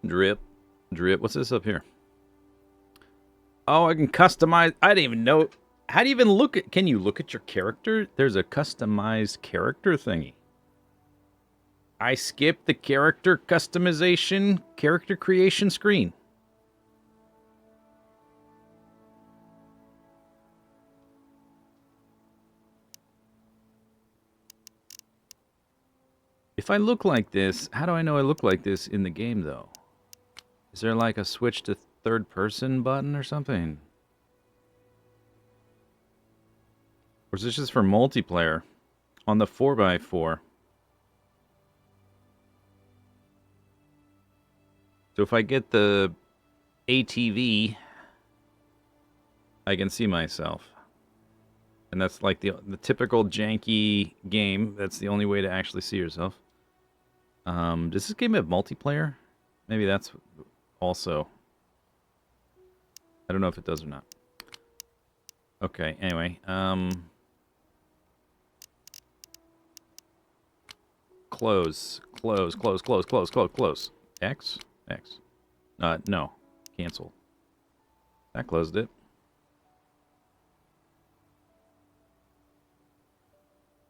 Drip. Drip. What's this up here? Oh, I can customize. I didn't even know. How do you even look at... Can you look at your character? There's a customized character thingy. I skipped the character customization, character creation screen. If I look like this, how do I know I look like this in the game, though? Is there like a switch to third person button or something? Or is this just for multiplayer on the 4x4? So if I get the ATV, I can see myself. And that's like the typical janky game. That's the only way to actually see yourself. Does this game have multiplayer? Maybe that's also... I don't know if it does or not. Okay, anyway. Close. Close, close, close, close, close, close. X? X. No. Cancel. That closed it.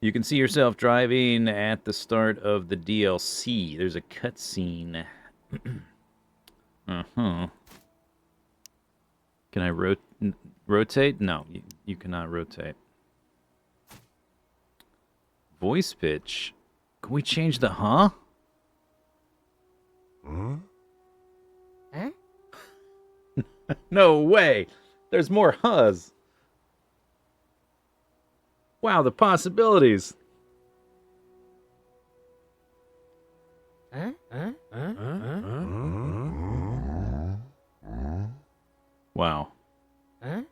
You can see yourself driving at the start of the DLC. There's a cutscene. Uh-huh. Can I rotate? No, you cannot rotate. Voice pitch. Can we change the huh? Huh? Huh? No way. There's more huhs. Wow, the possibilities. Huh? Huh? Huh? Huh? Wow. Huh?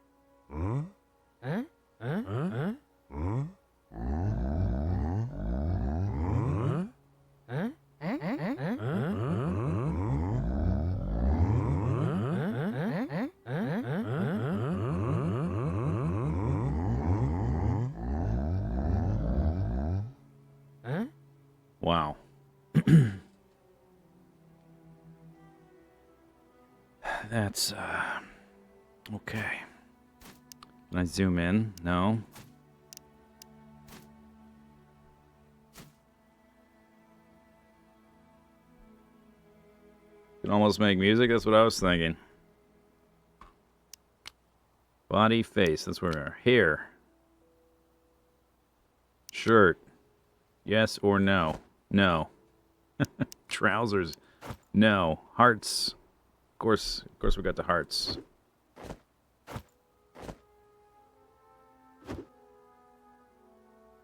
Huh? Huh? Huh? Huh? Huh? Wow. That's, okay. Can I zoom in? No. Can almost make music? That's what I was thinking. Body, face. That's where we are. Hair. Shirt. Yes or no? No. Trousers. No. Hearts. Of course we got the hearts.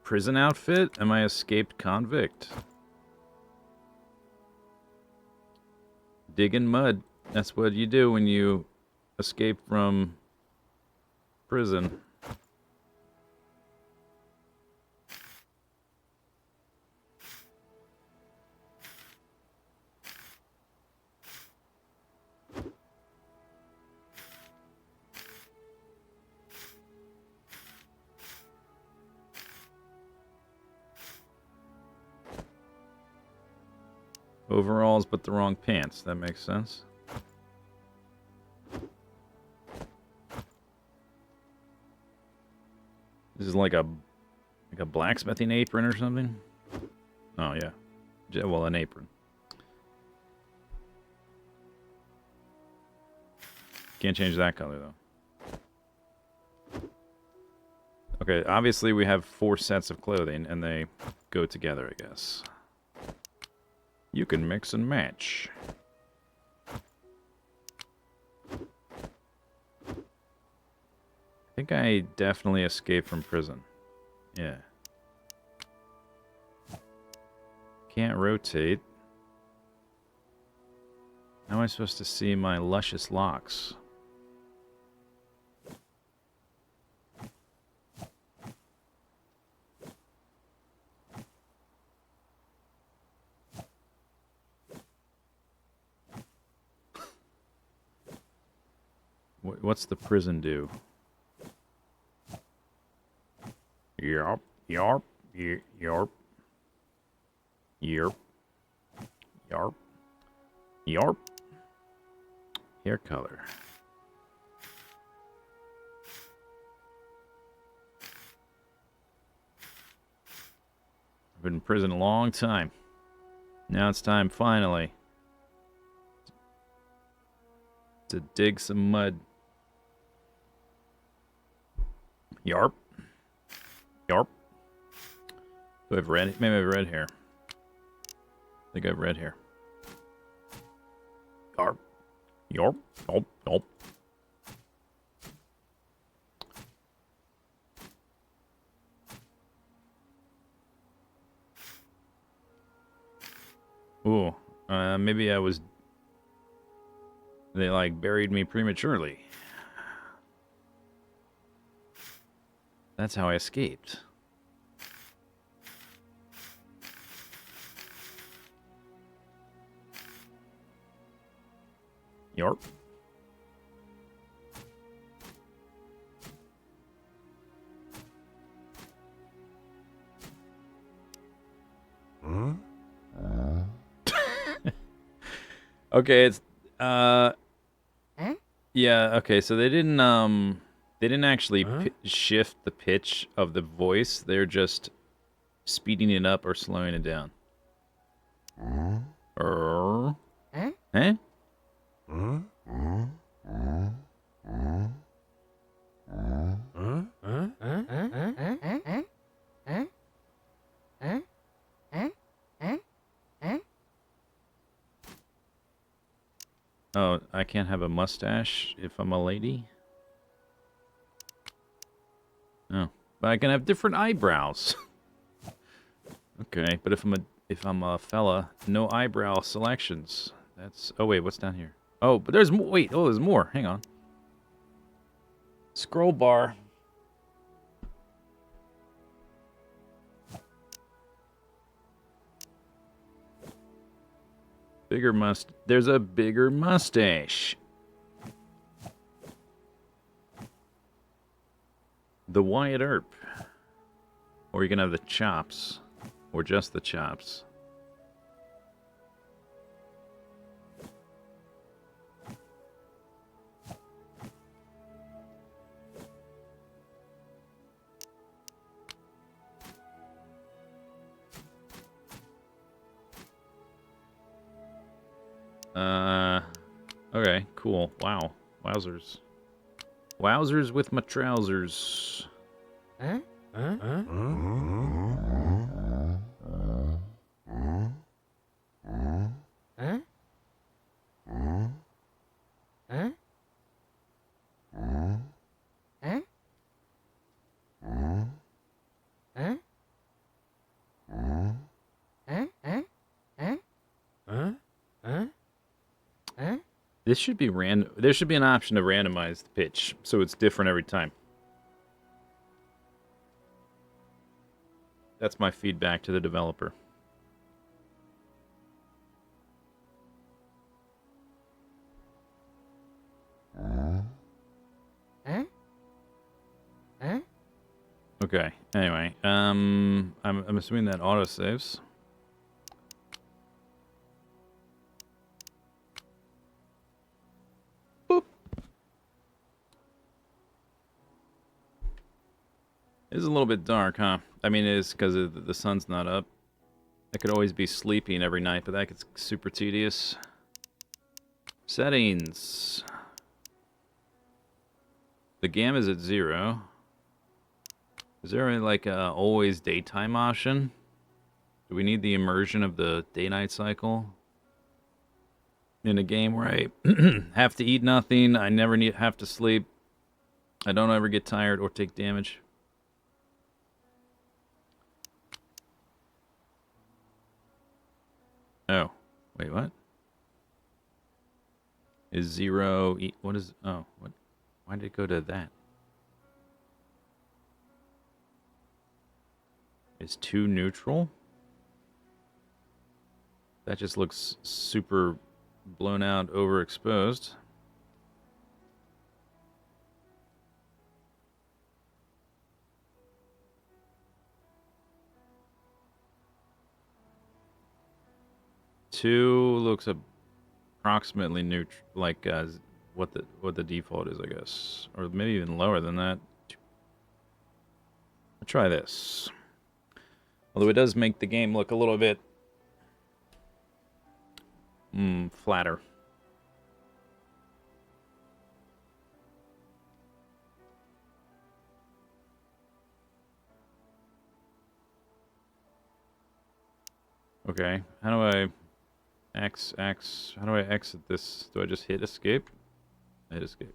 Prison outfit? Am I escaped convict? Dig in mud. That's what you do when you escape from prison. Overalls, but the wrong pants. That makes sense. This is like a blacksmithing apron or something. Oh yeah, well, an apron. Can't change that color though. Okay, obviously we have 4 sets of clothing and they go together, I guess. You can mix and match. I think I definitely escaped from prison. Yeah. Can't rotate. How am I supposed to see my luscious locks? What's the prison do? Yarp, yarp, yarp, yarp, yarp, yarp. Hair color. I've been in prison a long time. Now it's time, finally, to dig some mud. Yarp. Yarp. Do I have red? Maybe I have red hair. I think I have red hair. Yarp. Yarp. Yarp. Yarp. Ooh. Maybe I was... They, like, buried me prematurely. That's how I escaped. Yarp. Huh? Okay, it's Huh? yeah, okay, so they didn't actually Huh? shift the pitch of the voice. They're just speeding it up or slowing it down. Huh? Huh? Eh? Huh? Huh? Huh? Huh? Huh? Huh? Huh? Huh? Huh? Huh? Huh? Huh? Huh? Huh? Huh? Oh, I can't have a mustache if I'm a lady? Oh, but I can have different eyebrows. Okay, but if I'm a fella, no eyebrow selections. That's... Oh wait, what's down here? Oh, but there's more. Wait, oh, there's more. Hang on. Scroll bar. There's a bigger mustache. The Wyatt Earp. Or you can have the chops. Or just the chops. Okay, cool. Wow. Wowzers. Wowzers with my trousers. Huh? Huh? Huh? Huh? Huh? Huh? Huh? Huh? Huh? Huh? Huh? Huh? Huh? This should be random. There should be an option to randomize the pitch, so it's different every time. That's my feedback to the developer. Huh? Huh? Okay. Anyway, I'm assuming that auto saves. Boop. It is a little bit dark, huh? I mean, it is because the sun's not up. I could always be sleeping every night, but that gets super tedious. Settings. The gamma is at 0. Is there any, like, always daytime option? Do we need the immersion of the day-night cycle? In a game where I have to eat nothing, I never have to sleep, I don't ever get tired or take damage. Oh, wait, what? Is 0... What is... Oh, what? Why did it go to that? Is 2 neutral? That just looks super blown out, overexposed. Two looks approximately neutral, like what the default is, I guess, or maybe even lower than that. I'll try this. Although it does make the game look a little bit flatter. Okay, how do I X? How do I exit this? Do I just hit escape? I hit escape.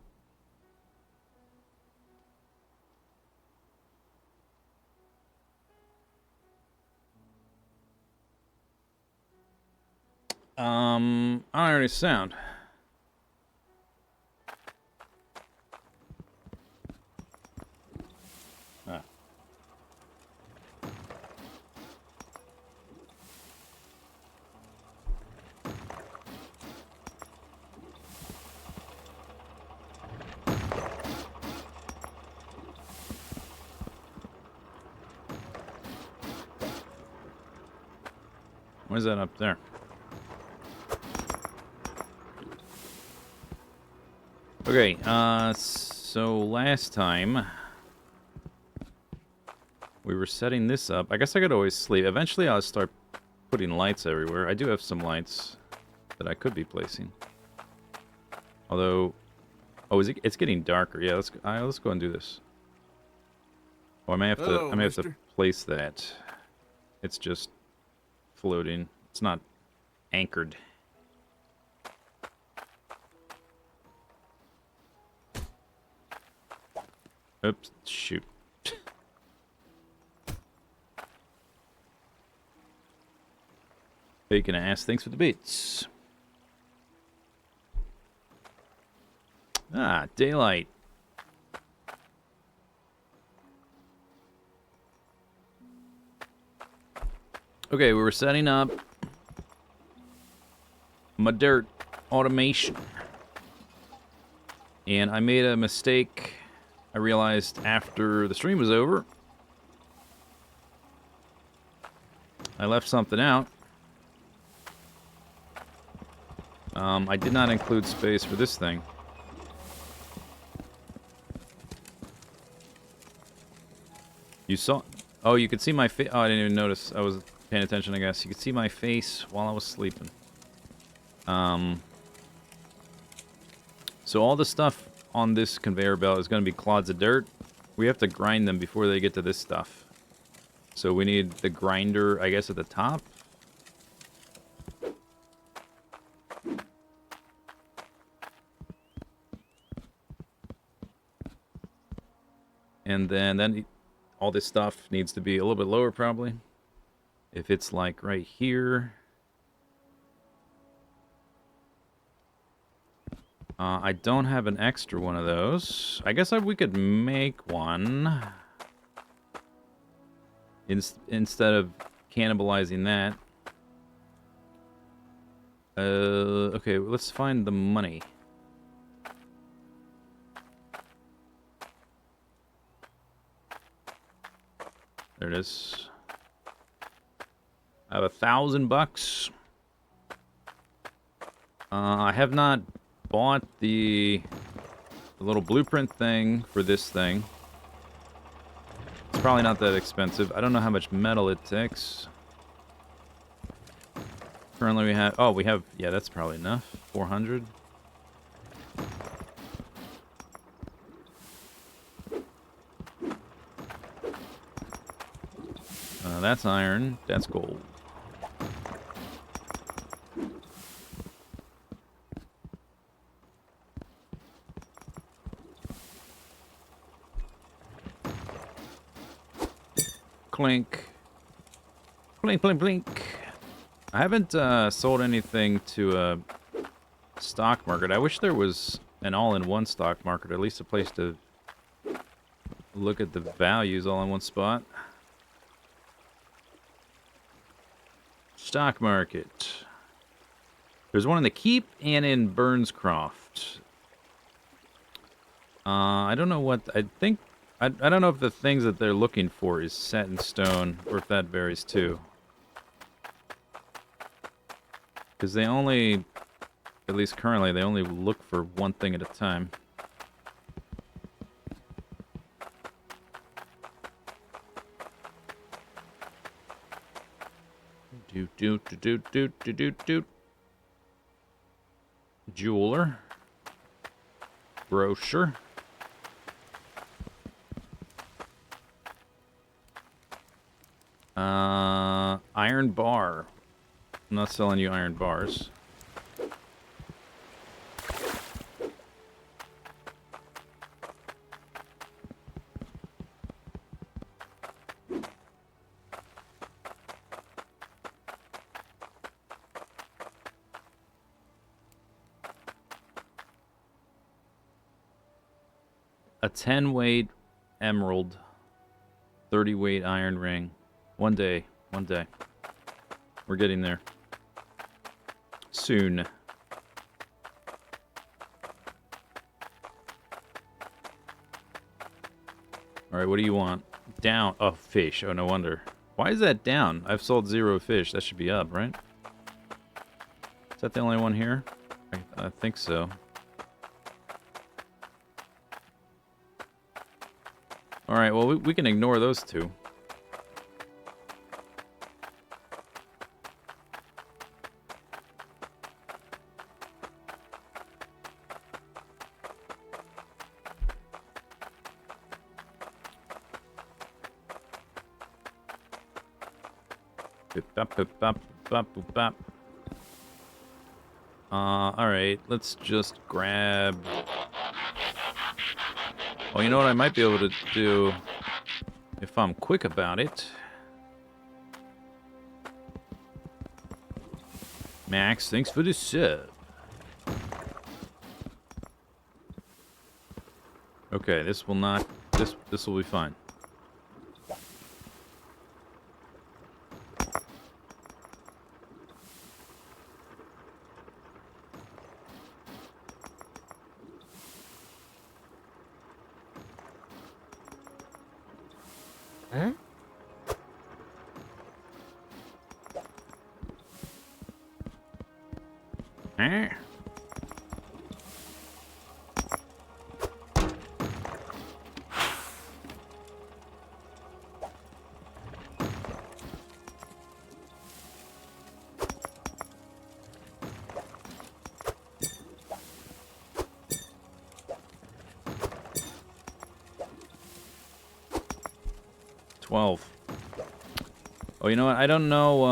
I don't already sound. Ah. Where's that up there? Okay, so last time we were setting this up. I guess I could always sleep. Eventually I'll start putting lights everywhere. I do have some lights that I could be placing. Although, oh, it's getting darker. Yeah, let's go and do this. Oh, I may have Hello, to have to mister. place that. It's just floating. It's not anchored. Oops, shoot. Bacon ass, thanks for the beats. Ah, daylight. Okay, we were setting up my dirt automation. And I made a mistake. I realized after the stream was over, I left something out. I did not include space for this thing. You saw... Oh, you could see my face. Oh, I didn't even notice. I was paying attention, I guess. You could see my face while I was sleeping. So all the stuff on this conveyor belt is going to be clods of dirt. We have to grind them before they get to this stuff. So we need the grinder, I guess, at the top. And then all this stuff needs to be a little bit lower, probably. If it's like right here. I don't have an extra one of those. I guess we could make one. Instead of cannibalizing that. Okay, let's find the money. There it is. I have $1,000. I have not bought the little blueprint thing for this thing. It's probably not that expensive. I don't know how much metal it takes. Currently we have... Oh, we have... Yeah, that's probably enough. 400. That's iron. That's gold. Clink. Blink, blink, blink. I haven't sold anything to a stock market. I wish there was an all-in-one stock market, or at least a place to look at the values all in one spot. Stock market. There's one in the Keep and in Burnscroft. I don't know what... I think... I don't know if the things that they're looking for is set in stone, or if that varies too. Because they only At least currently, they only look for one thing at a time. Do. Jeweler. Grocer. Iron bar. I'm not selling you iron bars. A 10-weight emerald, 30-weight iron ring. One day. We're getting there. Soon. Alright, what do you want? Down. Oh, fish. Oh, no wonder. Why is that down? I've sold 0 fish. That should be up, right? Is that the only one here? I think so. Alright, well, we can ignore those two. Alright, let's just grab... Oh, you know what I might be able to do if I'm quick about it? Max, thanks for the sub. Okay, this will not... This will be fine. Huh? Eh? $12. Oh, you know what? I don't know,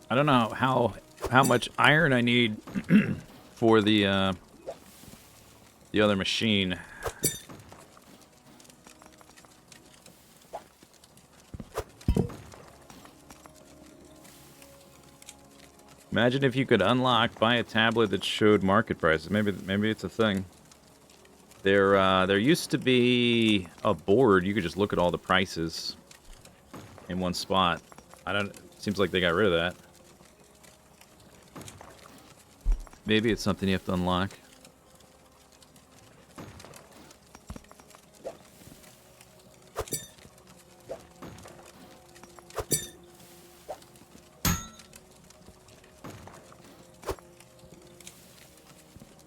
I don't know how much iron I need for the other machine. Imagine if you could buy a tablet that showed market prices. Maybe it's a thing. There used to be a board you could just look at all the prices in one spot. Seems like they got rid of that. Maybe it's something you have to unlock.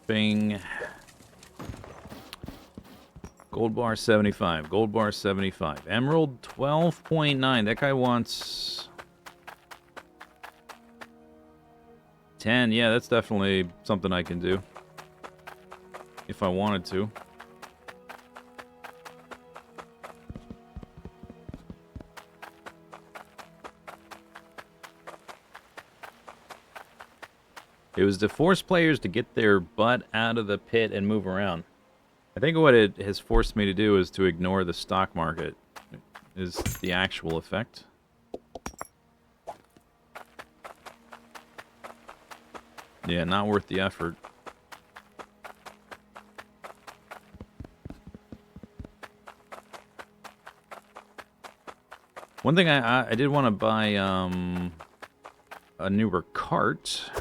Bing. Gold bar 75. Gold bar 75. Emerald 12.9. That guy wants 10. Yeah, that's definitely something I can do. If I wanted to. It was to force players to get their butt out of the pit and move around. I think what it has forced me to do is to ignore the stock market, is the actual effect. Yeah, not worth the effort. One thing I did want to buy a newer cart.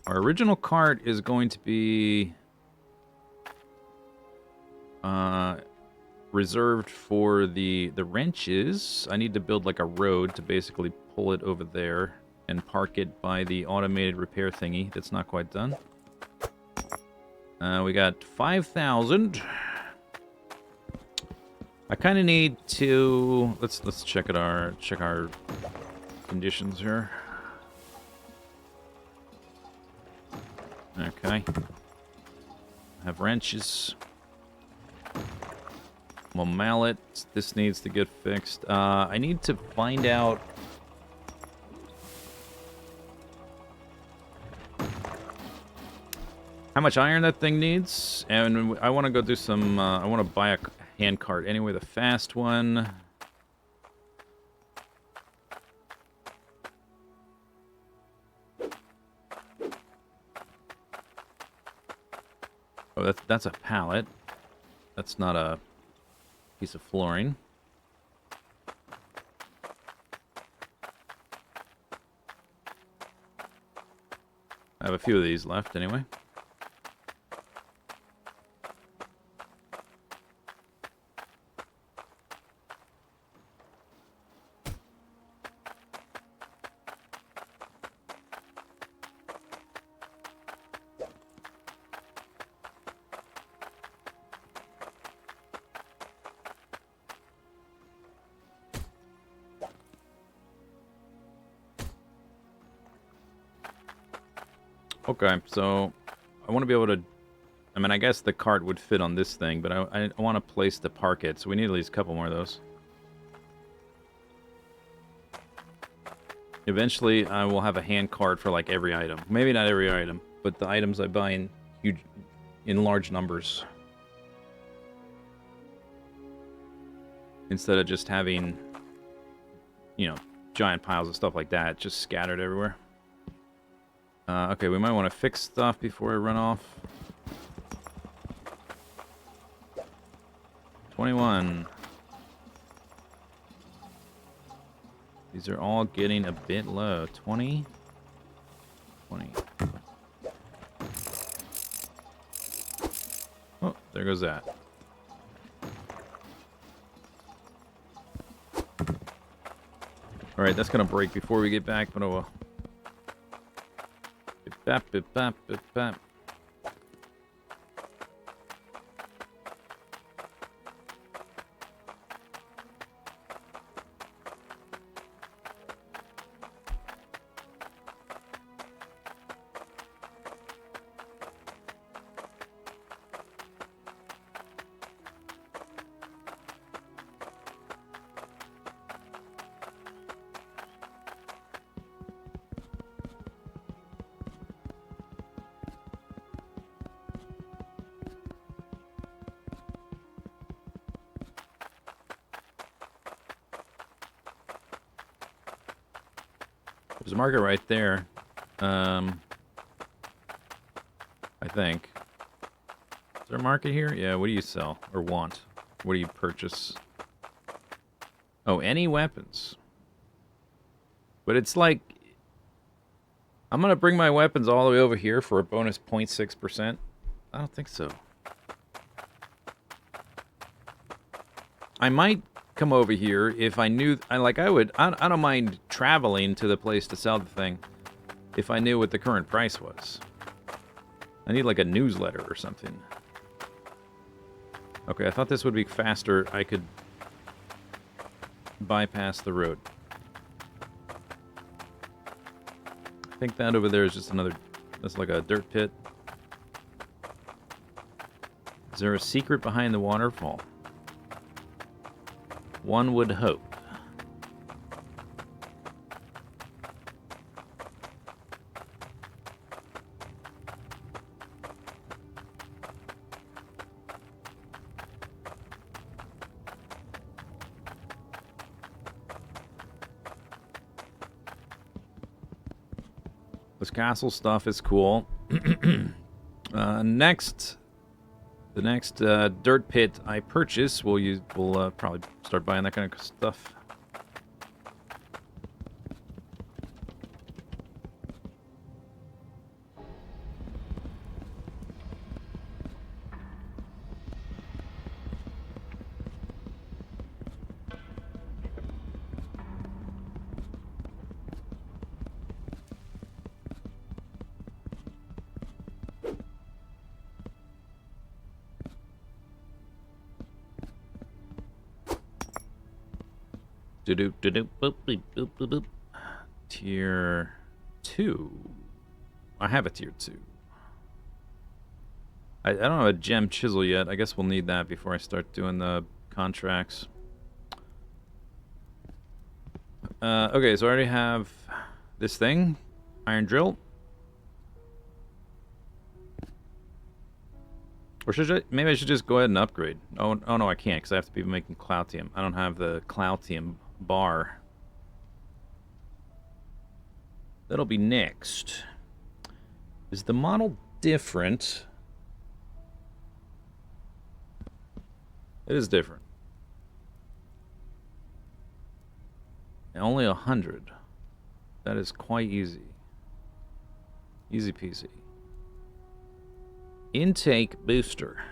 Our original cart is going to be reserved for the wrenches. I need to build like a road to basically pull it over there and park it by the automated repair thingy. That's not quite done. We got 5,000. I kind of need to let's check our conditions here. Okay. Have wrenches. My mallet. This needs to get fixed. I need to find out how much iron that thing needs, and I want to go do some. I want to buy a hand cart anyway. The fast one. Oh, that's a pallet. That's not a piece of flooring. I have a few of these left anyway. Okay, so I want to be able to... I mean, I guess the cart would fit on this thing, but I want a place to park it, so we need at least a couple more of those. Eventually, I will have a hand cart for, like, every item. Maybe not every item, but the items I buy in large numbers. Instead of just having, you know, giant piles of stuff like that, just scattered everywhere. Okay, we might want to fix stuff before I run off. 21. These are all getting a bit low. 20. 20. Oh, there goes that. Alright, that's gonna break before we get back, but oh well. Bip, bip, bap, bip, bap. There's a market right there. I think. Is there a market here? Yeah, what do you sell? Or want? What do you purchase? Oh, any weapons. But it's like... I'm gonna bring my weapons all the way over here for a bonus 0.6%. I don't think so. I might come over here if I knew... I don't mind traveling to the place to sell the thing if I knew what the current price was. I need like a newsletter or something. Okay, I thought this would be faster. I could bypass the road. I think that over there is just another... That's like a dirt pit. Is there a secret behind the waterfall? One would hope. This castle stuff is cool. The next dirt pit I purchase, we'll probably start buying that kind of stuff. Do-do-do-do. Boop, boop, boop, boop, boop. Tier 2. I have a tier 2. I don't have a gem chisel yet. I guess we'll need that before I start doing the contracts. Okay, so I already have this thing. Iron drill. Or should I? Maybe I should just go ahead and upgrade. Oh no, I can't because I have to be making Cloutium. I don't have the Cloutium bar. That'll be next. Is the model different? It is different. Only 100. That is quite easy. Easy peasy. Intake booster.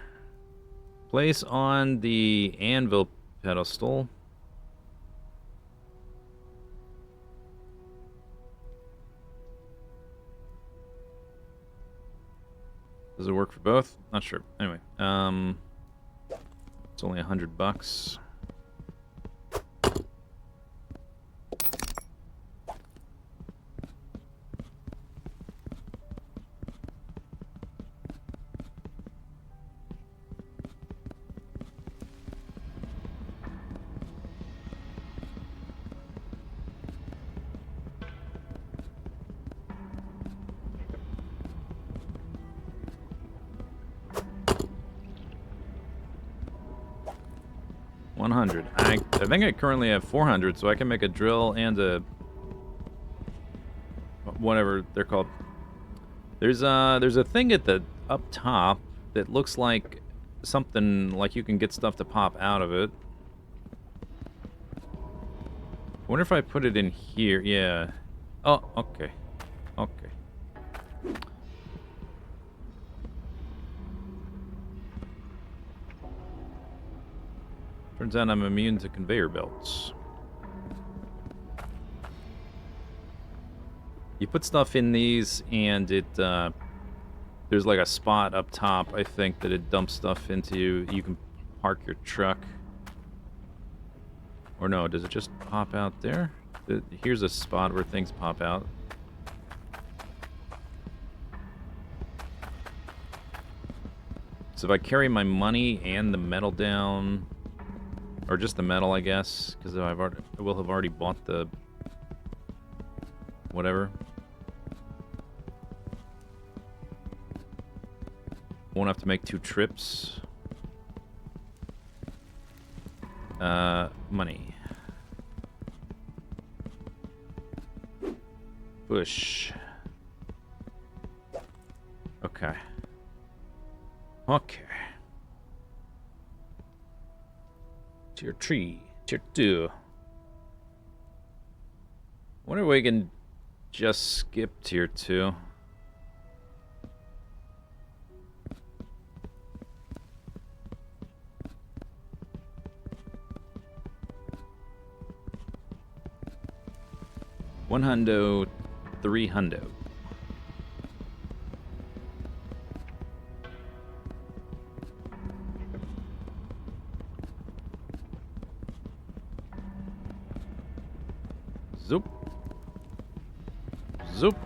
Place on the anvil pedestal. Does it work for both? Not sure. Anyway, it's only $100. 100. I think I currently have 400, so I can make a drill and a whatever they're called. There's a thing at the up top that looks like something like you can get stuff to pop out of it. I wonder if I put it in here. Yeah. Oh, okay. Okay. Turns out I'm immune to conveyor belts. You put stuff in these, and it there's like a spot up top, I think, that it dumps stuff into. You can park your truck. Or no, does it just pop out there? Here's a spot where things pop out. So if I carry my money and the metal down, or just the metal, I guess, because I will have already bought the whatever. Won't have to make 2 trips. Money. Push. Okay. Okay. Tier 3. Tier 2. Wonder if we can just skip tier 2. $100, $300. Zoop. Zoop.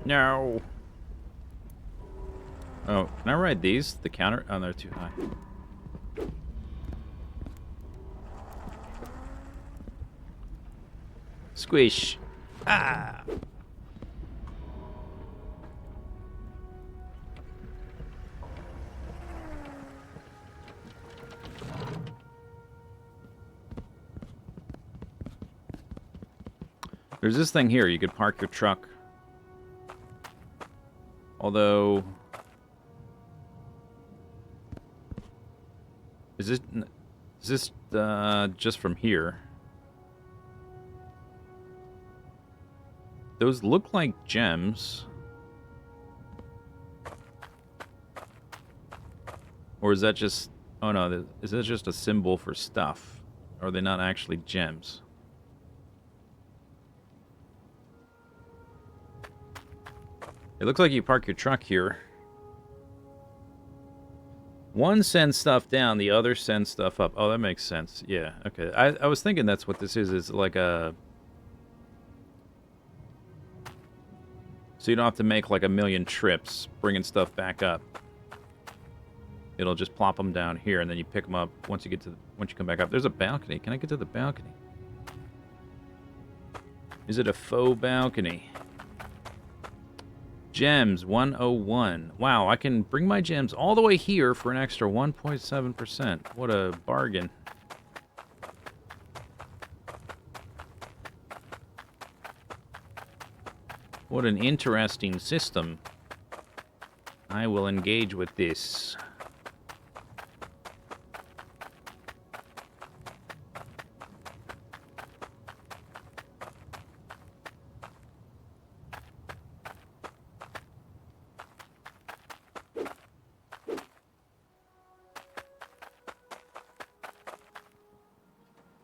No. Oh, can I ride these? The counter? Oh, they're too high. Squish. Ah. There's this thing here. You could park your truck. Although, is this just from here? Those look like gems. Or is that just... Oh no, is that just a symbol for stuff? Or are they not actually gems? It looks like you park your truck here. One sends stuff down, the other sends stuff up. Oh, that makes sense. Yeah, okay. I was thinking that's what this is like a... So you don't have to make like a million trips bringing stuff back up. It'll just plop them down here, and then you pick them up once you come back up. There's a balcony. Can I get to the balcony? Is it a faux balcony? Gems, 101. Wow, I can bring my gems all the way here for an extra 1.7%. What a bargain. What an interesting system. I will engage with this.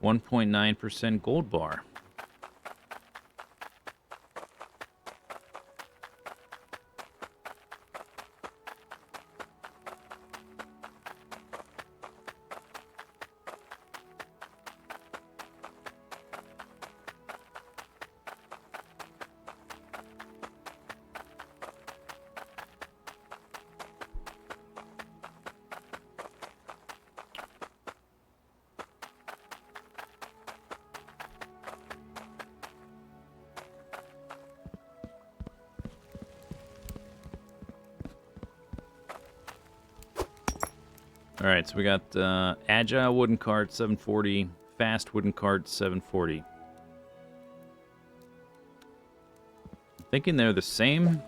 .9% gold bar. Alright, so we got Agile Wooden Cart, 740. Fast Wooden Cart, 740. I'm thinking they're the same.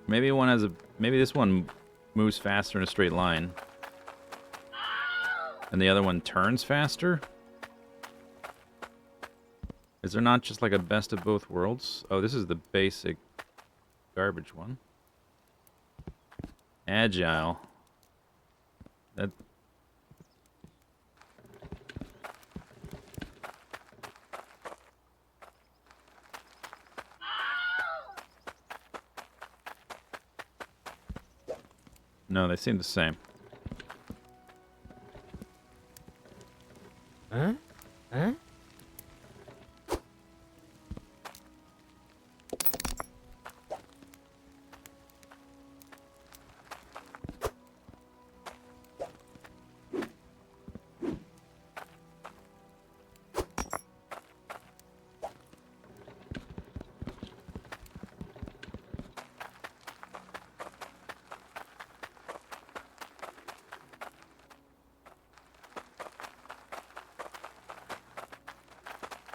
Maybe one has a... Maybe this one moves faster in a straight line. And the other one turns faster? Is there not just like a best of both worlds? Oh, this is the basic garbage one. Agile. That... No, they seem the same. Huh? Huh?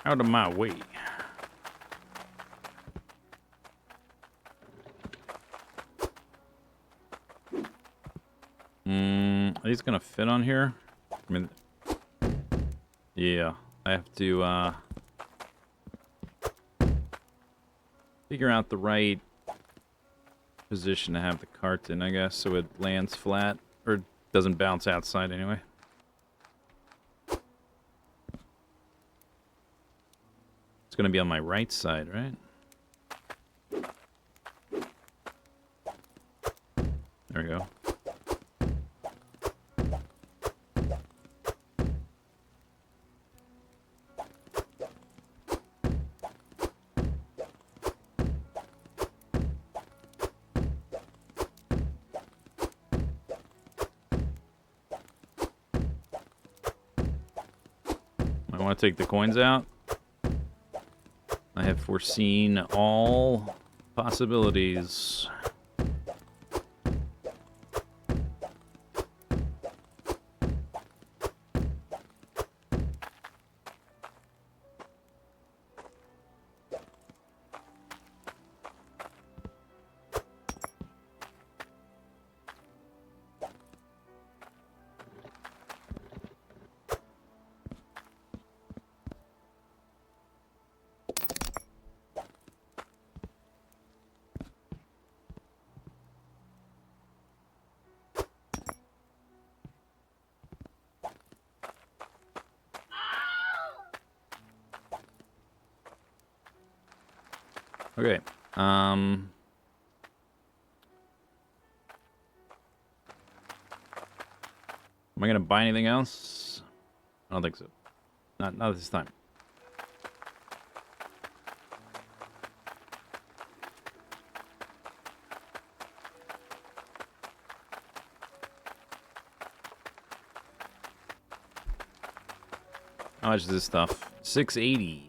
Out of my way. Are these gonna fit on here? I mean, yeah. I have to, figure out the right position to have the cart in, I guess, so it lands flat, or doesn't bounce outside anyway. It's gonna be on my right side, right? There we go. I want to take the coins out. I have foreseen all possibilities. Okay. Am I gonna buy anything else? I don't think so. Not this time. How much is this stuff? 680.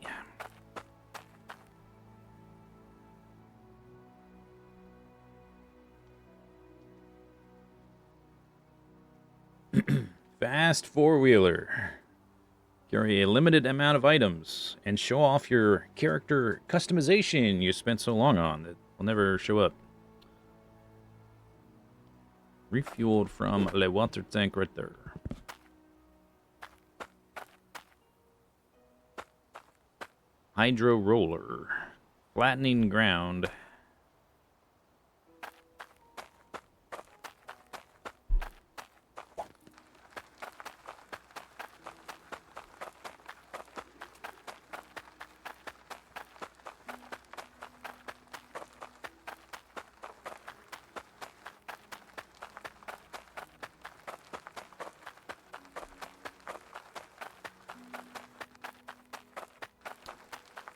Fast four-wheeler. Carry a limited amount of items and show off your character customization you spent so long on that will never show up. Refueled from le water tank right there. Hydro roller. Flattening ground.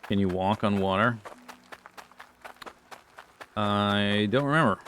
Can you walk on water? I don't remember.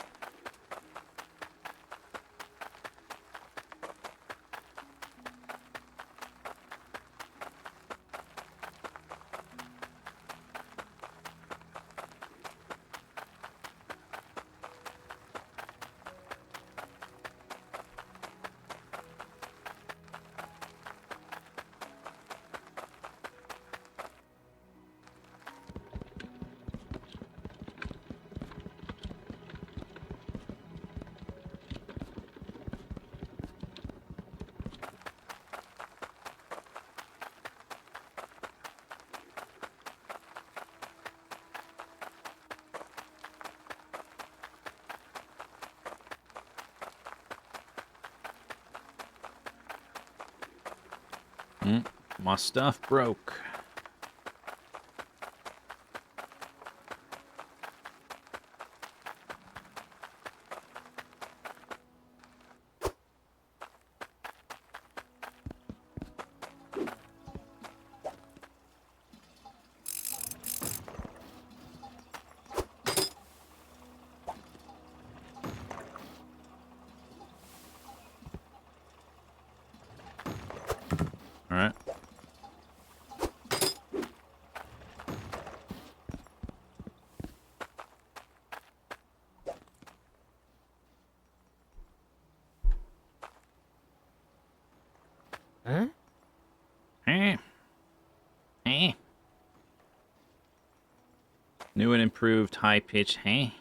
My stuff broke. All right. Huh? New and improved high pitch, hey?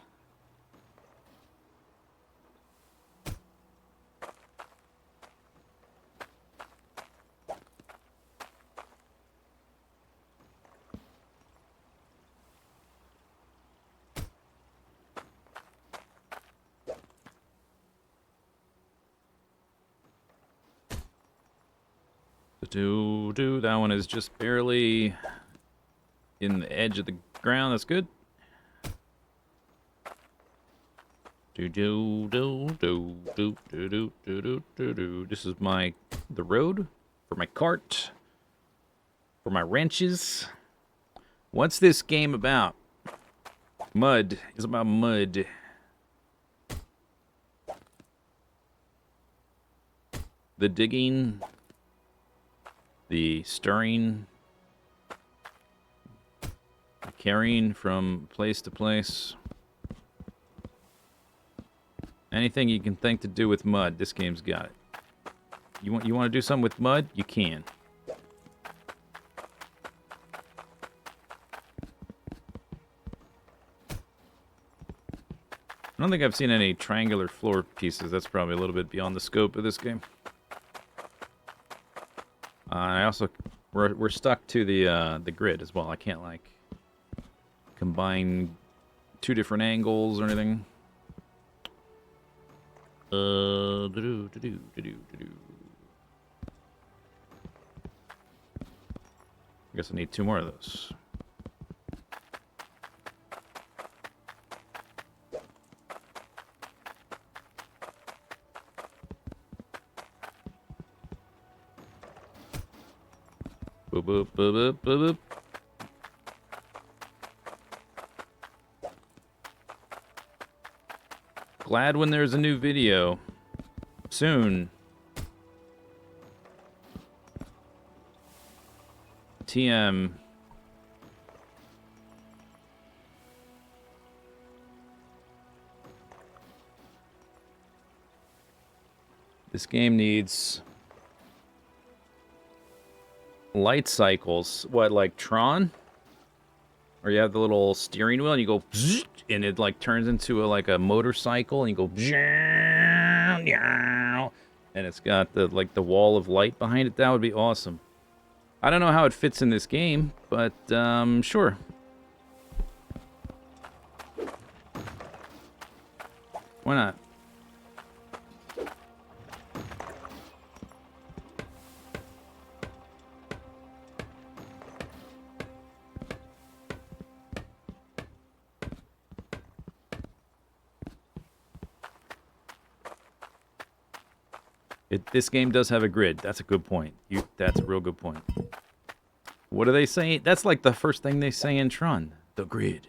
That one is just barely in the edge of the ground. That's good. This is the road for my cart, for my wrenches. What's this game about? Mud. It's about mud. The digging, the stirring, the carrying from place to place. Anything you can think to do with mud, this game's got it. You want to do something with mud? You can. I don't think I've seen any triangular floor pieces. That's probably a little bit beyond the scope of this game. I also we're stuck to the grid as well. I can't like combine two different angles or anything. I guess I need 2 more of those. Boop, boop, boop, boop, boop, boop. Glad when there's a new video. Soon. TM. This game needs light cycles. What, like Tron? Or you have the little steering wheel and you go bzzzt, and it like turns into like a motorcycle and you go bzzzt, and it's got the the wall of light behind it. That would be awesome. I don't know how it fits in this game, but sure. Why not? This game does have a grid. That's a good point. That's a real good point. What are they saying? That's like the first thing they say in Tron. The grid.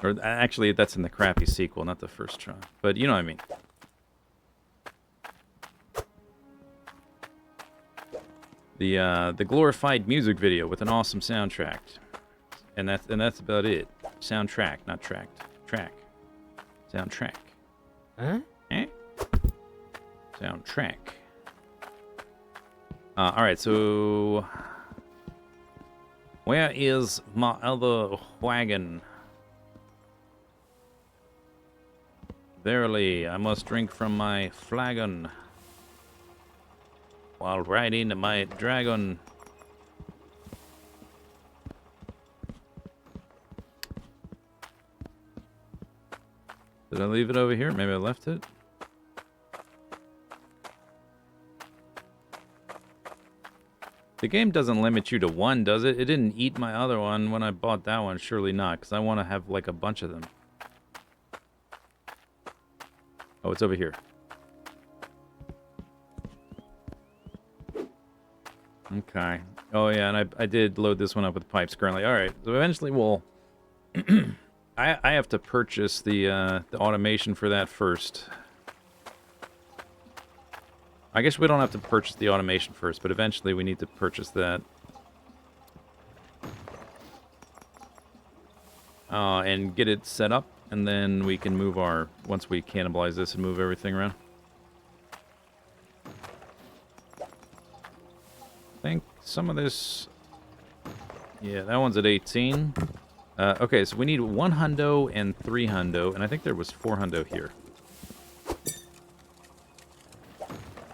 Or actually, that's in the crappy sequel, not the first Tron. But you know what I mean. The glorified music video with an awesome soundtrack. And that's about it. Soundtrack, not tracked. Track. Soundtrack. Huh? Eh? Soundtrack. Alright, so... Where is my other wagon? Verily, I must drink from my flagon while riding my dragon. Did I leave it over here? Maybe I left it? The game doesn't limit you to one, does it? It didn't eat my other one when I bought that one. Surely not, because I want to have, like, a bunch of them. Oh, it's over here. Okay. Oh, yeah, and I did load this one up with pipes currently. All right, so eventually we'll... I have to purchase the automation for that first. I guess we don't have to purchase the automation first, but eventually we need to purchase that. And get it set up, and then we can move our... Once we cannibalize this and move everything around. I think some of this... Yeah, that one's at 18. Okay, so we need 1 hundo and 3 hundo, and I think there was 4 hundo here.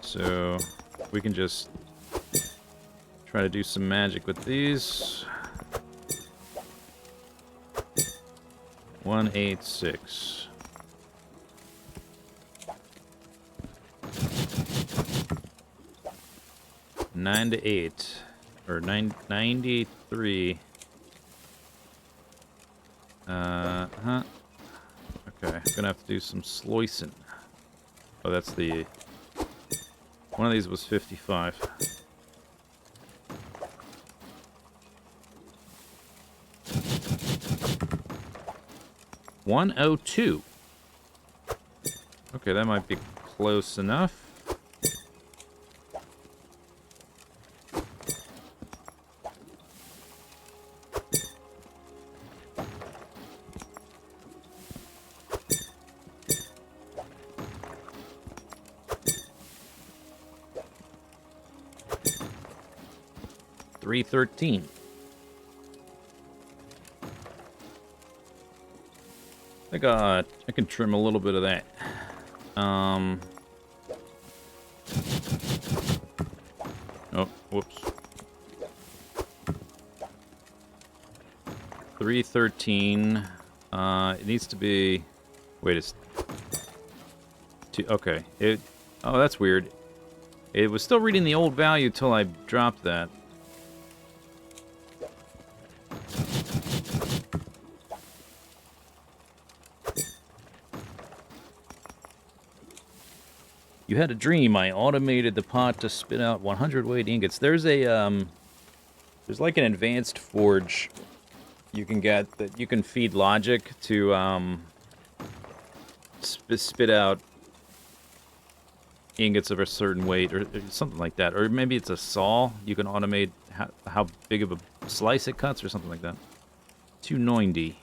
So we can just try to do some magic with these. 186. Nine to 8, or 93. Okay, I'm gonna have to do some slicing. Oh, that's the... One of these was 55. $102. Okay, that might be close enough. $313. I think I can trim a little bit of that. Oh, whoops. 313. It needs to be... Wait, it's... Okay. Oh, that's weird. It was still reading the old value till I dropped that. You had a dream. I automated the pot to spit out 100 weight ingots. There's a There's like an advanced forge you can get that you can feed logic to spit out ingots of a certain weight or something like that. Or maybe it's a saw. You can automate how big of a slice it cuts or something like that. 290.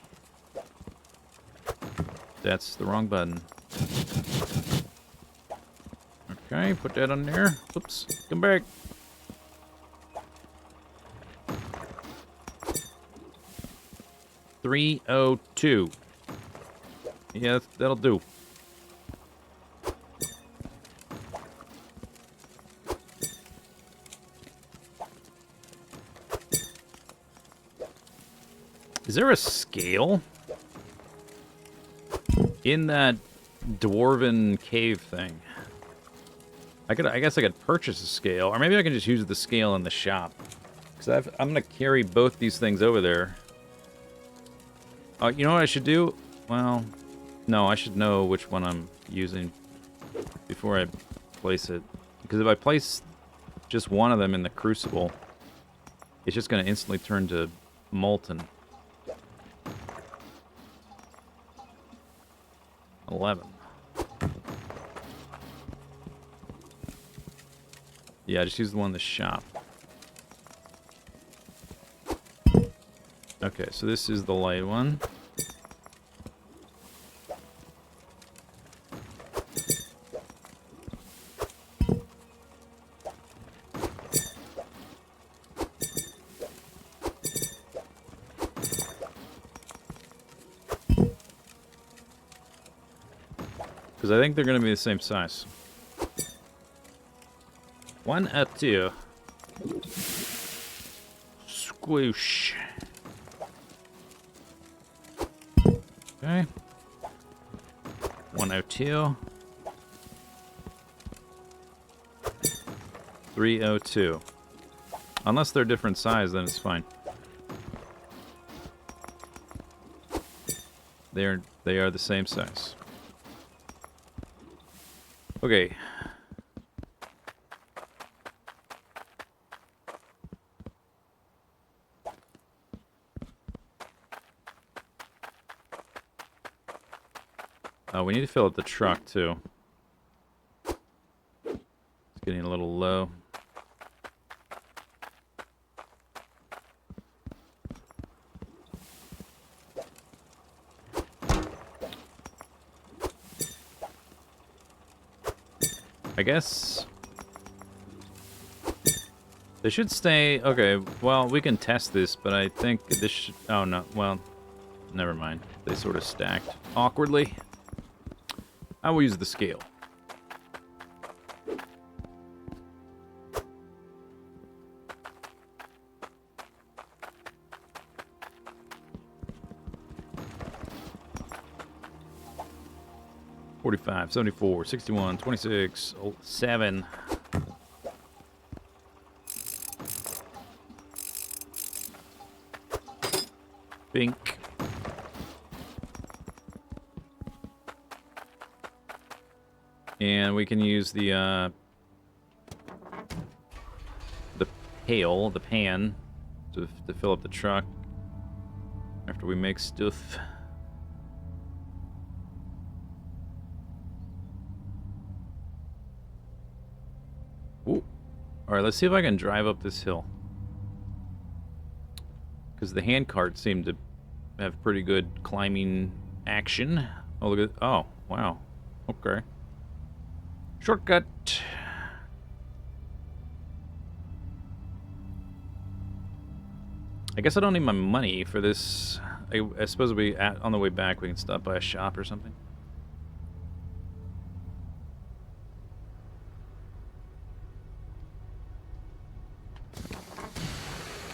That's the wrong button. Okay, put that on there. Oops, come back. $302. Yeah, that'll do. Is there a scale in that dwarven cave thing? I guess I could purchase a scale, or maybe I can just use the scale in the shop. Because I'm gonna carry both these things over there. Oh, you know what I should do? Well, no, I should know which one I'm using before I place it. Because if I place just one of them in the crucible, it's just gonna instantly turn to molten. 11. Yeah, just use the one in the shop. Okay, so this is the light one. Because I think they're going to be the same size. 1 up 2. Squoosh. Okay. 102. 302. Unless they're different size, then it's fine. They are the same size. Okay. We need to fill up the truck, too. It's getting a little low. I guess they should stay. Okay, well, we can test this, but I think this should. Oh, no. Well, never mind. They sort of stacked awkwardly. I will use the scale. $45, $74, $61, $26, $7. Bink. And we can use the pail, the pan, to fill up the truck after we make stuff. Ooh. Alright, let's see if I can drive up this hill. Because the handcart seemed to have pretty good climbing action. Oh, look at... Oh, wow. Okay. Shortcut. I guess I don't need my money for this. I suppose on the way back we can stop by a shop or something.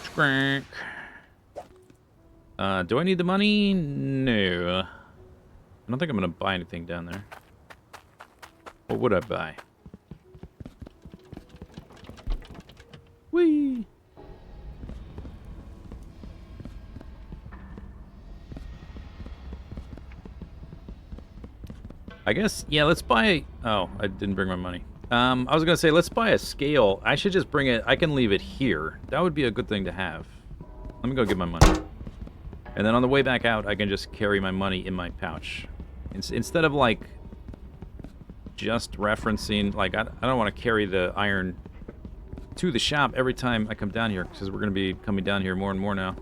Scrank. Do I need the money? No. I don't think I'm gonna buy anything down there. What would I buy? Whee! I guess, yeah, let's buy... Oh, I didn't bring my money. I was gonna say, let's buy a scale. I should just bring it. I can leave it here. That would be a good thing to have. Let me go get my money. And then on the way back out, I can just carry my money in my pouch. Instead of, like, just referencing... Like, I don't want to carry the iron to the shop every time I come down here, because we're going to be coming down here more and more now.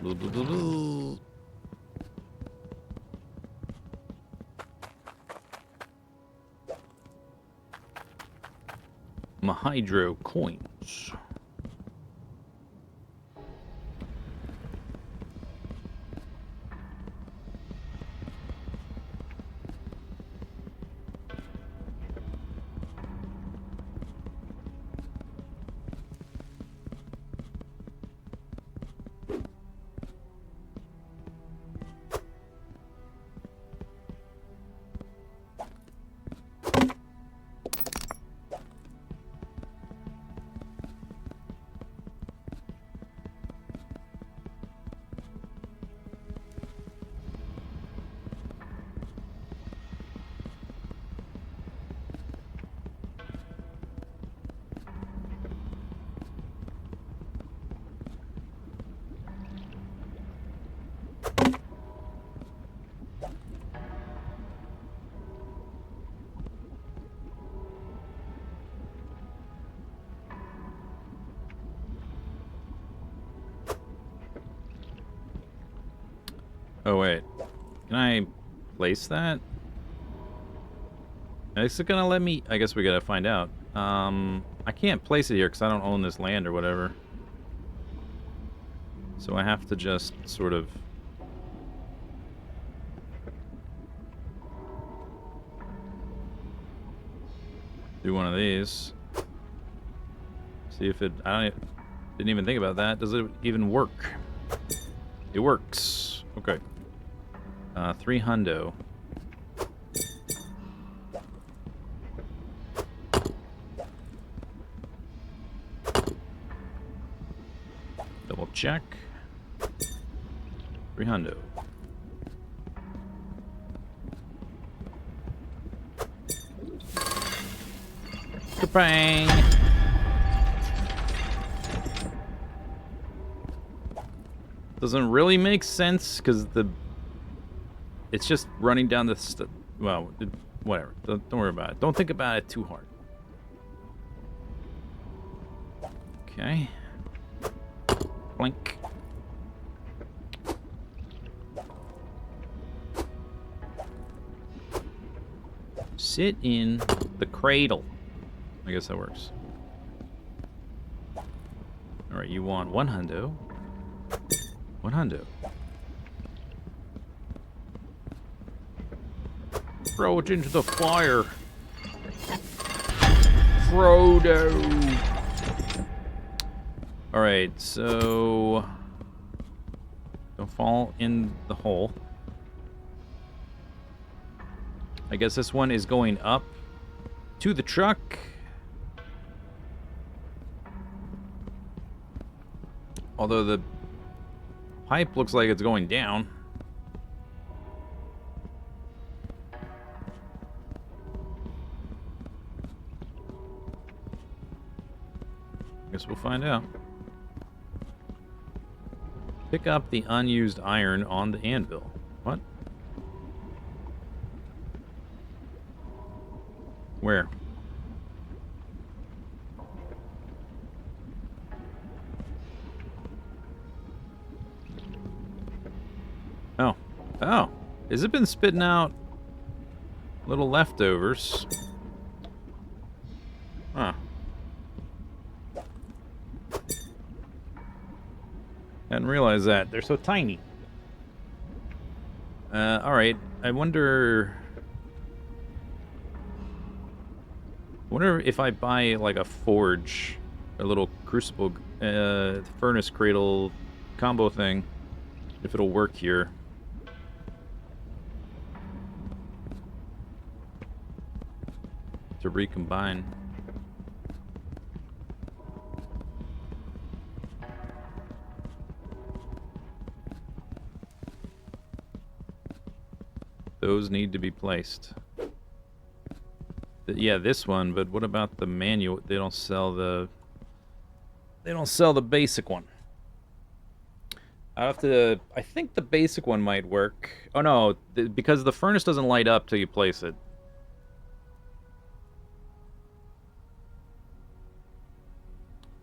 Blah, blah, blah, blah. My hydro coins. Oh, wait. Can I place that? Is it gonna let me... I guess we gotta find out. I can't place it here because I don't own this land or whatever. So I have to just sort of... do one of these. See if it... didn't even think about that. Does it even work? It works. Okay. 3 hundo. Double check. 3 hundo. Bang! Doesn't really make sense because it's just running down the well, whatever. Don't worry about it. Don't think about it too hard. Okay. Blink. Sit in the cradle. I guess that works. All right, you want 1 hundo. 1 hundo. Throw it into the fire. Frodo. Alright, so... don't fall in the hole. I guess this one is going up to the truck. Although the pipe looks like it's going down. Guess we'll find out. Pick up the unused iron on the anvil. What? Where? Oh. Oh. Has it been spitting out little leftovers? Huh. Hadn't realized that. They're so tiny. Alright. I wonder if I buy, like, a forge, a little crucible, furnace cradle combo thing, if it'll work here. To recombine. Those need to be placed. Yeah, this one, but what about the manual? They don't sell the basic one. I have to. I think the basic one might work. Oh no, because the furnace doesn't light up till you place it.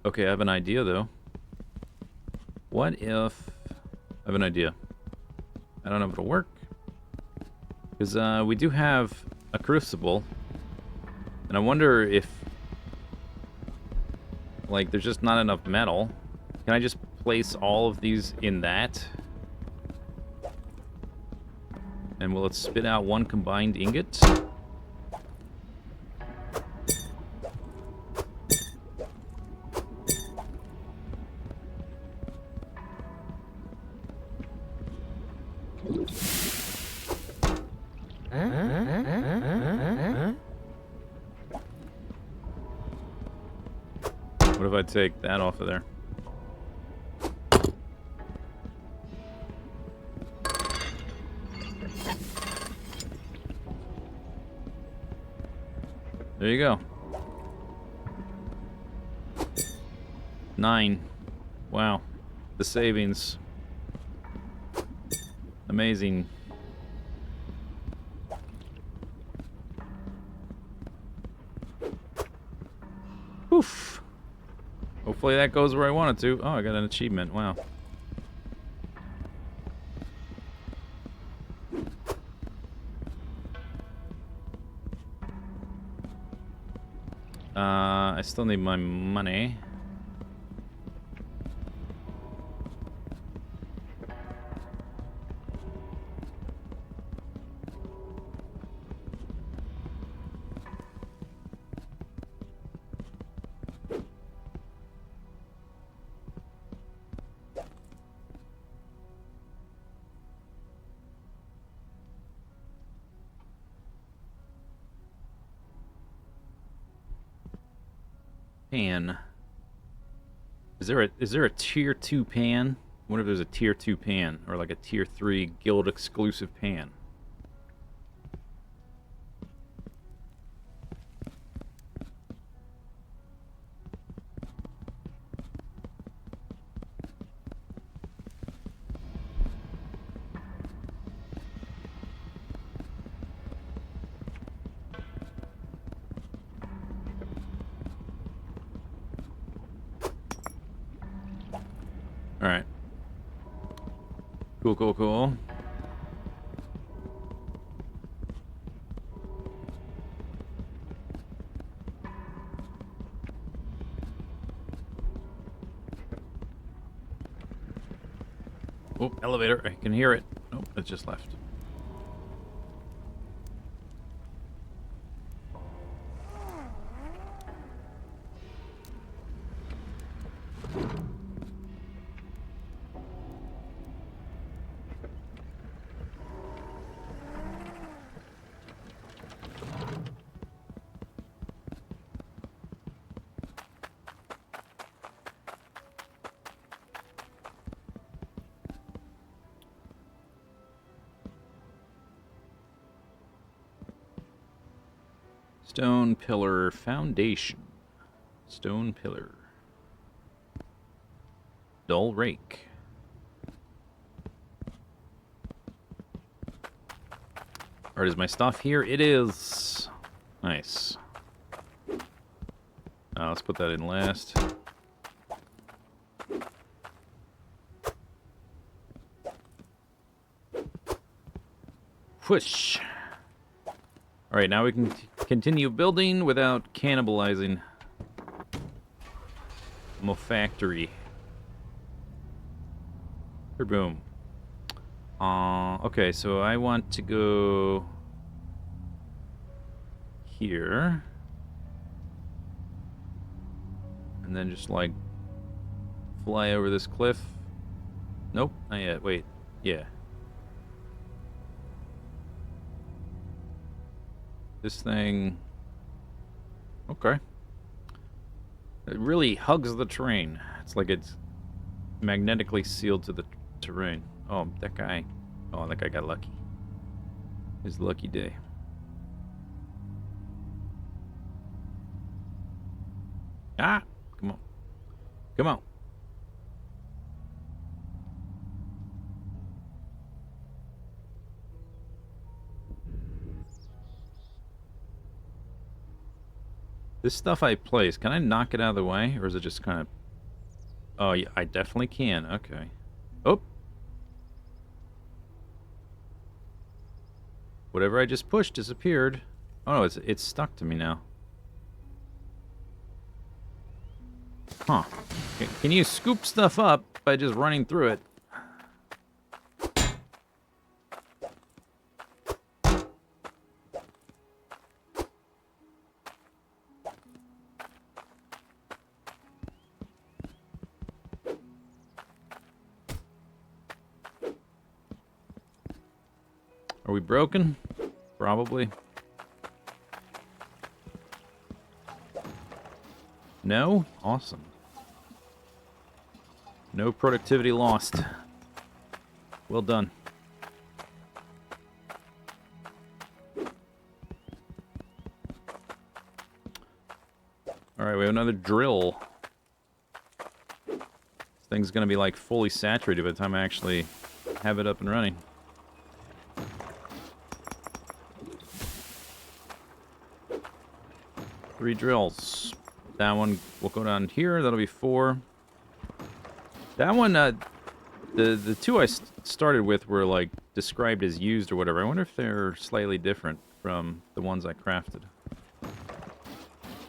Okay, I have an idea though. What if I have an idea? I don't know if it'll work. Because we do have a crucible. And I wonder if, like, there's just not enough metal. Can I just place all of these in that? And will it spit out one combined ingot? What if I take that off of there? There you go. 9. Wow. The savings. Amazing. Oof. Hopefully that goes where I want it to. Oh, I got an achievement. Wow. I still need my money. Pan. Is there a tier 2 pan? What if there's a tier 2 pan or like a tier 3 guild exclusive pan? Alright. Cool, cool, cool. Oh, elevator. I can hear it. Oh, it just left. Stone pillar foundation. Stone pillar. Dull rake. Alright, is my stuff here? It is. Nice. Let's put that in last. Whoosh. Alright, now we can continue building without cannibalizing my factory. Boom. Okay, so I want to go here. And then just like fly over this cliff. Nope, not yet. Wait. Yeah. This thing... Okay. It really hugs the terrain. It's like it's magnetically sealed to the terrain. Oh, that guy... Oh, that guy got lucky. His lucky day. Ah! Come on. Come on. This stuff I place, can I knock it out of the way? Or is it just kind of... Oh, yeah, I definitely can. Okay. Oh! Whatever I just pushed disappeared. Oh, no, it's stuck to me now. Huh. Can you scoop stuff up by just running through it? Are we broken? Probably. No? Awesome. No productivity lost. Well done. Alright, we have another drill. This thing's gonna be like fully saturated by the time I actually have it up and running. Three drills. That one will go down here. That'll be 4. That one, the two I started with were like described as used or whatever. I wonder if they're slightly different from the ones I crafted.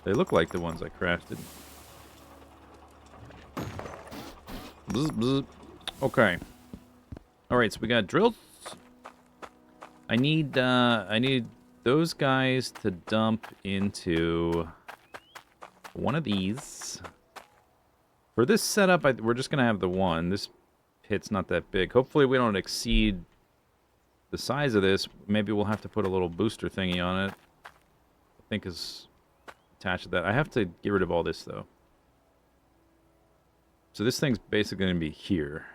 They look like the ones I crafted. Bzz, bzz. Okay. All right, so we got drills. I need those guys to dump into one of these. For this setup, we're just going to have the one. This pit's not that big. Hopefully we don't exceed the size of this. Maybe we'll have to put a little booster thingy on it. I think is attached to that. I have to get rid of all this, though. So this thing's basically going to be here.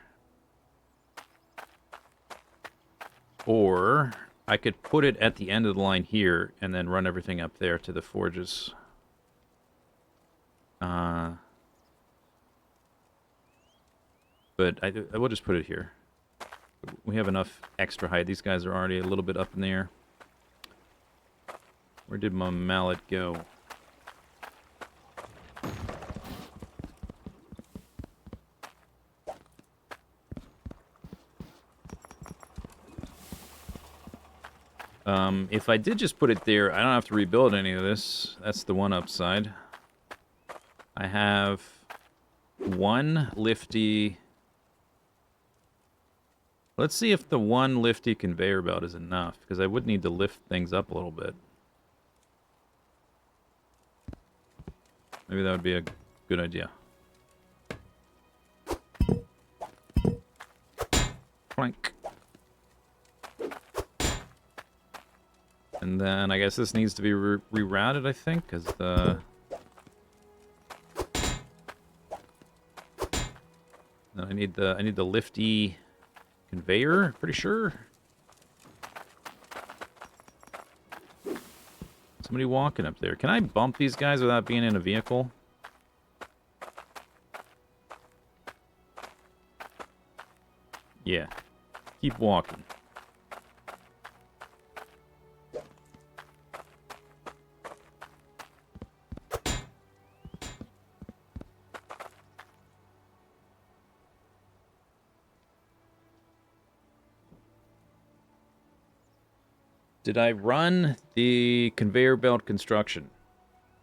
Or I could put it at the end of the line here and then run everything up there to the forges. But I will just put it here. We have enough extra height. These guys are already a little bit up in the air. Where did my mallet go? If I did just put it there, I don't have to rebuild any of this. That's the one upside. I have one lifty... Let's see if the one lifty conveyor belt is enough, because I would need to lift things up a little bit. Maybe that would be a good idea. Plank. And then I guess this needs to be rerouted, I think, because the... Then I need the lifty conveyor, pretty sure. Somebody walking up there. Can I bump these guys without being in a vehicle? Yeah. Keep walking. Did I run the conveyor belt construction?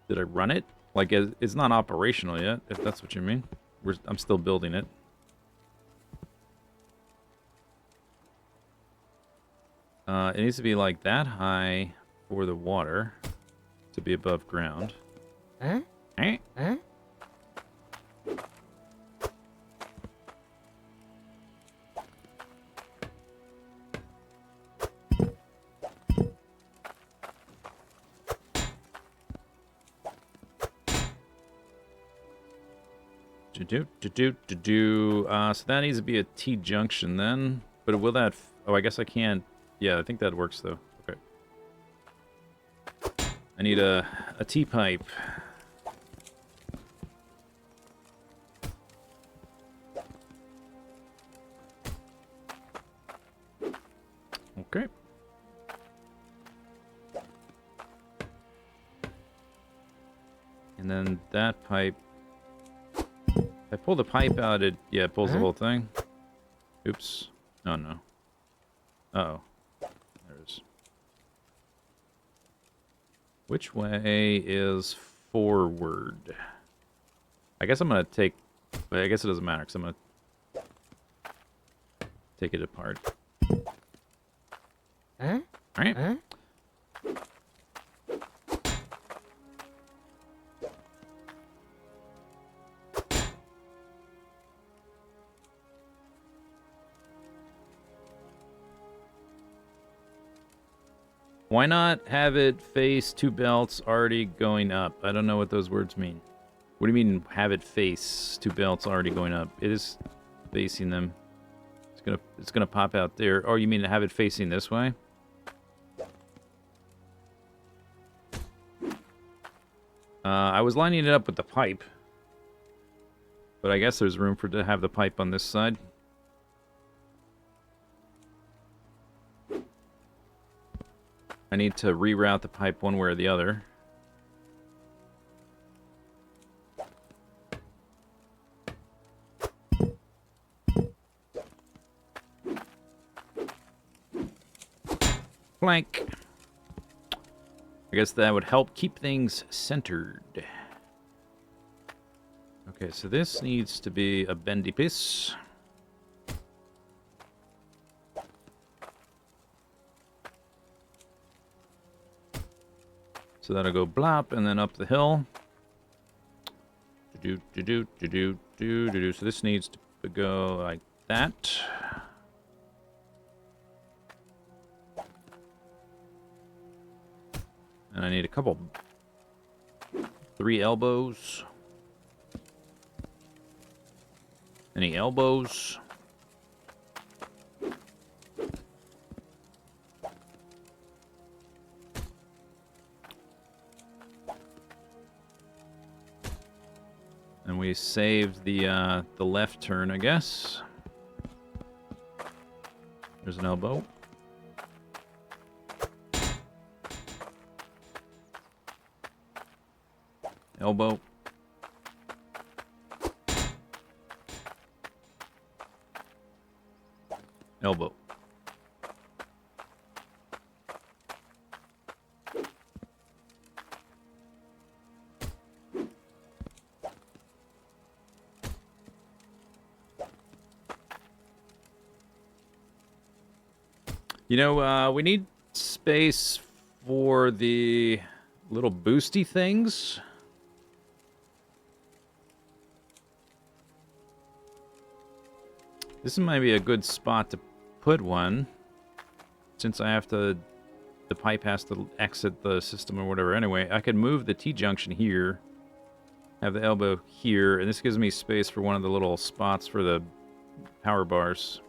Did I run it? Like, it's not operational yet, if that's what you mean. I'm still building it. It needs to be like that high for the water to be above ground. Huh? Eh? Huh? So that needs to be a T-junction then. But will that... Oh, I guess I can't... Yeah, I think that works, though. Okay. I need a T-pipe. Okay. And then that pipe. If I pull the pipe out, it pulls the whole thing. Oops. Oh no. Uh-oh. There it is. Which way is forward? I guess I'm gonna take. I guess it doesn't matter because I'm gonna take it apart. Huh? All right. Huh? Why not have it face two belts already going up? I don't know what those words mean. What do you mean have it face two belts already going up? It is facing them. It's gonna pop out there. Or you mean to have it facing this way? I was lining it up with the pipe. But I guess there's room for to have the pipe on this side. I need to reroute the pipe one way or the other. Plank. I guess that would help keep things centered. Okay, so this needs to be a bendy piece. So that'll go blop and then up the hill. So this needs to go like that. And I need a couple, 3 elbows. Any elbows? And we saved the left turn, I guess. There's an elbow. Elbow. Elbow. You know, we need space for the little boosty things. This might be a good spot to put one, since I have to, the pipe has to exit the system or whatever. Anyway, I could move the T-junction here, have the elbow here, and this gives me space for one of the little spots for the power bars.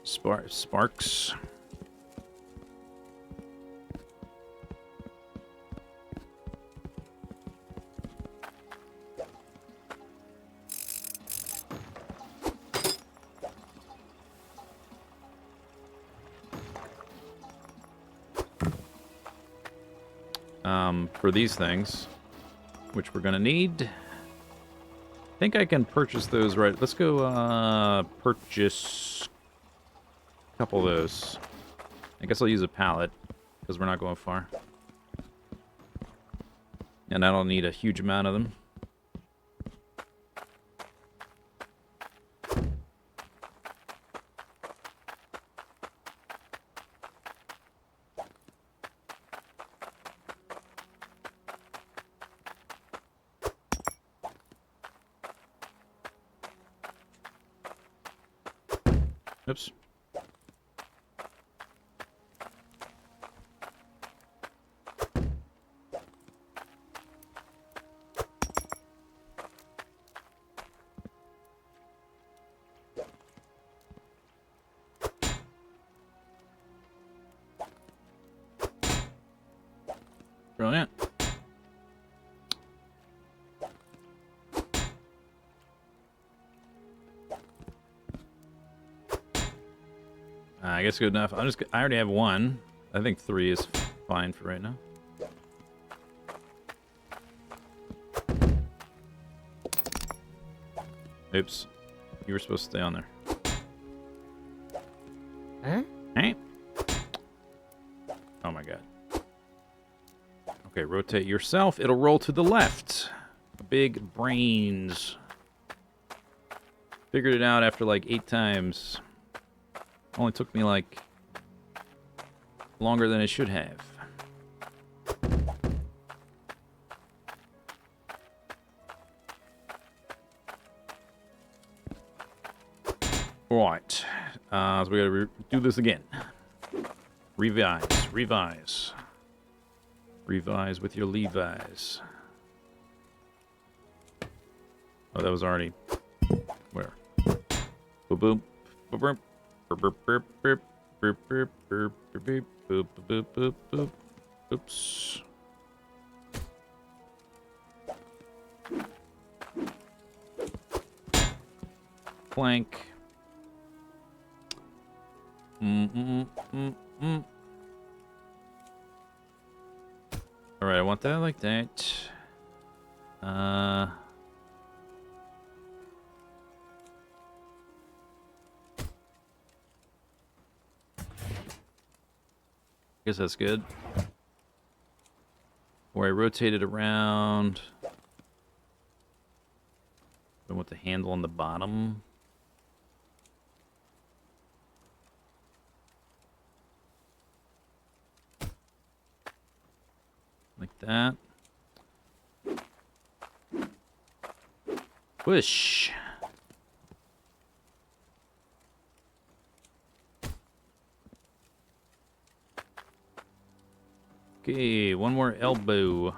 Sparks. For these things, which we're gonna need. I think I can purchase those right. Let's go purchase a couple of those. I guess I'll use a pallet because we're not going far. And I don't need a huge amount of them. Oops. Brilliant. I guess good enough. I already have one. I think 3 is fine for right now. Oops. You were supposed to stay on there. Huh? Hey. Oh my god. Okay, rotate yourself. It'll roll to the left. Big brains. Figured it out after like 8 times. Only took me like longer than it should have. Right. So we gotta do this again. Revise. Revise. Revise with your Levi's. Oh, that was already... Where? Boop boop. Boop boop. Boop boop boop boop boop boop boop boop boop boop boop. Oops. Plank. Alright, I want that like that. Guess that's good. Where I rotate it around. I want the handle on the bottom. Like that. Whoosh. Okay, one more elbow.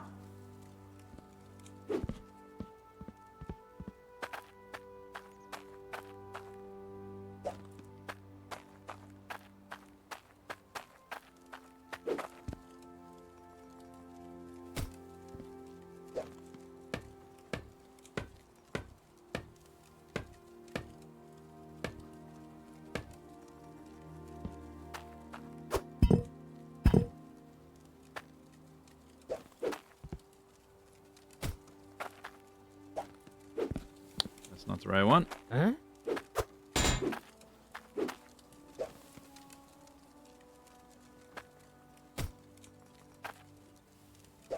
That's not the right one. Huh?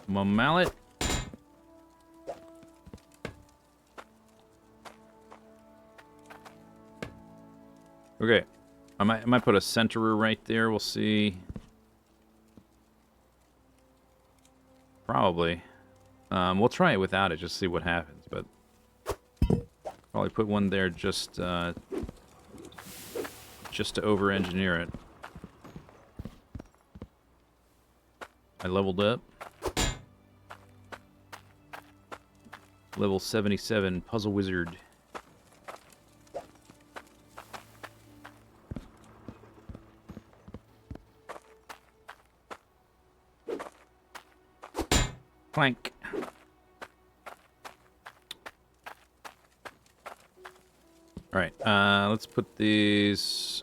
Come on, mallet. Okay. I might put a centerer right there. We'll see. Probably. We'll try it without it, just see what happens. But probably put one there just to over-engineer it. I leveled up. Level 77 Puzzle Wizard. Plank. Alright, let's put these...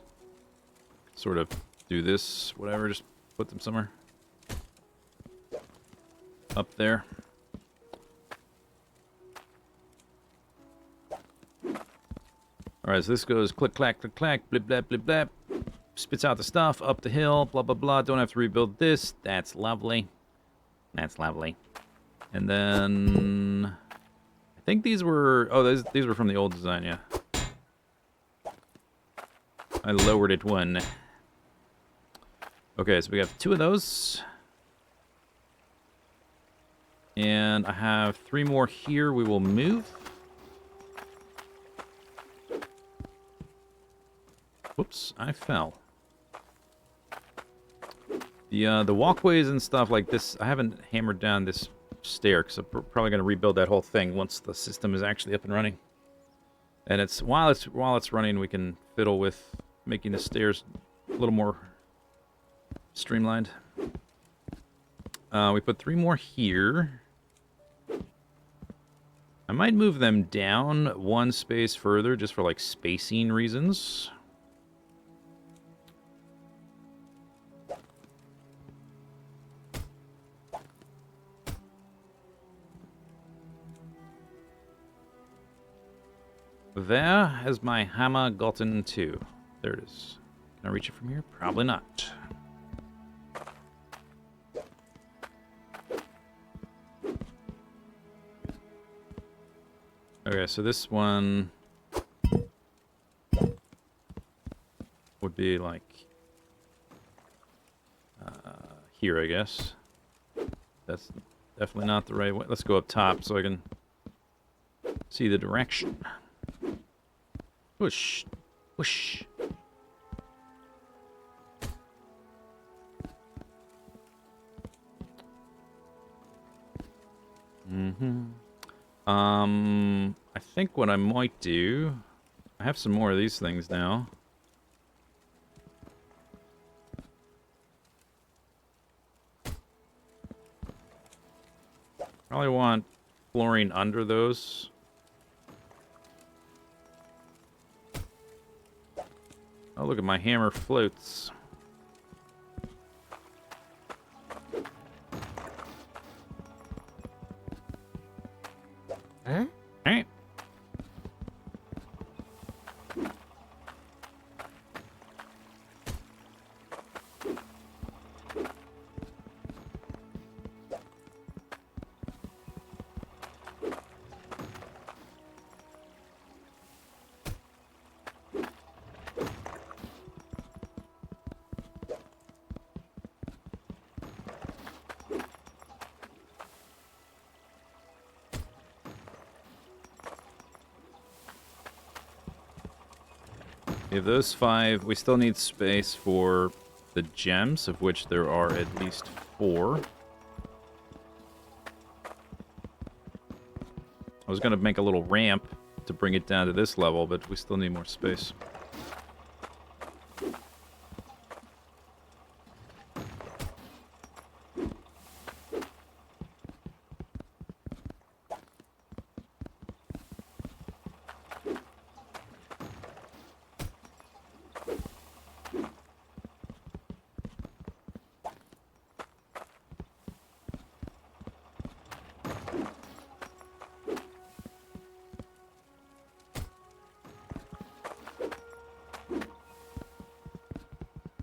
Sort of do this, whatever, just put them somewhere. Up there. Alright, so this goes click, clack, blip, blap, blip, blap. Spits out the stuff, up the hill, blah, blah, blah. Don't have to rebuild this. That's lovely. That's lovely. And then... I think these were... Oh, these were from the old design, yeah. I lowered it one. Okay, so we have 2 of those. And I have 3 more here we will move. Whoops, I fell. The walkways and stuff like this, I haven't hammered down this stair because I'm probably going to rebuild that whole thing once the system is actually up and running. And while it's running, we can fiddle with making the stairs a little more streamlined. We put 3 more here. I might move them down 1 space further just for like spacing reasons. Where has my hammer gotten to? There it is. Can I reach it from here? Probably not. Okay, so this one would be like here, I guess. That's definitely not the right way. Let's go up top so I can see the direction. Whoosh, whoosh. I think what I might do, I have some more of these things now. Probably want flooring under those. Oh, look at my hammer floats. Huh? Alright. We have those 5. We still need space for the gems, of which there are at least 4. I was going to make a little ramp to bring it down to this level, but we still need more space.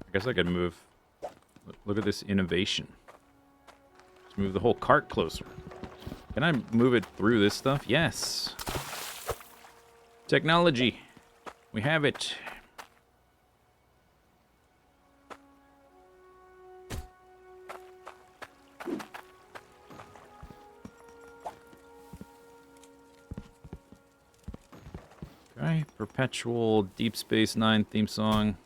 I guess I could move. Look at this innovation. Let's move the whole cart closer. Can I move it through this stuff? Yes. Technology. We have it. Okay, perpetual Deep Space Nine theme song.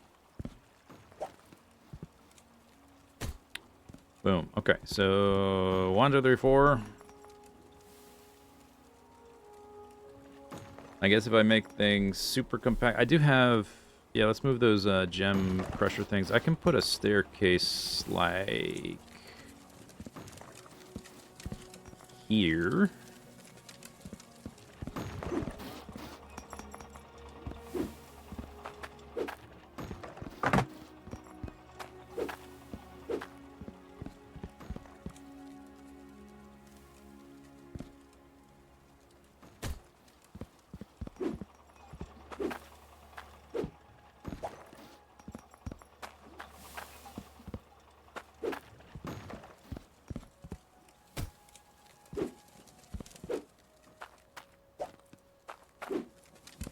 Boom. Okay, so 1, 2, 3, 4. I guess if I make things super compact, I do have. Yeah, let's move those gem crusher things. I can put a staircase like here.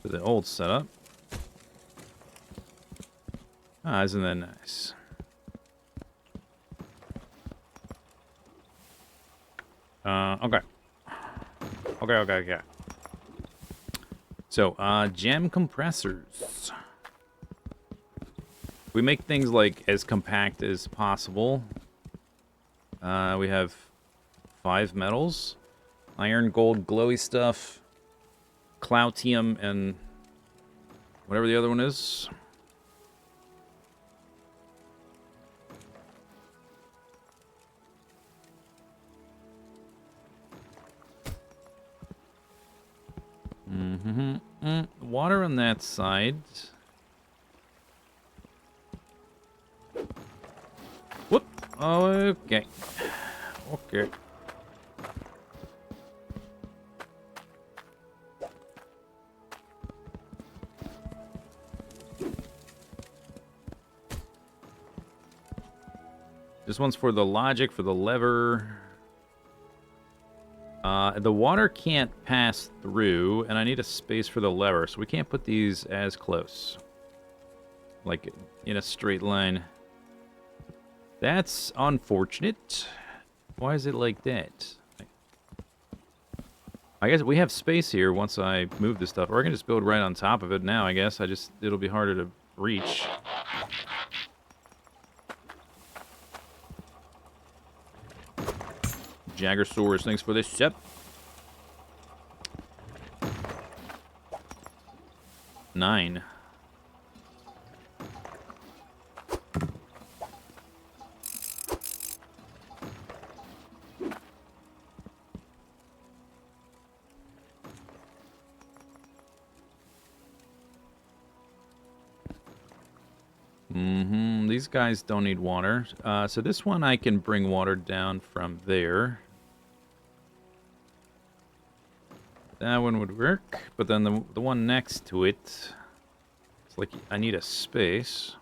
The old setup. Ah, isn't that nice? Okay. Okay. So, gem compressors. We make things like as compact as possible. We have 5 metals. Iron, gold, glowy stuff. Cloutium, and whatever the other one is. water on that side. Whoop. Okay. Okay. This one's for the logic, for the lever. The water can't pass through, and I need a space for the lever, so we can't put these as close. Like, in a straight line. That's unfortunate. Why is it like that? I guess we have space here once I move this stuff. Or I can just build right on top of it now, I guess. It'll be harder to reach. Jaggersaurus, thanks for this. Yep. 9. These guys don't need water. So this one I can bring water down from there. That one would work, but then the one next to it, it's like I need a space.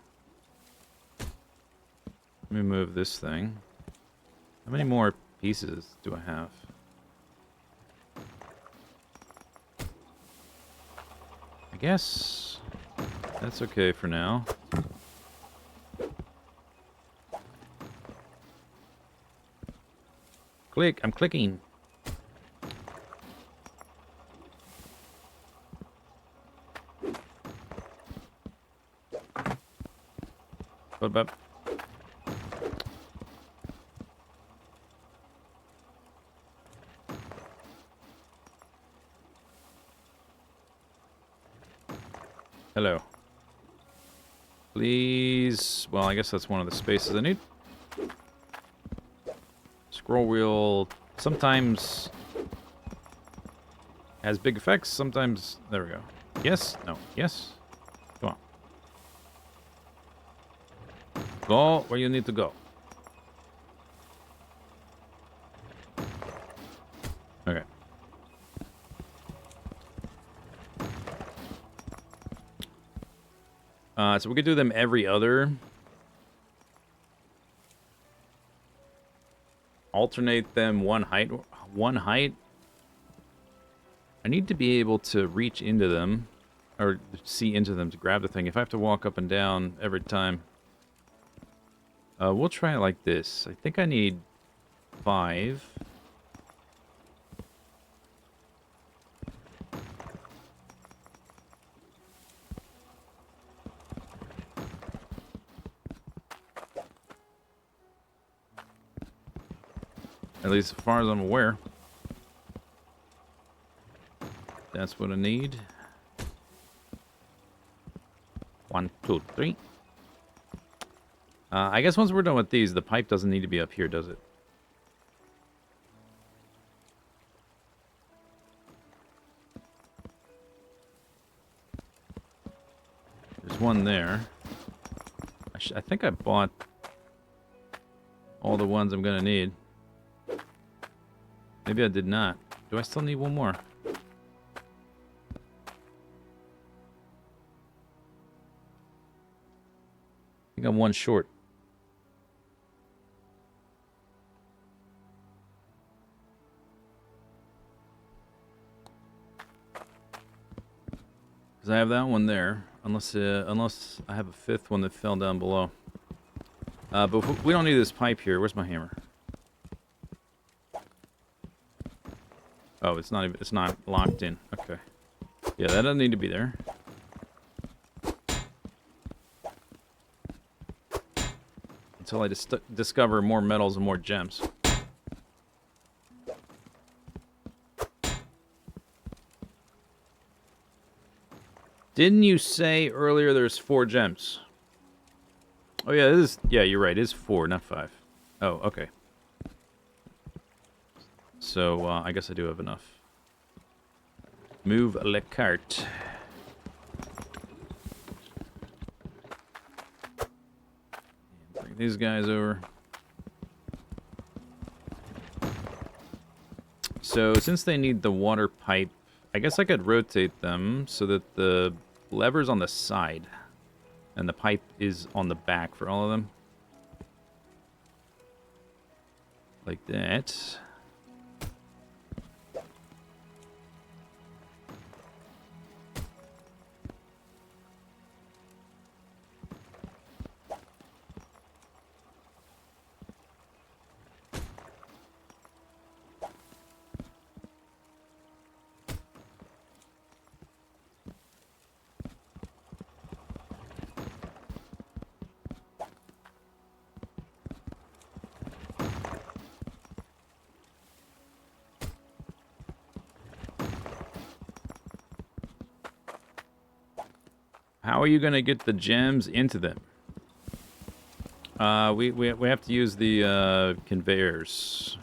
Let me move this thing. How many more pieces do I have? I guess that's okay for now. Click, I'm clicking. But hello. Please. Well, I guess that's one of the spaces I need. Scroll wheel sometimes has big effects. Sometimes, there we go. Yes, no, yes. Come on. Go where you need to go. Okay. So we could do them every other. Alternate them one height. I need to be able to reach into them, or see into them to grab the thing. If I have to walk up and down every time. We'll try it like this. I think I need 5. At least as far as I'm aware. That's what I need. 1, 2, 3. I guess once we're done with these, the pipe doesn't need to be up here, does it? There's one there. I think I bought all the ones I'm gonna need. Maybe I did not. Do I still need one more? I think I'm one short. Because I have that one there. Unless I have a 5th one that fell down below. But we don't need this pipe here. Where's my hammer? Oh, it's not locked in. Okay. Yeah, that doesn't need to be there. Until I discover more metals and more gems. Didn't you say earlier there's 4 gems? Oh yeah, yeah, you're right. It is 4, not 5. Oh, okay. So, I guess I do have enough. Move le carte. these guys over. So since they need the water pipe, I guess I could rotate them so that the lever's on the side and the pipe is on the back for all of them. Like that. How are you going to get the gems into them? We have to use the conveyors.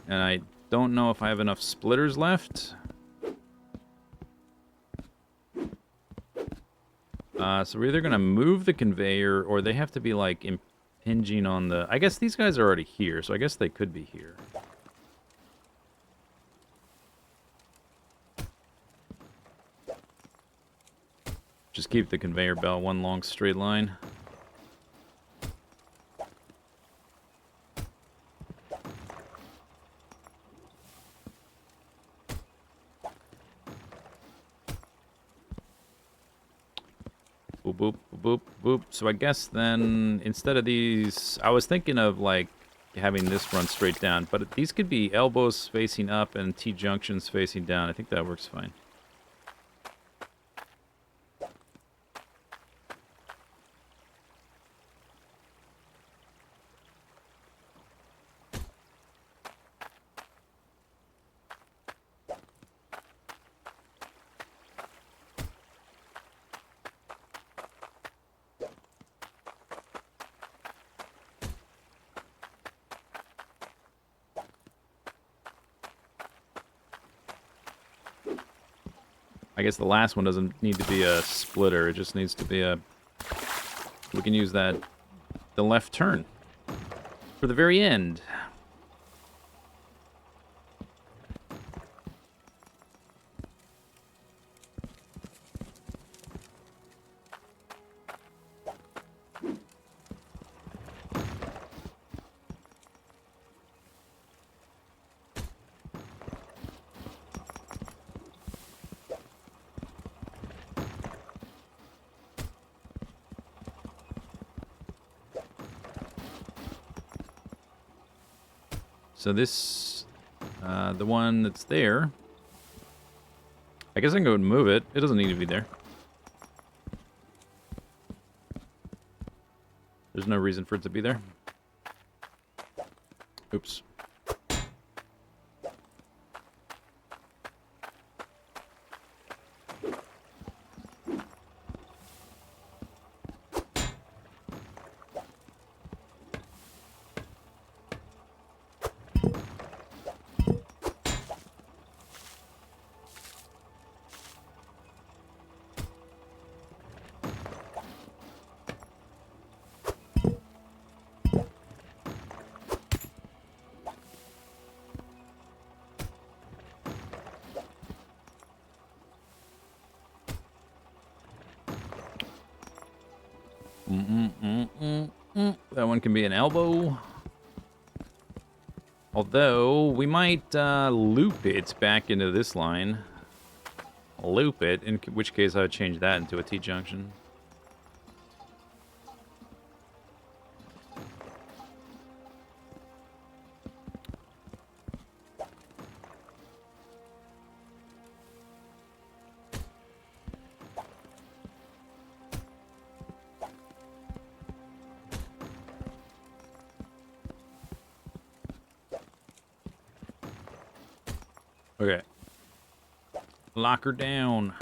And I don't know if I have enough splitters left. So we're either going to move the conveyor or they have to be like impinging on the... I guess these guys are already here, so I guess they could be here. Just keep the conveyor belt one long straight line. Boop, boop, boop, boop. So I guess then, instead of these... I was thinking of, like, having this run straight down. But these could be elbows facing up and T-junctions facing down. I think that works fine. I guess the last one doesn't need to be a splitter. It just needs to be a... We can use that... the left turn. For the very end. So this, the one that's there, I guess I can go and move it. It doesn't need to be there. There's no reason for it to be there. Oops. That one can be an elbow. Although, we might loop it back into this line. Loop it, in which case I would change that into a T-junction. Okay. Lock her down.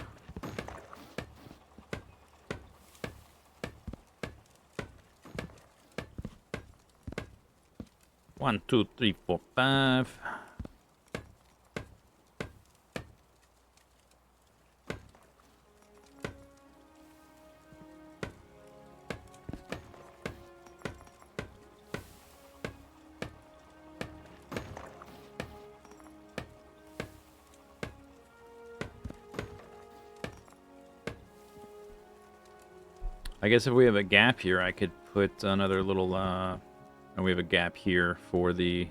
One, two, three, four, five. I guess if we have a gap here, I could put another little, and we have a gap here for the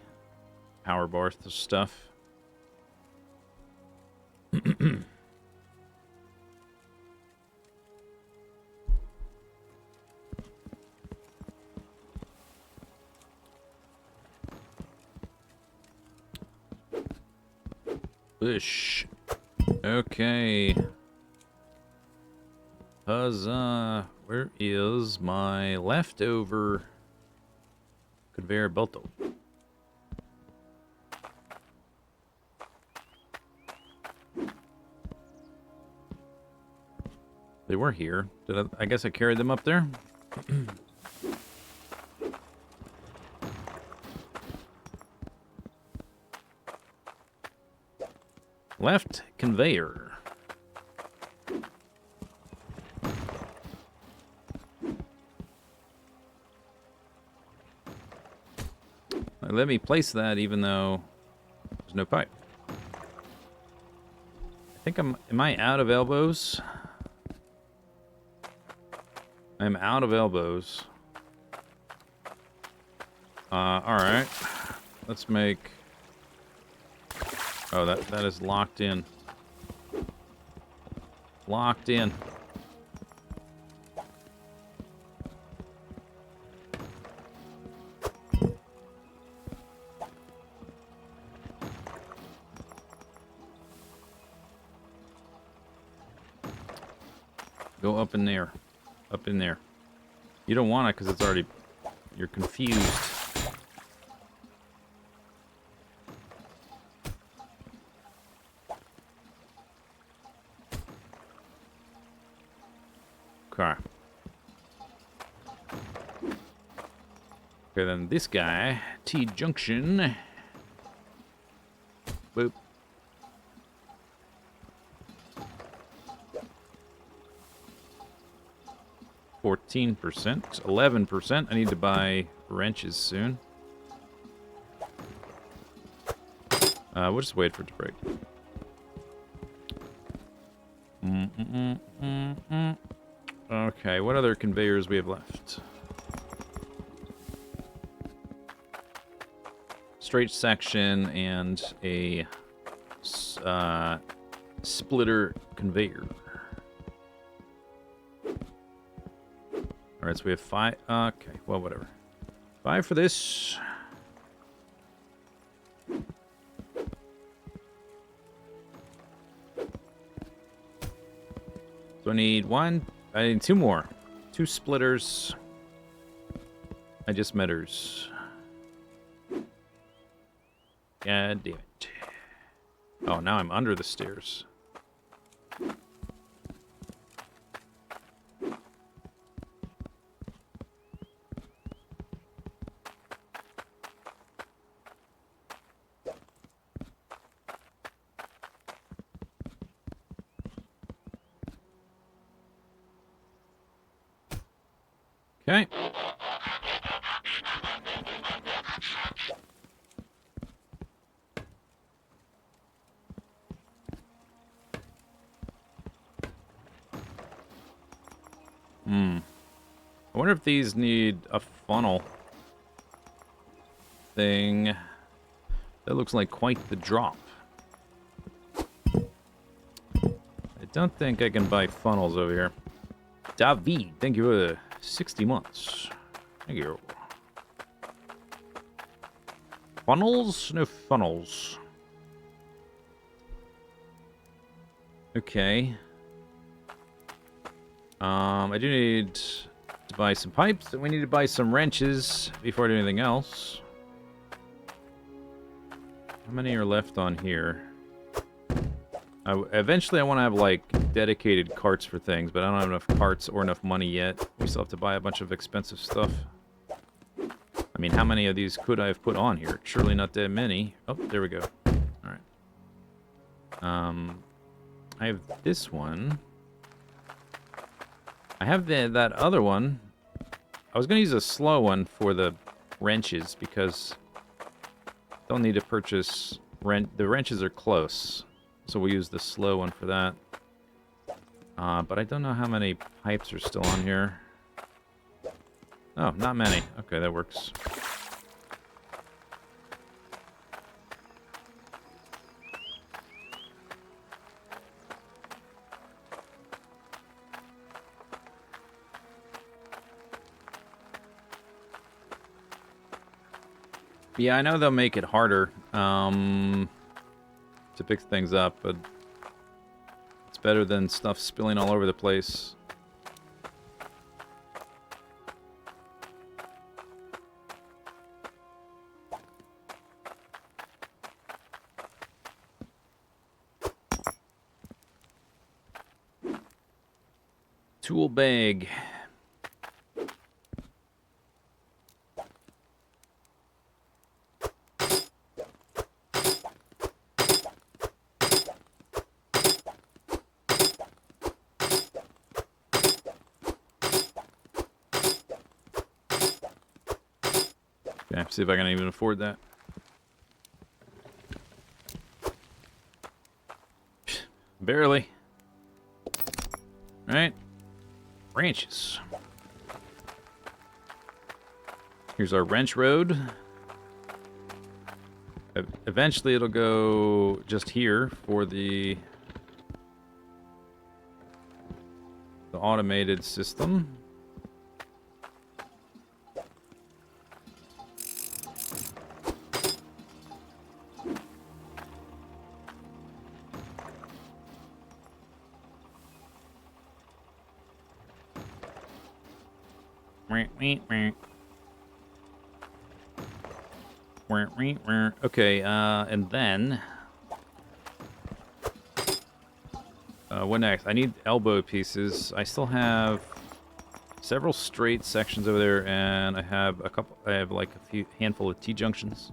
power bar stuff. Push. Okay. Huzzah. Where is my leftover conveyor belt? They were here. I guess I carried them up there? Left conveyor. Let me place that even though there's no pipe. I think am I out of elbows? I'm out of elbows. Alright. Let's make... Oh, that is locked in. Locked in. Go up in there. Up in there. You don't want it because it's already... You're confused. Okay. Okay, then this guy, T-junction. Boop. $14%, 11%. I need to buy wrenches soon. We'll just wait for it to break. Okay, what other conveyors we have left? Straight section and a splitter conveyor. Alright, so we have 5. Okay, well, whatever. 5 for this. So I need 1. I need 2 more. 2 splitters. I just metters. God damn it. Oh, now I'm under the stairs. Okay. I wonder if these need a funnel thing. That looks like quite the drop. I don't think I can buy funnels over here. David, thank you for 60 months. Thank you. Funnels? No funnels. Okay. I do need to buy some pipes, and we need to buy some wrenches before I do anything else. How many are left on here? Eventually I want to have, like, dedicated carts for things, but I don't have enough carts or enough money yet. We still have to buy a bunch of expensive stuff. I mean, how many of these could I have put on here? Surely not that many. Oh, there we go. Alright. I have this one. I have that other one. I was going to use a slow one for the wrenches because I don't need to purchase the wrenches are close. So we'll use the slow one for that. But I don't know how many pipes are still on here. Oh, not many. Okay, that works. Yeah, I know they'll make it harder to pick things up, but it's better than stuff spilling all over the place. Tool bag. Okay, see if I can even afford that. Barely. Right? Branches. Here's our wrench road. Eventually it'll go just here for the automated system. Okay, and then what next? I need elbow pieces. I still have several straight sections over there, and I have a couple. I have like a handful of T-junctions.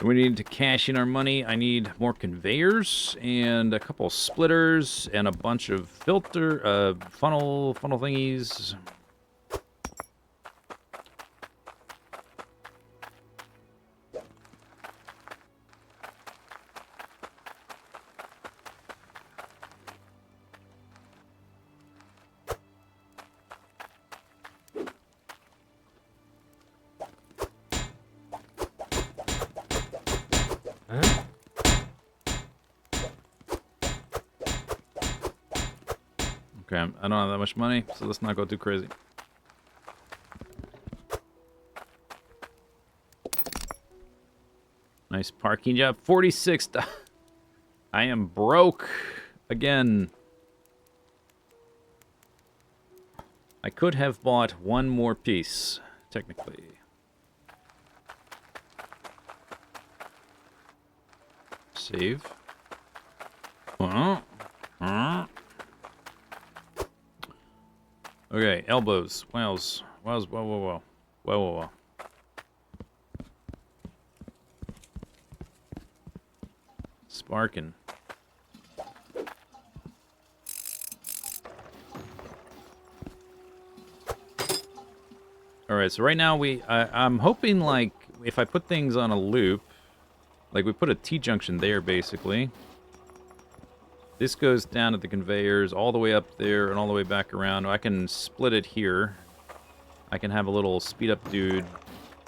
We need to cash in our money. I need more conveyors and a couple of splitters and a bunch of funnel thingies. Huh? Okay, I don't have that much money, so let's not go too crazy. Nice parking job. 46. I am broke again. I could have bought one more piece, technically. Save. Okay, elbows. Wows. Wows. Whoa, whoa, whoa. Whoa, whoa, whoa. Sparking. Alright, so right now I'm hoping, like, if I put things on a loop, like we put a T-junction there, basically. This goes down to the conveyors, all the way up there and all the way back around. I can split it here. I can have a little speed-up dude.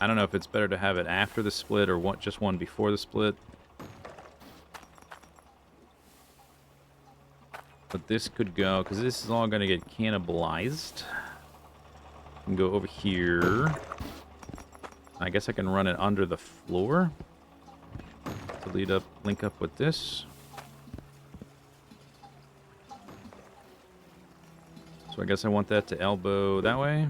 I don't know if it's better to have it after the split or just one before the split. But this could go, because this is all going to get cannibalized. I can go over here. I guess I can run it under the floor to link up with this. So I guess I want that to elbow that way.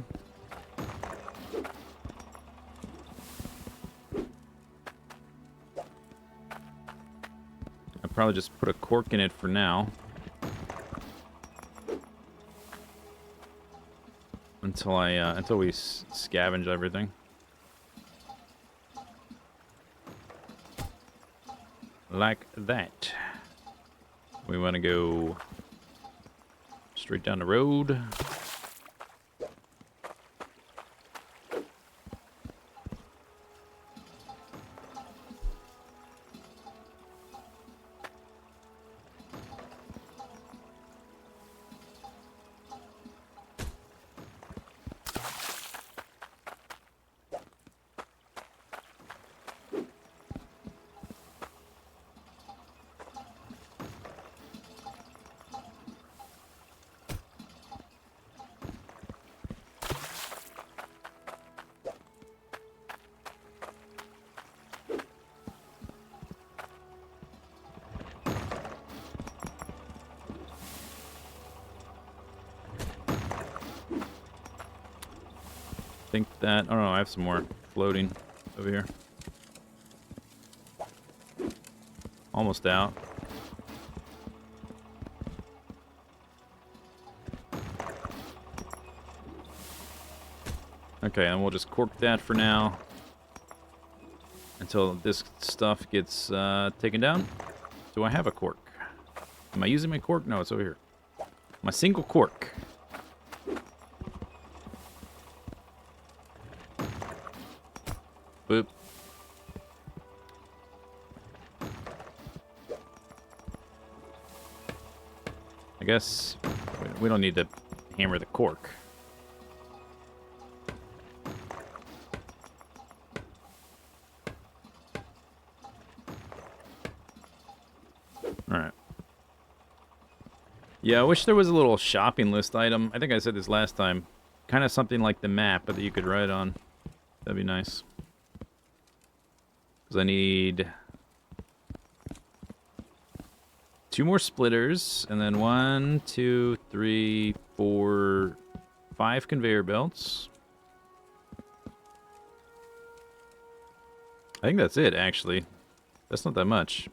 I'll probably just put a cork in it for now. Until we scavenge everything. Like that. We want to go straight down the road. think that... Oh, no, I have some more floating over here. Almost out. Okay, and we'll just cork that for now. Until this stuff gets taken down. Do I have a cork? Am I using my cork? No, it's over here. My single cork. Boop. I guess we don't need to hammer the cork. Alright. Yeah, I wish there was a little shopping list item. I think I said this last time. Kind of something like the map, but that you could write on. That'd be nice. Because I need 2 more splitters, and then 1, 2, 3, 4, 5 conveyor belts. I think that's it, actually. That's not that much.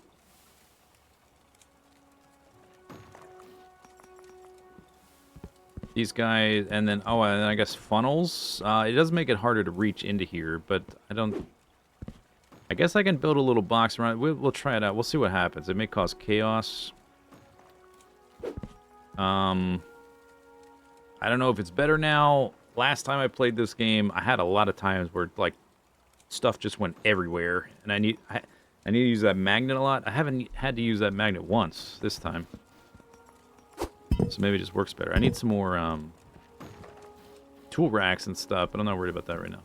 These guys, and then, oh, and then I guess funnels. It does make it harder to reach into here, but I don't... I guess I can build a little box around it. We'll try it out. We'll see what happens. It may cause chaos. I don't know if it's better now. Last time I played this game, I had a lot of times where, like, stuff just went everywhere, and I need to use that magnet a lot. I haven't had to use that magnet once this time. So maybe it just works better. I need some more tool racks and stuff, but I'm not worried about that right now.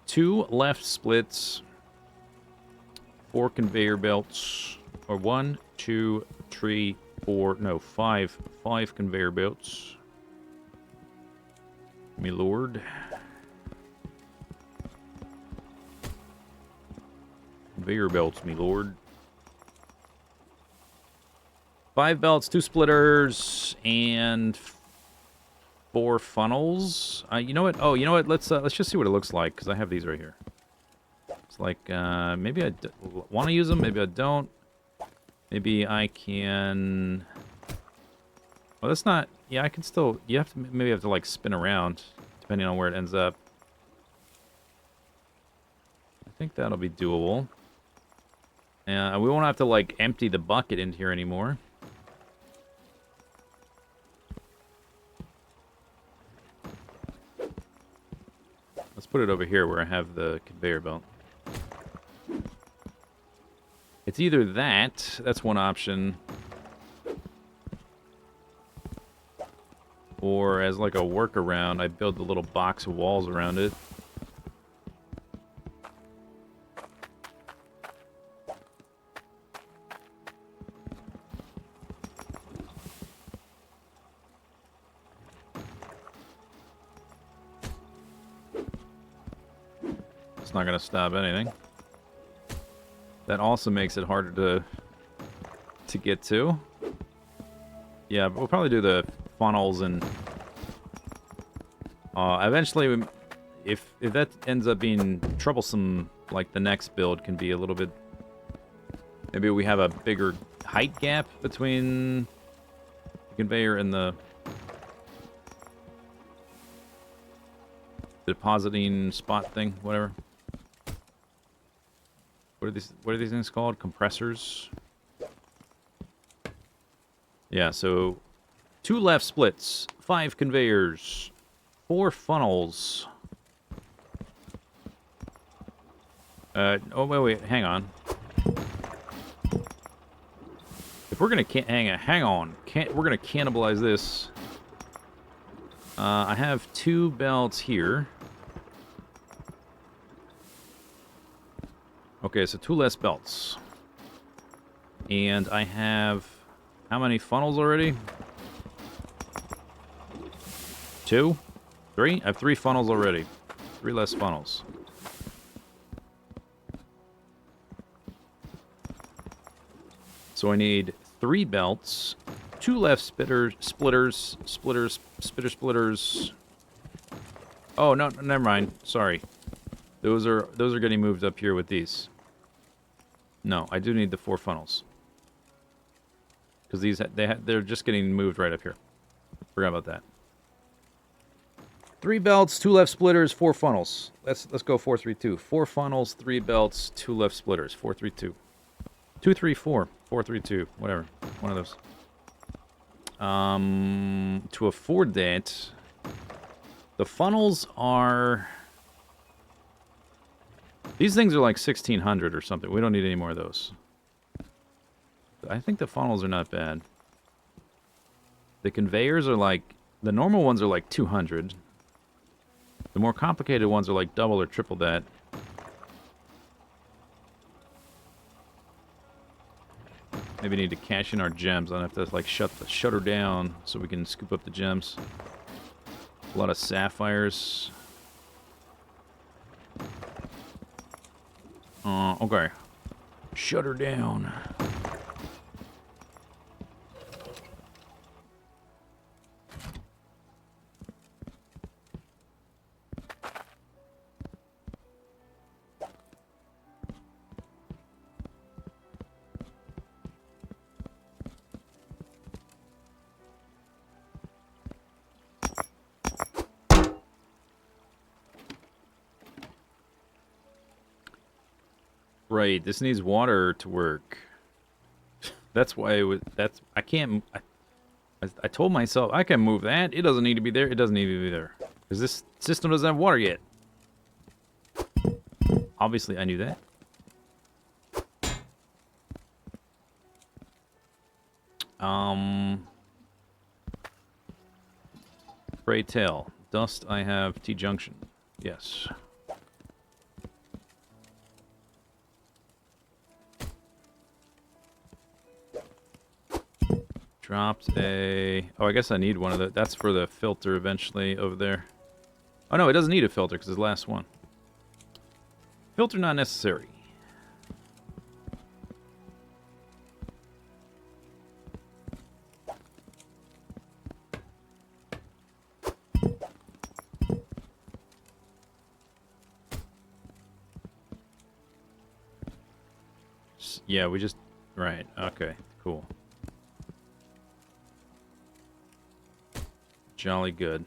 2 left splits. 4 conveyor belts. Or 1, 2, 3, 4. No, 5. 5 conveyor belts. Me lord. Conveyor belts, me lord. 5 belts, 2 splitters, and 4 funnels. You know what? Oh, you know what? Let's just see what it looks like, because I have these right here. It's like maybe I want to use them, maybe I don't. Maybe I can. Well, that's not. Yeah, I can still. You have to maybe have to like spin around, depending on where it ends up. I think that'll be doable. We won't have to, like, empty the bucket into here anymore. Let's put it over here where I have the conveyor belt. It's either that's one option. Or as, like, a workaround, I build the little box of walls around it. It's not going to stop anything. That also makes it harder to get to. Yeah, we'll probably do the funnels and eventually, if that ends up being troublesome, like the next build can be a little bit. Maybe we have a bigger height gap between the conveyor and the depositing spot thing, whatever. What are these things called? Compressors? Yeah, so 2 left splits, 5 conveyors, 4 funnels. Oh, wait, hang on. If we're gonna hang on. We're gonna cannibalize this. I have 2 belts here. Okay, so 2 less belts. And I have how many funnels already? 2? 3? I have 3 funnels already. 3 less funnels. So I need 3 belts, 2 left splitters. Oh, no, never mind. Sorry. Those are getting moved up here with these. No, I do need the 4 funnels. Because they're just getting moved right up here. Forgot about that. 3 belts, 2 left splitters, 4 funnels. Let's go 4-3-2. 4 funnels, 3 belts, 2 left splitters. 4-3-2. 2-3-4. 4-3-2. Whatever. One of those. To afford that, the funnels are... These things are like 1,600 or something. We don't need any more of those. I think the funnels are not bad. The conveyors are like... The normal ones are like 200. The more complicated ones are like double or triple that. Maybe need to cash in our gems. I have to like shut her down so we can scoop up the gems. A lot of sapphires. Okay. Shut her down. Right, this needs water to work. That's why it was. I can't. I told myself I can move that. It doesn't need to be there. It doesn't need to be there because this system doesn't have water yet. Obviously, I knew that. Pray tell. Dust. I have T-junction. Yes. Dropped a... Oh, I guess I need one of the... That's for the filter eventually over there. Oh, no, it doesn't need a filter because it's the last one. Filter not necessary. Yeah, we just... Right, okay, cool. Jolly good.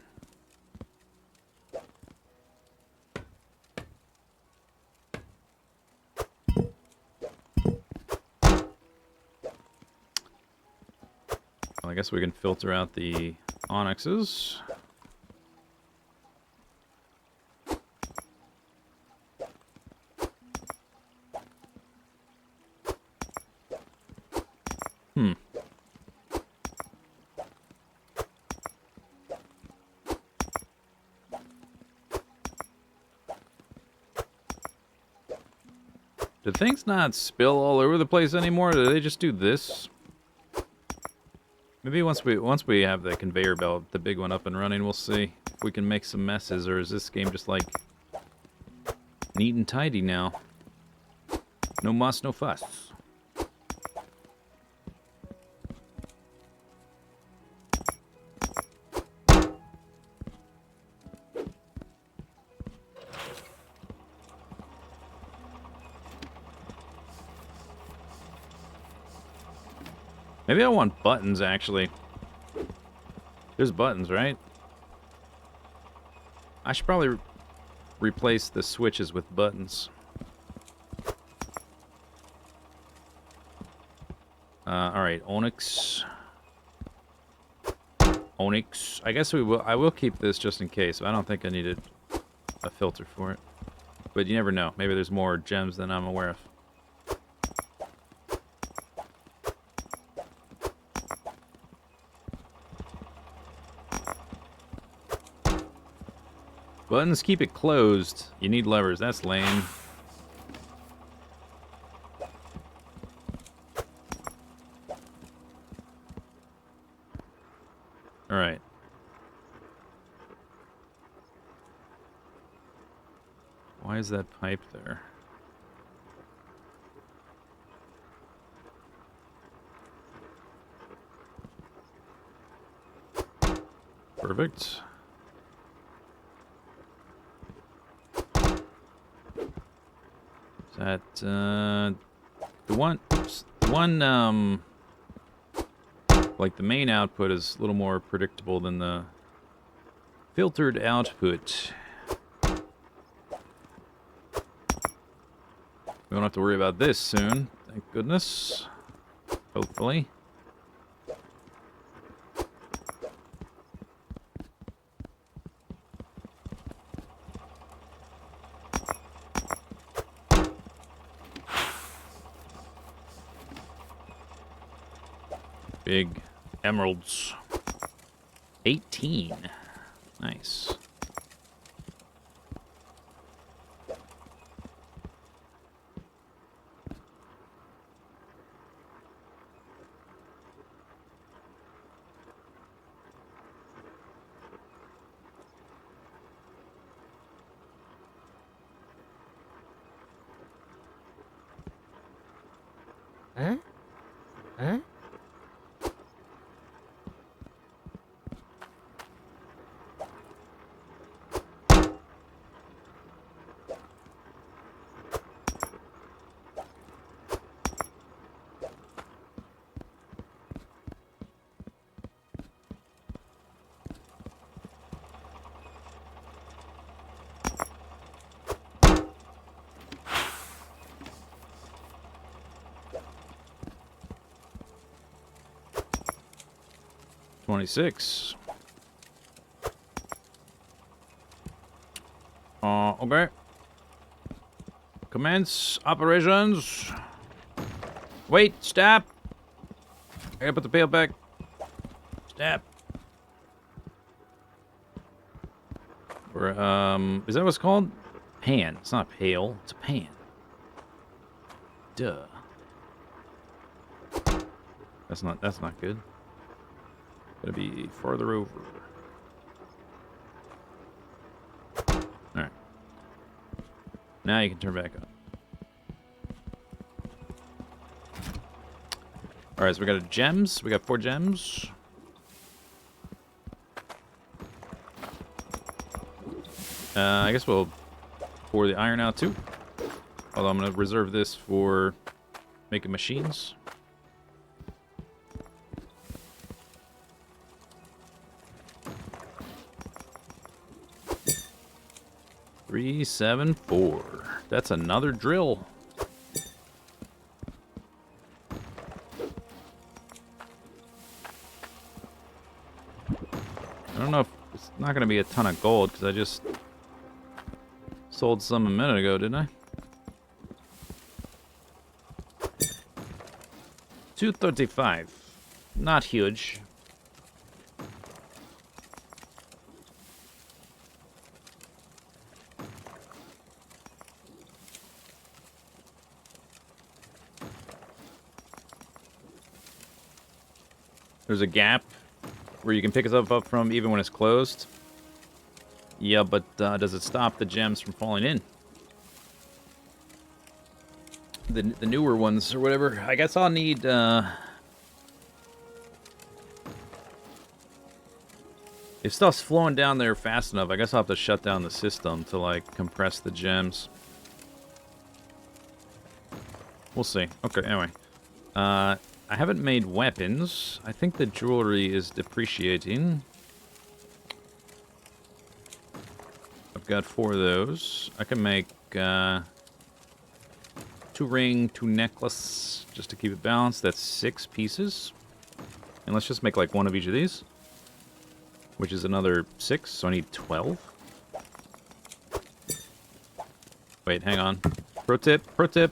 Well, I guess we can filter out the onyxes. Do things not spill all over the place anymore? Do they just do this? Maybe once we have the conveyor belt, the big one up and running, we'll see if we can make some messes, or is this game just like neat and tidy now? No muss, no fuss. Maybe I want buttons, actually. There's buttons, right? I should probably replace the switches with buttons. Alright, onyx. Onyx. I guess I will keep this just in case. I don't think I needed a filter for it. But you never know. Maybe there's more gems than I'm aware of. Buttons keep it closed. You need levers. That's lame. Alright. Why is that pipe there? Perfect. Is that the one? Oops, the one like the main output is a little more predictable than the filtered output. We won't have to worry about this soon. Thank goodness. Hopefully. Big emeralds. 18. Nice. Huh? Huh? $26. Okay. Commence operations. Wait, stop. I gotta put the pail back. Stop. Or, is that what it's called? Pan. It's not a pail. It's a pan. Duh. That's not good. Gotta be farther over. Alright. Now you can turn back on. Alright, so we got gems. We got 4 gems. I guess we'll pour the iron out too. Although I'm gonna reserve this for making machines. $374. That's another drill. I don't know if it's not going to be a ton of gold because I just sold some a minute ago, didn't I? $235. Not huge. There's a gap where you can pick stuff up from even when it's closed. Yeah, but does it stop the gems from falling in? The newer ones or whatever. I guess I'll need... if stuff's flowing down there fast enough, I guess I'll have to shut down the system to, like, compress the gems. We'll see. Okay, anyway. I haven't made weapons. I think the jewelry is depreciating. I've got 4 of those. I can make 2 ring, 2 necklace, just to keep it balanced. That's 6 pieces. And let's just make like 1 of each of these, which is another 6, so I need 12. Wait, hang on. Pro tip, pro tip.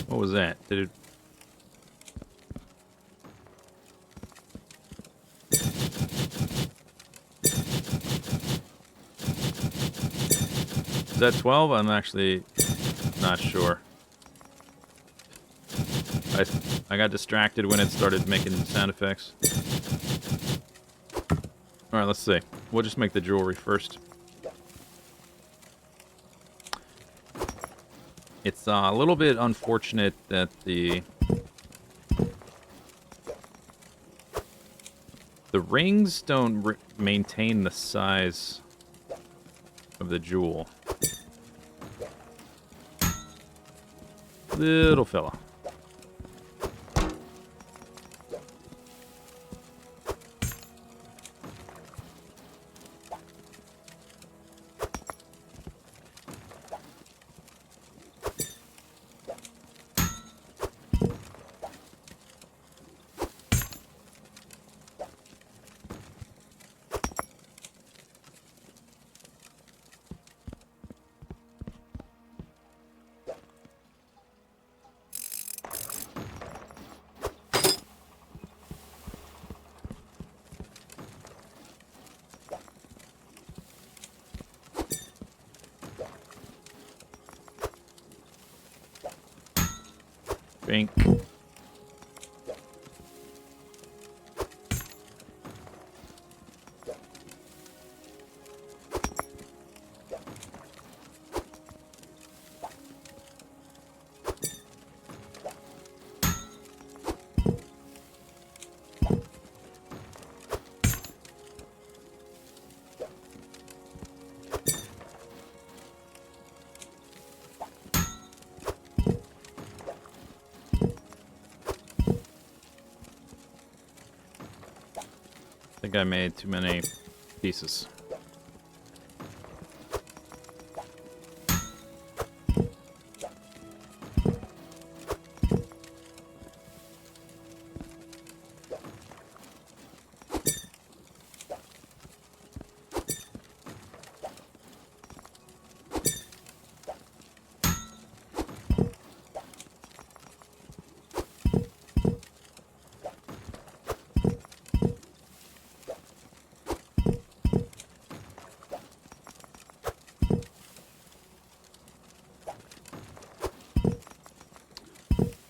What was that? Did it... Is that 12? I'm actually not sure. I got distracted when it started making sound effects. Alright, let's see. We'll just make the jewelry first. It's a little bit unfortunate that the rings don't maintain the size of the jewel. Little fella. Bink. I think I made too many pieces.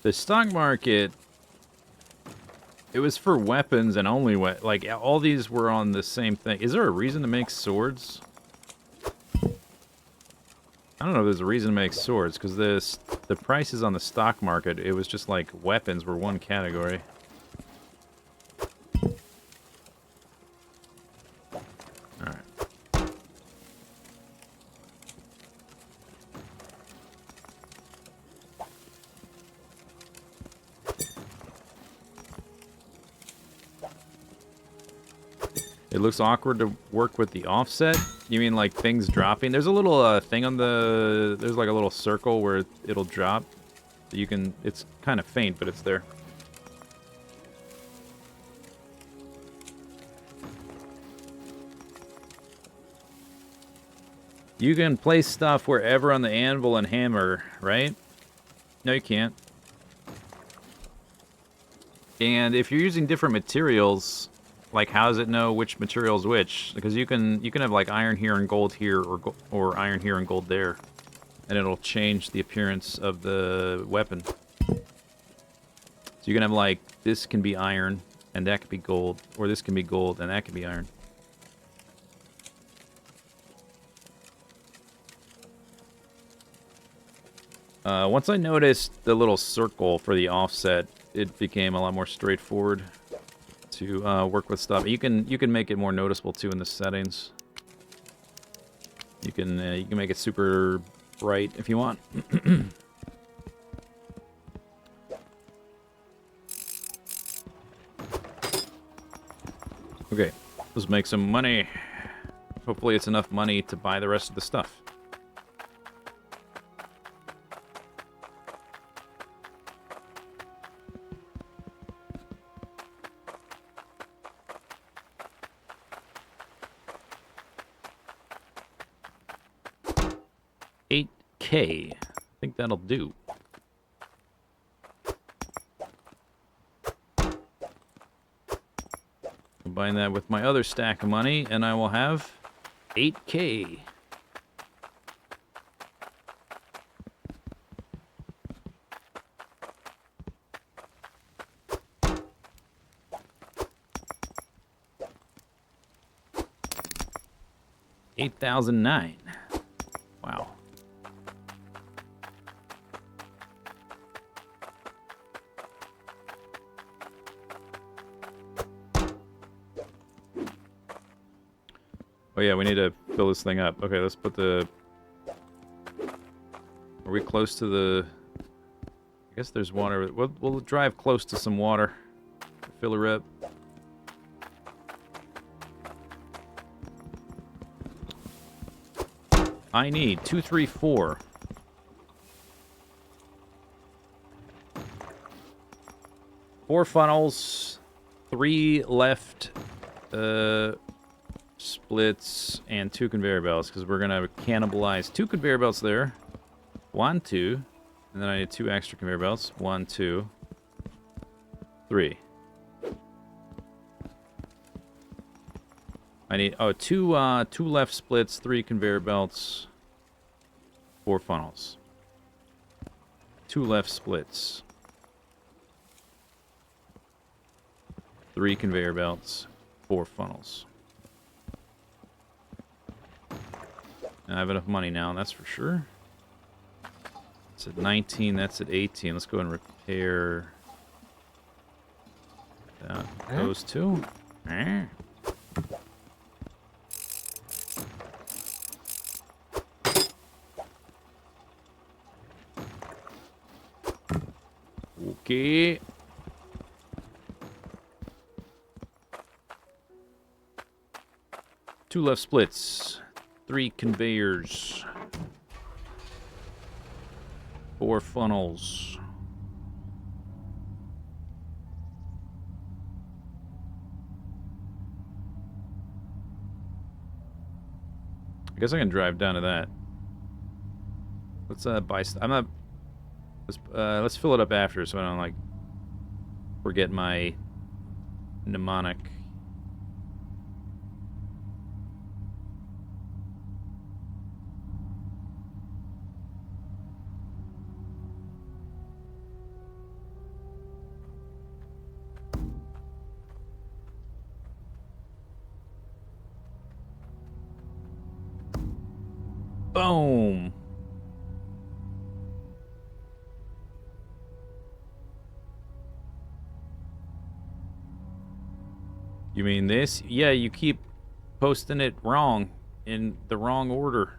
The stock market, it was for weapons and only like all these were on the same thing. Is there a reason to make swords? I don't know if there's a reason to make swords because the prices on the stock market, it was just like weapons were one category. All right. It looks awkward to work with the offset. You mean like things dropping? There's a little thing on the... There's like a little circle where it'll drop. You can... It's kind of faint, but it's there. You can place stuff wherever on the anvil and hammer, right? No, you can't. And if you're using different materials... Like, how does it know which material is which? Because you can have like iron here and gold here, or iron here and gold there, and it'll change the appearance of the weapon. So you can have like this can be iron and that could be gold, or this can be gold and that can be iron. Once I noticed the little circle for the offset, it became a lot more straightforward to work with stuff. You can make it more noticeable too in the settings. You can make it super bright if you want. Okay, let's make some money. Hopefully it's enough money to buy the rest of the stuff. $8K. I think that'll do. Combine that with my other stack of money, and I will have $8K. $8,009. Wow. Oh yeah, we need to fill this thing up. Okay, let's put the... Are we close to the... I guess there's water. We'll drive close to some water. Fill her up. I need 2, 3, 4. 4 funnels, 3 left splits, and 2 conveyor belts, because we're going to cannibalize 2 conveyor belts there. 1, 2. And then I need 2 extra conveyor belts. 1, 2, 3. I need, oh, 2 left splits, 3 conveyor belts, 4 funnels. 2 left splits. 3 conveyor belts, 4 funnels. And I have enough money now, that's for sure. It's at 19, that's at 18. Let's go and repair those 2. Okay. Two left splits, 3 conveyors, 4 funnels. I guess I can drive down to that. Let's buy. I'm not. Let's fill it up after, so I don't like forget my mnemonic. Boom. You mean this? Yeah, you keep posting it wrong, in the wrong order.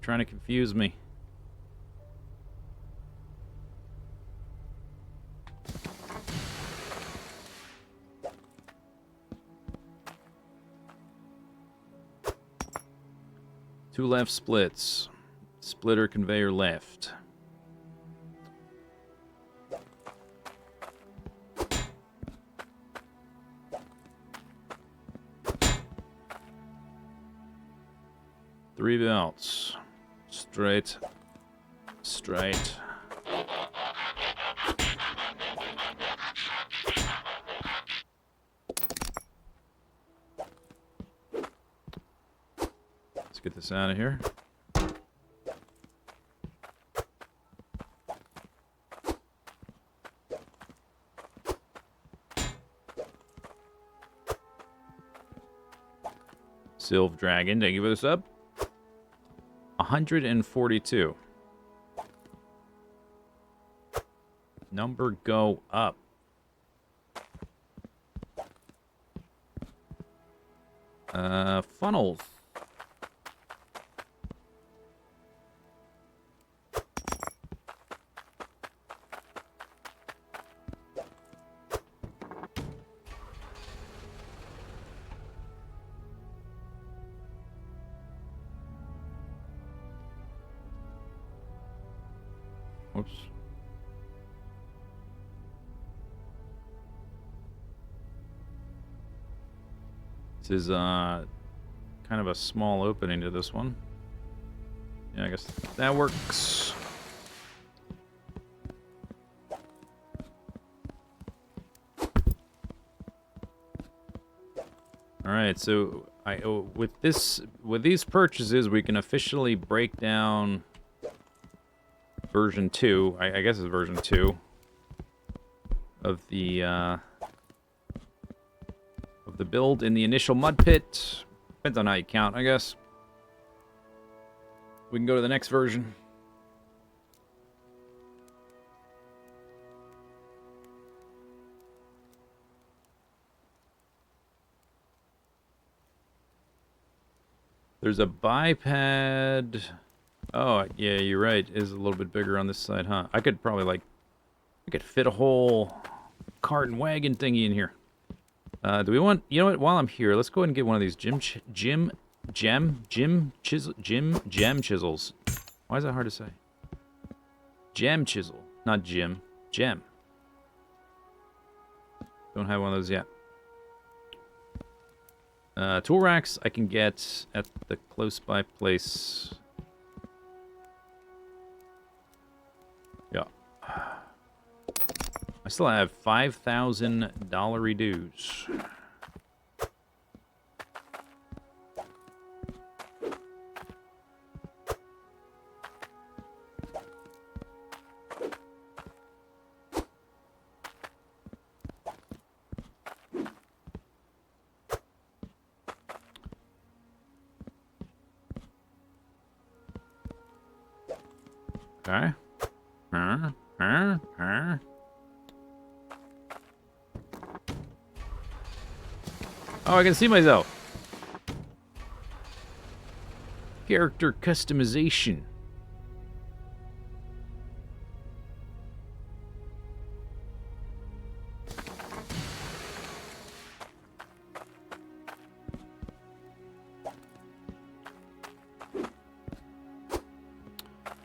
Trying to confuse me. Two left splits. Splitter conveyor left. Three belts. Straight. Straight. Let's get this out of here. Sylph Dragon, thank you for the sub. 142. Number go up. Funnels. Whoops. This is kind of a small opening to this one. Yeah, I guess that works. All right, so with these purchases, we can officially break down version 2. I guess it's version 2 of the build in the initial mud pit. Depends on how you count, I guess. We can go to the next version. There's a biped. Oh, yeah, you're right. It is a little bit bigger on this side, huh? I could probably, like, I could fit a whole cart and wagon thingy in here. Do we want... You know what? While I'm here, let's go ahead and get one of these gem chisels. Why is that hard to say? Gem chisel. Not Jim. Gem. Don't have one of those yet. Tool racks I can get at the close by place. Yeah. I still have $5,000 dues. Okay. Oh, I can see myself. Character customization.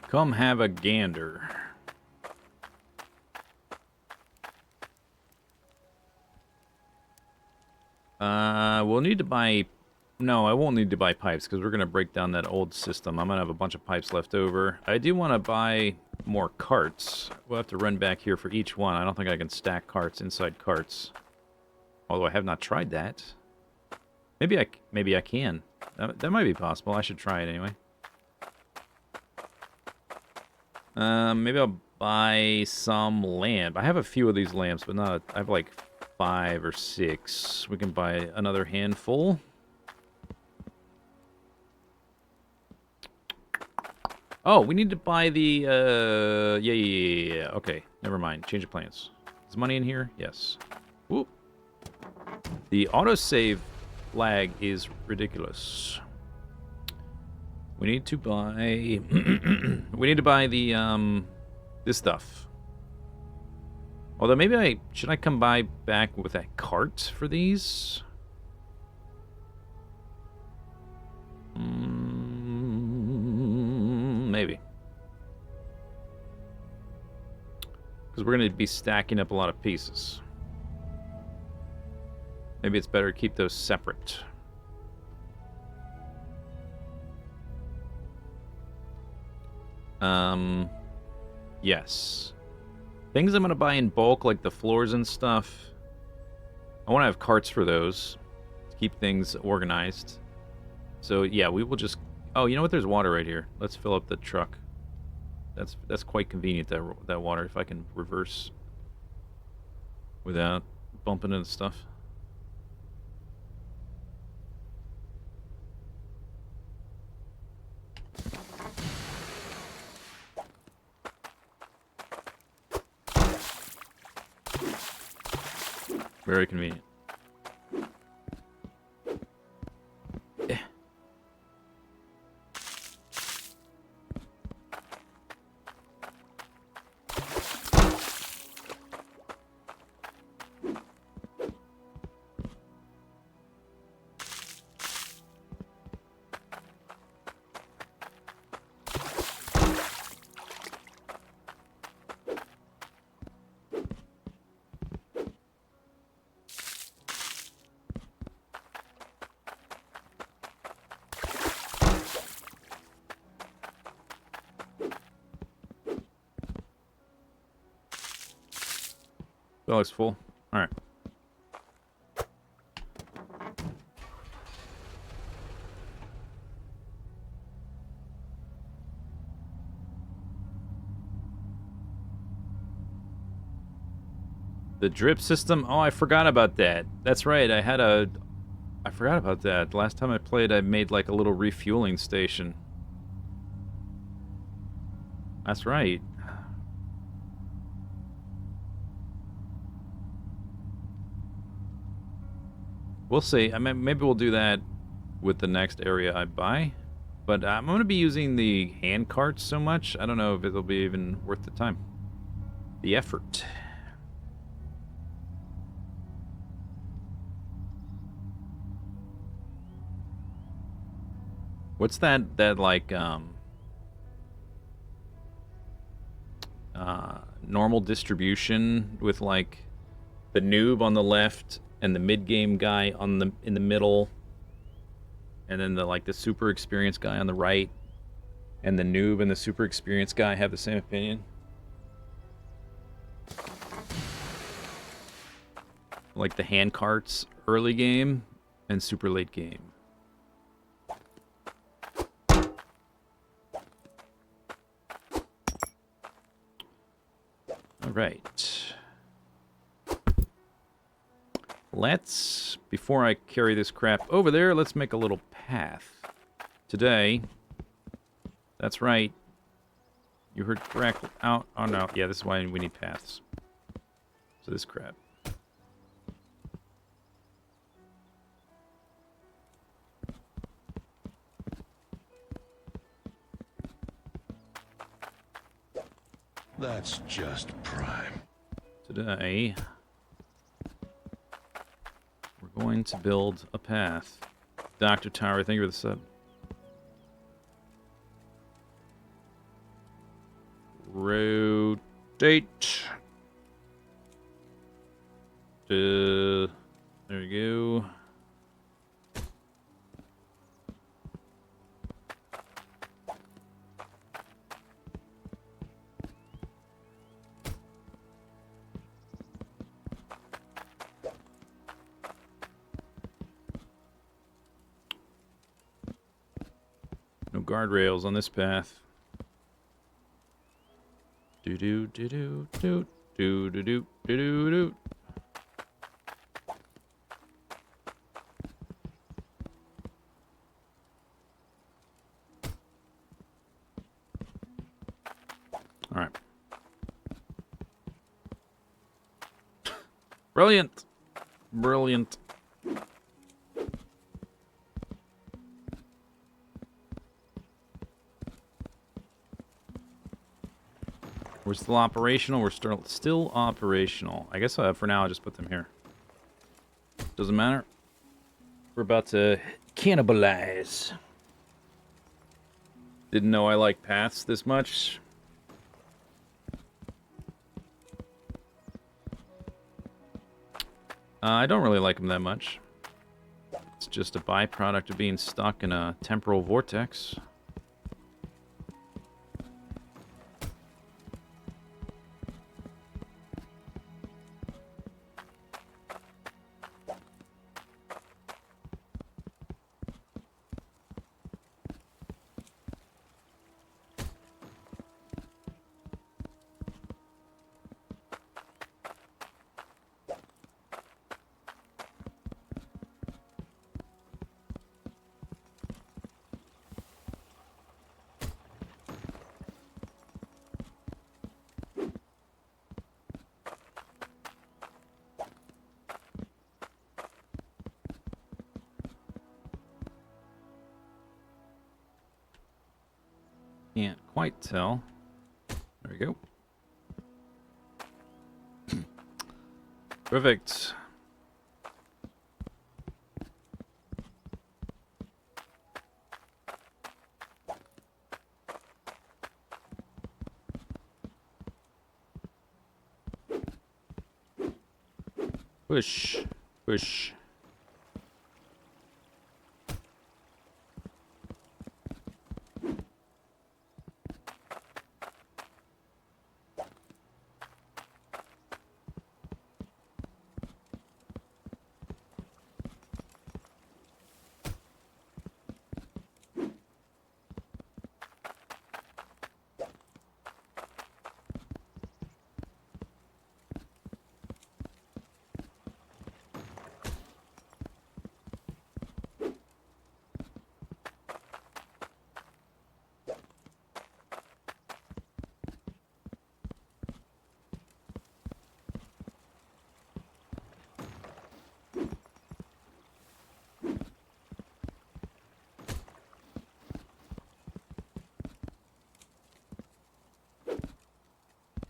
Come have a gander. We'll need to buy... No, I won't need to buy pipes, because we're going to break down that old system. I'm going to have a bunch of pipes left over. I do want to buy more carts. We'll have to run back here for each one. I don't think I can stack carts inside carts. Although I have not tried that. Maybe I can. That might be possible. I should try it anyway. Maybe I'll buy some lamp. I have a few of these lamps, but not... I have like 5 or 6. We can buy another handful. Oh, we need to buy the, yeah. Okay, never mind. Change of plans. Is money in here? Yes. Whoop. The autosave lag is ridiculous. We need to buy... we need to buy the, this stuff. Although maybe should I come back with a cart for these? Maybe. Because we're going to be stacking up a lot of pieces. Maybe it's better to keep those separate. Yes. Things I'm going to buy in bulk, like the floors and stuff. I want to have carts for those. To keep things organized. So, yeah, we will just... Oh, you know what? There's water right here. Let's fill up the truck. That's quite convenient, that water, if I can reverse without bumping into stuff. Very convenient. That looks full. Alright. The drip system? Oh, I forgot about that. That's right, I forgot about that. Last time I played, I made like a little refueling station. That's right. We'll see. I mean, maybe we'll do that with the next area I buy. But I'm going to be using the hand carts so much, I don't know if it'll be even worth the time. The effort. What's that like, normal distribution with, like, the noob on the left and the mid-game guy in the middle, and then the super experienced guy on the right, and the noob and the super experienced guy have the same opinion? Like the hand carts early game and super late game. All right. Let's, before I carry this crap over there, let's make a little path. Today, that's right. You heard correctly. Oh no. Yeah, this is why we need paths. So this crap. That's just prime. Today, we're going to build a path. Dr. Tower, thank you for the sub. Rotate. There we go. No guardrails on this path. Do do do do do do do do do do. All right. Brilliant. Brilliant. We're still operational. We're still operational. I guess for now I'll just put them here. Doesn't matter. We're about to cannibalize. Didn't know I like paths this much. I don't really like them that much. It's just a byproduct of being stuck in a temporal vortex. Can't quite tell. There we go. Perfect. Push. Push.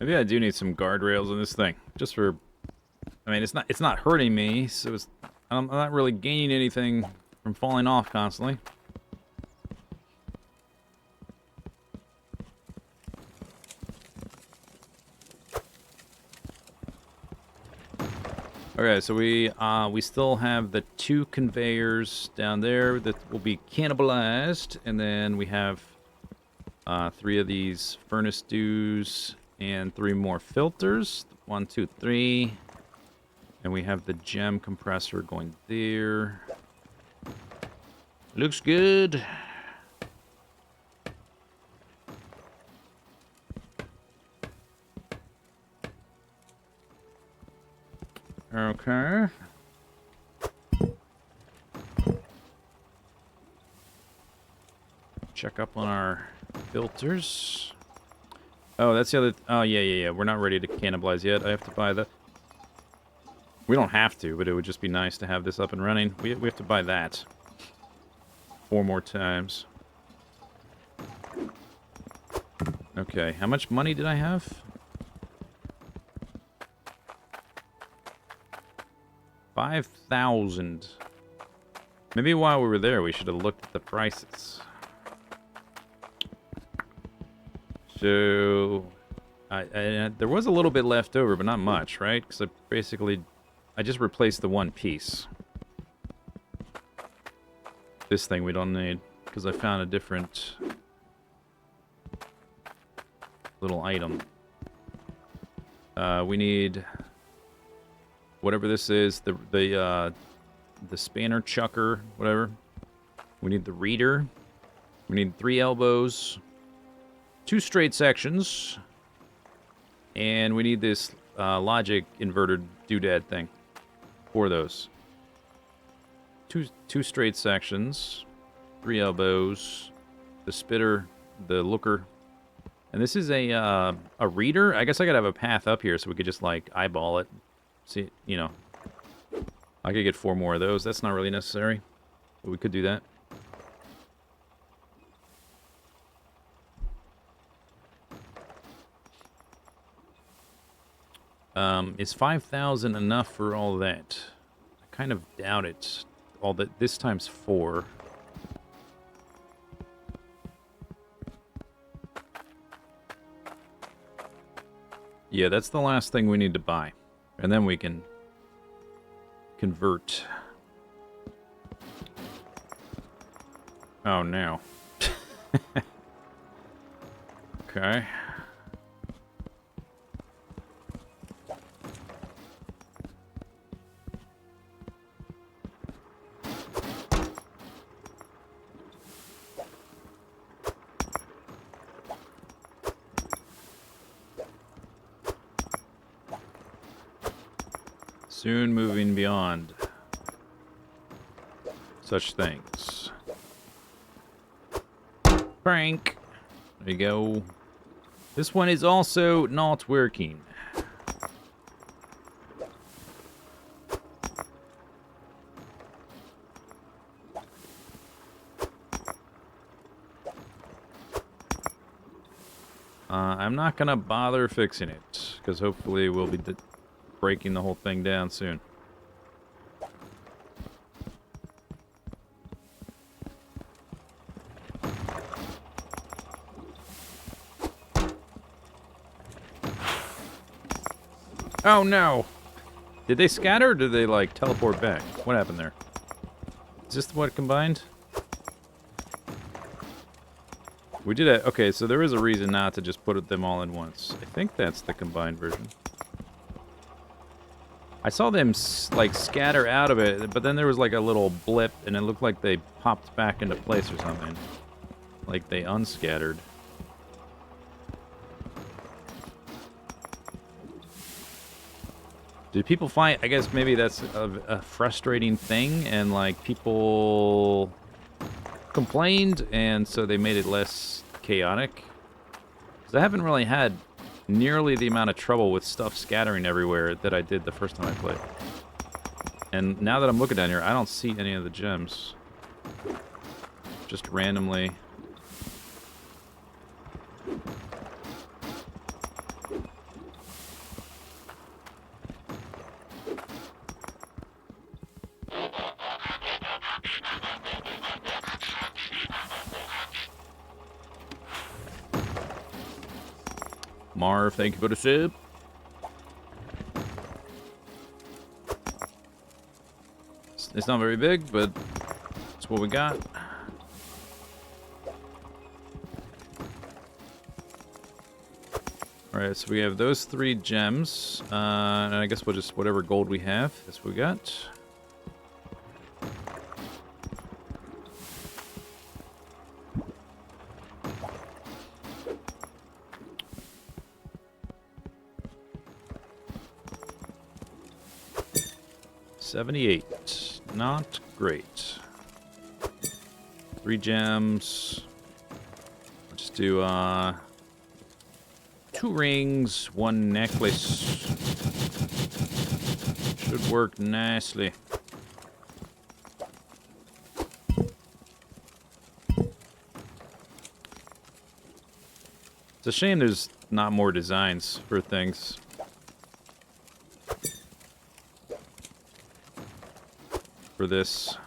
Maybe I do need some guardrails in this thing, just for. I mean, it's not hurting me, so I'm not really gaining anything from falling off constantly. Okay, so we still have the 2 conveyors down there that will be cannibalized, and then we have 3 of these furnace dews and 3 more filters. 1, 2, 3, and we have the gem compressor going there. Looks good. Okay. Check up on our filters. Oh, that's the other... Oh, yeah. We're not ready to cannibalize yet. I have to buy the... We don't have to, but it would just be nice to have this up and running. We have to buy that 4 more times. Okay, how much money did I have? 5,000. Maybe while we were there, we should have looked at the prices. So, there was a little bit left over, but not much, right? Because I just replaced the 1 piece. This thing we don't need, because I found a different little item. We need whatever this is, the spanner chucker, whatever. We need the reader. We need 3 elbows, 2 straight sections, and we need this logic inverted doodad thing. 4 of those. 2 straight sections, 3 elbows, the spitter, the looker, and this is a reader. I guess I gotta have a path up here so we could just like eyeball it. See, you know, I could get 4 more of those. That's not really necessary, but we could do that. Is 5,000 enough for all that? I kind of doubt it. All that this time's 4. Yeah, that's the last thing we need to buy. And then we can convert. Oh, no. Okay. Soon moving beyond such things. Prank. There you go. This one is also not working. I'm not gonna bother fixing it, because hopefully we'll be breaking the whole thing down soon. Oh no! Did they scatter or did they like teleport back? What happened there? Is this what combined? We did it. Okay, so there is a reason not to just put them all in once. I think that's the combined version. I saw them like scatter out of it, but then there was like a little blip, and it looked like they popped back into place or something. Like they unscattered. Did people find? I guess maybe that's a frustrating thing, and like people complained, and so they made it less chaotic. Because I haven't really had nearly the amount of trouble with stuff scattering everywhere that I did the first time I played. And now that I'm looking down here, I don't see any of the gems. Just randomly. Marv, thank you for the sub. It's not very big, but it's what we got. Alright, so we have those 3 gems. And I guess we'll just, whatever gold we have, that's what we got. $78. Not great. 3 gems. Let's do 2 rings, 1 necklace. Should work nicely. It's a shame there's not more designs for things. For this.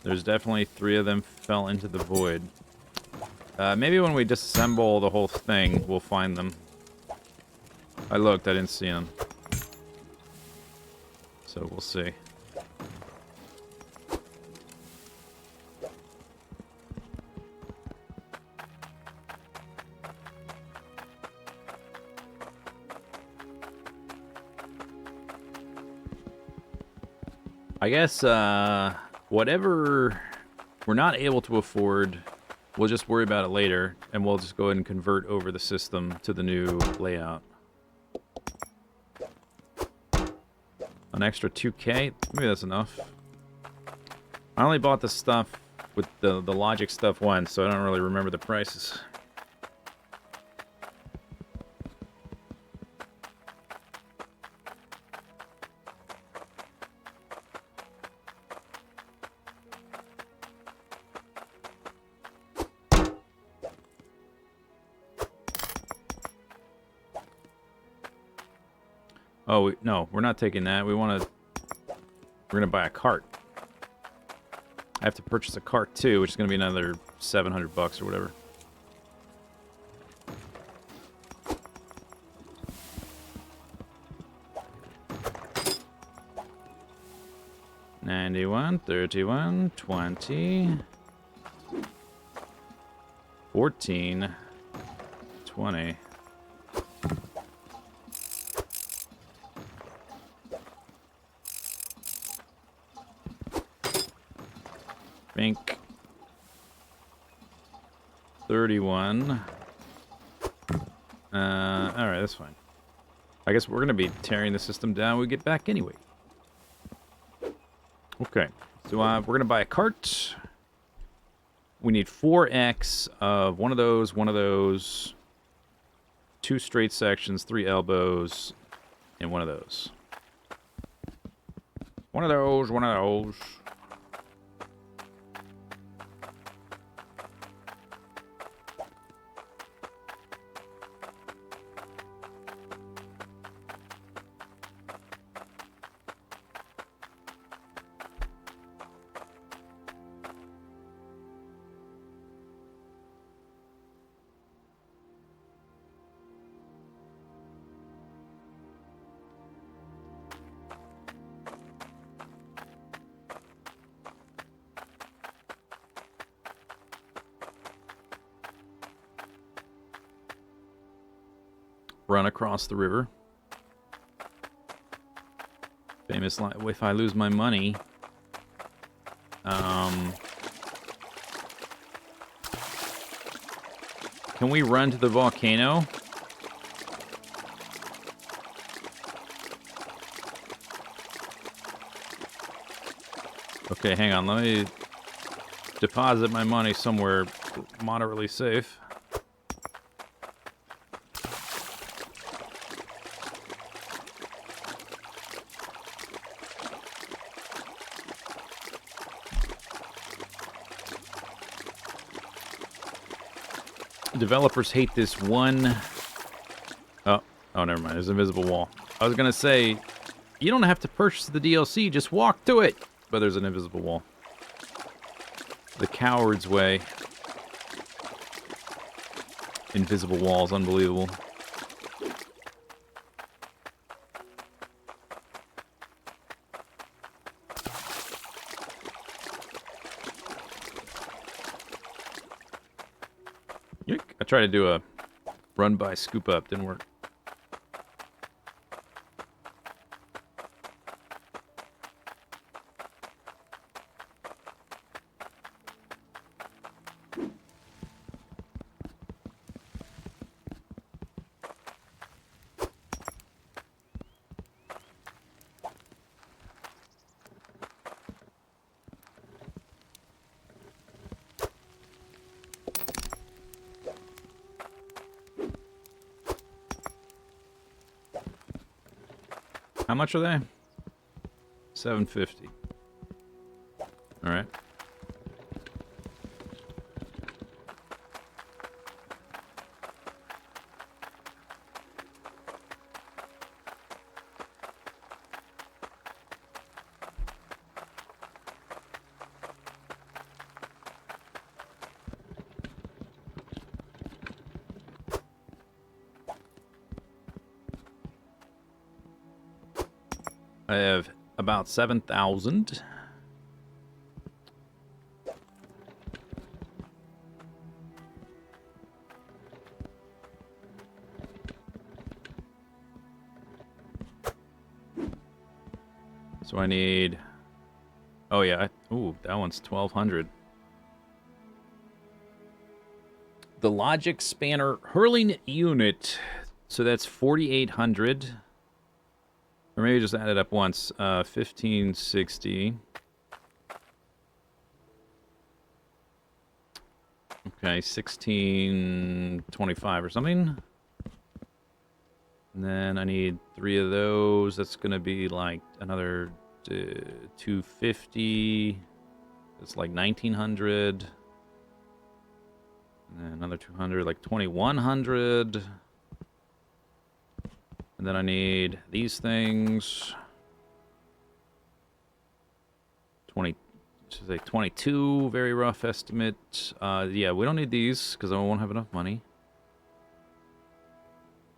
There's definitely 3 of them fell into the void. Maybe when we disassemble the whole thing, we'll find them. I looked, I didn't see them. So we'll see. I guess, whatever we're not able to afford, we'll just worry about it later, and we'll just go ahead and convert over the system to the new layout. An extra 2K? Maybe that's enough. I only bought the stuff with the logic stuff once, so I don't really remember the prices. Oh, no, we're not taking that. We're gonna buy a cart. I have to purchase a cart too, which is gonna be another $700 or whatever. $91, $31, $20, $14, $20. Think 31. Alright, that's fine. I guess we're gonna be tearing the system down when we get back anyway. Okay, so we're gonna buy a cart. We need 4x of one of those, 2 straight sections, 3 elbows, and one of those. One of those. Run across the river. Famous line, if I lose my money, can we run to the volcano? Okay, hang on, let me deposit my money somewhere moderately safe. Developers hate this one... Oh, never mind. There's an invisible wall. I was going to say, you don't have to purchase the DLC. Just walk to it. But there's an invisible wall. The coward's way. Invisible walls. Unbelievable. I tried to do a run by scoop up. Didn't work. How much are they? $7.50. All right. I have about 7,000. So I need... Oh, yeah. Ooh, that one's 1,200. The logic spanner hurling unit. So that's 4,800. Or maybe just add it up once. 1,560. Okay, 1,625 or something. And then I need 3 of those. That's going to be like another 250. It's like 1,900. And then another 200, like 2,100. And then I need these things. 22, very rough estimate. Yeah, we don't need these because I won't have enough money.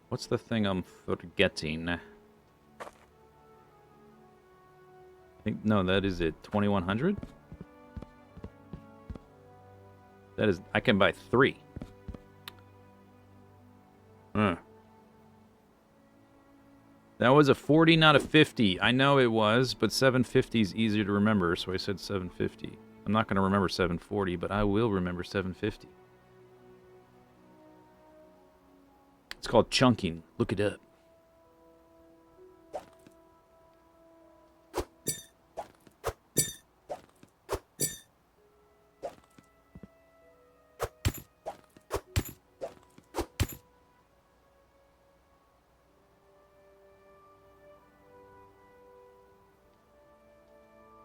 What's the thing I'm forgetting? I think, no, that is it. 2,100? That is, I can buy 3. That was a 40, not a 50. I know it was, but 750 is easier to remember, so I said 750. I'm not going to remember 740, but I will remember 750. It's called chunking. Look it up.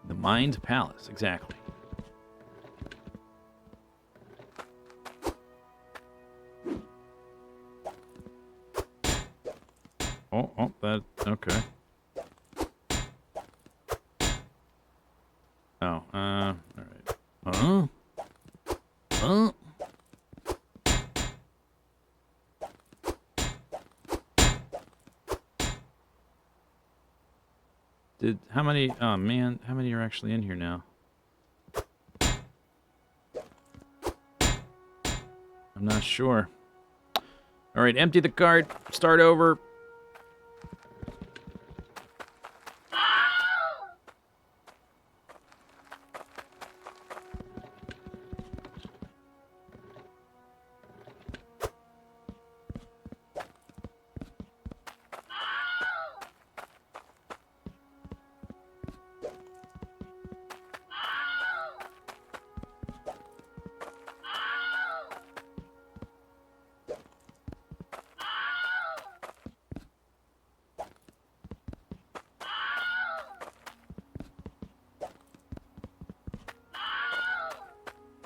The Mind Palace, exactly. Oh, that, okay. Oh, alright. Huh? Huh? How many, oh man, how many are actually in here now? I'm not sure. Alright, empty the cart, start over.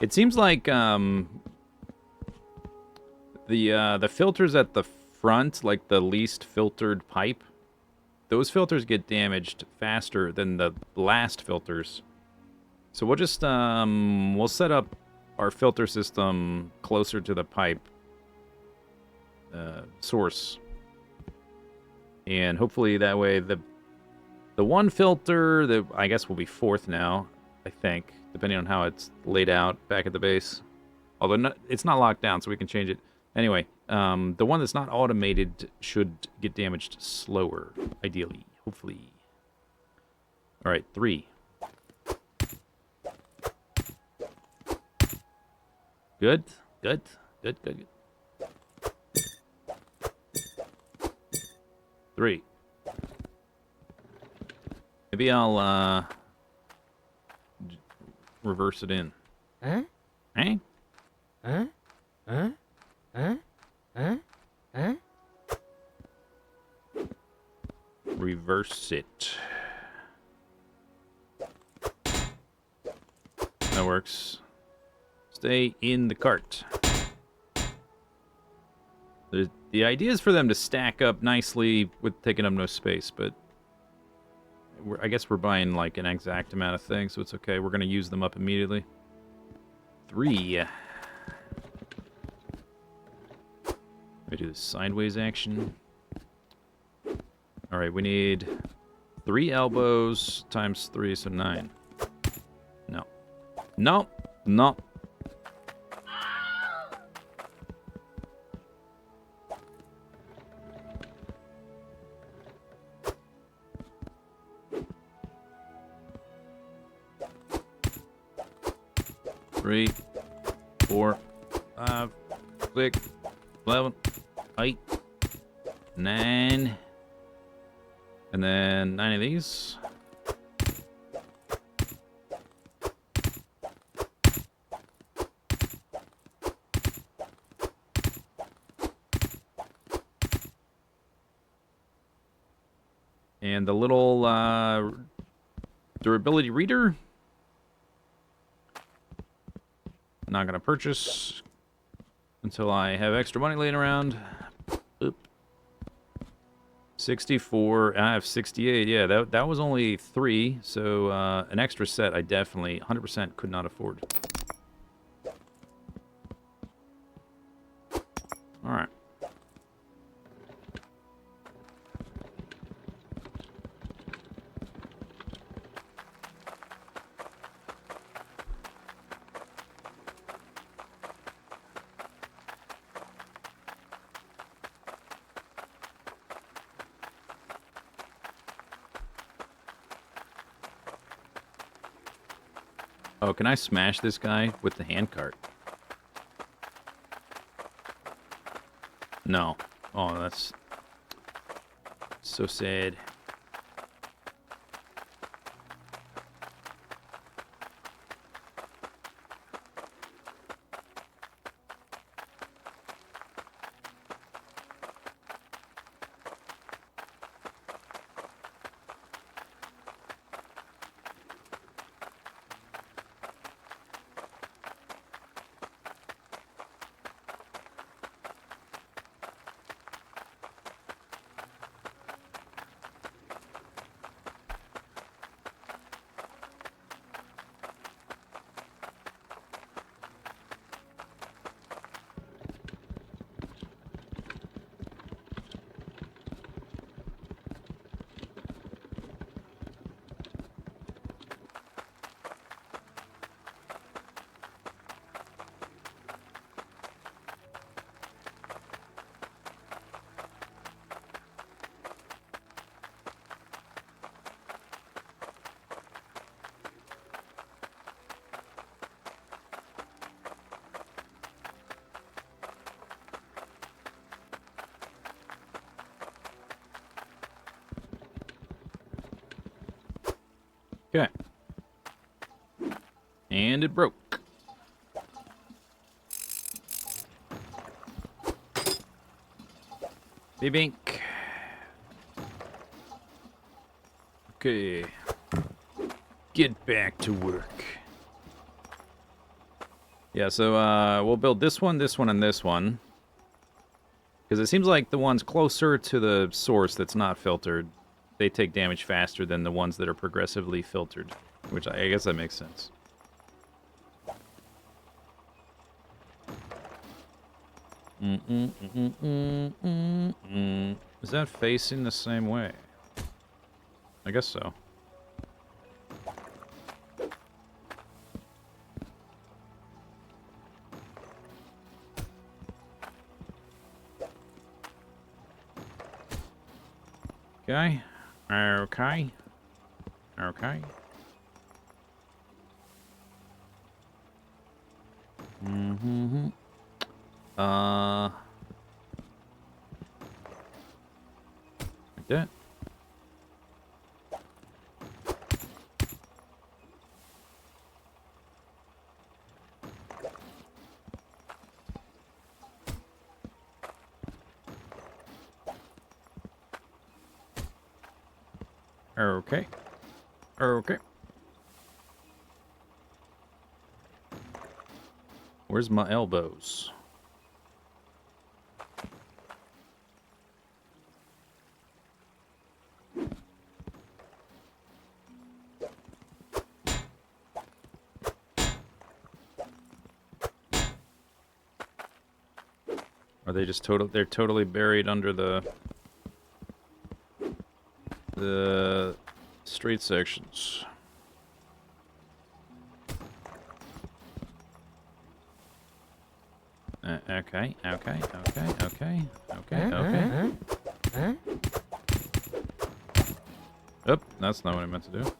It seems like, The filters at the front, like the least filtered pipe, those filters get damaged faster than the last filters. So we'll just we'll set up our filter system closer to the pipe source, and hopefully that way the one filter that I guess will be fourth now, I think, depending on how it's laid out back at the base. Although it's not locked down, so we can change it. Anyway, the one that's not automated should get damaged slower, ideally, hopefully. All right, 3. Good, good, good, good, good. 3. Maybe I'll reverse it in. Huh? Eh? Huh? Huh? Huh? Huh? Huh? Reverse it. That works. Stay in the cart. The idea is for them to stack up nicely with taking up no space, but I guess we're buying like an exact amount of things, so it's okay. We're going to use them up immediately. 3. We do the sideways action. All right, we need 3 elbows times 3, so 9. No. No. No. Three, 4, 5, 6, 11, 8, 9, and then 9 of these. And the little durability reader. Not going to purchase until I have extra money laying around. Oop. 64. I have 68. Yeah, that was only 3, so an extra set I definitely 100% could not afford. All right. Oh, can I smash this guy with the handcart? No. Oh, that's so sad. Okay. And it broke. Bink. Okay. Get back to work. Yeah, so we'll build this one, and this one. Because it seems like the ones closer to the source that's not filtered, they take damage faster than the ones that are progressively filtered. Which I guess that makes sense. Is that facing the same way? I guess so. Okay. Okay. Okay. Like that. Okay. Okay. Where's my elbows? Are they just they're totally buried under the straight sections. Okay, okay, okay, okay, okay, okay. Oop, that's not what I meant to do.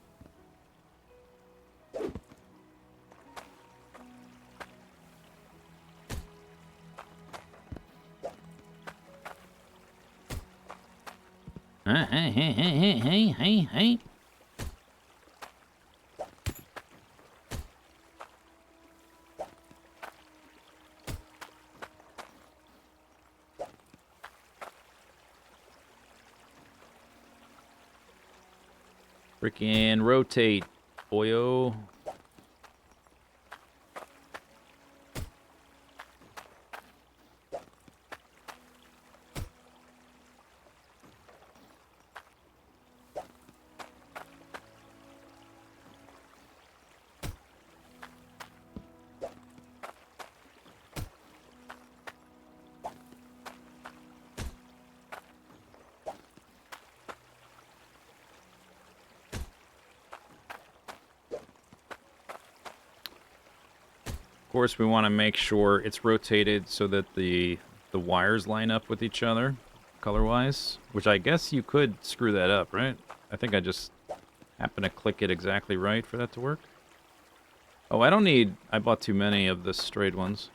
Hey. Freaking rotate, boyo. Of course, we want to make sure it's rotated so that the wires line up with each other, color-wise. Which I guess you could screw that up, right? I think I just happened to click it exactly right for that to work. Oh, I don't need... I bought too many of the straight ones.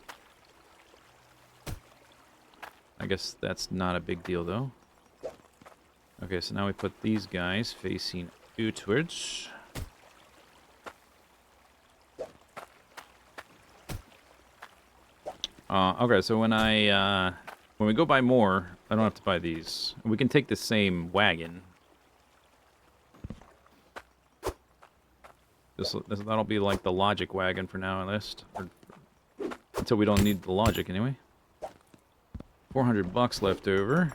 I guess that's not a big deal, though. Okay, so now we put these guys facing outwards. Okay, so when we go buy more, I don't have to buy these. We can take the same wagon. That'll be like the logic wagon for now, at least. Or, until we don't need the logic, anyway. 400 bucks left over.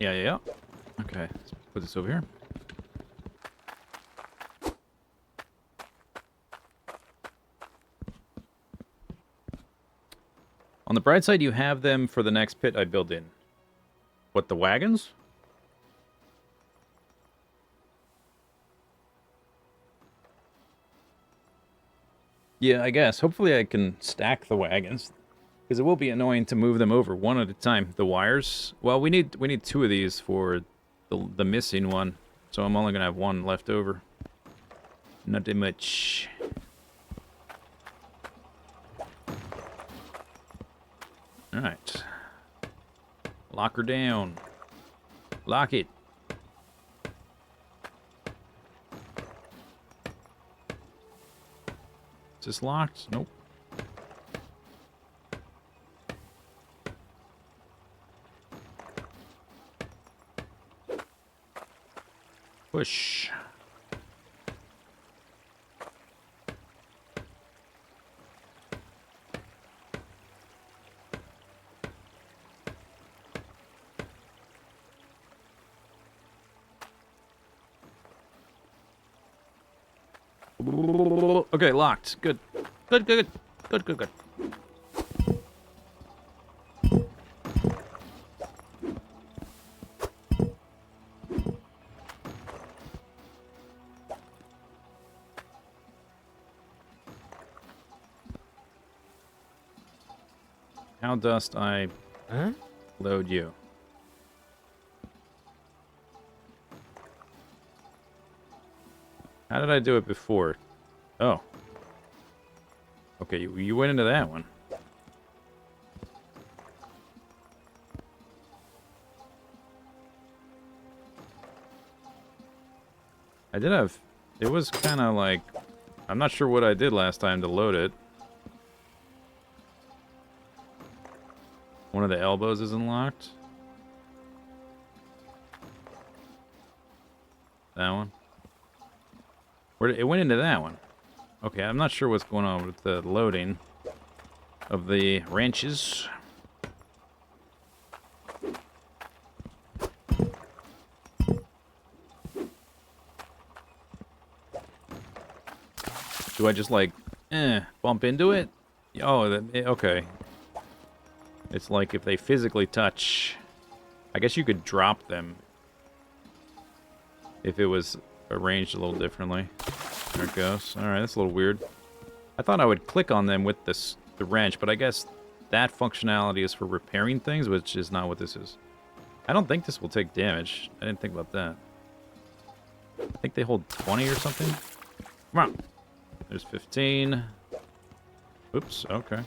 Yeah. Okay, let's put this over here. On the bright side, you have them for the next pit I build in. What, the wagons? Yeah, I guess. Hopefully I can stack the wagons. Because it will be annoying to move them over one at a time. The wires... Well, we need two of these for the missing one. So I'm only going to have one left over. Not that much. Alright. Lock her down. Lock it. Is this locked? Nope. Push. Okay, locked. Good. Good, good, good. Good, good, good. How dost I Huh? load you? How did I do it before? Oh. Okay, you went into that one. I did have... It was kind of like... I'm not sure what I did last time to load it. One of the elbows isn't locked. That one. It went into that one. Okay, I'm not sure what's going on with the loading of the wrenches. Do I just like, bump into it? Oh, okay. It's like if they physically touch. I guess you could drop them if it was arranged a little differently. There it goes. Alright, that's a little weird. I thought I would click on them with the wrench, but I guess that functionality is for repairing things, which is not what this is. I don't think this will take damage. I didn't think about that. I think they hold 20 or something. Come on. There's 15. Oops, okay.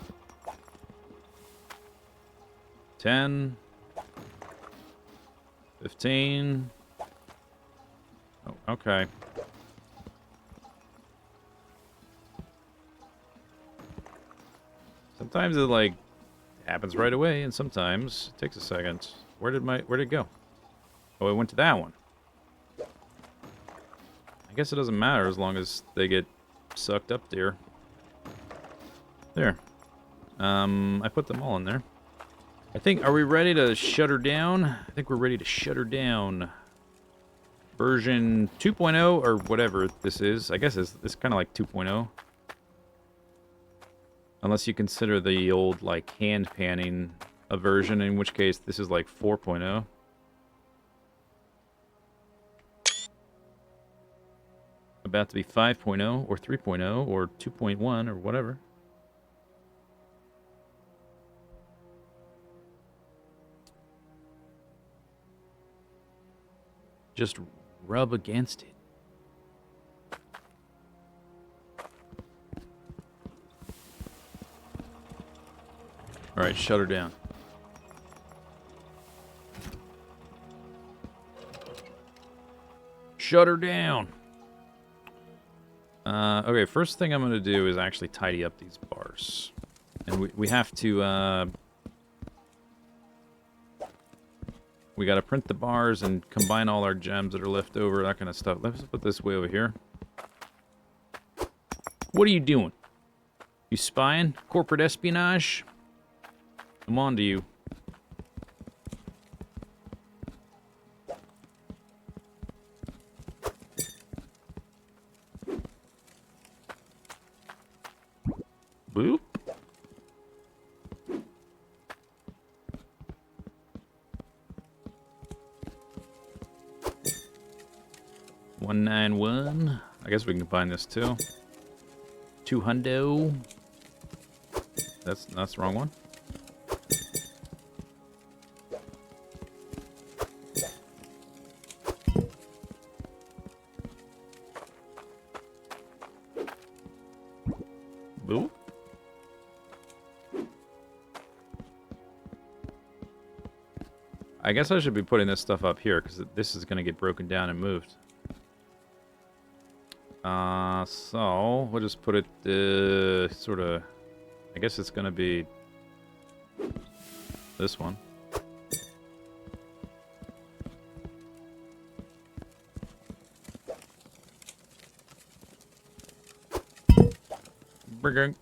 10. 15. Oh, okay. Sometimes it, like, happens right away, and sometimes it takes a second. Where'd it go? Oh, it went to that one. I guess it doesn't matter as long as they get sucked up there. There. I put them all in there. I think, are we ready to shut her down? I think we're ready to shut her down. Version 2.0 or whatever this is. I guess it's kind of like 2.0. Unless you consider the old, like, hand panning a version, in which case this is like 4.0. About to be 5.0 or 3.0 or 2.1 or whatever. Just rub against it. Alright, shut her down. Shut her down! Okay, first thing I'm going to do is actually tidy up these bars. And we have to, we got to print the bars and combine all our gems that are left over, that kind of stuff. Let's put this way over here. What are you doing? You spying? Corporate espionage? I'm on to you. Boop. $191. I guess we can combine this too. 200. That's the wrong one. Boop. I guess I should be putting this stuff up here because this is going to get broken down and moved. So we'll just put it sort of. I guess it's going to be this one. Brgunk.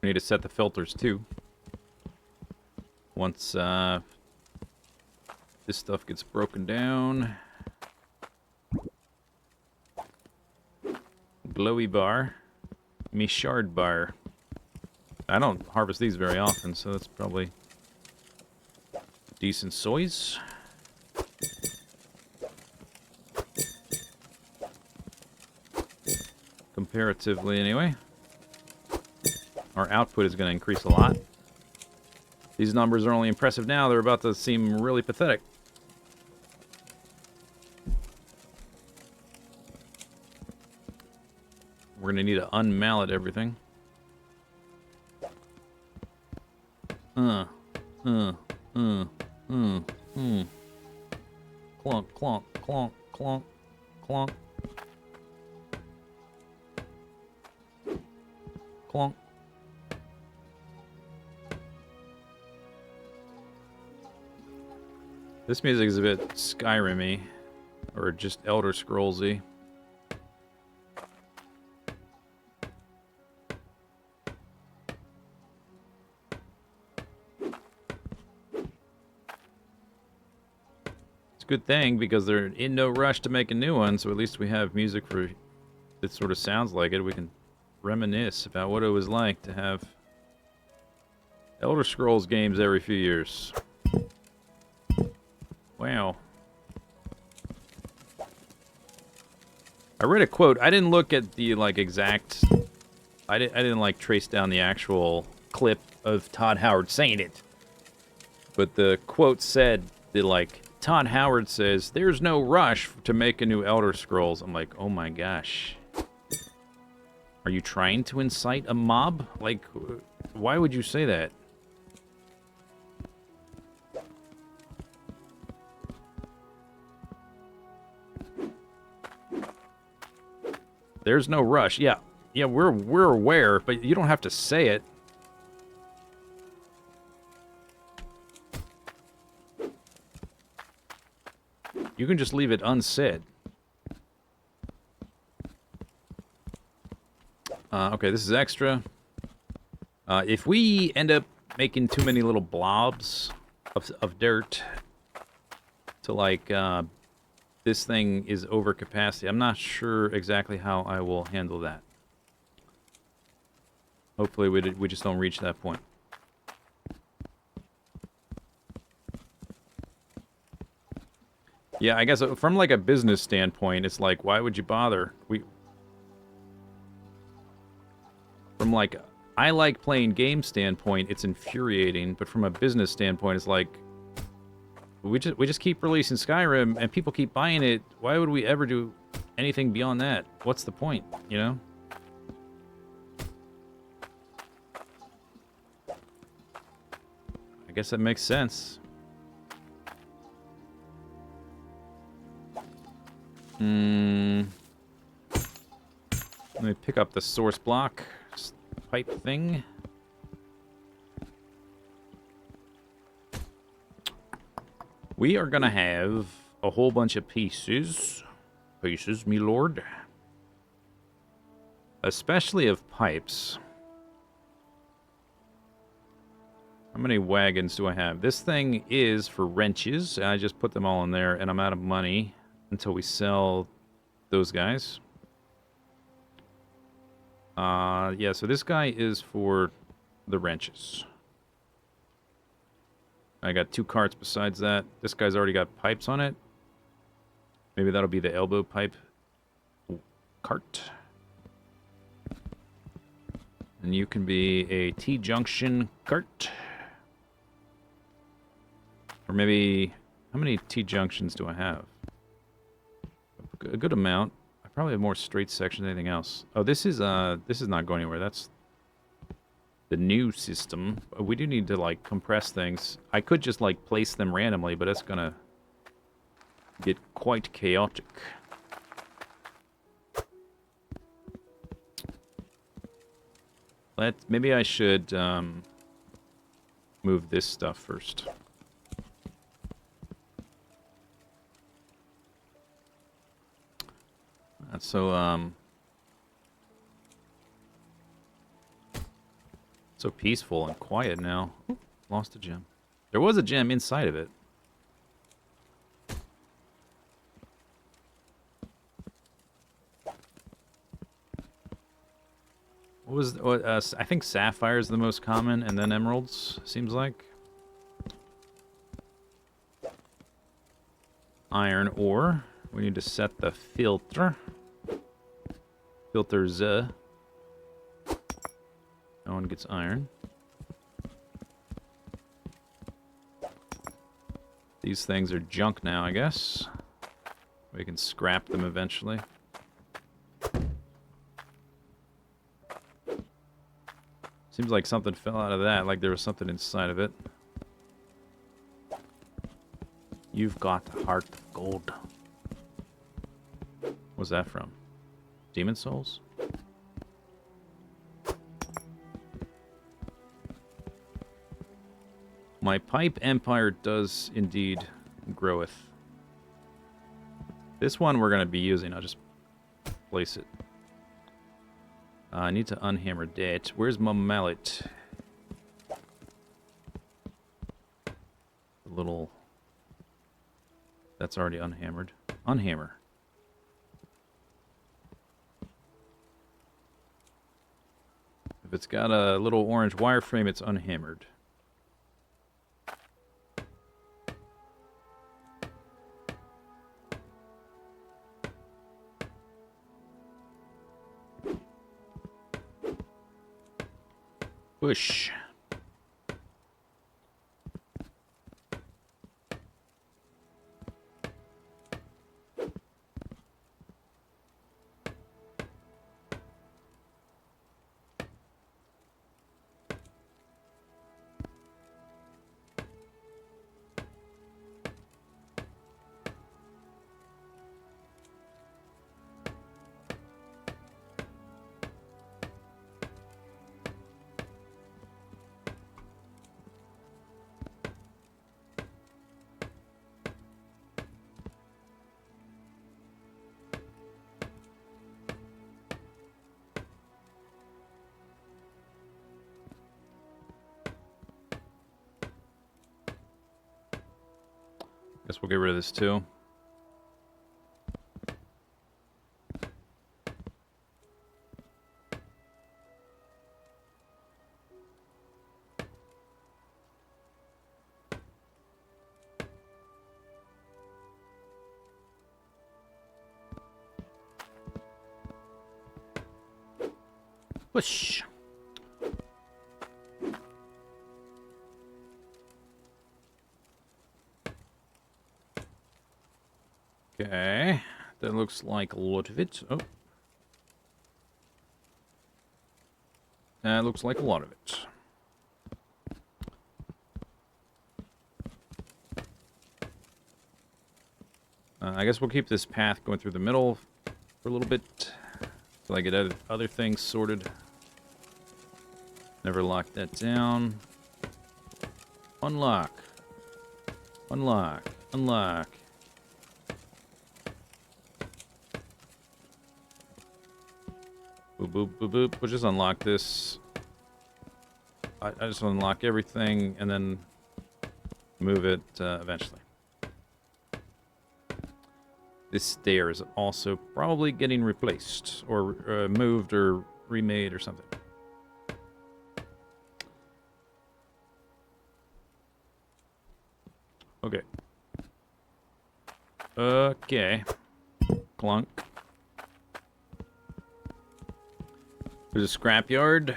We need to set the filters too. Once this stuff gets broken down. glowy bar. Me shard bar. I don't harvest these very often, so that's probably decent soys. Comparatively, anyway. Our output is going to increase a lot. These numbers are only impressive now. They're about to seem really pathetic. We're going to need to unmallet everything. Clunk, clunk, clunk, clunk, clunk. Clunk. This music is a bit Skyrim-y, or just Elder Scrolls-y. It's a good thing because they're in no rush to make a new one, so at least we have music for that sort of sounds like it. We can reminisce about what it was like to have Elder Scrolls games every few years. Wow. I read a quote. I didn't look at the exact. I didn't trace down the actual clip of Todd Howard saying it. But the quote said that Todd Howard says there's no rush to make a new Elder Scrolls. I'm like, oh my gosh. Are you trying to incite a mob? Why would you say that? There's no rush. Yeah, we're aware, but you don't have to say it. You can just leave it unsaid. Okay, this is extra. If we end up making too many little blobs of dirt to this thing is over capacity, I'm not sure exactly how I will handle that. Hopefully we just don't reach that point. Yeah, I guess from a business standpoint, it's why would you bother? From I like playing game standpoint, it's infuriating, but from a business standpoint, it's we just keep releasing Skyrim and people keep buying it. Why would we ever do anything beyond that? What's the point, you know? I guess that makes sense. Let me pick up the source block pipe thing. We are gonna have a whole bunch of pieces, me lord. Especially of pipes. How many wagons do I have? This thing is for wrenches. I just put them all in there, and I'm out of money until we sell those guys. Yeah, so this guy is for the wrenches. I got 2 carts besides that. This guy's already got pipes on it. Maybe that'll be the elbow pipe cart. And you can be a T-junction cart. Or maybe, how many T-junctions do I have? A good amount. I probably have more straight sections than anything else. Oh, this is not going anywhere. That's the new system. We do need to compress things. I could just place them randomly, but it's gonna get quite chaotic. Maybe I should move this stuff first. So so peaceful and quiet now. Ooh, lost a gem. There was a gem inside of it. What was... I think sapphire is the most common, and then emeralds, seems like. Iron ore. We need to set the filter. Filters. No one gets iron. These things are junk now, I guess. We can scrap them eventually. Seems like something fell out of that, like there was something inside of it. You've got a heart of gold. What's that from? Demon souls? My pipe empire does indeed groweth. This one we're going to be using. I'll just place it. I need to unhammer that. Where's my mallet? The little... That's already unhammered. Unhammer. If it's got a little orange wireframe, it's unhammered. Push. Guess we'll get rid of this too. Whoosh. Okay, that looks like a lot of it. Oh. That looks like a lot of it. I guess we'll keep this path going through the middle for a little bit till I get other things sorted. Never lock that down. Unlock. Unlock. Unlock. Boop, boop, boop, boop. We'll just unlock this. I just unlock everything and then move it eventually. This stair is also probably getting replaced or moved or remade or something. Okay. Okay. Clunk. There's a scrapyard.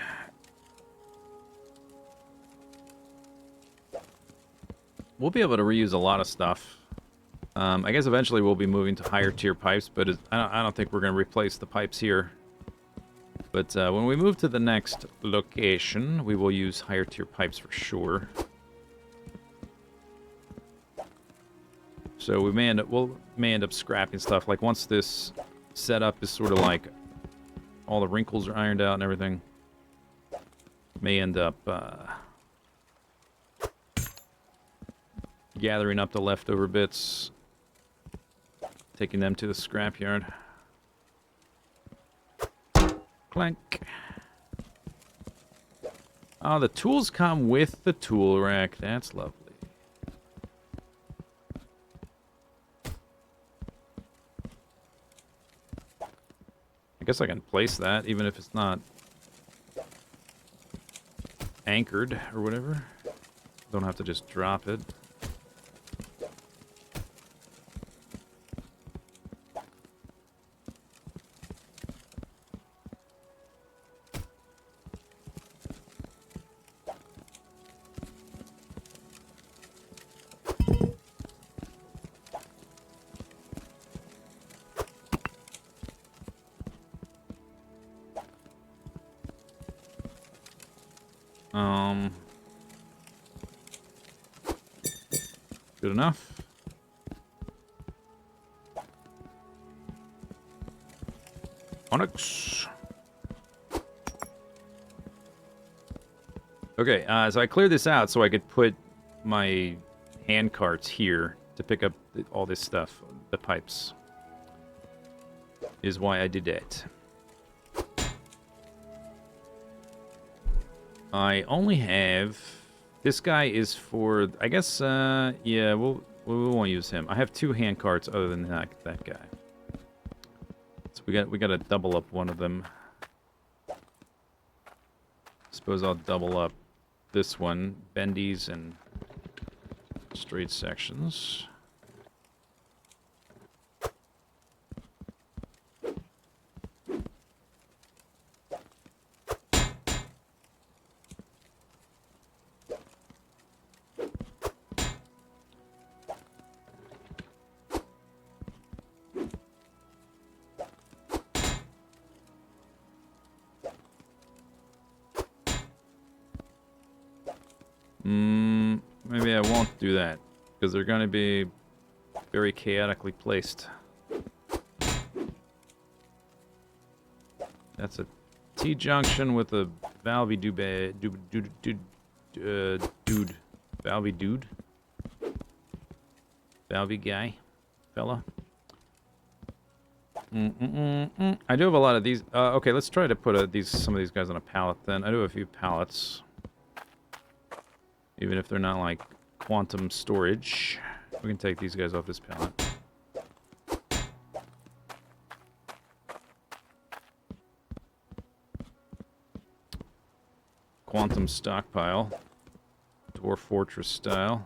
We'll be able to reuse a lot of stuff. I guess eventually we'll be moving to higher tier pipes, but I don't think we're going to replace the pipes here. But when we move to the next location, we will use higher tier pipes for sure. So we may end up scrapping stuff. Like once this setup is sort of like all the wrinkles are ironed out and everything, may end up gathering up the leftover bits, taking them to the scrapyard. Clank. Oh, the tools come with the tool rack. That's lovely. I guess I can place that, even if it's not anchored or whatever. Don't have to just drop it. Good enough. Onyx. Okay, so I cleared this out so I could put my hand carts here to pick up all this stuff, the pipes. Is why I did that. I only have... This guy is for... I guess, yeah, we won't use him. I have 2 hand carts other than that guy. So we gotta double up one of them. Suppose I'll double up this one. Bendies and straight sections. Maybe I won't do that, because they're going to be very chaotically placed. That's a T-junction with a Valvey dude. Valvey dude. Valvey guy. Fella. I do have a lot of these. Okay, let's try to put some of these guys on a pallet then. I do have a few pallets. Even if they're not like quantum storage. We can take these guys off this pallet. Quantum stockpile. Dwarf Fortress style.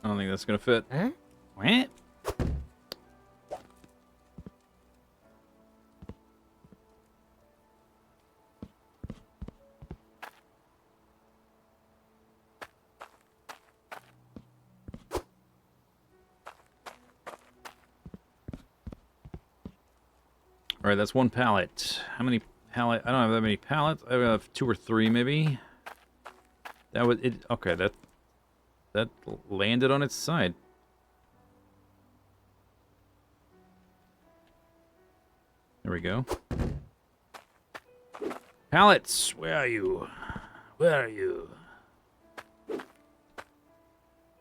I don't think that's gonna fit. Huh? What? Alright, that's one pallet. How many pallet? I don't have that many pallets. I have 2 or 3 maybe. That was it. Okay, that landed on its side. There we go. Pallets, where are you? Where are you?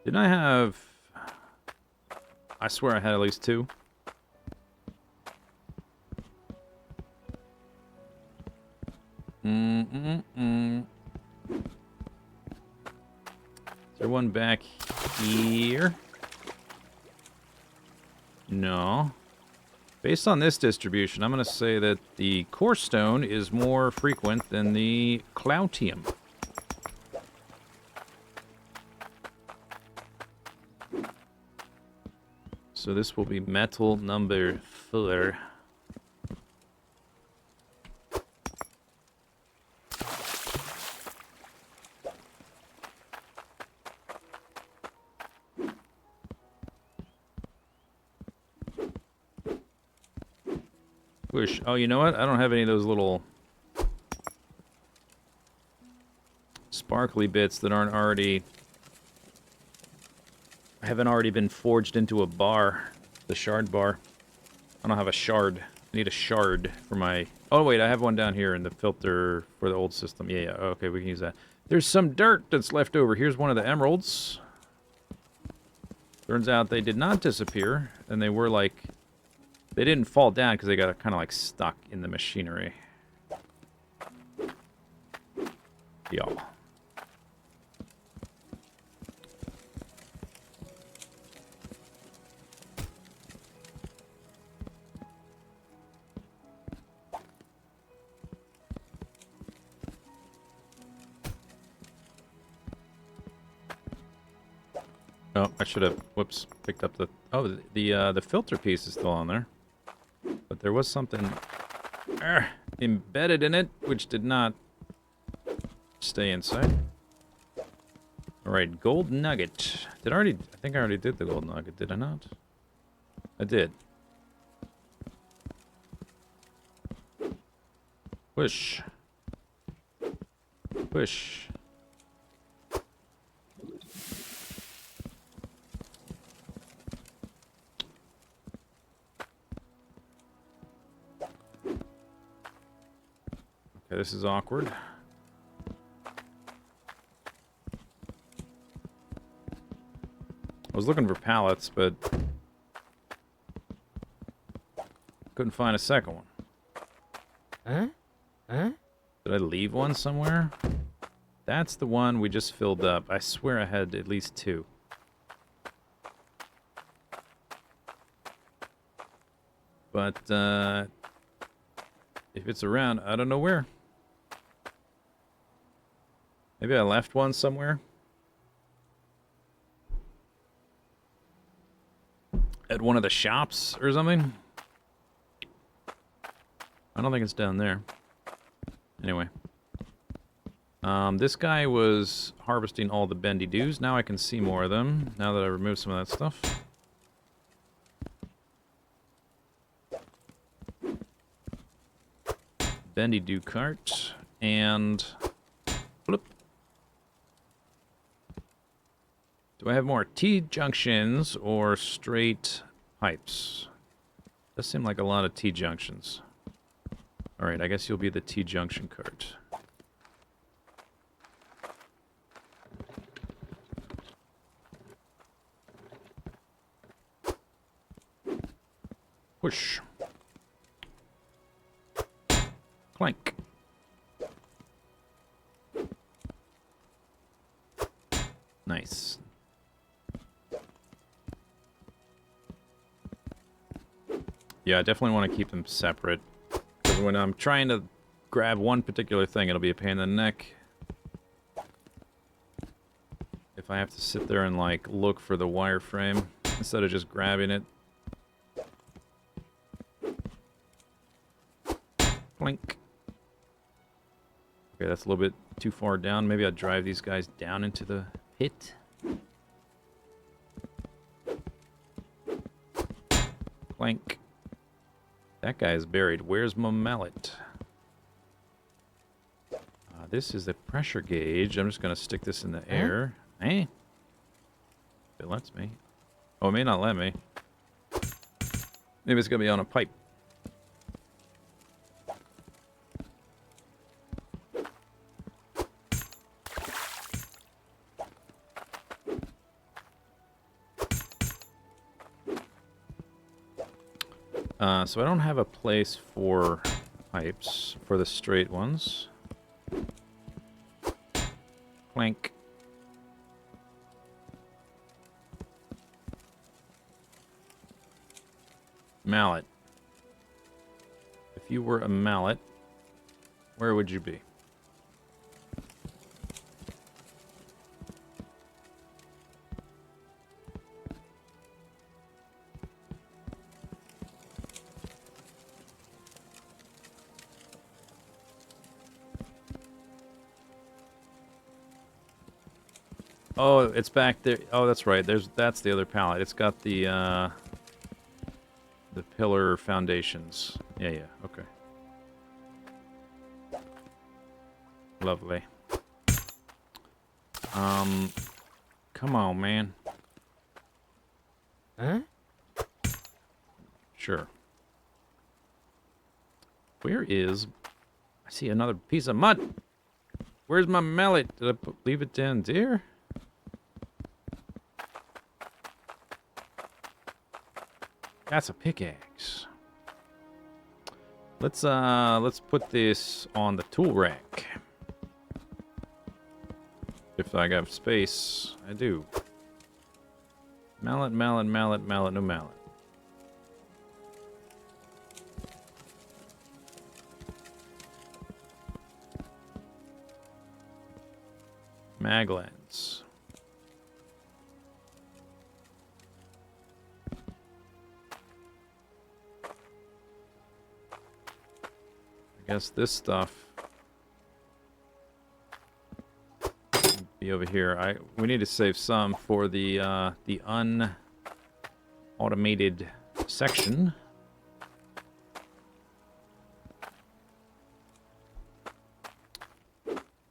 Didn't I have... I swear I had at least 2. Is there one back here? No. Based on this distribution, I'm going to say that the core stone is more frequent than the cloutium. So this will be metal number 4. Push. Oh, you know what? I don't have any of those little sparkly bits that aren't already... haven't already been forged into a bar. The shard bar. I don't have a shard. I need a shard for my... Oh, wait, I have one down here in the filter for the old system. Yeah, okay, we can use that. There's some dirt that's left over. Here's one of the emeralds. Turns out they did not disappear, and they were like... They didn't fall down because they got kind of like stuck in the machinery. Y'all. Oh, I should have, whoops, picked up the... Oh, the filter piece is still on there. But there was something embedded in it, which did not stay inside. Alright, gold nugget. I think I already did the gold nugget, did I not? I did. Push. Push. Okay, this is awkward. I was looking for pallets, but couldn't find a second one. Huh? Huh? Did I leave one somewhere? That's the one we just filled up. I swear I had at least two. But, if it's around, I don't know where. Maybe I left one somewhere. At one of the shops or something. I don't think it's down there. Anyway. This guy was harvesting all the bendy dews. Now I can see more of them, now that I removed some of that stuff. Bendy dew cart, and... Flip. Do I have more T-junctions or straight pipes? Does seem like a lot of T-junctions. Alright, I guess you'll be the T-junction cart. Push. Clank. Nice. Yeah, I definitely want to keep them separate. Because when I'm trying to grab one particular thing, it'll be a pain in the neck. If I have to sit there and, like, look for the wireframe instead of just grabbing it. Clink. Okay, that's a little bit too far down. Maybe I'll drive these guys down into the pit. Clank. That guy is buried. Where's my mallet? This is the pressure gauge. I'm just going to stick this in the air. Eh? If it lets me. Oh, it may not let me. Maybe it's going to be on a pipe. So I don't have a place for pipes, for the straight ones. Clank. Mallet. If you were a mallet, where would you be? Oh, it's back there. Oh, that's right. That's the other pallet. It's got the The pillar foundations. Yeah, yeah, okay. Lovely. Come on, man. Huh? Sure. Where is... I see another piece of mud. Where's my mallet? Did I leave it down there? That's a pickaxe. Let's put this on the tool rack. If I got space, I do. Mallet, mallet, mallet, mallet, no mallet. Maglens. I guess this stuff be over here. We need to save some for the unautomated section.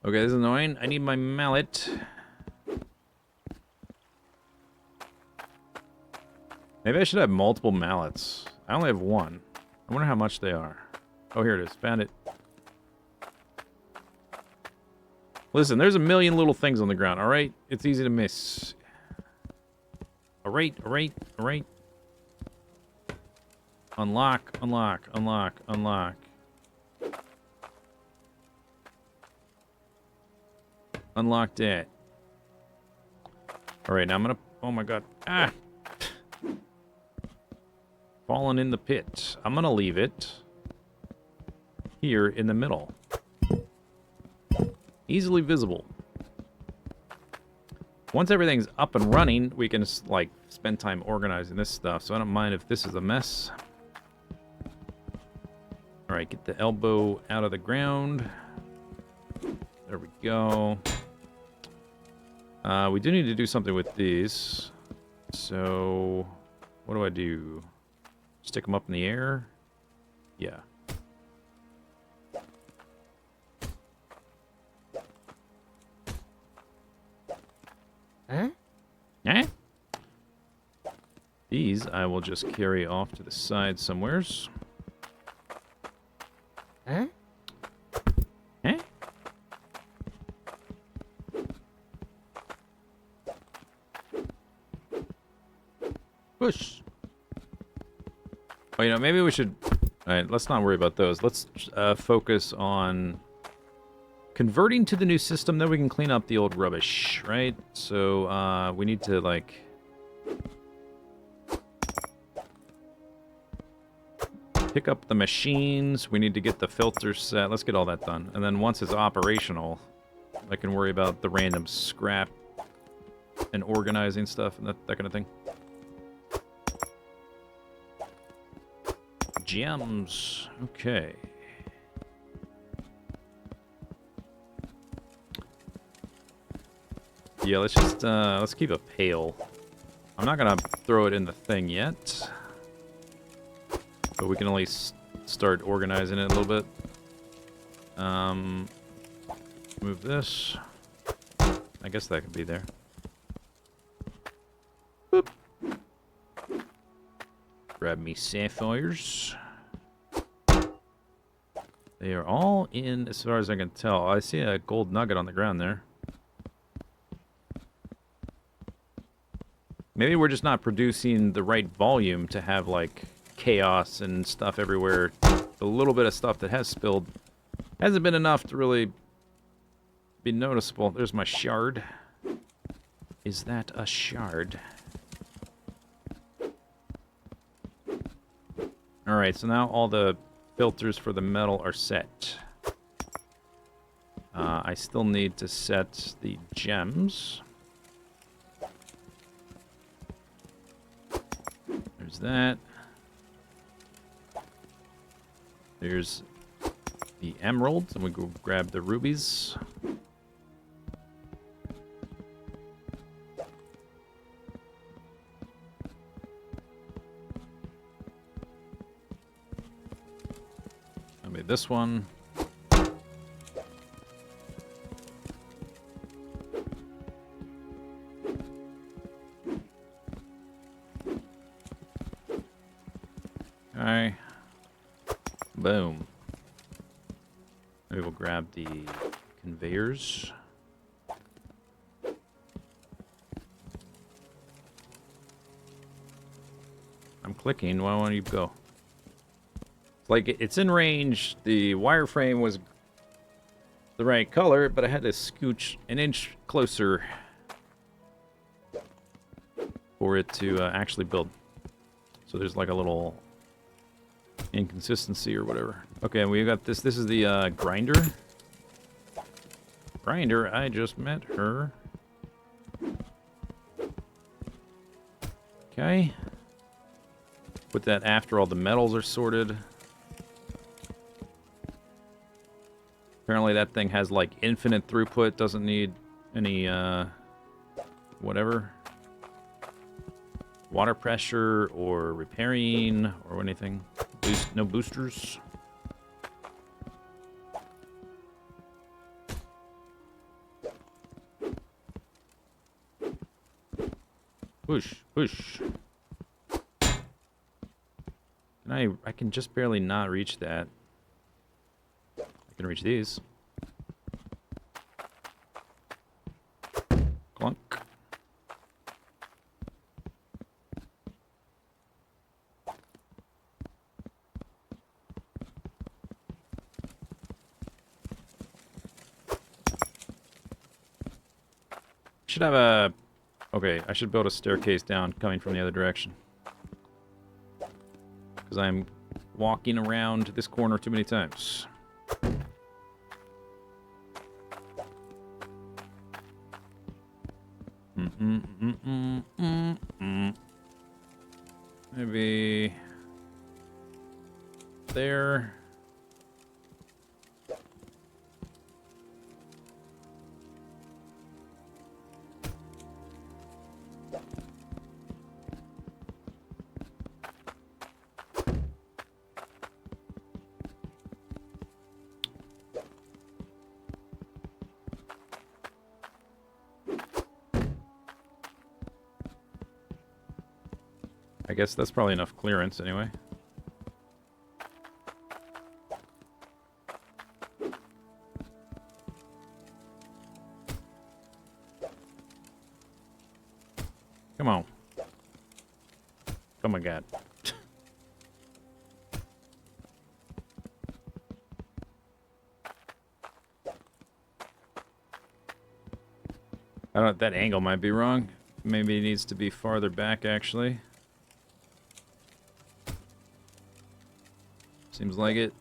Okay, this is annoying. I need my mallet. Maybe I should have multiple mallets. I only have one. I wonder how much they are. Oh, here it is. Found it. Listen, there's a million little things on the ground, alright? It's easy to miss. Alright, alright, alright. Unlock, unlock, unlock, unlock. Unlock that. Alright, now I'm gonna... Oh my god. Ah! Fallen in the pit. I'm gonna leave it here in the middle. Easily visible. Once everything's up and running, we can just, like, spend time organizing this stuff, so I don't mind if this is a mess. Alright, get the elbow out of the ground. There we go. We do need to do something with these. So, what do I do? Stick them up in the air? Yeah. Huh? Eh? These I will just carry off to the side somewheres. Huh? Eh? Push. Oh, you know, maybe we should... Alright, let's not worry about those. Let's focus on converting to the new system, then we can clean up the old rubbish, right? So, we need to, like... pick up the machines. We need to get the filters set. Let's get all that done. And then once it's operational, I can worry about the random scrap and organizing stuff and that kind of thing. Gems. Okay. Yeah, let's just, let's keep a pail. I'm not gonna throw it in the thing yet. But we can only start organizing it a little bit. Move this. I guess that could be there. Boop. Grab me sapphires. They are all in, as far as I can tell. I see a gold nugget on the ground there. Maybe we're just not producing the right volume to have, like, chaos and stuff everywhere. The little bit of stuff that has spilled hasn't been enough to really be noticeable. There's my shard. Is that a shard? Alright, so now all the filters for the metal are set. I still need to set the gems. There's that. There's the emeralds, and we go grab the rubies. Maybe this one. Okay. Boom. Maybe we'll grab the conveyors. I'm clicking. Why won't you go? It's like it's in range. The wireframe was the right color, but I had to scooch an inch closer for it to actually build. So there's like a little inconsistency or whatever. Okay, we got this. This is the grinder. Grinder, I just met her. Okay. Put that after all the metals are sorted. Apparently that thing has like infinite throughput, doesn't need any whatever. Water pressure or repairing or anything. No boosters. Push, push. I can just barely not reach that. I can reach these. Clunk. Should have a... Okay, I should build a staircase down coming from the other direction. Because I'm walking around this corner too many times. Maybe... there... I guess that's probably enough clearance anyway. Come on. Oh my god. I don't, that angle might be wrong. Maybe it needs to be farther back actually. Seems like it.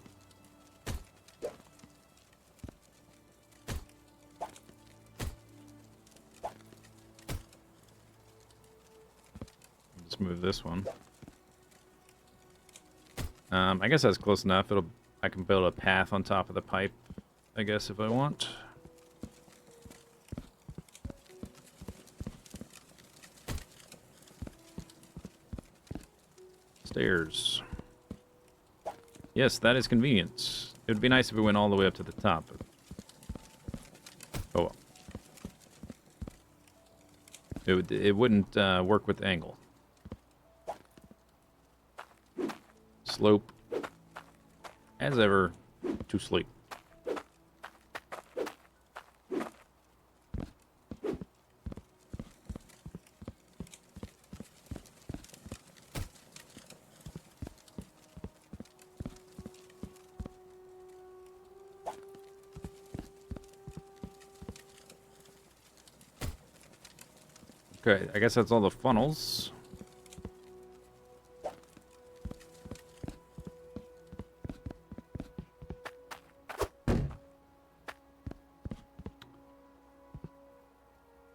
Just move this one. I guess that's close enough. I can build a path on top of the pipe, I guess, if I want. Stairs. Yes, that is convenient. It would be nice if we went all the way up to the top. But... oh well. It wouldn't work with the angle. Slope. As ever, to sleep. Okay, I guess that's all the funnels.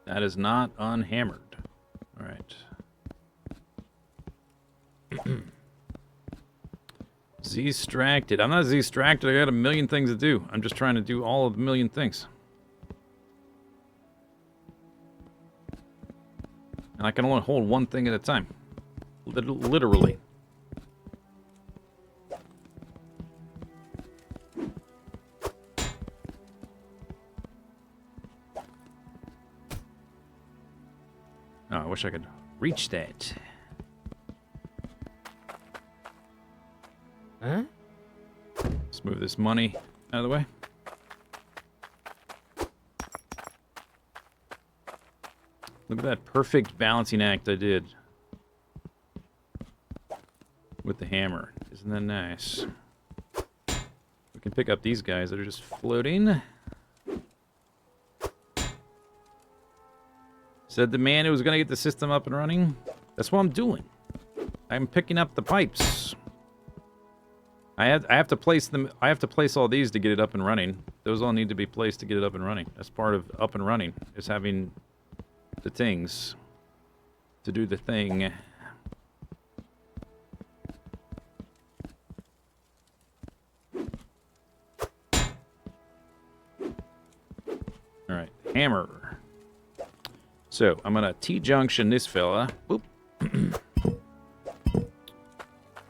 That is not unhammered. All right. Z-stracted. I'm not Z-stracted. I got a million things to do. I'm just trying to do all of the million things. And I can only hold one thing at a time. Literally. wish I could reach that. Huh? Let's move this money out of the way. Look at that perfect balancing act I did with the hammer. Isn't that nice? We can pick up these guys that are just floating. Said the man who was going to get the system up and running. That's what I'm doing. I'm picking up the pipes. I have to place them. I have to place all these to get it up and running. Those all need to be placed to get it up and running. That's part of up and running, is having the things to do the thing. All right, hammer. So I'm gonna T-junction this fella. Boop.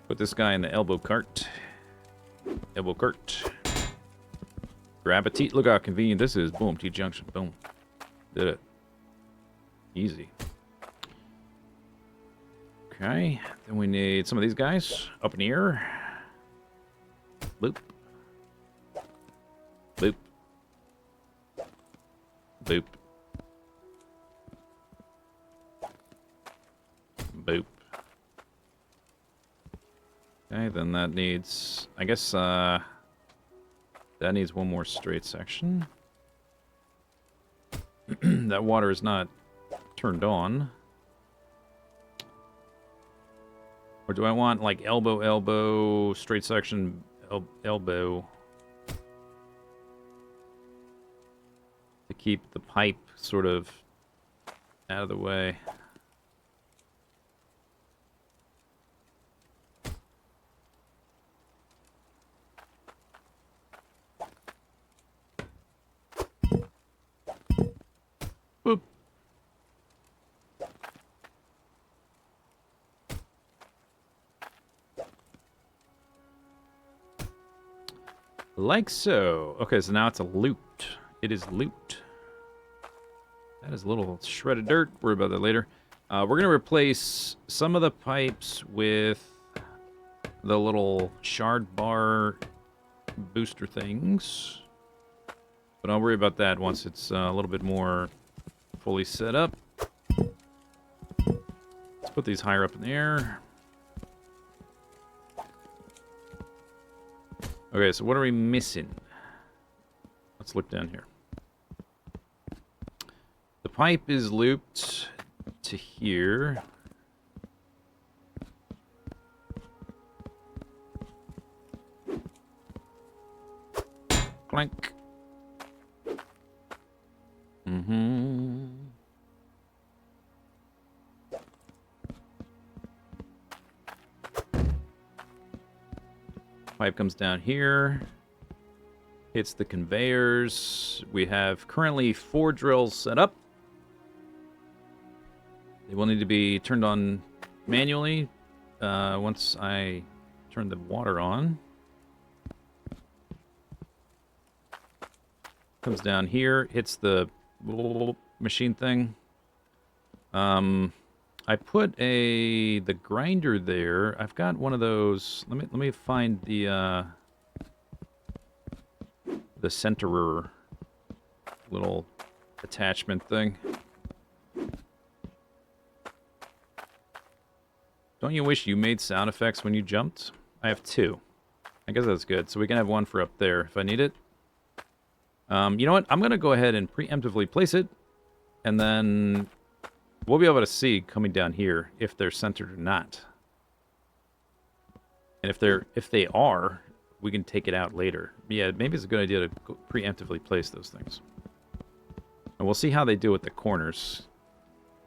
Put this guy in the elbow cart. Elbow cart. Grab a T. Look how convenient this is. Boom, T-junction. Boom. Did it. Easy. Okay. Then we need some of these guys up in the air. Boop. Boop. Boop. Boop. Okay, then that needs... I guess, that needs one more straight section. That water is not turned on. Or do I want, like, elbow, elbow, straight section, elbow... to keep the pipe sort of out of the way? Boop. Like so. Okay, so now it's a loot. It is loot. That is a little shredded dirt. Worry about that later. We're going to replace some of the pipes with the little shard bar booster things. But I'll worry about that once it's a little bit more fully set up. Let's put these higher up in the air. Okay, so what are we missing? Let's look down here. The pipe is looped to here. Clank. Mm-hmm. Pipe comes down here. Hits the conveyors. We have currently 4 drills set up. They will need to be turned on manually once I turn the water on. Comes down here, hits the machine thing. I put the grinder there. I've got one of those. Let me find the centerer little attachment thing. Don't you wish you made sound effects when you jumped? I have 2. I guess that's good. So we can have one for up there if I need it. You know what? I'm going to go ahead and preemptively place it. And then we'll be able to see coming down here if they're centered or not. And if they are, we can take it out later. Yeah, maybe it's a good idea to preemptively place those things. And we'll see how they do with the corners.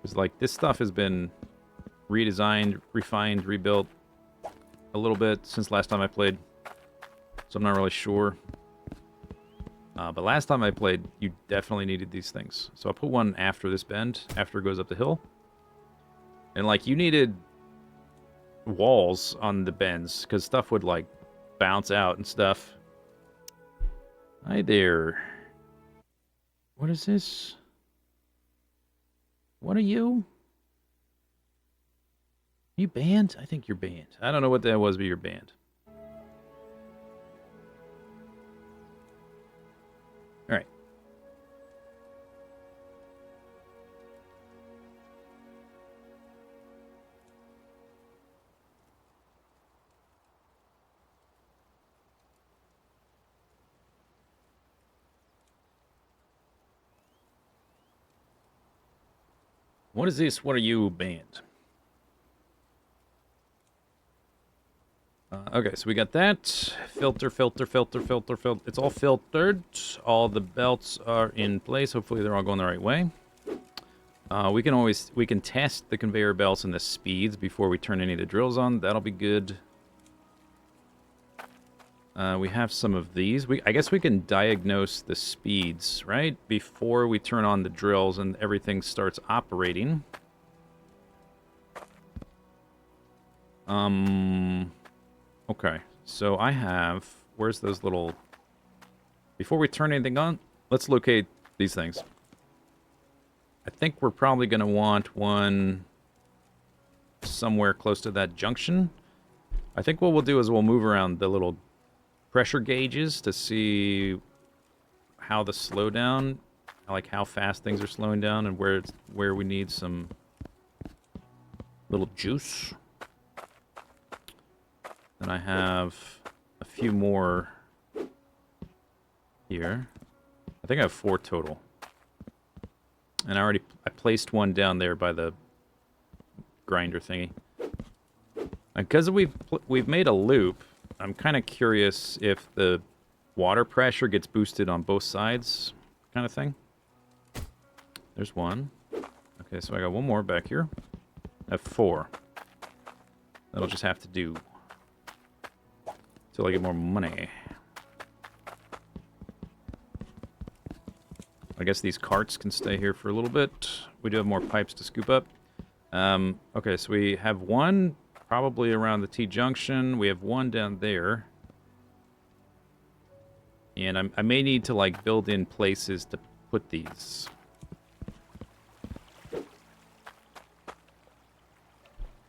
Because, like, this stuff has been redesigned, refined, rebuilt a little bit since last time I played. So I'm not really sure. But last time I played, you definitely needed these things. So I'll put one after this bend, after it goes up the hill. And, like, you needed walls on the bends, because stuff would, like, bounce out and stuff. Hi there. What is this? What are you? You banned? I think you're banned. I don't know what that was, but you're banned. All right. What is this? What are you banned? Okay, so we got that. Filter, filter, filter, filter, filter. It's all filtered. All the belts are in place. Hopefully they're all going the right way. We can test the conveyor belts and the speeds before we turn any of the drills on. That'll be good. We have some of these. I guess we can diagnose the speeds, right? Before we turn on the drills and everything starts operating. Okay, so I have... Where's those little... Before we turn anything on, let's locate these things. I think we're probably going to want one somewhere close to that junction. I think what we'll do is we'll move around the little pressure gauges to see how the slowdown, like how fast things are slowing down and where we need some little juice. Then I have a few more here. I think I have 4 total. And I placed one down there by the grinder thingy. And because we've made a loop, I'm kind of curious if the water pressure gets boosted on both sides, kind of thing. There's one. Okay, so I got one more back here. I have 4. That'll just have to do till I get more money. I guess these carts can stay here for a little bit. We do have more pipes to scoop up. Okay, so we have one probably around the T-junction. We have one down there. And I may need to, like, build in places to put these.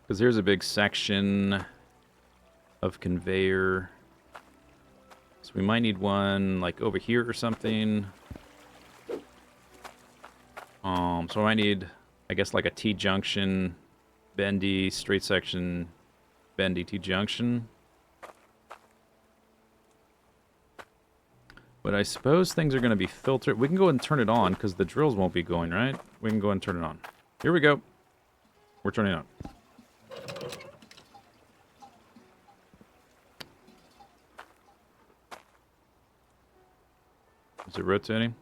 Because here's a big section of conveyor. So we might need one, like, over here or something. So I need, I guess, like a T-junction, bendy, straight section, bendy T-junction. But I suppose things are going to be filtered. We can go and turn it on, because the drills won't be going, right? We can go and turn it on. Here we go. We're turning it on. Is it rotating?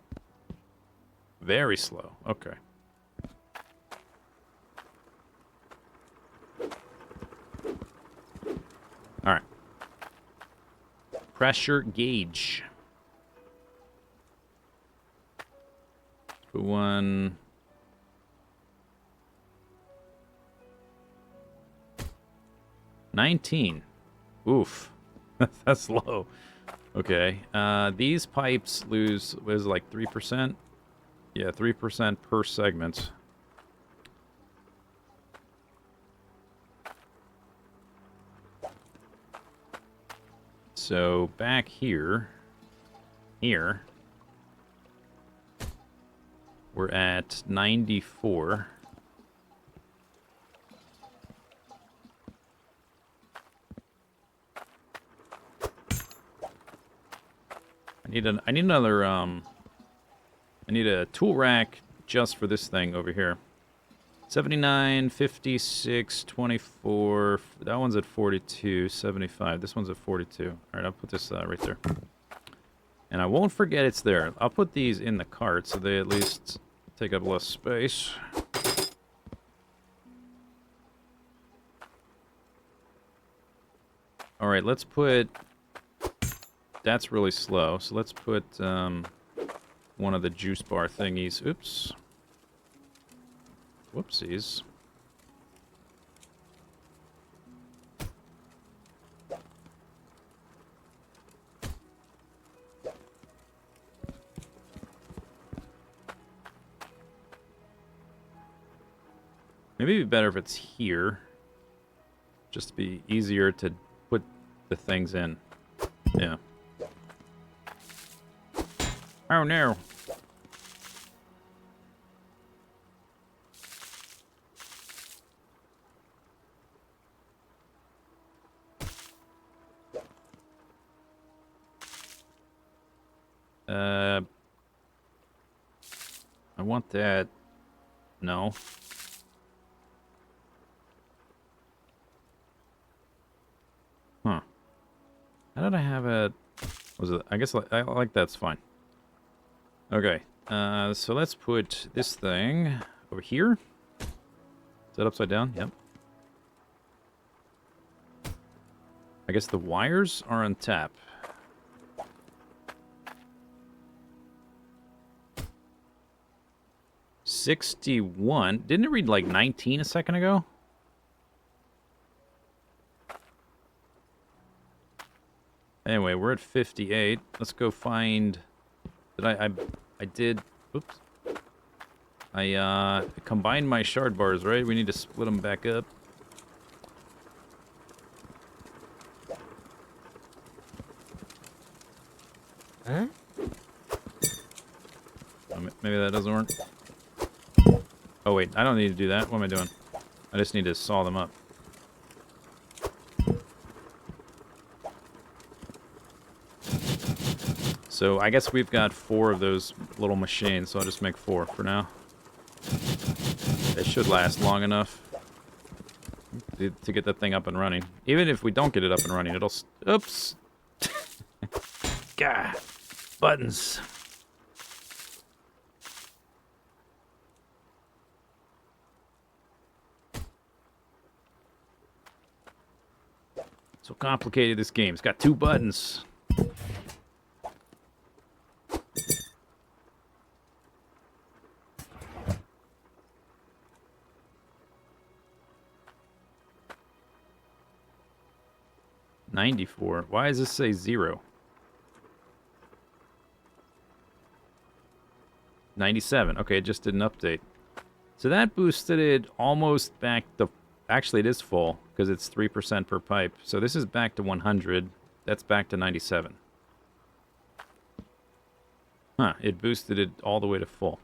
Very slow. Okay. All right. Pressure gauge. Put one. $19. Oof. That's low. Okay. These pipes lose, what is it, like 3%? Yeah, 3% per segment. So back here, we're at 94. I need another I need a tool rack just for this thing over here. 79, 56, 24. That one's at 42, 75. This one's at 42. All right, I'll put this right there. And I won't forget it's there. I'll put these in the cart so they at least take up less space. All right, let's put... That's really slow, so let's put one of the juice bar thingies. Oops. Whoopsies. Maybe it'd be better if it's here. Just to be easier to put the things in. Yeah. Oh no. I want that. No. Huh. How did I have it? Was it? I guess I like that's fine. Okay. So let's put this thing over here. Is that upside down? Yep. I guess the wires are on tap. $61. Didn't it read like 19 a second ago? Anyway, we're at 58. Let's go find... I did... Oops. I combined my shard bars, right? We need to split them back up. Huh? Oh, maybe that doesn't work. Oh, wait. I don't need to do that. What am I doing? I just need to saw them up. So I guess we've got 4 of those little machines, so I'll just make 4 for now. They should last long enough to get that thing up and running. Even if we don't get it up and running, it'll... Oops! God! Buttons! So complicated, this game. It's got 2 buttons. $94. Why does this say 0? 97. Okay, it just did an update. So that boosted it almost back to... Actually, it is full, because it's 3% per pipe. So this is back to 100. That's back to 97. Huh, it boosted it all the way to full.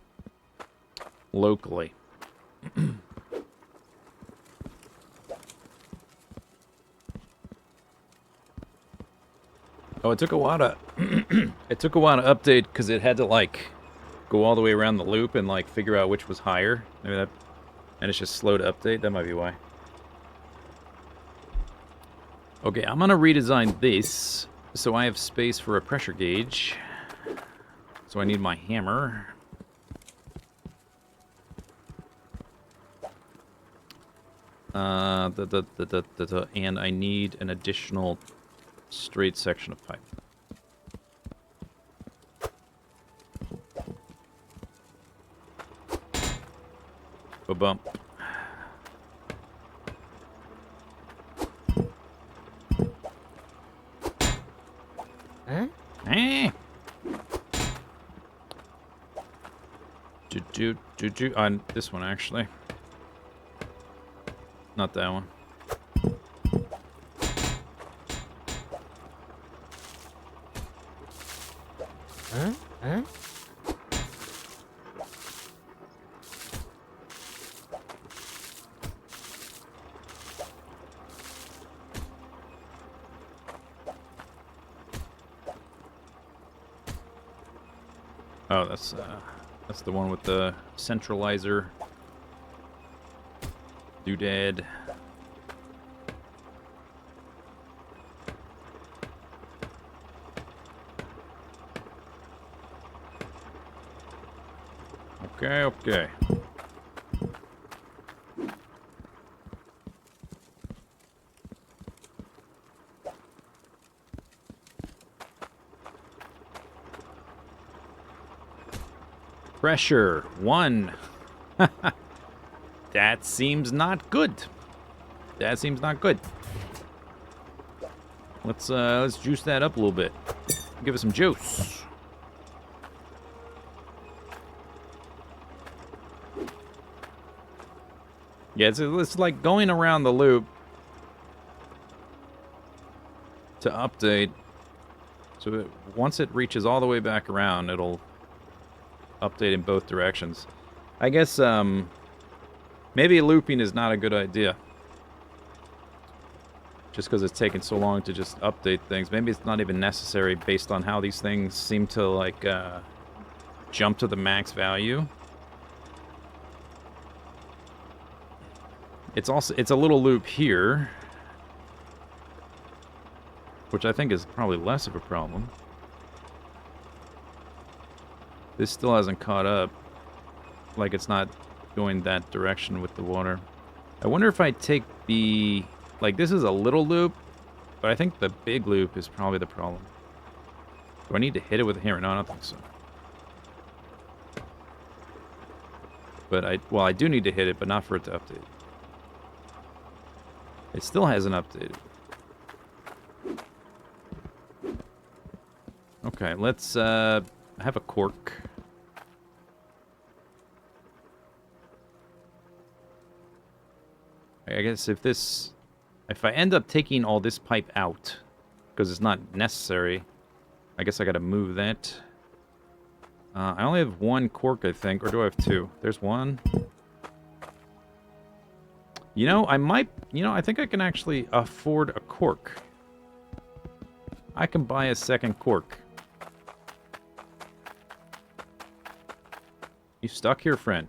Locally. Oh, it took a while to... it took a while to update, because it had to, like, go all the way around the loop and, like, figure out which was higher. Maybe that... And it's just slow to update. That might be why. Okay, I'm gonna redesign this, so I have space for a pressure gauge. So I need my hammer. And I need an additional straight section of pipe. Ba-bump. Huh? Eh. On this one, actually. Not that one. Huh? Huh? Oh, that's the one with the centralizer doodad. Okay, okay. Pressure 1. That seems not good. That seems not good. Let's juice that up a little bit. Give it some juice. Yeah, it's like going around the loop. to update. So once it reaches all the way back around, it'll update in both directions. I guess maybe looping is not a good idea. Just because it's taken so long to just update things. Maybe it's not even necessary based on how these things seem to, like, jump to the max value. It's a little loop here, which I think is probably less of a problem. This still hasn't caught up. Like, it's not going that direction with the water. I wonder if I take the... Like, this is a little loop, but I think the big loop is probably the problem. Do I need to hit it with a hammer? No, I don't think so. But I do need to hit it, but not for it to update. It still hasn't updated. Okay, let's have a cork. I guess if I end up taking all this pipe out, because it's not necessary, I guess I gotta move that. I only have one cork, I think, or do I have two? There's one. You know, I think I can actually afford a cork. I can buy a second cork. You stuck here, friend?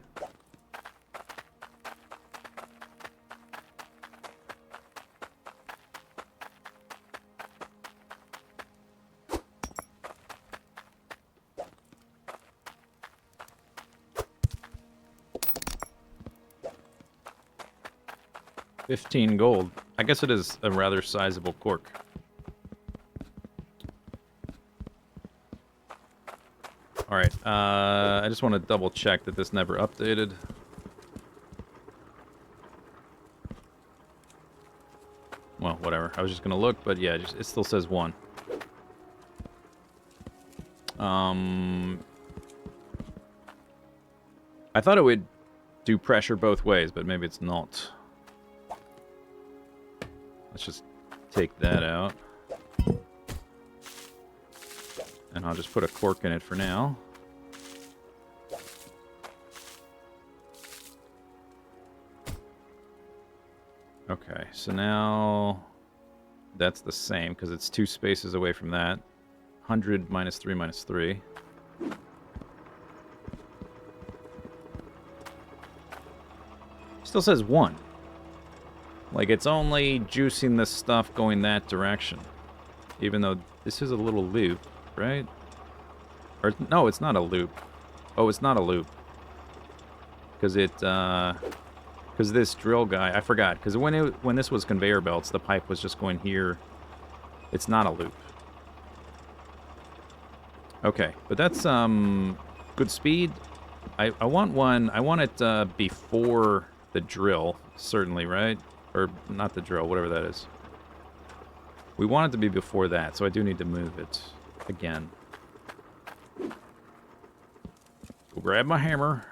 $15 gold. I guess it is a rather sizable cork. Alright, I just want to double check that this never updated. Well, whatever. I was just going to look, but yeah, it still says 1. I thought it would do pressure both ways, but maybe it's not. Let's just take that out. And I'll just put a cork in it for now. Okay, so now that's the same because it's 2 spaces away from that. 100 minus 3 minus 3. Still says 1. Like, it's only juicing the stuff going that direction. Even though this is a little loop, right? Or, no, it's not a loop. Oh, it's not a loop. Because because this drill guy, I forgot. Because when this was conveyor belts, the pipe was just going here. It's not a loop. Okay, but that's, good speed. I want one, I want it, before the drill, certainly, right? Or not the drill, whatever that is. We want it to be before that, so I do need to move it again. Go grab my hammer.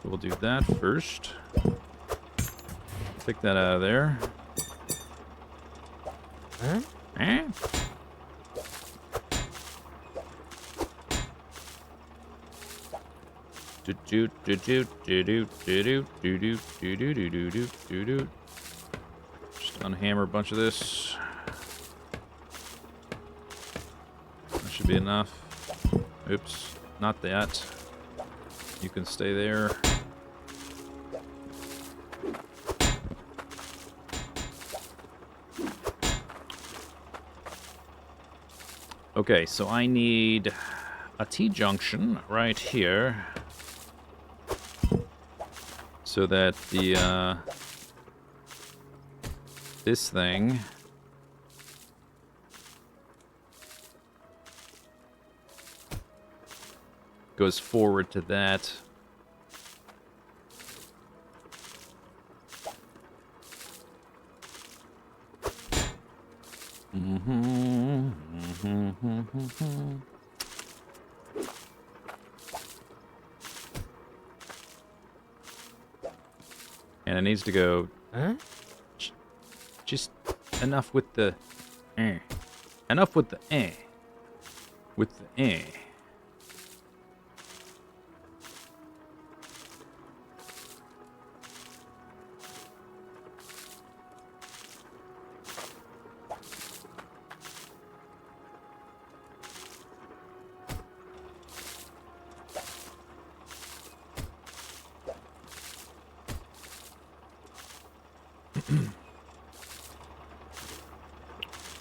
We'll do that first. Take that out of there. Huh? Eh? Just unhammer a bunch of this. That should be enough. Oops, not that. You can stay there. Okay, so I need a T-junction right here. So that the, this thing goes forward to that. And it needs to go Huh? just enough with the enough with the with the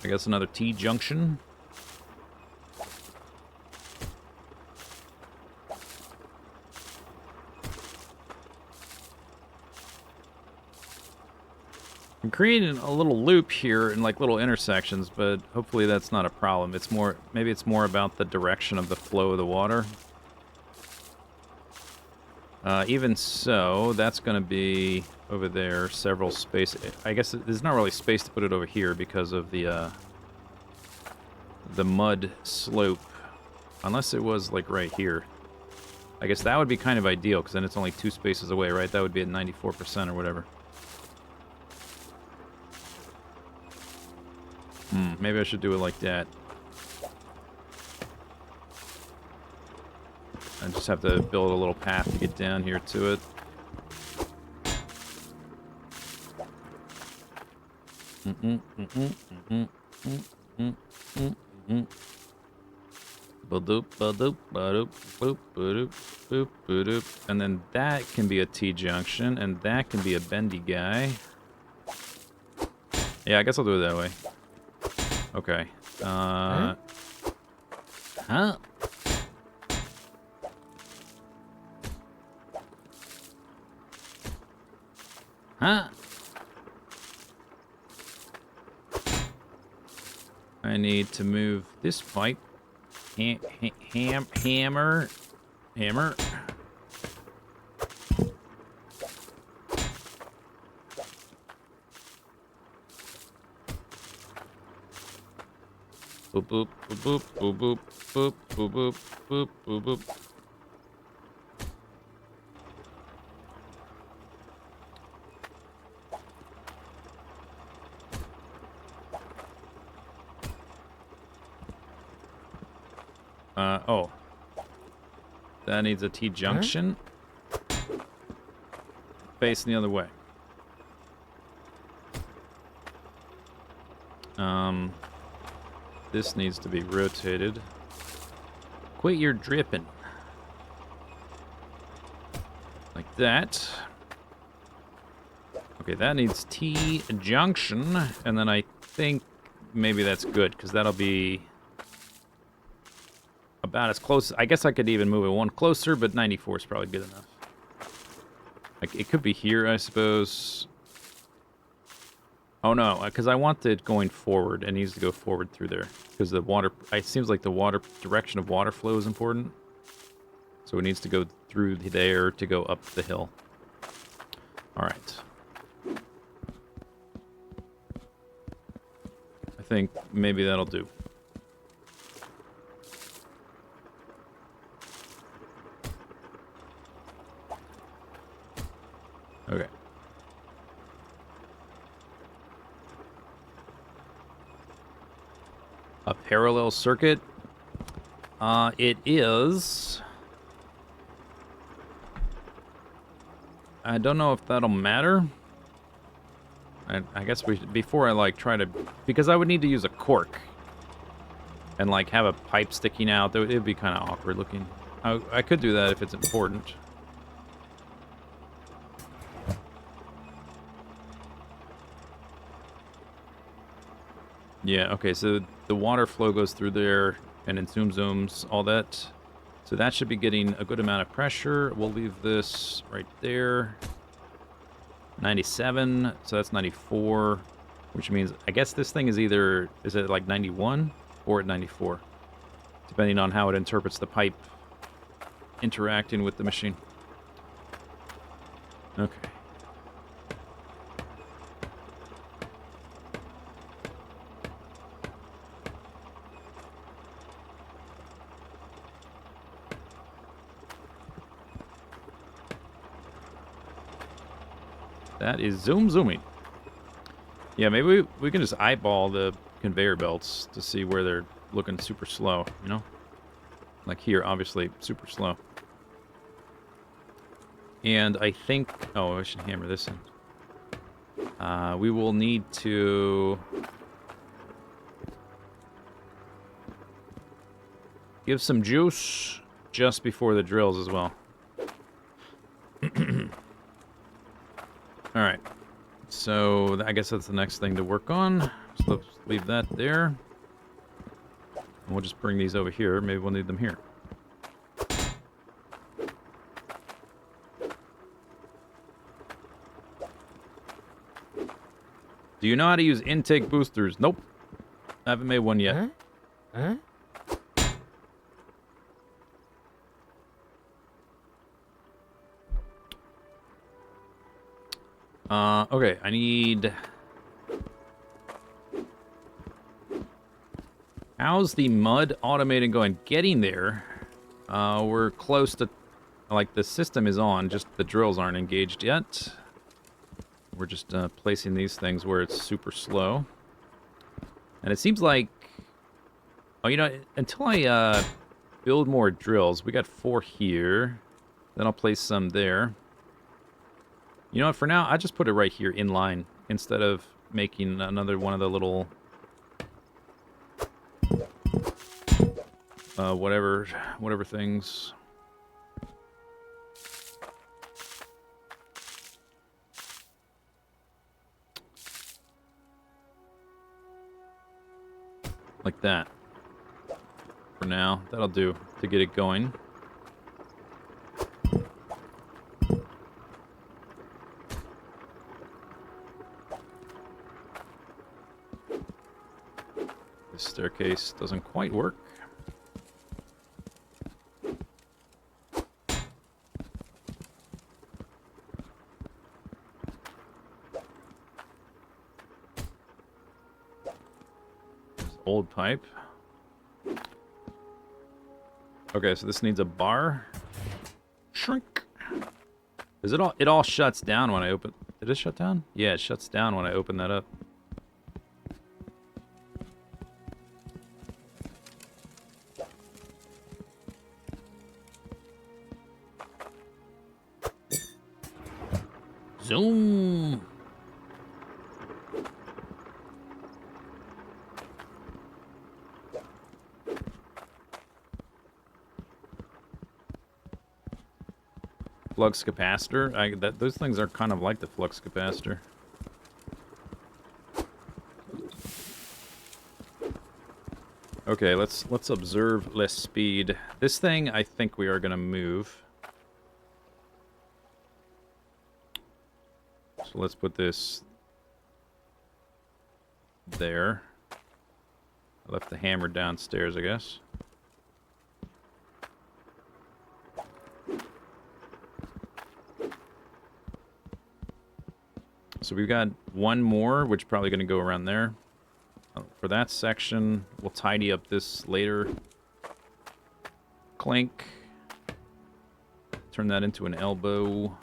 I guess another T junction. I'm creating a little loop here in like little intersections, but hopefully that's not a problem. It's more, maybe it's more about the direction of the flow of the water. Even so, that's going to be over there, several space. I guess there's not really space to put it over here because of the mud slope. Unless it was like right here. I guess that would be kind of ideal because then it's only 2 spaces away, right? That would be at 94% or whatever. Maybe I should do it like that. I just have to build a little path to get down here to it. And then that can be a T-junction, and that can be a bendy guy. Yeah, I guess I'll do it that way. Okay. Huh? Huh? I need to move this pipe. Hammer. Boop boop boop boop boop boop boop boop boop boop boop. Oh. That needs a T-junction. Huh? Facing the other way. This needs to be rotated. Quit your dripping. Like that. Okay, that needs T-junction. And then I think maybe that's good, because that'll be about as close. I guess I could even move it one closer, but 94 is probably good enough. Like, it could be here, I suppose. Oh no, because I want it going forward. It needs to go forward through there. Because the water, it seems like the water, direction of water flow is important. So it needs to go through there to go up the hill. Alright. I think maybe that'll do. Okay. A parallel circuit? It is. I don't know if that'll matter. I guess before I like try to, because I would need to use a cork and like have a pipe sticking out. It'd be kind of awkward looking. I could do that if it's important. Yeah, okay, so the water flow goes through there, and it zooms, all that. So that should be getting a good amount of pressure. We'll leave this right there. 97, so that's 94, which means, I guess this thing is either, is it like 91 or at 94? Depending on how it interprets the pipe interacting with the machine. Okay. That is zooming. Yeah, maybe we can just eyeball the conveyor belts to see where they're looking super slow, you know? Like here, obviously, super slow. And I think... Oh, I should hammer this in. We will need to... give some juice just before the drills as well. Alright. So, I guess that's the next thing to work on. So let's leave that there. And we'll just bring these over here. Maybe we'll need them here. Do you know how to use intake boosters? Nope. I haven't made one yet. Huh? Okay, I need... How's the mud automating going? Getting there. We're close to... Like, the system is on, just the drills aren't engaged yet. We're just placing these things where it's super slow. And it seems like... Oh, you know, until I build more drills, we got 4 here. Then I'll place some there. You know what, for now, I just put it right here in line instead of making another one of the little... whatever things. Like that. For now, that'll do to get it going. This staircase doesn't quite work. Old pipe. Okay, so this needs a bar. Shrink. Is it all? It all shuts down when I open. Did it shut down? Yeah, it shuts down when I open that up. Zoom. Flux capacitor. Those things are kind of like the flux capacitor. Okay, let's observe less speed. This thing, I think we are gonna move. So let's put this there. I left the hammer downstairs, I guess. So we've got one more, which is probably going to go around there. For that section, we'll tidy up this later. Clink. Turn that into an elbow.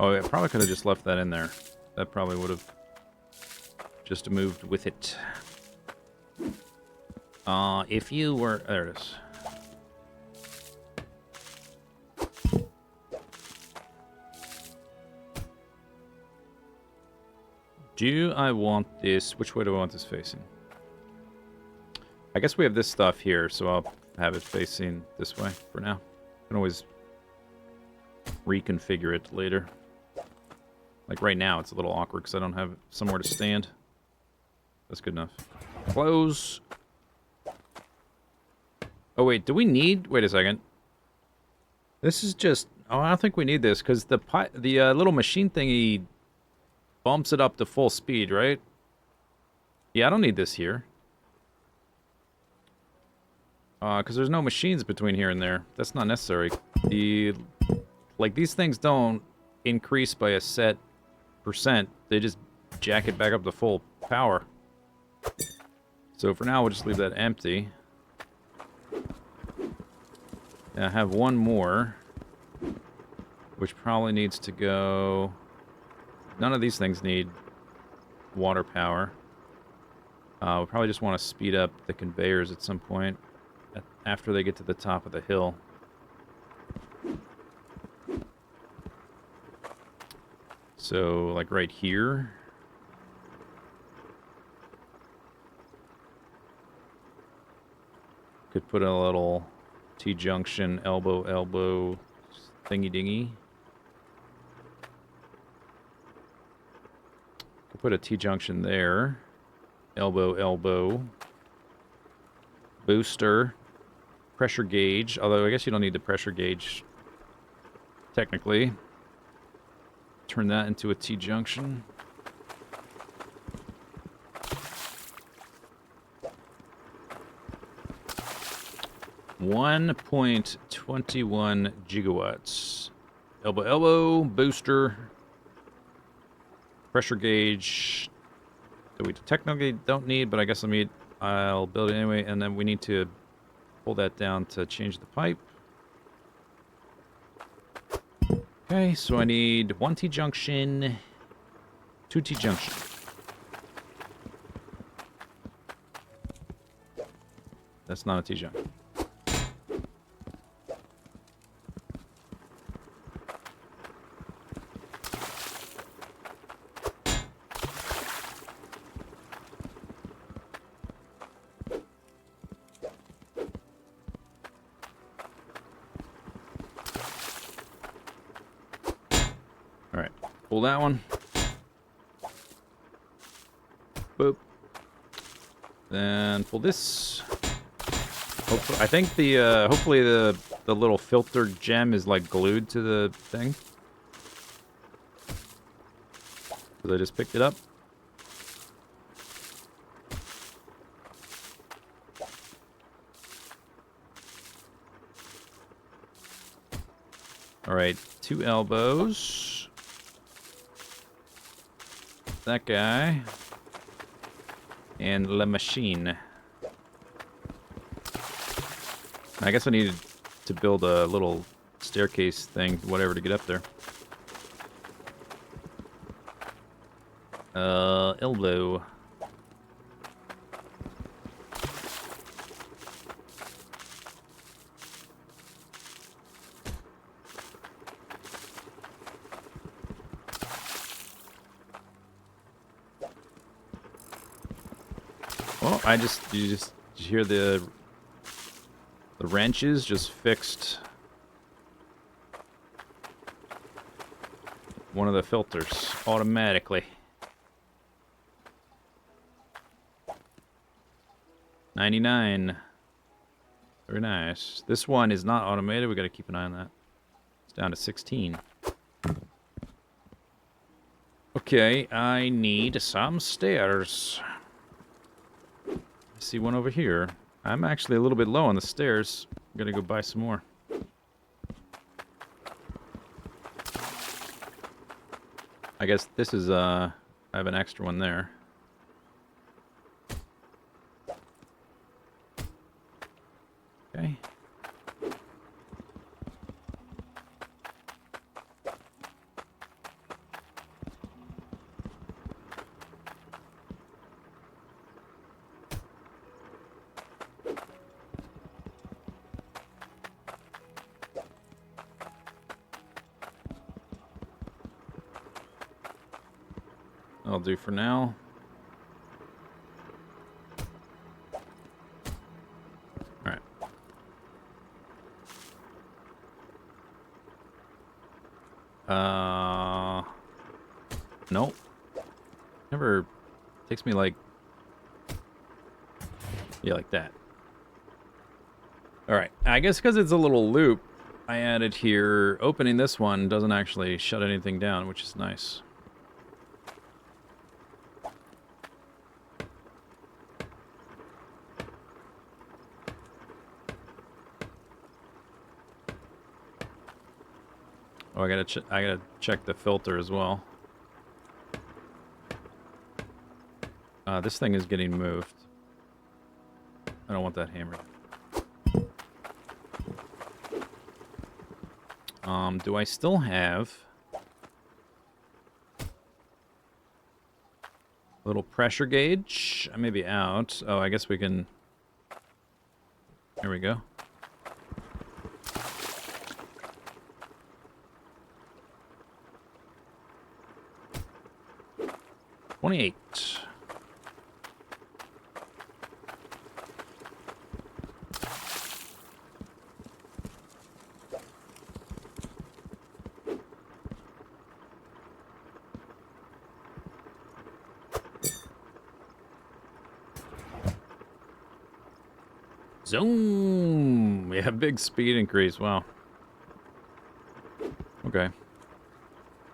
Oh, I probably could have just left that in there. That probably would have just moved with it. If you were... There it is. Do I want this... Which way do I want this facing? I guess we have this stuff here, so I'll have it facing this way for now. I can always reconfigure it later. Like right now, it's a little awkward because I don't have somewhere to stand. That's good enough. Close. Oh, wait, do we need... Wait a second. This is just... Oh, I don't think we need this because the little machine thingy bumps it up to full speed, right? Yeah, I don't need this here. Because there's no machines between here and there. That's not necessary. The Like, these things don't increase by a set percent. They just jack it back up to full power. So for now, we'll just leave that empty. And I have one more, which probably needs to go... None of these things need water power. We probably just want to speed up the conveyors at some point after they get to the top of the hill. So, like right here. Could put a little T-junction, elbow, thingy-dingy. Could put a T-junction there. Elbow. Booster. Pressure gauge. Although, I guess you don't need the pressure gauge, technically. Turn that into a T-junction. .21 gigawatts. Elbow, booster, pressure gauge that we technically don't need, but I guess I'll build it anyway, and then we need to pull that down to change the pipe. Okay, so I need 1 T-junction, 2 T-junction. That's not a T-junction. Alright, pull that one. Boop. Then pull this. Hopefully, I think hopefully the little filter gem is like glued to the thing. Because I just picked it up. Alright, 2 elbows. That guy. And La Machine. I guess I needed to build a little staircase thing, whatever, to get up there. Elbow. Oh, you just hear the wrenches just fixed one of the filters automatically. 99. Very nice. This one is not automated. We got to keep an eye on that. It's down to 16. Okay, I need some stairs. I see one over here. I'm actually a little bit low on the stairs. I'm gonna go buy some more. I guess this is, I have an extra one there. Okay. I'll do for now. Alright. Nope. Never takes me like... Yeah, like that. Alright, I guess because it's a little loop I added here, opening this one doesn't actually shut anything down, which is nice. Oh, I gotta check the filter as well. This thing is getting moved. I don't want that hammer. Do I still have a little pressure gauge? I may be out. Oh, I guess we can... Here we go. $28. Zoom! Yeah, big speed increase. Wow. Okay.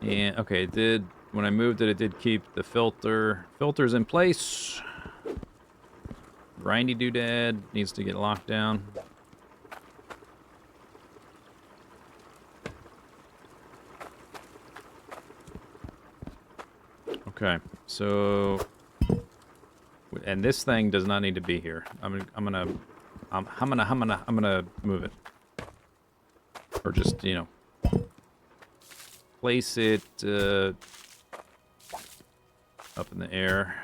Yeah, okay, it did... When I moved it, it did keep the filters in place. Grindy doodad needs to get locked down. Okay, so... And this thing does not need to be here. I'm gonna move it. Or just, you know, place it up in the air.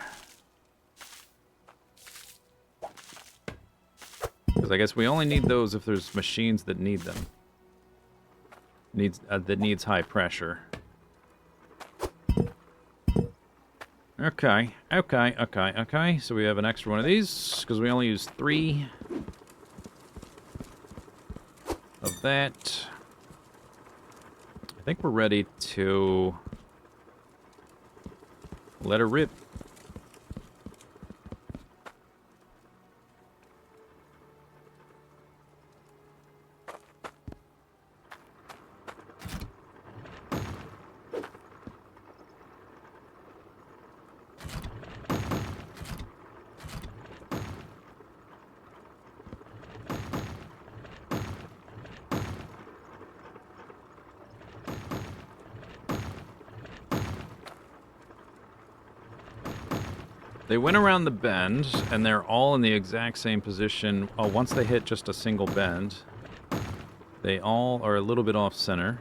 Because I guess we only need those if there's machines that need them. That needs high pressure. Okay. So we have an extra one of these, because we only use 3 of that. I think we're ready to let her rip. They went around the bend, and they're all in the exact same position. Oh, once they hit just a single bend, they all are a little bit off center.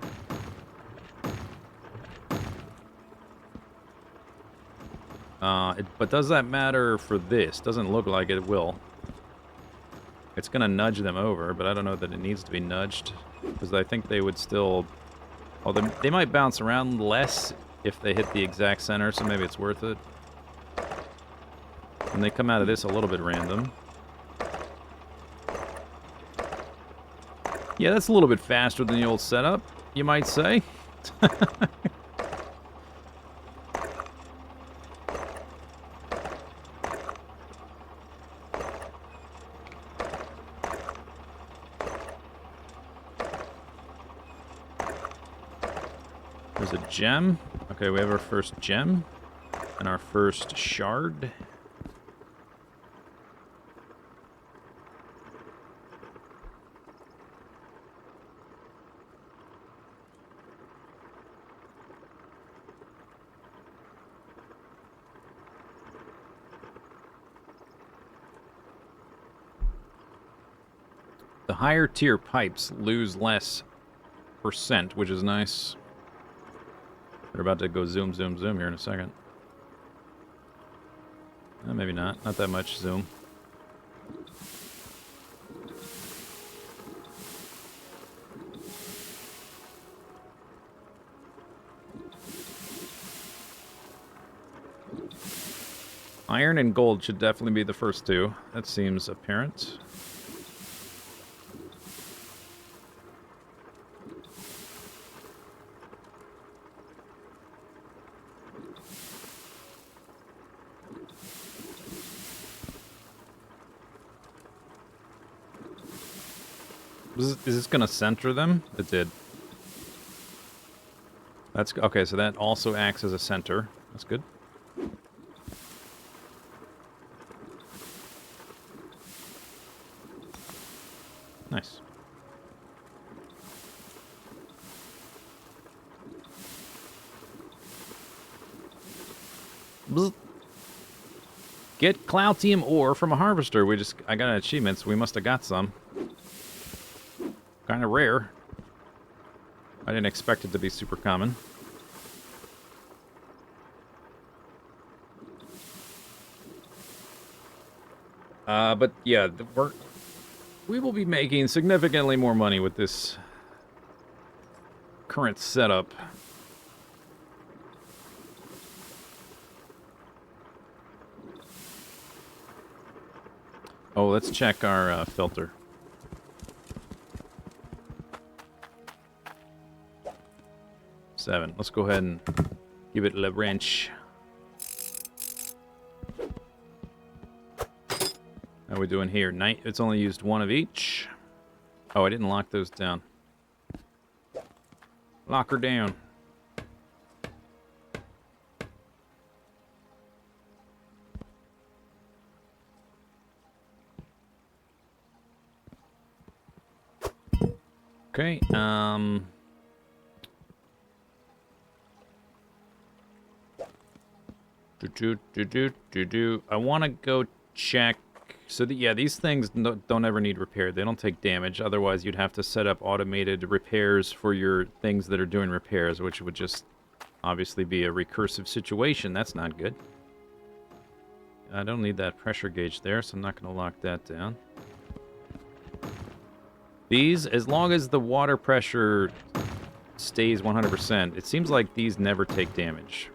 But does that matter for this? Doesn't look like it will. It's going to nudge them over, but I don't know that it needs to be nudged, because I think they would still... Oh, they might bounce around less if they hit the exact center, so maybe it's worth it. And they come out of this a little bit random. Yeah, that's a little bit faster than the old setup, you might say. There's a gem. Okay, we have our first gem. And our first shard. The higher tier pipes lose less percent, which is nice. They're about to go zoom, zoom, zoom here in a second. Maybe not. Not that much zoom. Iron and gold should definitely be the first 2. That seems apparent. Is this gonna center them? It did. That's okay, so that also acts as a center. That's good. Nice. Bzz. Get Cloutium ore from a harvester. I got an achievement, so we must have got some. Kind of rare. I didn't expect it to be super common. But yeah, we will be making significantly more money with this current setup. Oh, let's check our filter. Seven. Let's go ahead and give it a wrench. How are we doing here? It's only used one of each. Oh, I didn't lock those down. Lock her down. Okay, I want to go check. So, yeah, these things don't ever need repair. They don't take damage. Otherwise, you'd have to set up automated repairs for your things that are doing repairs, which would just obviously be a recursive situation. That's not good. I don't need that pressure gauge there, so I'm not going to lock that down. These, as long as the water pressure stays 100%, it seems like these never take damage.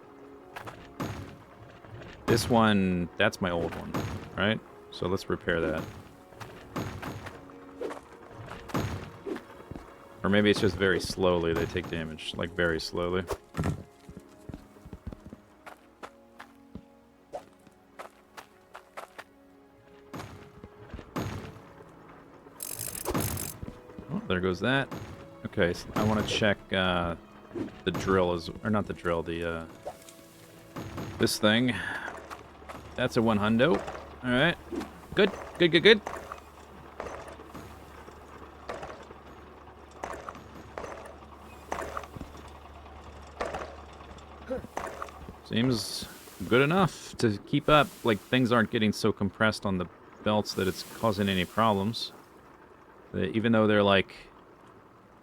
This one, that's my old one, right? So let's repair that. Or maybe it's just very slowly they take damage, like very slowly. Oh, there goes that. Okay, so I want to check the drill or not the drill, this thing. That's a 100. All right. Good. Good, good, good. Seems good enough to keep up. Like, things aren't getting so compressed on the belts that it's causing any problems. Even though they're, like,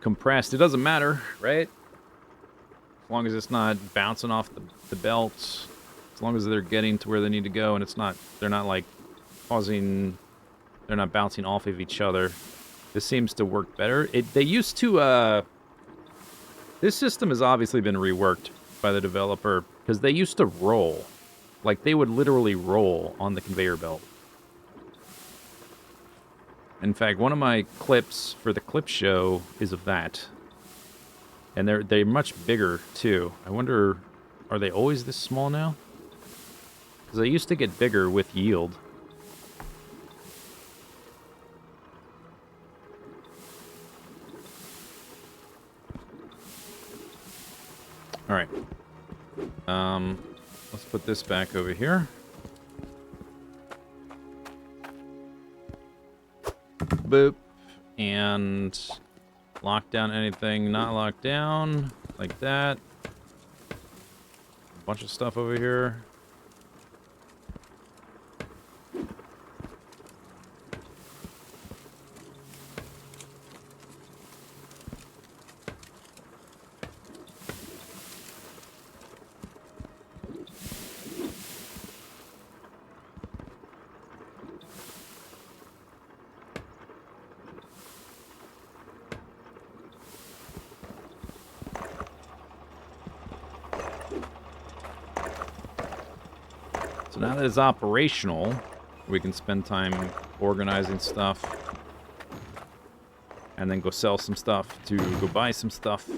compressed, it doesn't matter, right? As long as it's not bouncing off the belts. As long as they're getting to where they need to go and they're not, like, they're not bouncing off of each other. This seems to work better. They used to, this system has obviously been reworked by the developer, because they used to roll. Like, they would literally roll on the conveyor belt. In fact, one of my clips for the clip show is of that. And they're much bigger, too. I wonder, are they always this small now? Because they used to get bigger with yield. Alright. Let's put this back over here. Boop. And lock down anything not locked down. Like that. A bunch of stuff over here. So now that it's operational, we can spend time organizing stuff and then go sell some stuff to go buy some stuff.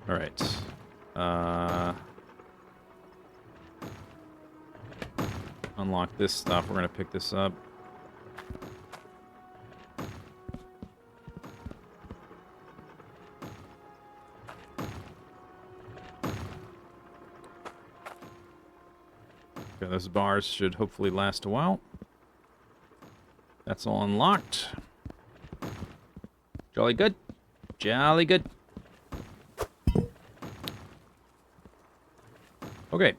All right. Unlock this stuff. We're going to pick this up. Okay, those bars should hopefully last a while. That's all unlocked. Jolly good. Jolly good. Okay,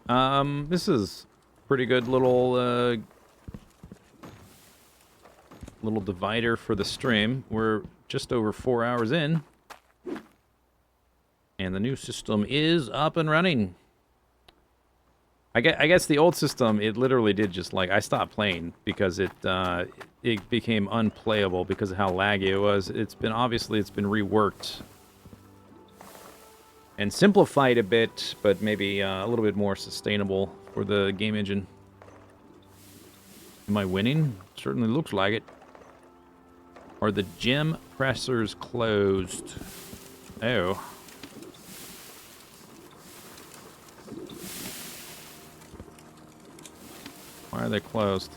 this is pretty good little little divider for the stream. We're just over 4 hours in, and the new system is up and running. I guess the old system, it literally did just like I stopped playing because it became unplayable because of how laggy it was. It's been reworked and simplified a bit, but maybe a little bit more sustainable for the game engine. Am I winning? Certainly looks like it. Are the gem pressers closed? Oh. Why are they closed?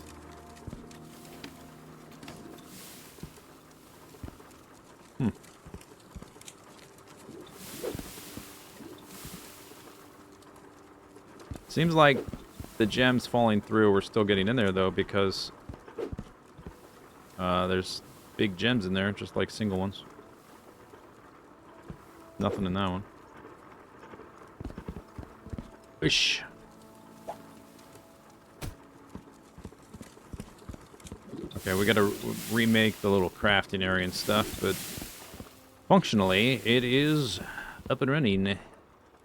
Seems like the gems falling through we're still getting in there, though, because there's big gems in there, just like single ones. Nothing in that one. Ish. Okay, we gotta remake the little crafting area and stuff, but functionally, it is up and running.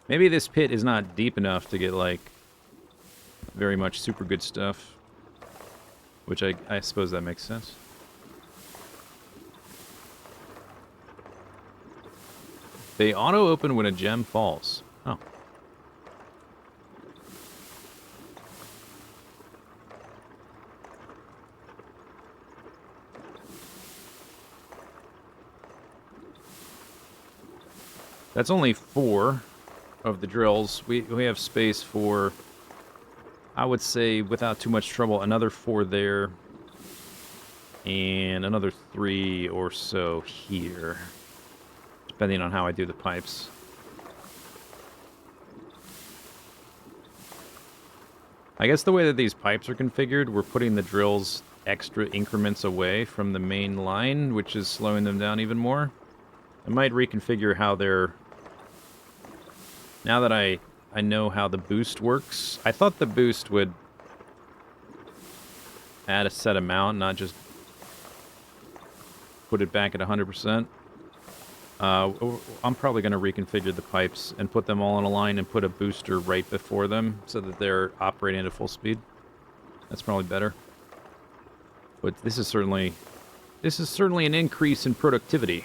Maybe this pit is not deep enough to get, like, very much super good stuff. Which I suppose that makes sense. They auto-open when a gem falls. Oh. That's only 4 of the drills. We have space for, I would say, without too much trouble, another 4 there. And another 3 or so here. Depending on how I do the pipes. I guess the way that these pipes are configured, we're putting the drills extra increments away from the main line, which is slowing them down even more. I might reconfigure how they're... Now that I know how the boost works. I thought the boost would add a set amount, not just put it back at 100%. I'm probably going to reconfigure the pipes and put them all in a line and put a booster right before them so that they're operating at full speed. That's probably better. But this is certainly an increase in productivity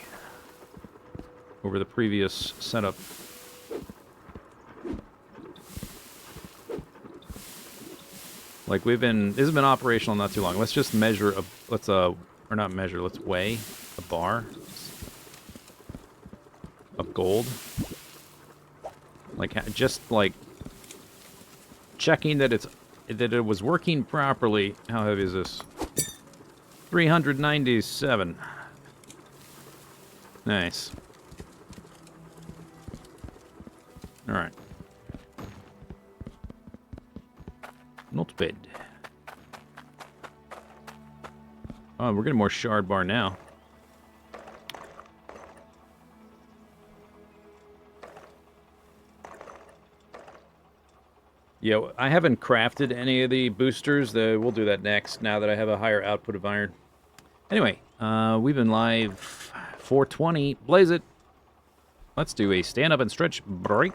over the previous setup. Like this has been operational not too long. Let's just measure let's weigh a bar of gold. Like just like checking that it was working properly. How heavy is this? 397. Nice. All right. Not bad. Oh, we're getting more shard bar now. Yeah, I haven't crafted any of the boosters. We'll do that next, now that I have a higher output of iron. Anyway, we've been live 420. Blaze it. Let's do a stand up and stretch break.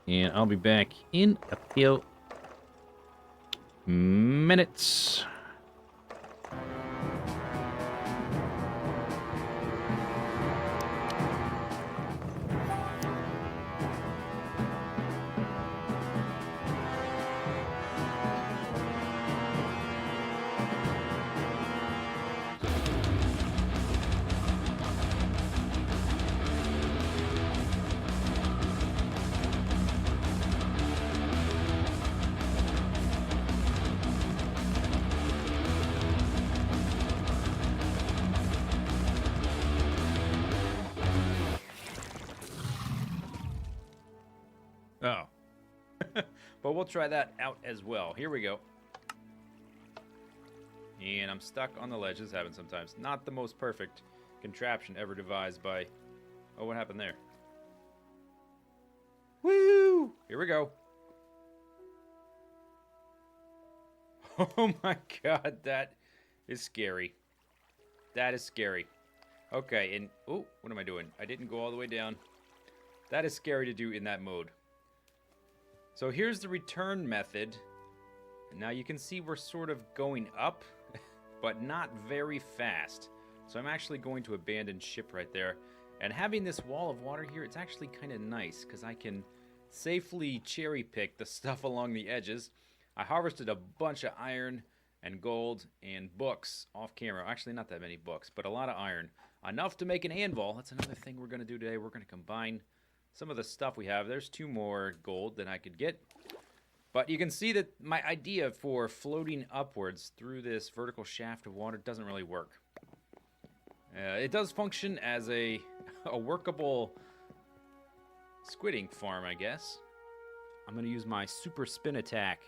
And I'll be back in a few minutes. Oh. But we'll try that out as well. Here we go. And I'm stuck on the ledge. This happens sometimes. Not the most perfect contraption ever devised by... Oh, what happened there? Woo! Here we go. Oh my god, that is scary. That is scary. Okay, and... Oh, what am I doing? I didn't go all the way down. That is scary to do in that mode. So here's the return method. And now you can see we're sort of going up, but not very fast. So I'm actually going to abandon ship right there. And having this wall of water here, it's actually kind of nice, because I can safely cherry pick the stuff along the edges. I harvested a bunch of iron and gold and books off camera. Actually, not that many books, but a lot of iron. Enough to make an anvil. That's another thing we're going to do today. We're going to combine some of the stuff we have. There's 2 more gold that I could get. But you can see that my idea for floating upwards through this vertical shaft of water doesn't really work. It does function as a workable squid farm, I guess. I'm going to use my super spin attack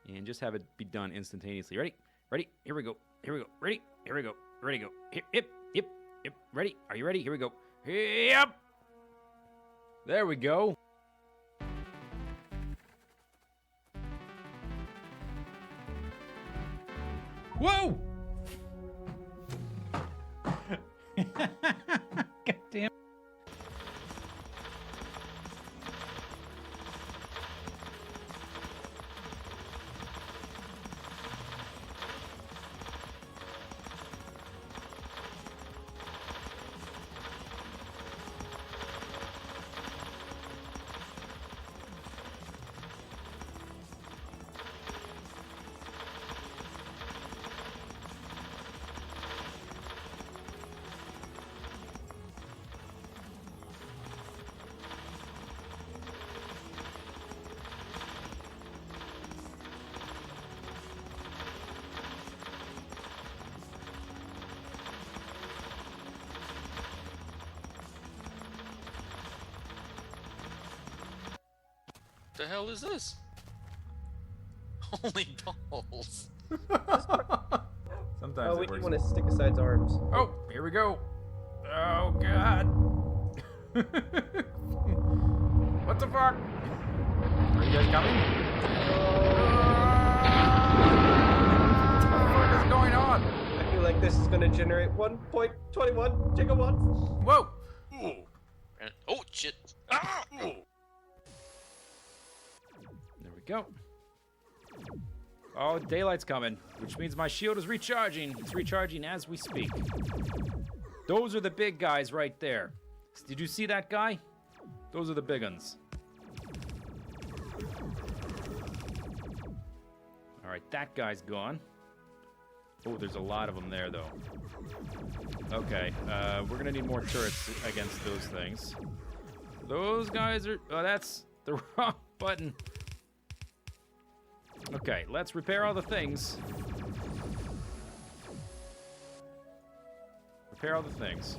and just have it be done instantaneously. Ready? Ready? Here we go. Here we go. Ready? Here we go. Ready? Go. Yep. Yep. Yep. Ready? Are you ready? Here we go. Yep. There we go. Whoa! God damn. The hell is this? Holy balls. Sometimes Oh, we it do works. want to stick aside arms. Oh, here we go. Oh, God. What the fuck? Are you guys coming? What the fuck is going on? I feel like this is going to generate 1.21 gigawatts. Whoa. Ooh. Oh, shit. Ah! Ooh. There we go. Oh, daylight's coming, which means my shield is recharging. It's recharging as we speak. Those are the big guys right there. Did you see that guy? Those are the big ones. All right, that guy's gone. Oh, there's a lot of them there, though. Okay, we're gonna need more turrets against those things. Those guys are... Oh, that's the wrong button. Okay, let's repair all the things. Repair all the things.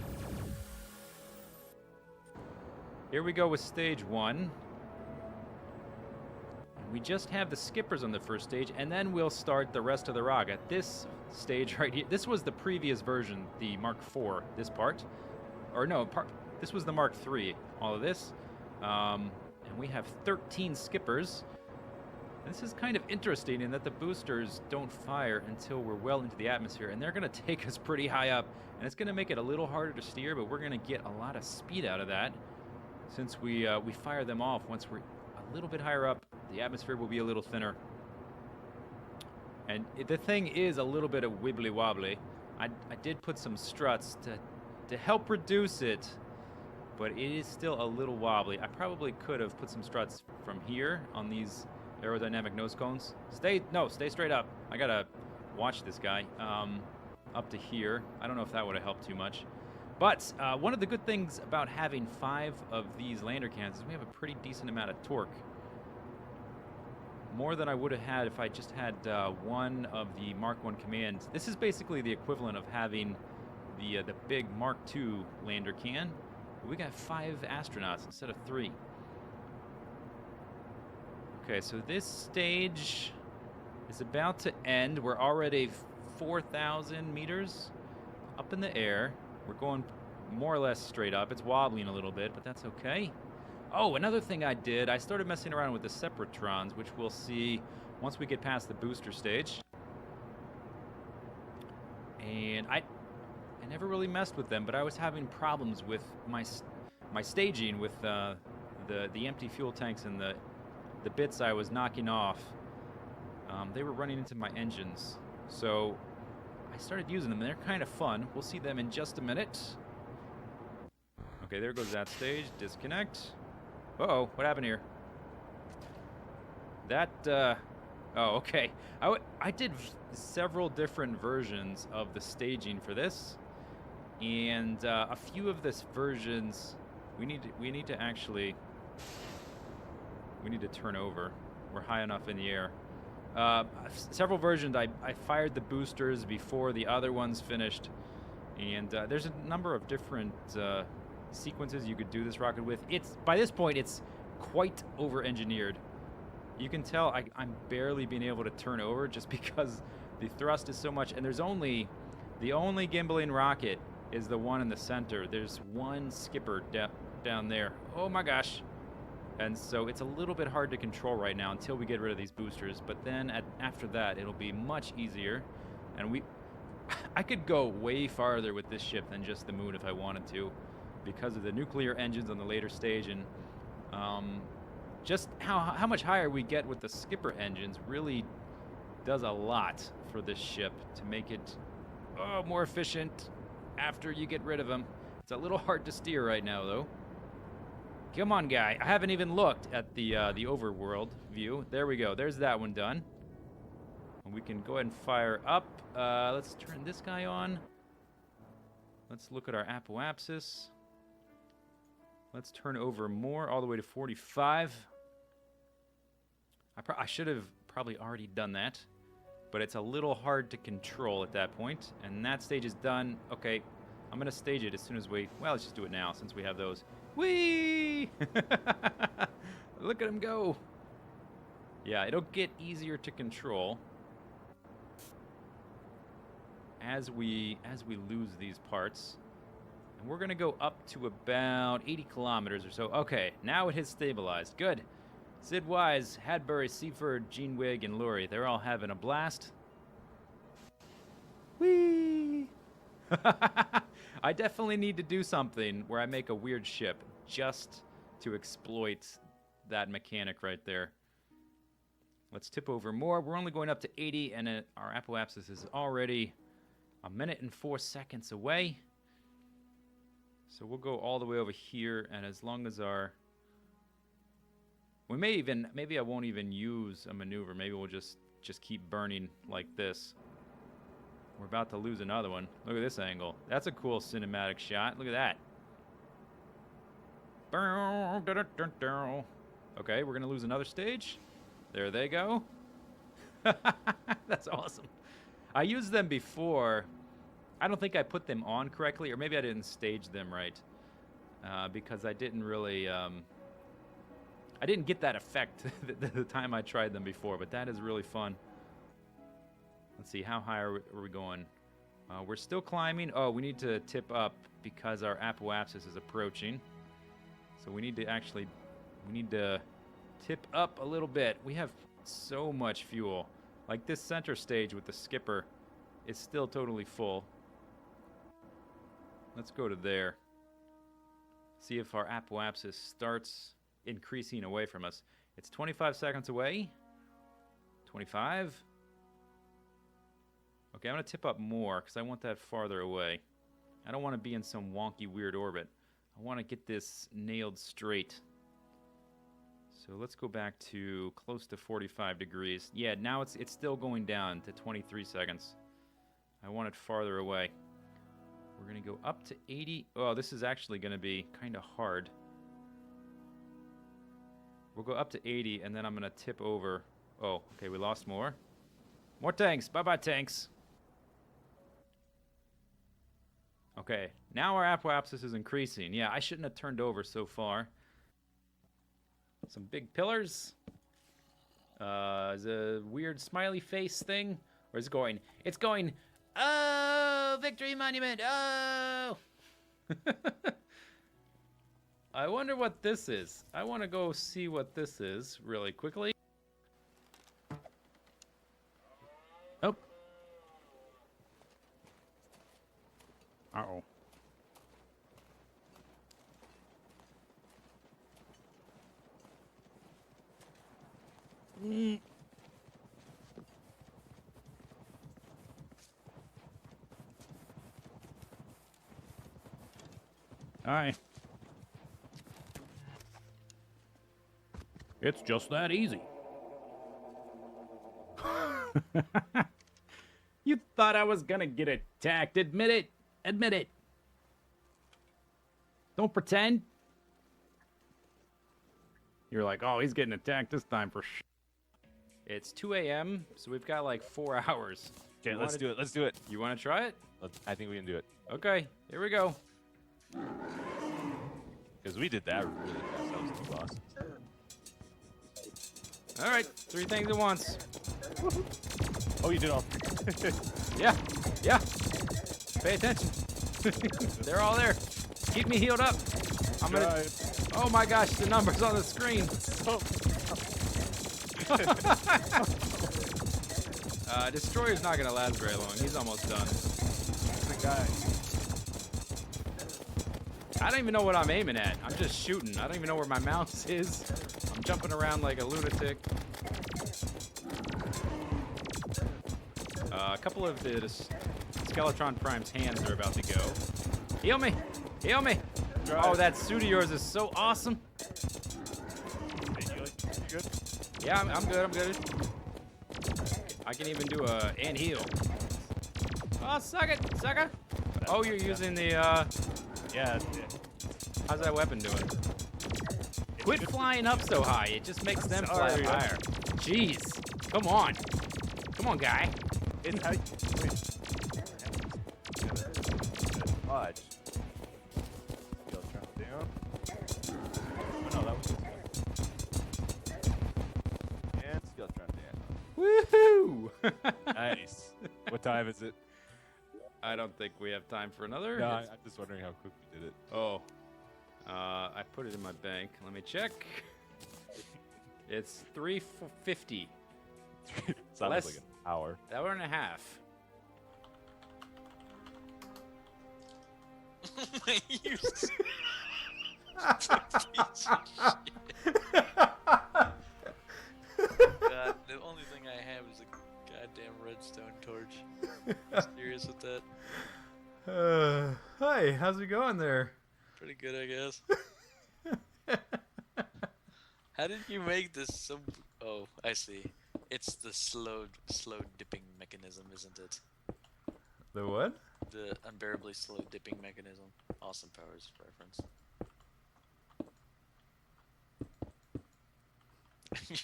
Here we go with stage 1. We just have the skippers on the first stage, and then we'll start the rest of the rock at this stage right here. This was the previous version, the Mark IV, this part. Or no, this was the Mark III, all of this. And we have 13 skippers. This is kind of interesting in that the boosters don't fire until we're well into the atmosphere, and they're going to take us pretty high up, and it's going to make it a little harder to steer, but we're going to get a lot of speed out of that since we fire them off. Once we're a little bit higher up, the atmosphere will be a little thinner. And the thing is a little bit of wibbly wobbly. I did put some struts to help reduce it, but it is still a little wobbly. I probably could have put some struts from here on these aerodynamic nose cones. Stay straight up. I gotta watch this guy. Up to here. I don't know if that would have helped too much. But one of the good things about having 5 of these lander cans is we have a pretty decent amount of torque. More than I would have had if I just had one of the Mark I commands. This is basically the equivalent of having the big Mark II lander can. We got 5 astronauts instead of 3. Okay, so this stage is about to end. We're already 4,000 meters up in the air. We're going more or less straight up. It's wobbling a little bit, but that's okay. Oh, another thing I did, I started messing around with the Separatrons, which we'll see once we get past the booster stage. And I never really messed with them, but I was having problems with my staging with the empty fuel tanks and the bits I was knocking off. They were running into my engines, so I started using them. They're kind of fun. We'll see them in just a minute. Okay, there goes that stage. Disconnect. Uh-oh, what happened here? That, oh, okay. I did several different versions of the staging for this, and a few of this versions we need to actually turn over. We're high enough in the air. Several versions I fired the boosters before the other ones finished, and there's a number of different sequences you could do this rocket with. By this point it's quite over-engineered. You can tell I'm barely being able to turn over just because the thrust is so much, and the only gimbaling rocket is the one in the center. There's one skipper down there. Oh my gosh. And so it's a little bit hard to control right now until we get rid of these boosters, but then after that it'll be much easier, and I could go way farther with this ship than just the moon if I wanted to, because of the nuclear engines on the later stage, and just how much higher we get with the skipper engines really does a lot for this ship to make it more efficient after you get rid of them. It's a little hard to steer right now, though. Come on, guy. I haven't even looked at the overworld view. There we go. There's that one done. And we can go ahead and fire up. Let's turn this guy on. Let's look at our apoapsis. Let's turn over more, all the way to 45. I should have probably already done that, but it's a little hard to control at that point. And that stage is done. Okay, I'm going to stage it as soon as well, let's just do it now since we have those. Whee! Look at him go. Yeah, it'll get easier to control as we lose these parts. And we're going to go up to about 80 kilometers or so. Okay, now it has stabilized. Good. Sid Wise, Hadbury, Seaford, Gene Wig, and Laurie, they're all having a blast. Whee! I definitely need to do something where I make a weird ship just to exploit that mechanic right there. Let's tip over more. We're only going up to 80, and our apoapsis is already 1 minute and 4 seconds away. So we'll go all the way over here, and as long as maybe I won't even use a maneuver. Maybe we'll just keep burning like this. We're about to lose another one. Look at this angle. That's a cool cinematic shot. Look at that. Okay, we're going to lose another stage. There they go. That's awesome. I used them before. I don't think I put them on correctly, or maybe I didn't stage them right. Because I didn't really... I didn't get that effect the time I tried them before, but that is really fun. Let's see, how high are we going? We're still climbing. Oh, we need to tip up because our apoapsis is approaching. So we need to tip up a little bit. We have so much fuel. Like this center stage with the skipper is still totally full. Let's go to there. See if our apoapsis starts increasing away from us. It's 25 seconds away. 25. Okay, I'm going to tip up more because I want that farther away. I don't want to be in some wonky, weird orbit. I want to get this nailed straight. So let's go back to close to 45 degrees. Yeah, now it's still going down to 23 seconds. I want it farther away. We're going to go up to 80. Oh, this is actually going to be kind of hard. We'll go up to 80, and then I'm going to tip over. Oh, okay, we lost more. More tanks. Bye-bye, tanks. Okay, now our apoapsis is increasing. Yeah, I shouldn't have turned over so far. Some big pillars. Is a weird smiley face thing? Or is it going? It's going, oh, victory monument, oh! I wonder what this is. I want to go see what this is really quickly. Oh. Uh-oh. Hi. It's just that easy. You thought I was gonna get attacked. Admit it. Admit it. Don't pretend. You're like, oh, he's getting attacked this time for sure. It's 2 a.m., so we've got like 4 hours. Okay, let's do it. Let's do it. You want to try it? I think we can do it. Okay, here we go. Because we did that really fast. That was the boss. All right, 3 things at once. Oh, you did all. Yeah, yeah. Pay attention. They're all there. Keep me healed up. I'm gonna. Right. Oh my gosh, the numbers on the screen. Destroyer's not gonna last very long. He's almost done. The guy. I don't even know what I'm aiming at. I'm just shooting. I don't even know where my mouse is. I'm jumping around like a lunatic. A couple of the Skeletron Prime's hands are about to go. Heal me! Heal me! Oh, that suit of yours is so awesome. Hey, you good? Yeah, I'm good. I'm good. I can even do a and heal. Oh, suck it, sucker! Oh, you're using the Yeah. How's that weapon doing? Quit flying up so high. It just makes them fly Sorry. higher. Jeez. Come on. Come on, guy. It's how you wait. Watch. Skill drop down. Oh, no, that was just and skill drop down. Woohoo! Nice. What time is it? I don't think we have time for another. No, It's- I'm just wondering how quick we did it. Oh. I put it in my bank. Let me check. It's 3:50. Sounds Less- like an hour. Hour and a half. You s- God, the only thing I have is a goddamn redstone torch. Serious with that? Hi, how's it going there? Pretty good, I guess. How did you make this so? Oh, I see. It's the slow dipping mechanism, isn't it? The what? The unbearably slow dipping mechanism. Austin Powers reference.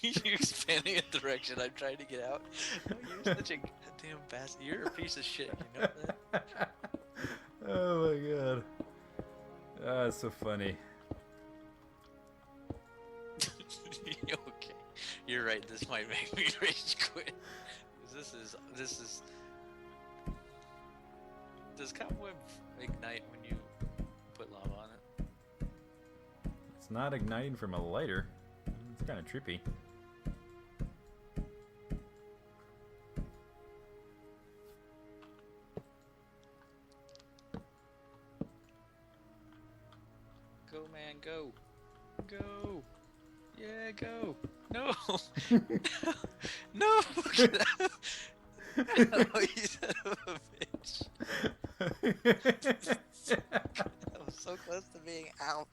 You're expanding a direction I'm trying to get out. Oh, you're such a goddamn bastard. You're a piece of shit. You know that? Oh my god. That's so funny. Okay. You're right. This might make me rage quit. 'Cause this is. Does cobweb ignite when you put lava on it? It's not igniting from a lighter. It's kind of trippy. Go, man, go. Go. Yeah, go. No. No. Oh, you son of a bitch. I was so close to being out.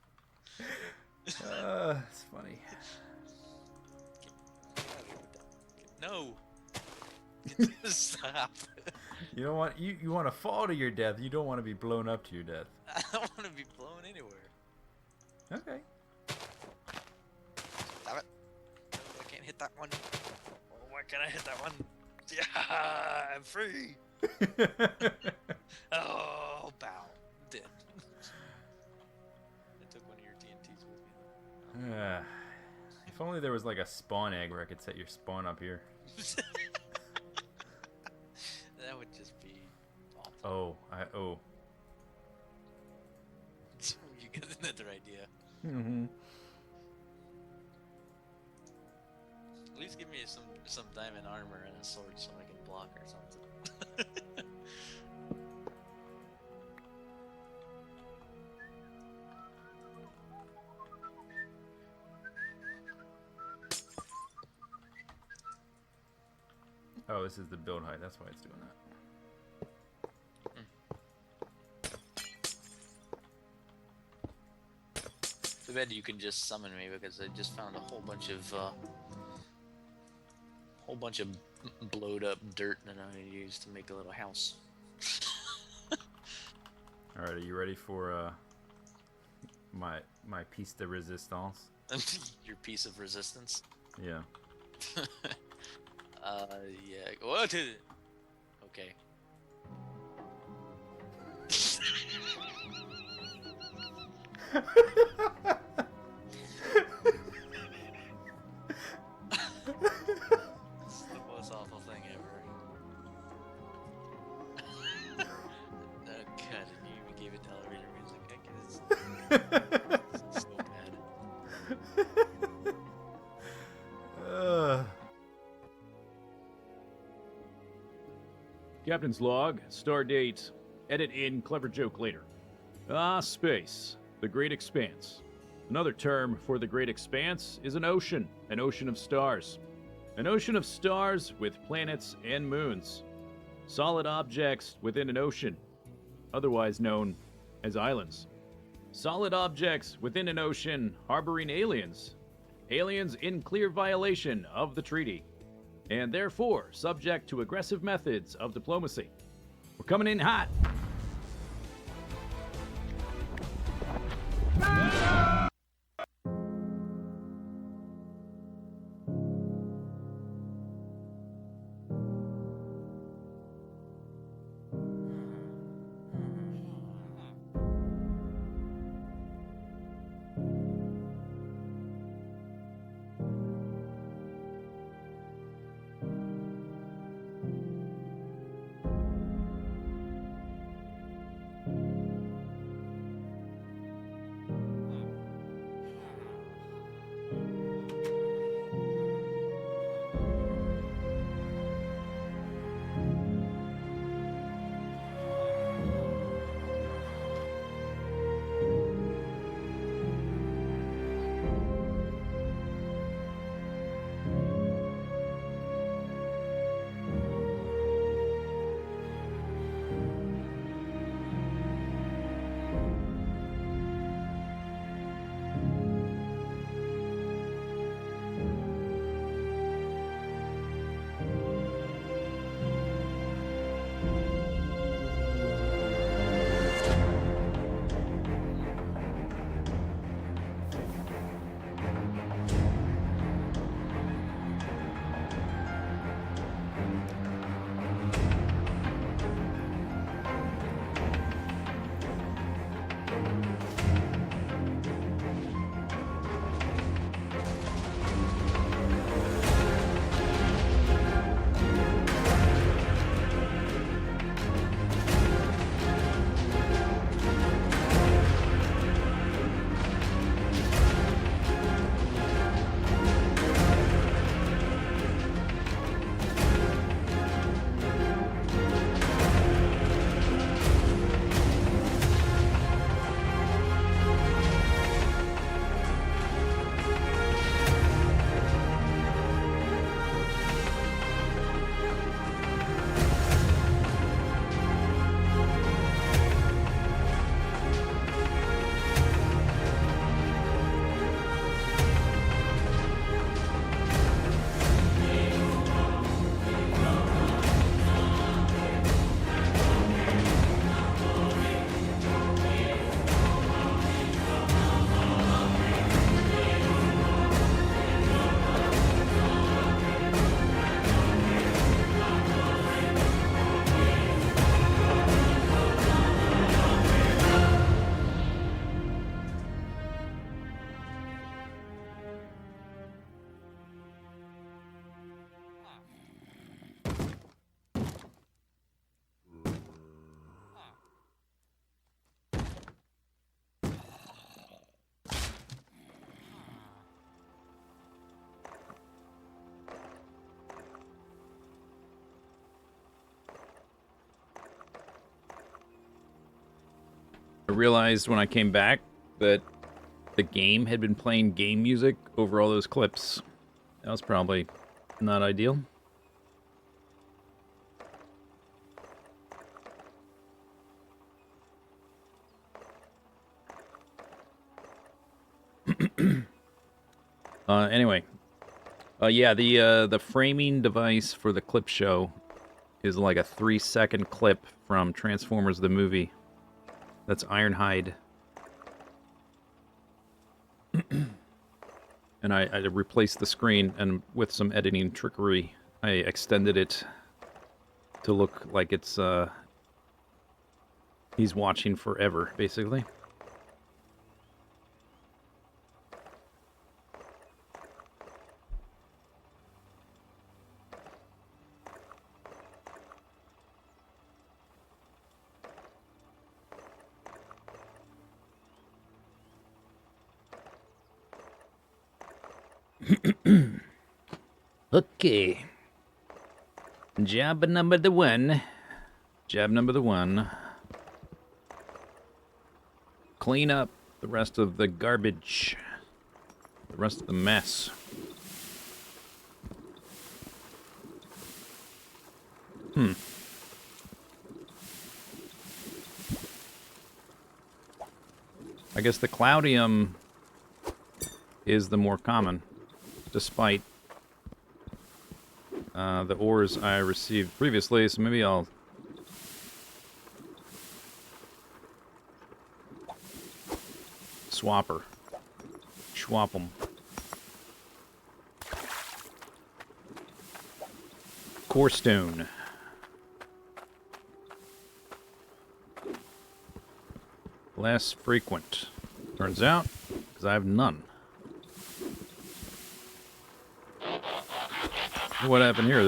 It's funny. No. Stop. You don't want you want to fall to your death. You don't want to be blown up to your death. I don't want to be blown anywhere. Okay. Stop it. Oh, I can't hit that one. Oh, why can't I hit that one? Yeah, I'm free. Oh, bow. Dead. I took one of your TNTs with me. If only there was like a spawn egg where I could set your spawn up here. That would just be awful. Oh, You got another idea. Mm-hmm. At least give me some diamond armor and a sword so I can block or something. Oh, this is the build height. That's why it's doing that. Too bad you can just summon me because I just found a whole bunch of blowed up dirt that I'm gonna use to make a little house. All right, are you ready for my piece de resistance? Your piece of resistance. Yeah. Yeah. What? Okay. This is the most awful thing ever. Oh god, and you even gave it elevator music. This is so bad. Captain's log, star date, edit in, clever joke later. Space, the great expanse. Another term for the great expanse is an ocean of stars. An ocean of stars with planets and moons. Solid objects within an ocean, otherwise known as islands. Solid objects within an ocean harboring aliens. Aliens in clear violation of the treaty, and therefore subject to aggressive methods of diplomacy. We're coming in hot. I realized when I came back that the game had been playing game music over all those clips. That was probably not ideal. Anyway, yeah, the framing device for the clip show is like a 3-second clip from Transformers the movie. That's Ironhide. And I replaced the screen, and with some editing trickery, I extended it to look like it's he's watching forever, basically. Okay. Job number the one. Job number the one. Clean up the rest of the garbage. The rest of the mess. I guess the Cloudium is the more common, despite the ores I received previously, so maybe I'll swap them. Core stone. Less frequent. Turns out, because I have none. What happened here?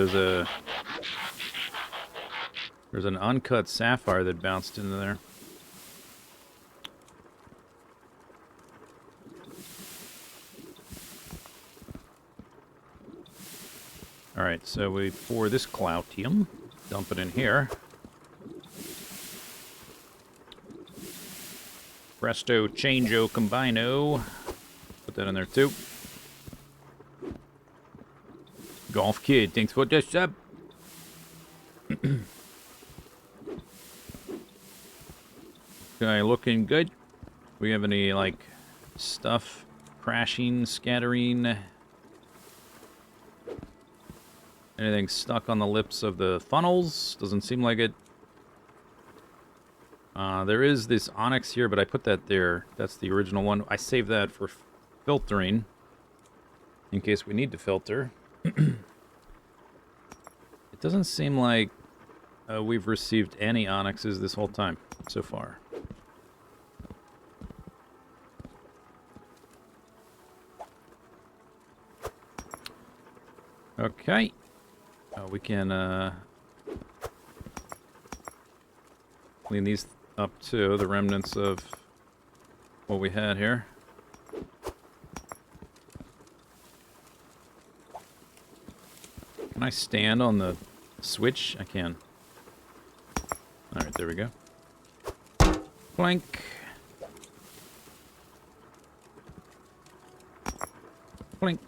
There's an uncut sapphire that bounced into there. Alright, so we pour this Cloutium, dump it in here. Presto, changeo, combino. Put that in there too. Golf Kid, thanks for the sub. Okay, looking good. We have any, like, stuff crashing, scattering? Anything stuck on the lips of the funnels? Doesn't seem like it. There is this onyx here, but I put that there. That's the original one. I saved that for filtering, in case we need to filter. It doesn't seem like we've received any onyxes this whole time so far. Okay. We can clean these up too, the remnants of what we had here. Can I stand on the switch? I can. Alright, there we go. Plank. Plink.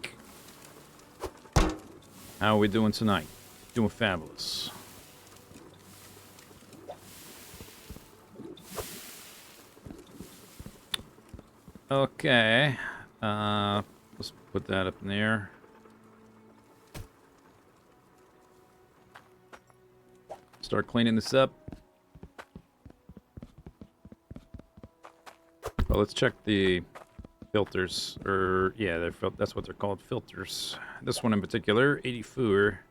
How are we doing tonight? Doing fabulous. Okay. Let's put that up in there. Start cleaning this up. Well, let's check the filters. Or, yeah, that's what they're called, filters. This one in particular, 84.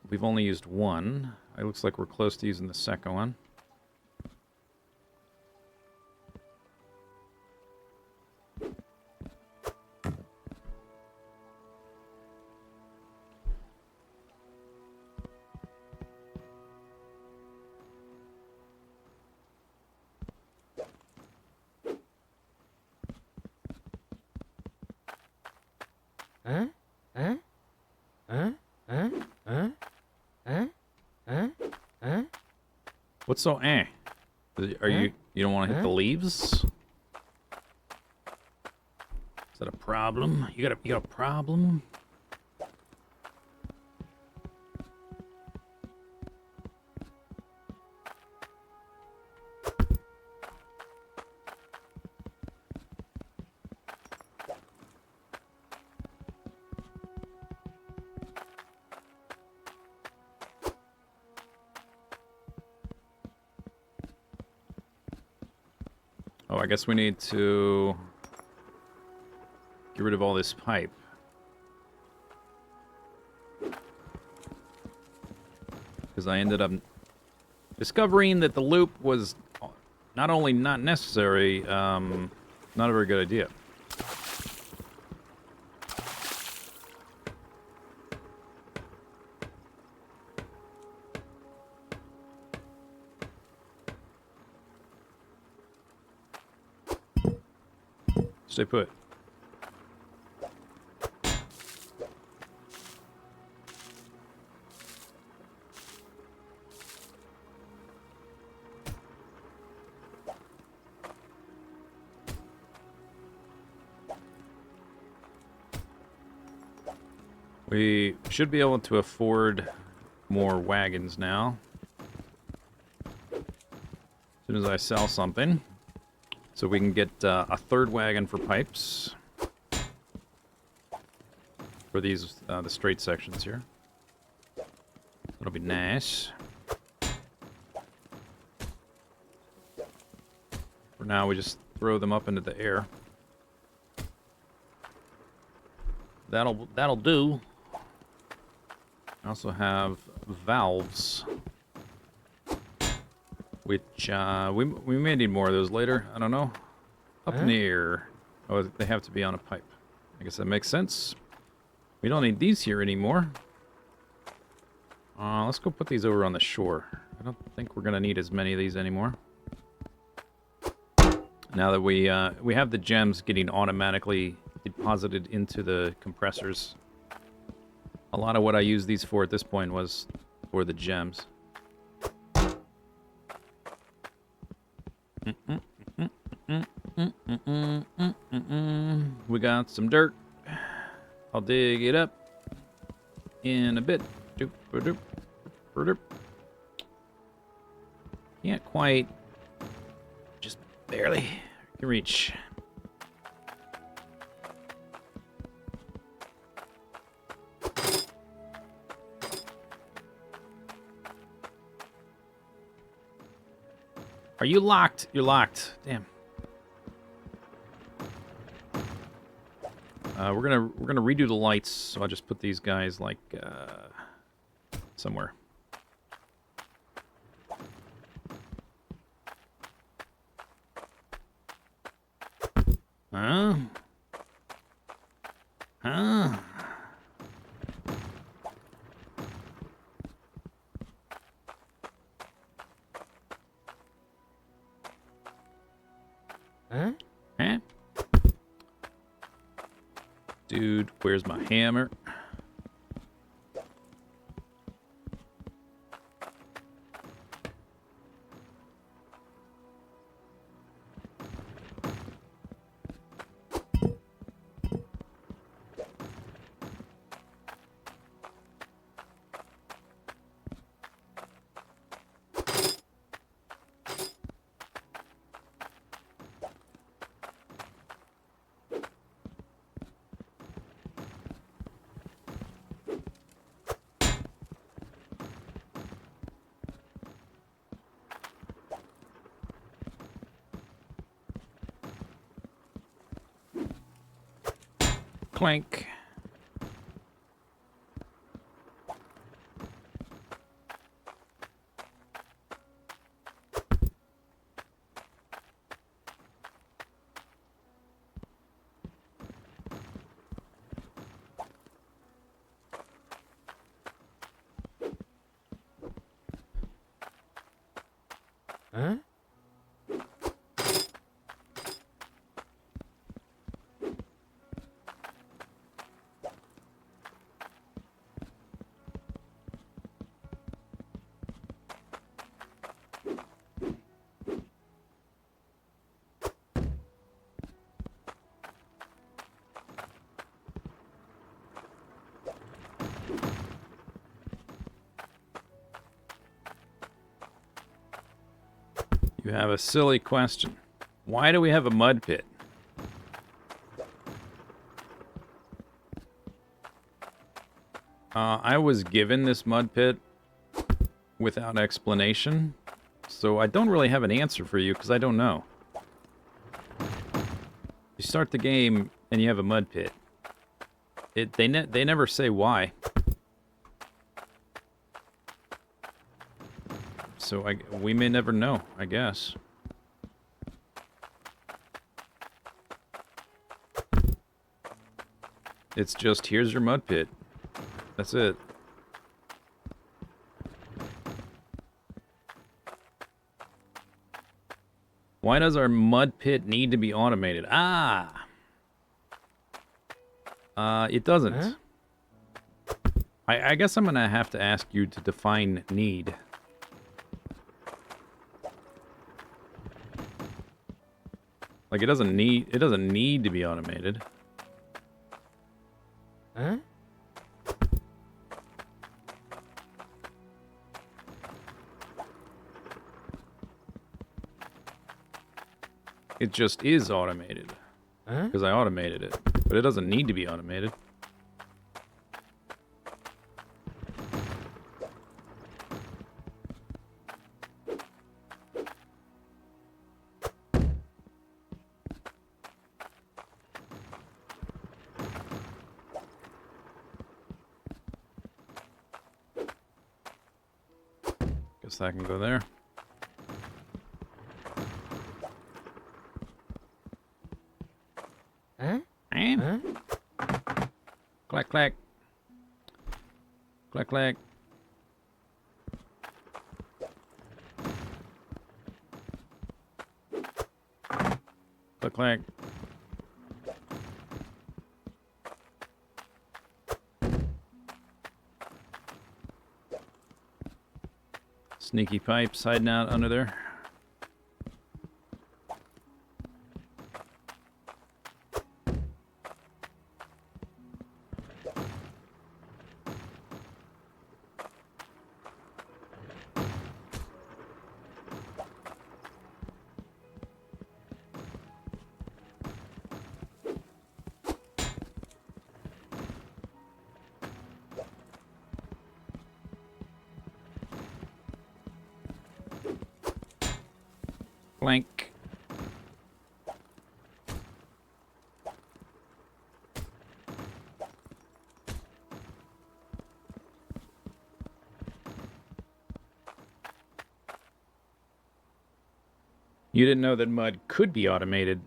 We've only used one. It looks like we're close to using the second one. What's so Are you don't want to hit the leaves? Is that a problem? You got a problem? Oh, I guess we need to get rid of all this pipe. Because I ended up discovering that the loop was not only not necessary, not a very good idea. Stay put. We should be able to afford more wagons now. As soon as I sell something. So we can get a third wagon for pipes. For these, the straight sections here. That'll be nice. For now, we just throw them up into the air. That'll do. I also have valves. Which, we may need more of those later. I don't know. Up near. Oh, they have to be on a pipe. I guess that makes sense. We don't need these here anymore. Let's go put these over on the shore. I don't think we're going to need as many of these anymore. Now that we have the gems getting automatically deposited into the compressors. A lot of what I used these for at this point was for the gems. We got some dirt. I'll dig it up in a bit. Can't quite, just barely can reach. Are you locked? You're locked. Damn. We're gonna redo the lights, so I'll just put these guys like somewhere. Huh? Huh? Huh? Huh? Dude, where's my hammer? Clank. Huh? You have a silly question. Why do we have a mud pit? I was given this mud pit without explanation, so I don't really have an answer for you because I don't know. You start the game and you have a mud pit. They never say why. So we may never know, I guess. It's just, here's your mud pit. That's it. Why does our mud pit need to be automated? Ah! It doesn't. Huh? I guess I'm gonna have to ask you to define need. Like, it doesn't need to be automated. Huh? It just is automated. Huh? Because I automated it. But it doesn't need to be automated. Guess that can go there. Huh? And Huh? clack clack. Clack clack. Clack clack. Sneaky pipes hiding out under there. Blank. You didn't know that mud could be automated.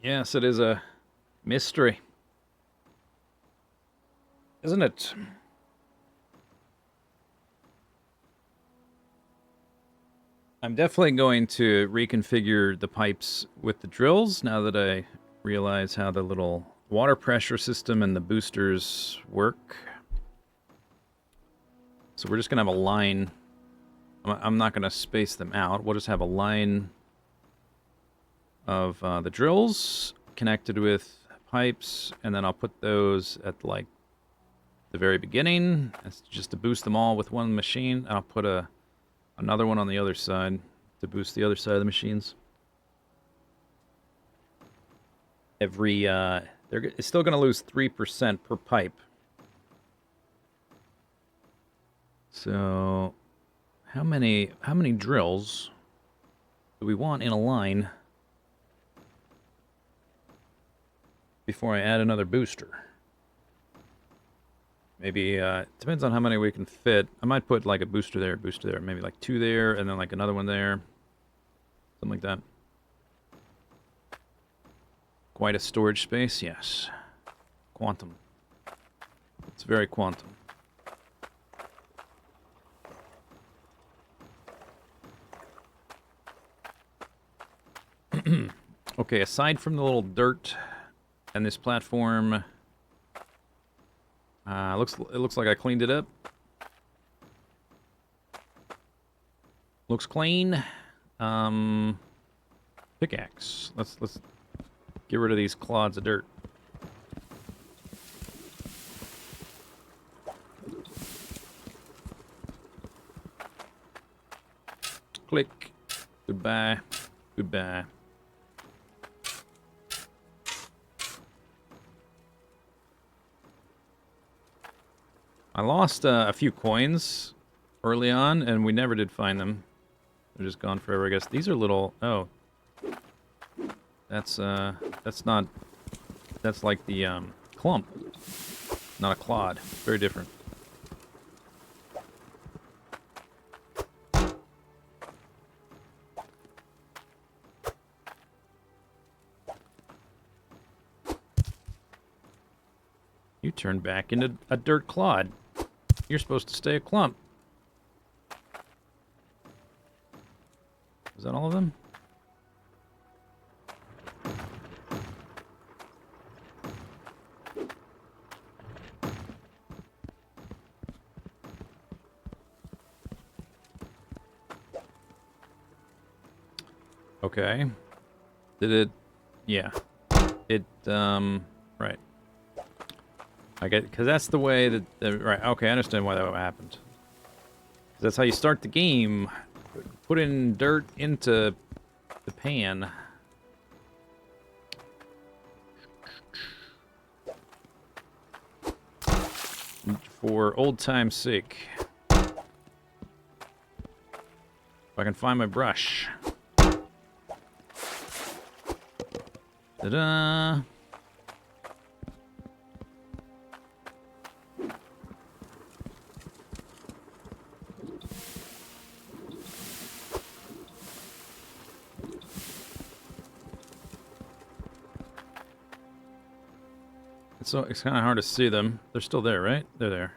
Yes, it is a mystery. Isn't it? I'm definitely going to reconfigure the pipes with the drills now that I realize how the little water pressure system and the boosters work. So we're just going to have a line. I'm not going to space them out. We'll just have a line of the drills connected with pipes, and then I'll put those at like the very beginning. That's just to boost them all with one machine. I'll put another one on the other side to boost the other side of the machines. It's still going to lose 3% per pipe. So how many drills do we want in a line before I add another booster? Maybe, depends on how many we can fit. I might put like a booster there, maybe like 2 there, and then like another one there. Something like that. Quite a storage space, yes. Quantum. It's very quantum. Okay, aside from the little dirt and this platform, it looks like I cleaned it up. Looks clean. Pickaxe. Let's get rid of these clods of dirt. Click. Goodbye. Goodbye. I lost a few coins early on, and we never did find them. They're just gone forever, I guess. These are little... Oh. That's not... That's like the, clump. Not a clod. Very different. You turned back into a dirt clod. You're supposed to stay a clump. Is that all of them? Okay. Did it... Yeah. It, right. I get... Because that's the way that... right, okay, I understand why that happened. That's how you start the game. Put in dirt into the pan. For old time's sake. If I can find my brush. Ta-da! It's kind of hard to see them. They're still there, right? They're there.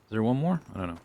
Is there one more? I don't know.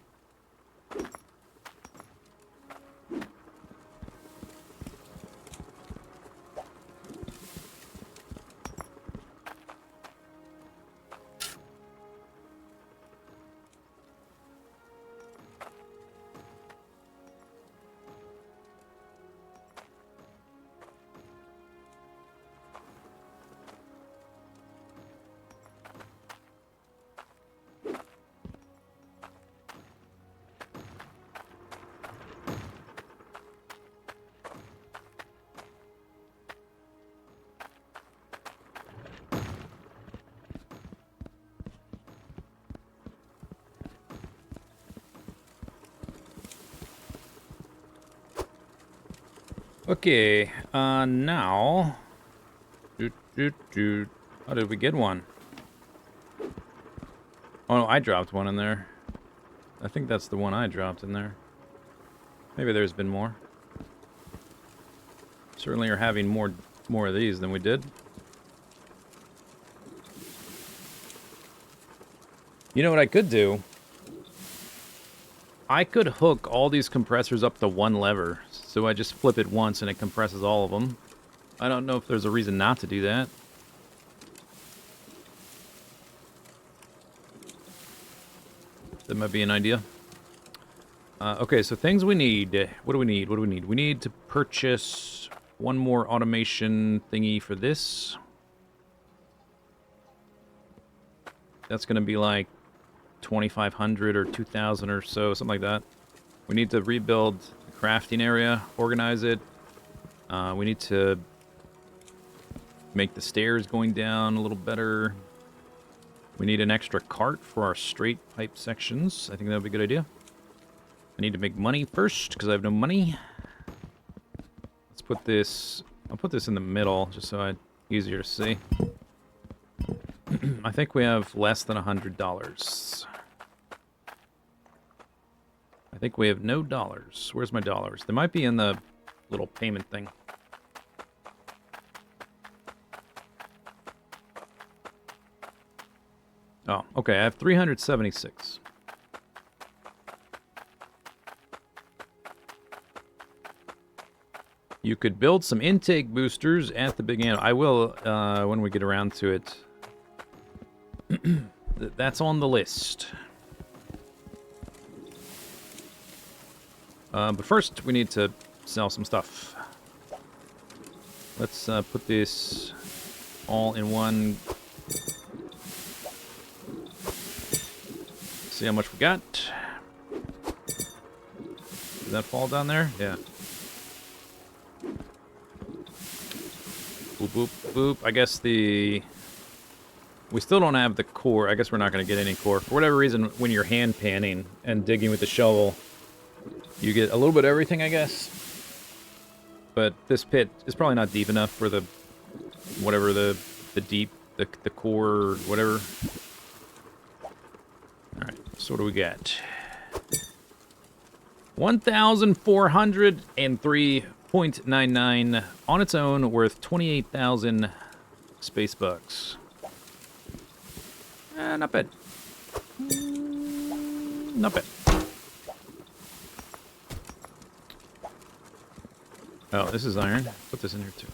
Okay, now... How did we get one? Oh, no, I dropped one in there. I think that's the one I dropped in there. Maybe there's been more. Certainly are having more of these than we did. You know what I could do? I could hook all these compressors up to one lever. So I just flip it once and it compresses all of them. I don't know if there's a reason not to do that. That might be an idea. Okay, so things we need. What do we need? What do we need? We need to purchase one more automation thingy for this. That's going to be like 2,500 or 2,000 or so, something like that. We need to rebuild the crafting area, organize it. We need to make the stairs going down a little better. We need an extra cart for our straight pipe sections. I think that would be a good idea. I need to make money first, because I have no money. Let's put this... I'll put this in the middle, just so it's easier to see. I think we have less than $100. I think we have no dollars. Where's my dollars? They might be in the little payment thing. Oh, okay, I have 376. You could build some intake boosters at the beginning. I will when we get around to it. That's on the list. But first, we need to sell some stuff. Let's put this all in one. See how much we got. Did that fall down there? Yeah. Boop, boop, boop. I guess we still don't have the core. I guess we're not going to get any core. For whatever reason, when you're hand panning and digging with the shovel, you get a little bit of everything, I guess. But this pit is probably not deep enough for the whatever the core or whatever. Alright, so what do we got? 1,403.99 on its own, worth 28,000 space bucks. Not bad. Not bad. Oh, this is iron. Put this in here too.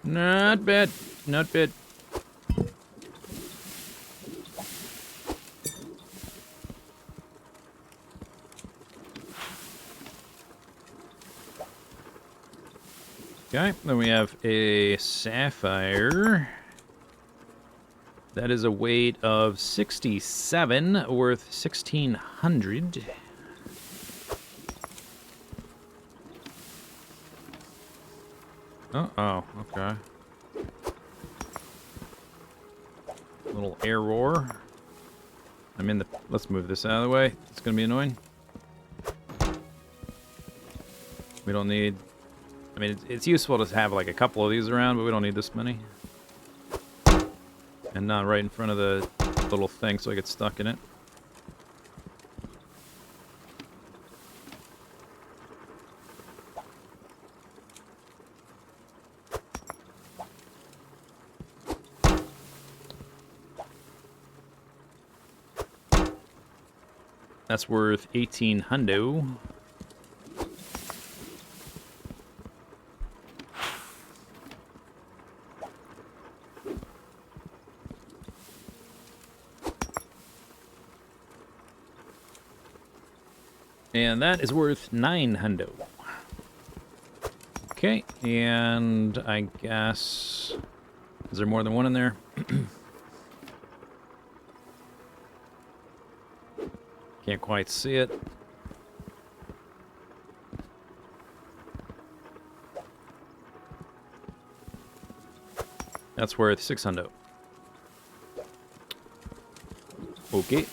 Not bad. Not bad. Okay, then we have a sapphire. That is a weight of 67, worth 1,600. Oh, okay. Little air roar. I'm in the... Let's move this out of the way. It's gonna be annoying. We don't need... I mean, it's useful to have like a couple of these around, but we don't need this many. And not right in front of the little thing so I get stuck in it. That's worth 1,800. And that is worth 900. Okay, and I guess... Is there more than one in there? Can't quite see it. That's worth 600. Okay.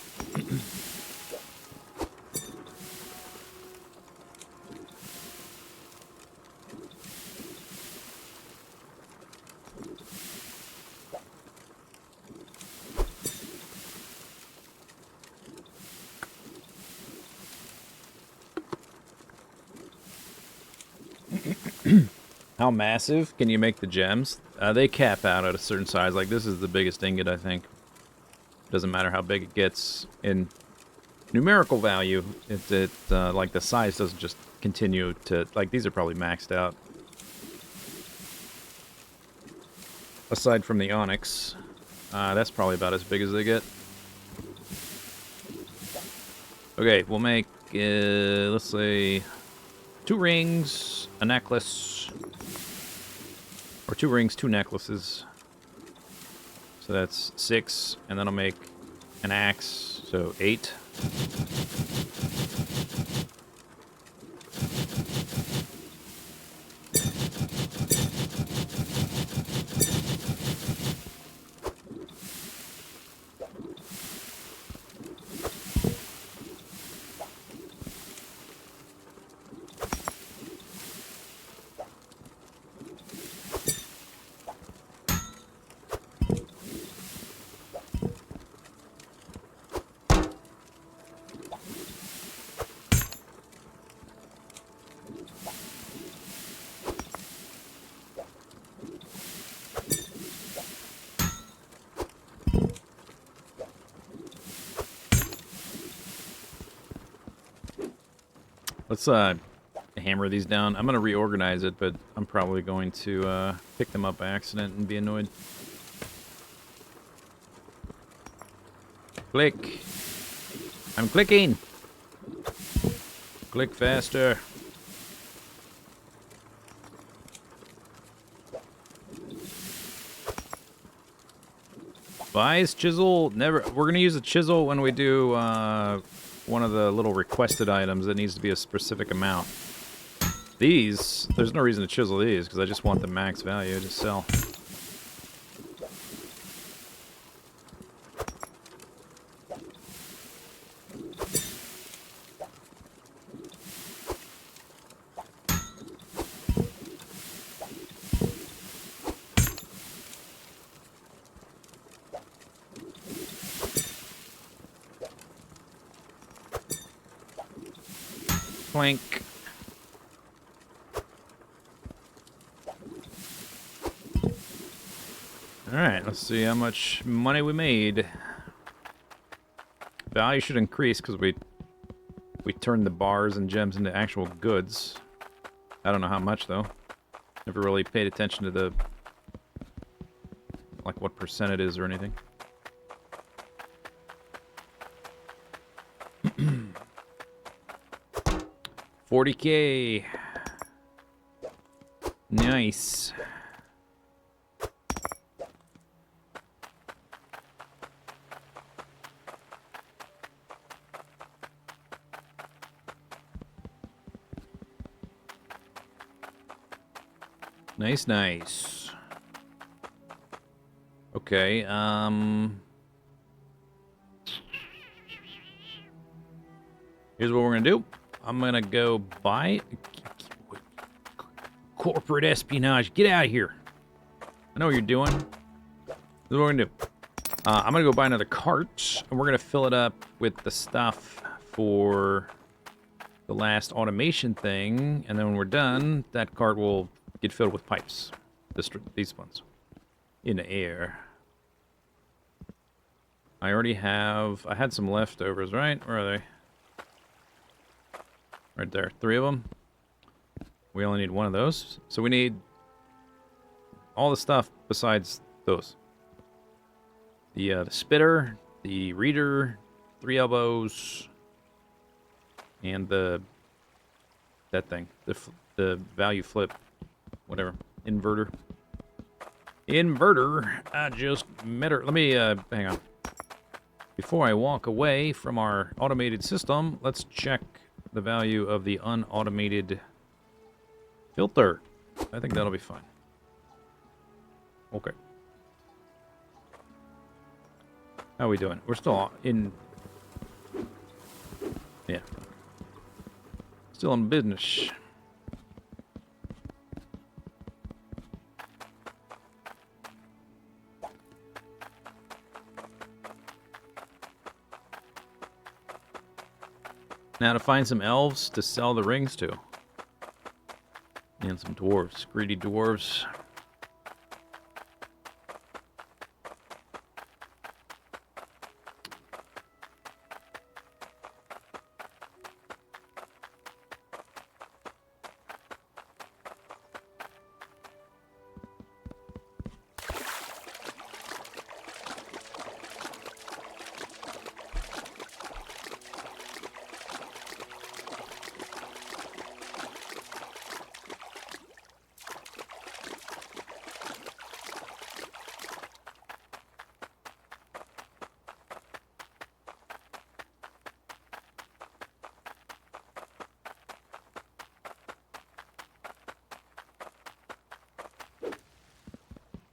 How massive can you make the gems? They cap out at a certain size. Like, this is the biggest ingot, I think. Doesn't matter how big it gets. In numerical value, like, the size doesn't just continue to... Like, these are probably maxed out. Aside from the onyx. That's probably about as big as they get. Okay, we'll make, let's say, 2 rings, a necklace... Or 2 rings, 2 necklaces. So that's 6, and then I'll make an axe, so 8. Let's hammer these down. I'm going to reorganize it, but I'm probably going to pick them up by accident and be annoyed. Click. I'm clicking. Click faster. Buys chisel. Never. We're gonna use a chisel when we do one of the little requested items that needs to be a specific amount. These, there's no reason to chisel these because I just want the max value to sell. Clank. Alright, let's see how much money we made. Value should increase because we turned the bars and gems into actual goods. I don't know how much though. Never really paid attention to the like what percent it is or anything. $40K. Nice. Nice, nice. Okay, here's what we're gonna do. I'm gonna go buy corporate espionage. Get out of here. I know what you're doing. This is what we're gonna do. I'm gonna go buy another cart, and we're gonna fill it up with the stuff for the last automation thing, and then when we're done, that cart will get filled with pipes. These ones. In the air. I already have... I had some leftovers, right? Where are they? Right there. 3 of them. We only need 1 of those. So we need all the stuff besides those. The spitter, the reader, 3 elbows, and that thing. The value flip. Whatever. Inverter. Inverter. I just met her. Let me, hang on. Before I walk away from our automated system, let's check the value of the unautomated filter. I think that'll be fine. Okay. How are we doing? We're still in... Yeah. Still in business. Now to find some elves to sell the rings to. And some dwarves. Greedy dwarves.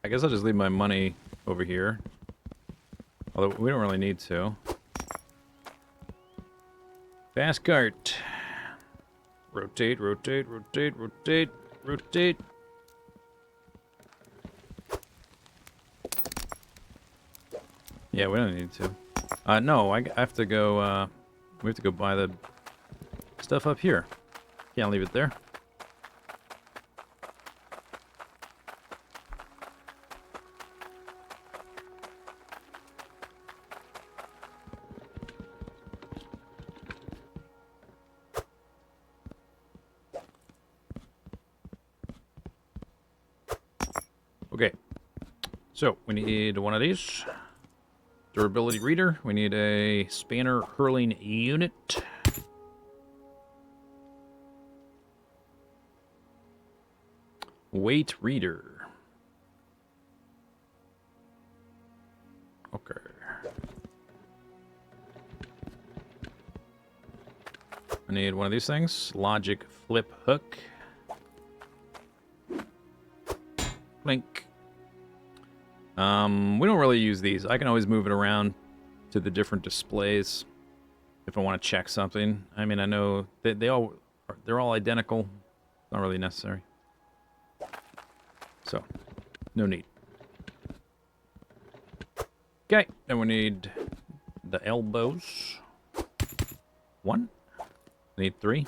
I guess I'll just leave my money over here. Although we don't really need to. Fast cart. Rotate, rotate, rotate, rotate, rotate. Yeah, we don't need to. No, I have to go, we have to go buy the stuff up here. Can't leave it there. Okay, so we need 1 of these. Durability reader. We need a spanner hurling unit. Weight reader. Okay. I need one of these things. Logic flip hook. Blink. We don't really use these. I can always move it around to the different displays if I want to check something. I mean, I know they're all identical. Not really necessary. So, no need. Okay, then we need the elbows. 1. Need 3.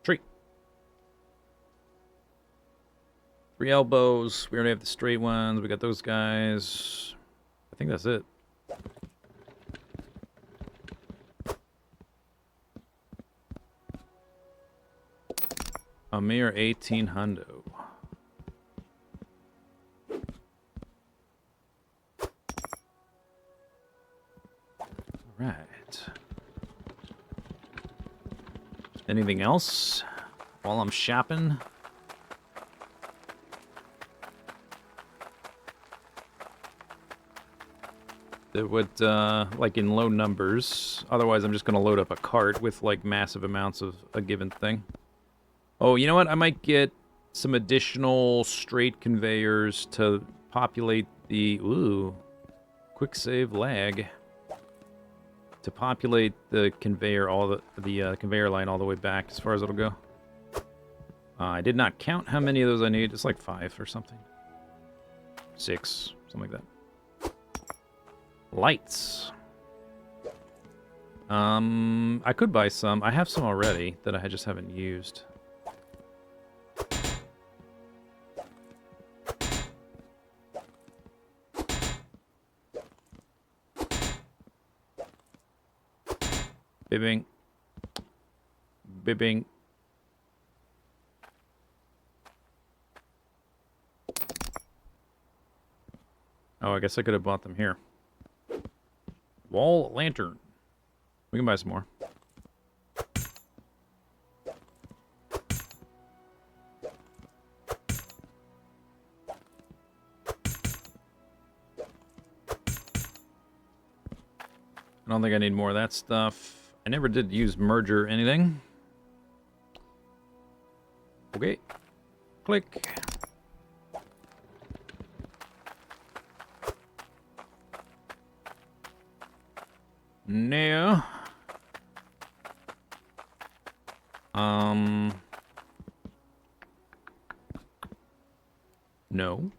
3. 3 elbows. We already have the straight ones. We got those guys. I think that's it. A mere 18 hundo. Right. Anything else while I'm shopping? That would, like in low numbers. Otherwise, I'm just going to load up a cart with, like, massive amounts of a given thing. Oh, you know what? I might get some additional straight conveyors to populate the... Ooh. Quick save lag. To populate the conveyor, the conveyor line all the way back as far as it'll go. I did not count how many of those I need. It's like 5 or something. 6, something like that. Lights. I could buy some. I have some already that I just haven't used. Bibbing. Bibbing. Oh, I guess I could have bought them here. Wall lantern. We can buy some more. I don't think I need more of that stuff. I never did use merger or anything. Okay. Click. Now. No.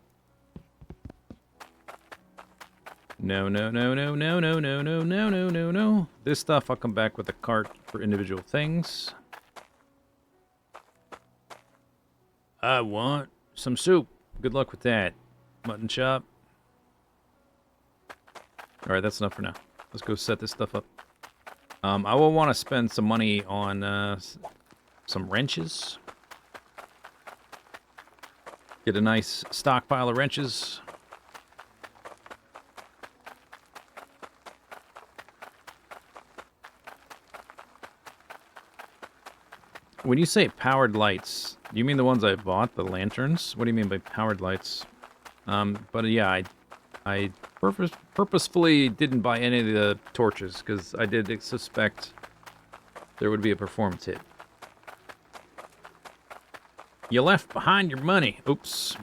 No, no, no, no, no, no, no, no, no, no, no, no. This stuff, I'll come back with a cart for individual things. I want some soup. Good luck with that. Mutton chop. Alright, that's enough for now. Let's go set this stuff up. I will want to spend some money on some wrenches. Get a nice stockpile of wrenches. When you say powered lights, do you mean the ones I bought, the lanterns? What do you mean by powered lights? But yeah, I purposefully didn't buy any of the torches, because I did suspect there would be a performance hit. You left behind your money. Oops.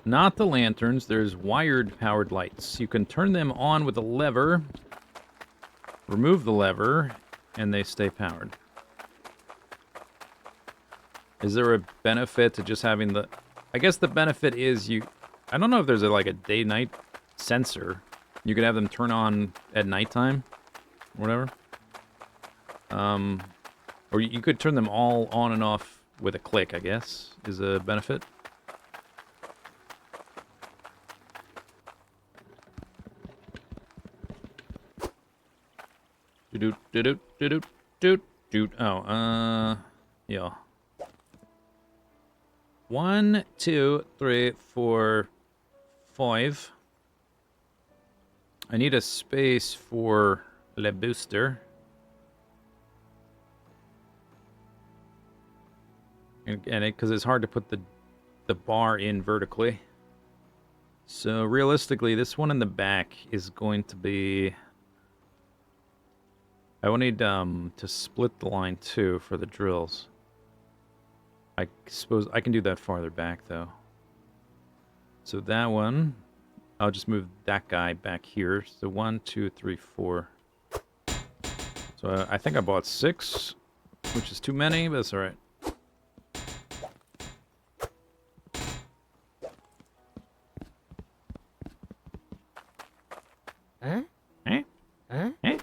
Not the lanterns, there's wired powered lights. You can turn them on with a lever, remove the lever, and they stay powered. Is there a benefit to just having the... I guess the benefit is you... I don't know if there's like a day-night sensor. You could have them turn on at nighttime, or whatever. Or you could turn them all on and off with a click, I guess, is a benefit. Doot doot doot doot doot doot. Oh, yeah. 1, 2, 3, 4, 5. I need a space for Le Booster. And because it's hard to put the bar in vertically. So realistically, this one in the back is going to be... I will need to split the line too for the drills. I suppose I can do that farther back though. So that one, I'll just move that guy back here. So 1, 2, 3, 4. So I think I bought 6, which is too many, but that's all right. Huh? Eh? Huh? Eh?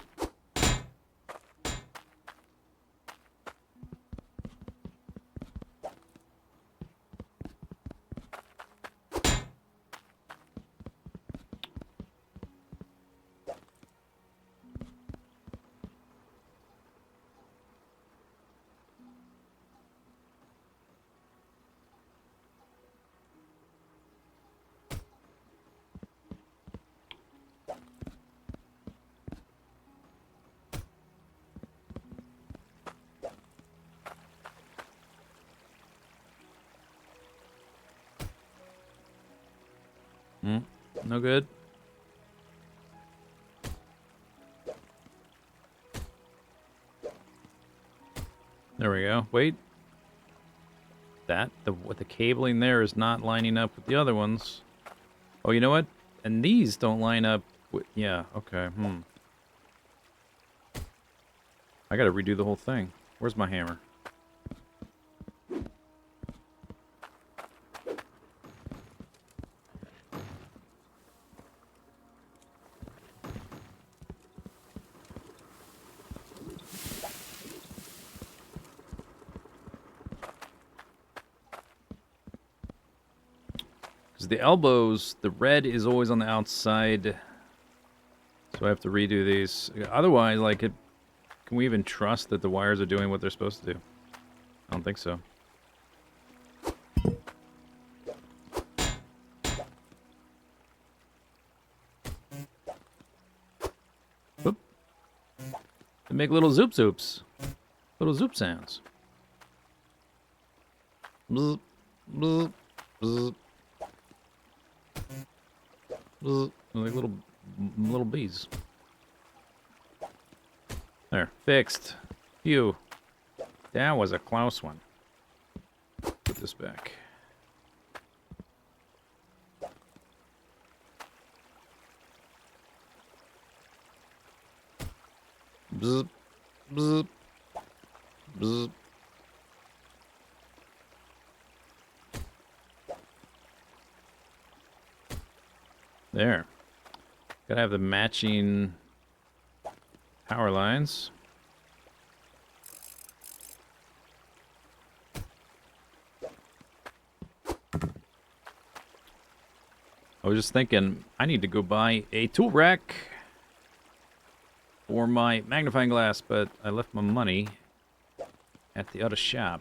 No good. There we go. Wait. What the cabling there is not lining up with the other ones. Oh, you know what? And these don't line up with... Yeah, okay. I gotta redo the whole thing. Where's my hammer? Because the elbows, the red is always on the outside. So I have to redo these. Otherwise, like, can we even trust that the wires are doing what they're supposed to do? I don't think so. Oop. They make little zoop zoops. Little zoop sounds. Bzz, bzz, bzz. Bzz. Like little bees. There, fixed. Phew. That was a close one. Put this back. Bzz, bzz, bzz. There. Gotta have the matching power lines. I was just thinking, I need to go buy a tool rack for my magnifying glass, but I left my money at the other shop.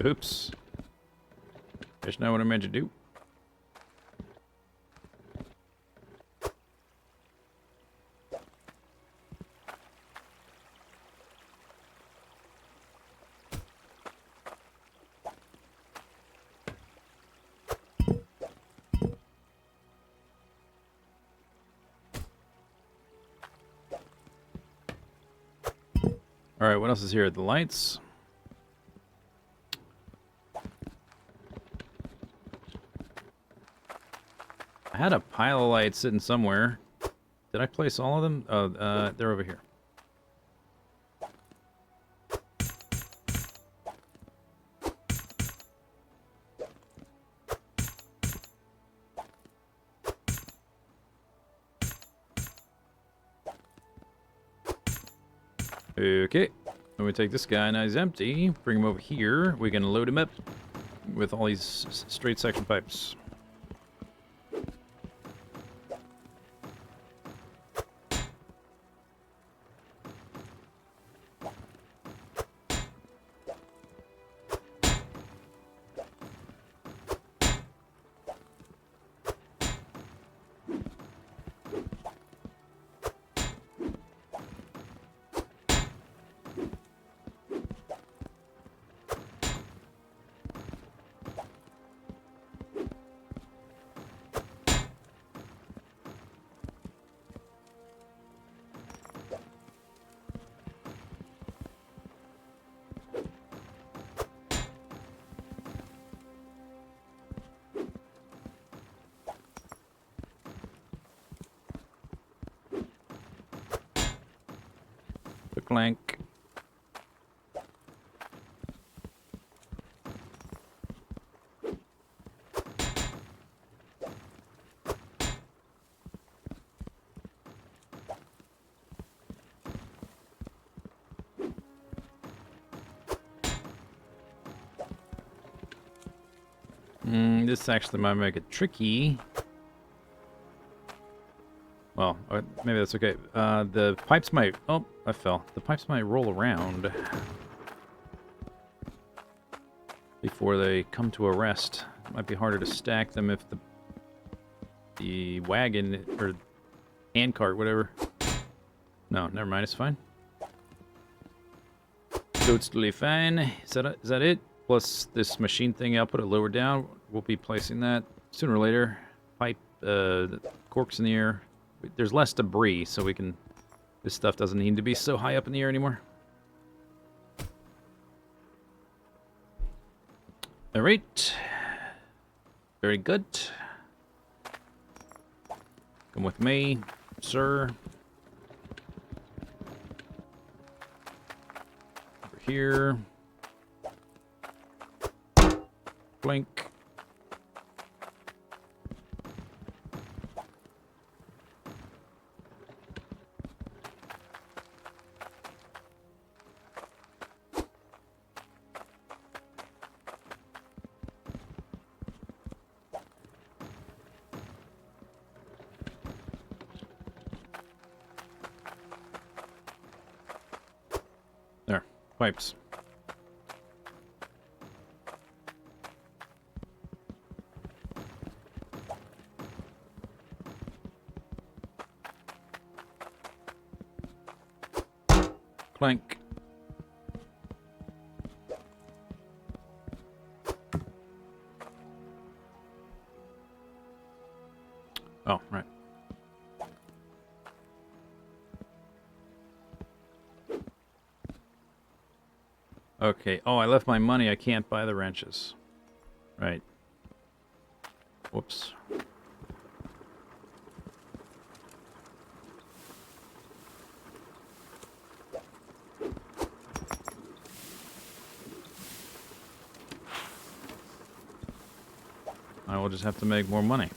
Oops. That's not what I meant to do. Alright, what else is here? The lights. had a pile of lights sitting somewhere. Did I place all of them? Oh, they're over here. Okay, then we take this guy, now he's empty. Bring him over here. We can load him up with all these straight section pipes. The clank. This actually might make it tricky. Well, maybe that's okay. The pipes might... Oh, I fell. The pipes might roll around before they come to a rest. It might be harder to stack them if the wagon or handcart, whatever. No, never mind. It's fine. Totally fine. Is that it? Plus this machine thing, I'll put it lower down. We'll be placing that sooner or later. Pipe, the corks in the air. There's less debris, so we can... This stuff doesn't need to be so high up in the air anymore. Alright. Very good. Come with me, sir. Over here. Blink. There, pipes. Clank. Oh, right. Okay. Oh, I left my money. I can't buy the wrenches. Right. Whoops. I will just have to make more money.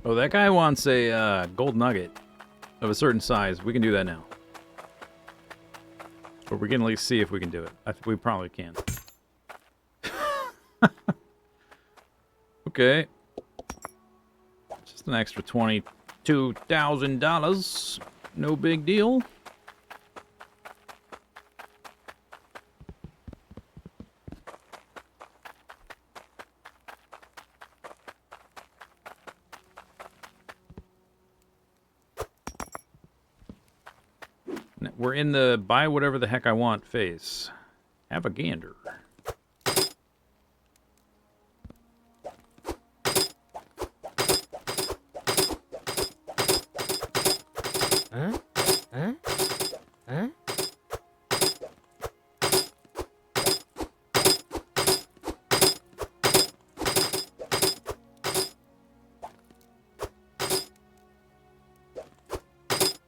Oh, that guy wants a gold nugget of a certain size. We can do that now. But we can at least see if we can do it. I think we probably can. Okay. Just an extra $22,000. No big deal. We're in the buy whatever the heck I want phase. Have a gander. Huh? Huh? Huh?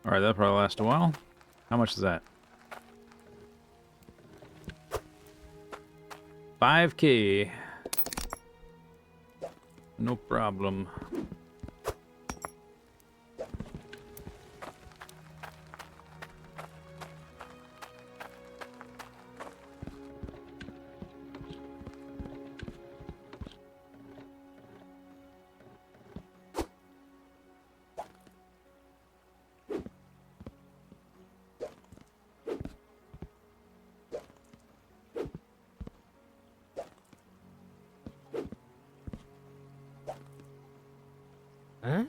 Alright, that'll probably last a while. How much is that? 5K. No problem. Huh?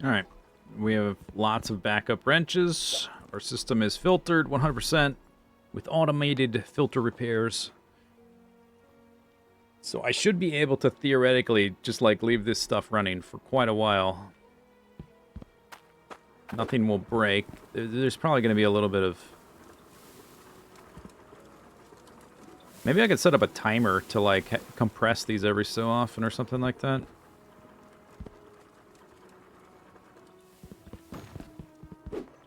Alright. We have lots of backup wrenches. Our system is filtered 100% with automated filter repairs. So I should be able to theoretically just like leave this stuff running for quite a while. Nothing will break. There's probably going to be a little bit of... Maybe I could set up a timer to like compress these every so often or something like that.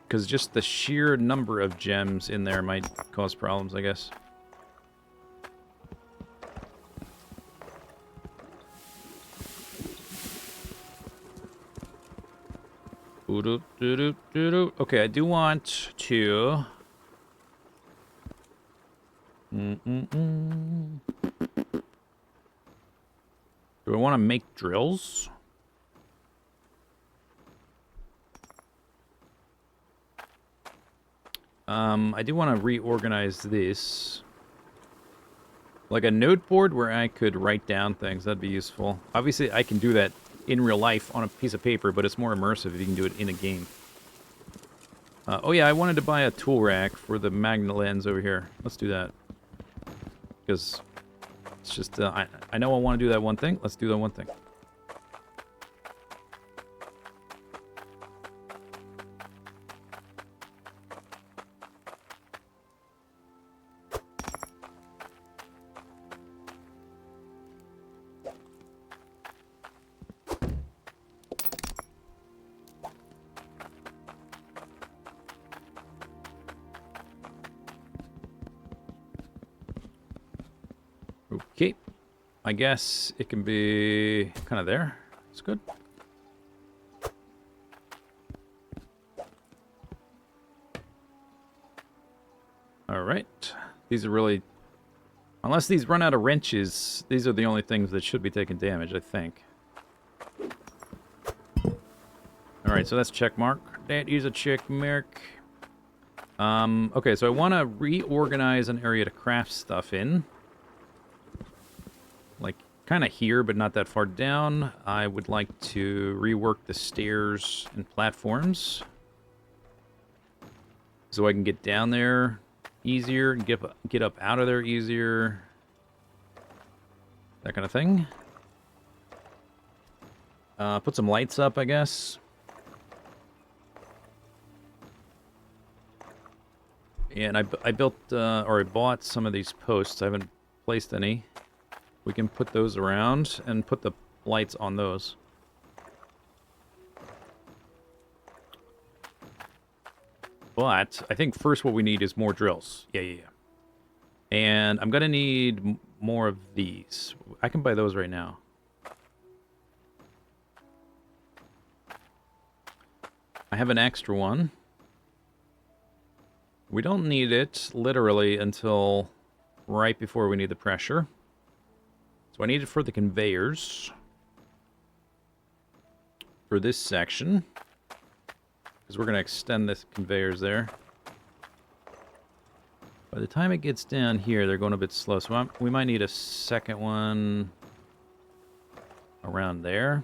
Because just the sheer number of gems in there might cause problems, I guess. Okay, I do want to... Do I want to make drills? I do want to reorganize this. Like a note board where I could write down things. That'd be useful. Obviously, I can do that in real life on a piece of paper, but it's more immersive if you can do it in a game. Oh yeah, I wanted to buy a tool rack for the magnet lens over here. Let's do that. Because it's just, I know I want to do that one thing. Let's do that one thing. Okay, I guess it can be kind of there. It's good. All right. These are really... Unless these run out of wrenches, these are the only things that should be taking damage, I think. All right, so that's check mark. That is a check mark. Okay, so I want to reorganize an area to craft stuff in. Like, kind of here, but not that far down. I would like to rework the stairs and platforms. So I can get down there easier, and get up out of there easier. That kind of thing. Put some lights up, I guess. And I built, or I bought some of these posts. I haven't placed any. We can put those around and put the lights on those. But I think first what we need is more drills. Yeah. And I'm going to need more of these. I can buy those right now. I have an extra one. We don't need it, literally, until right before we need the pressure. So I need it for the conveyors. For this section. Because we're going to extend this conveyors there. By the time it gets down here, they're going a bit slow. So we might need a second one around there.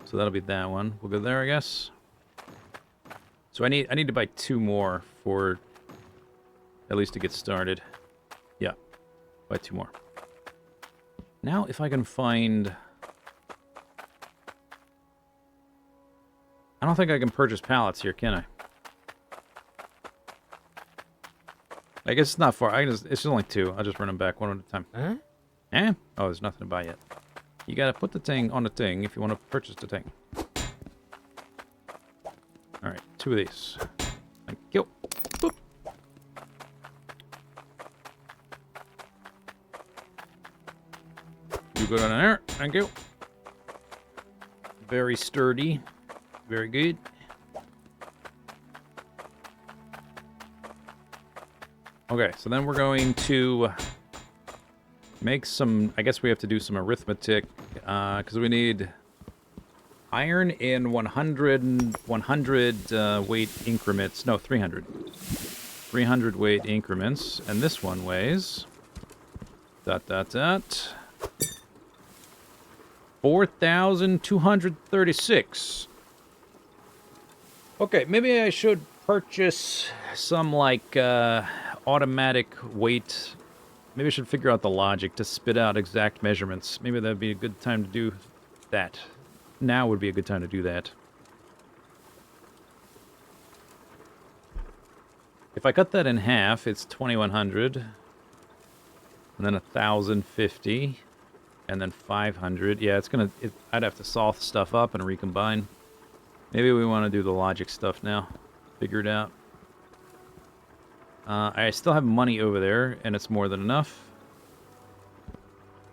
So that'll be that one. We'll go there, I guess. So I need to buy 2 more for at least to get started. Yeah, buy 2 more. Now, if I can find... I don't think I can purchase pallets here, can I? I guess it's not far. It's just only 2. I'll just run them back one at a time. Huh? Eh? Oh, there's nothing to buy yet. You gotta put the thing on the thing if you want to purchase the thing. Alright, 2 of these. Thank you. Boop. You go down there. Thank you. Very sturdy. Very good. Okay, so then we're going to make some... I guess we have to do some arithmetic, because we need iron in 100 weight increments. No, 300. 300 weight increments. And this one weighs... 4,236. Okay, maybe I should purchase some, like, automatic weight. Maybe I should figure out the logic to spit out exact measurements. Maybe that'd be a good time to do that. Now would be a good time to do that. If I cut that in half, it's 2,100. And then 1,050. And then 500. Yeah, it's gonna... I'd have to solve stuff up and recombine. Maybe we want to do the logic stuff now. Figure it out. I still have money over there, and it's more than enough.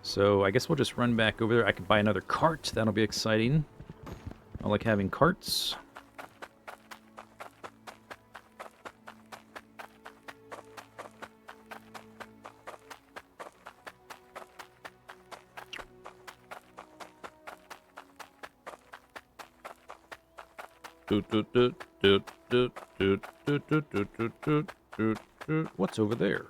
So I guess we'll just run back over there. I could buy another cart. That'll be exciting. I like having carts. What's over there?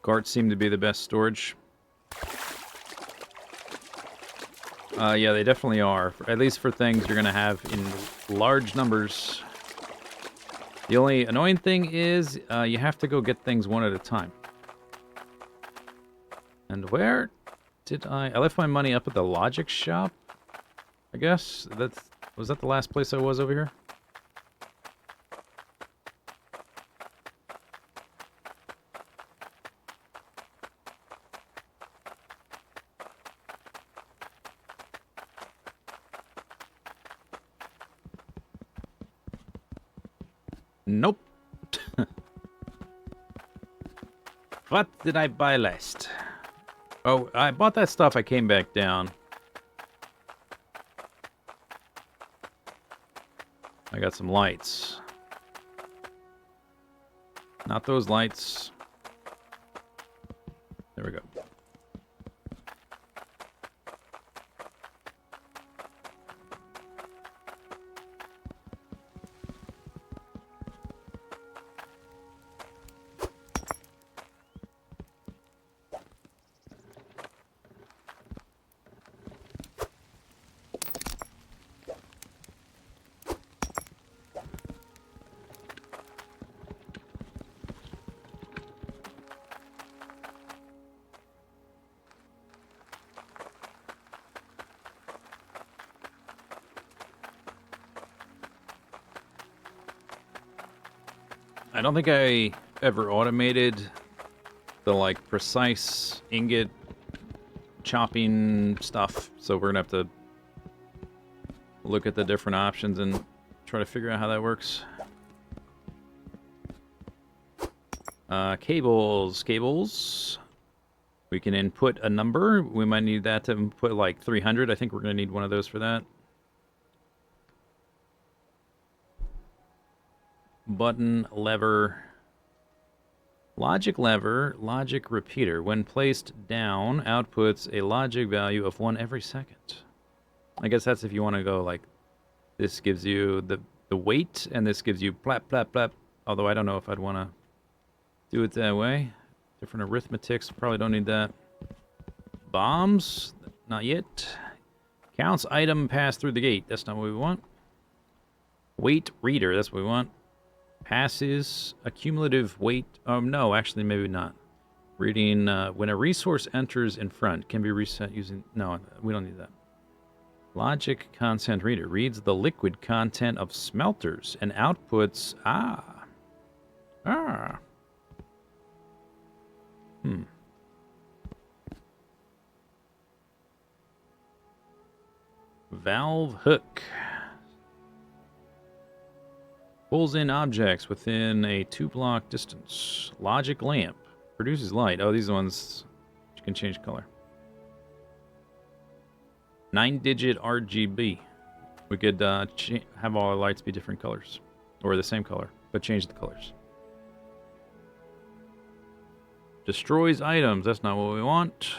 Carts seem to be the best storage. Yeah, they definitely are. At least for things you're going to have in large numbers. The only annoying thing is you have to go get things one at a time. And where did I left my money up at the logic shop, I guess. Was that the last place I was over here? Nope. What did I buy last? Oh, I bought that stuff. I came back down. I got some lights. Not those lights. There we go. I don't think I ever automated the, like, precise ingot chopping stuff, so we're gonna have to look at the different options and try to figure out how that works. Cables. We can input a number. We might need that to input like 300. I think we're going to need one of those for that. Button, lever, logic lever, logic repeater. When placed down, outputs a logic value of 1 every second. I guess that's if you want to go like, this gives you the weight, and this gives you plap, plap, plap. Although I don't know if I'd want to do it that way. Different arithmetics, probably don't need that. Bombs, not yet. Counts item passed through the gate, that's not what we want. Weight reader, that's what we want. Passes accumulative weight. Oh, no, actually, maybe not. Reading, when a resource enters in front, can be reset using... No, we don't need that. Logic content reader reads the liquid content of smelters and outputs... Valve hook. Pulls in objects within a 2-block distance. Logic lamp. Produces light. Oh, these are the ones you can change color. 9-digit RGB. We could have all our lights be different colors. Or the same color, but change the colors. Destroys items. That's not what we want.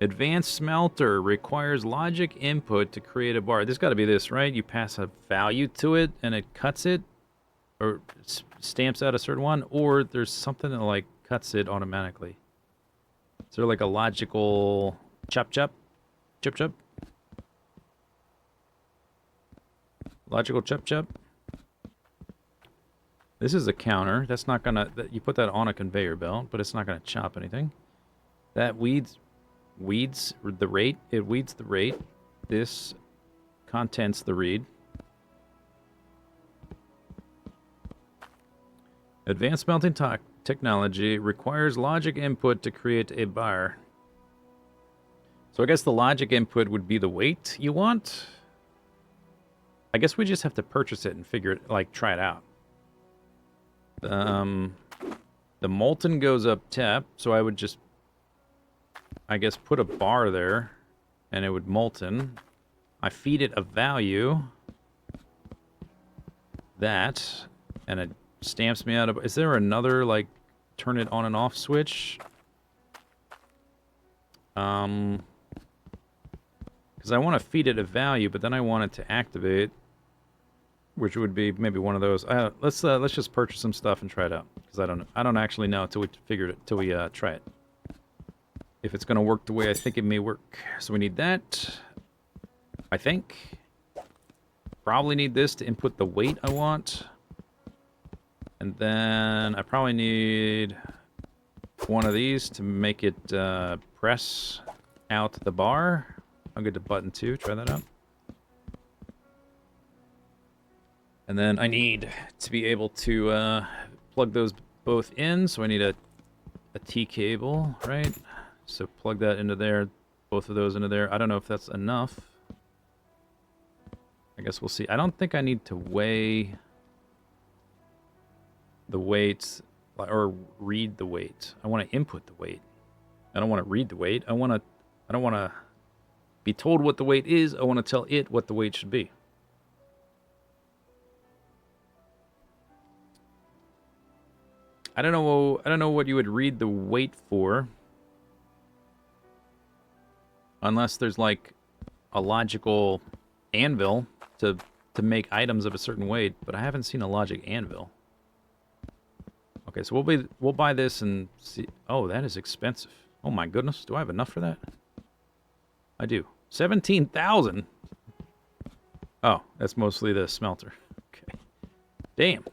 Advanced smelter requires logic input to create a bar. This got to be this, right? You pass a value to it, and it cuts it, or stamps out a certain one, or there's something that like cuts it automatically. Is there like a logical chop chop, chop chop? Logical chop chop. This is a counter. That's not gonna. You put that on a conveyor belt, but it's not gonna chop anything. That weeds the rate. It weeds the rate. This contents the read. Advanced melting technology requires logic input to create a bar. So I guess the logic input would be the weight you want. I guess we just have to purchase it and figure it, like, try it out. The molten goes up tap, so I would just, I guess, put a bar there, and it would molten. I feed it a value, that, and it stamps me out of... Is there another, like, turn it on and off switch? Because I want to feed it a value, but then I want it to activate, which would be maybe one of those. Let's just purchase some stuff and try it out, because I don't actually know until we figure it, till we try it. If it's going to work the way I think it may work. So we need that, I think. Probably need this to input the weight I want. And then I probably need one of these to make it press out the bar. I'll get to button 2, try that out. And then I need to be able to plug those both in, so I need a T cable, right? So plug that into there, both of those into there. I don't know if that's enough. I guess we'll see. I don't think I need to weigh the weights or read the weight. I want to input the weight. I don't want to read the weight. I don't want to be told what the weight is. I want to tell it what the weight should be. I don't know what you would read the weight for. Unless there's like a logical anvil to make items of a certain weight, but I haven't seen a logic anvil. Okay, so we'll buy this and see. Oh, that is expensive. Oh my goodness, do I have enough for that? I do. 17,000. Oh, that's mostly the smelter. Okay. Damn.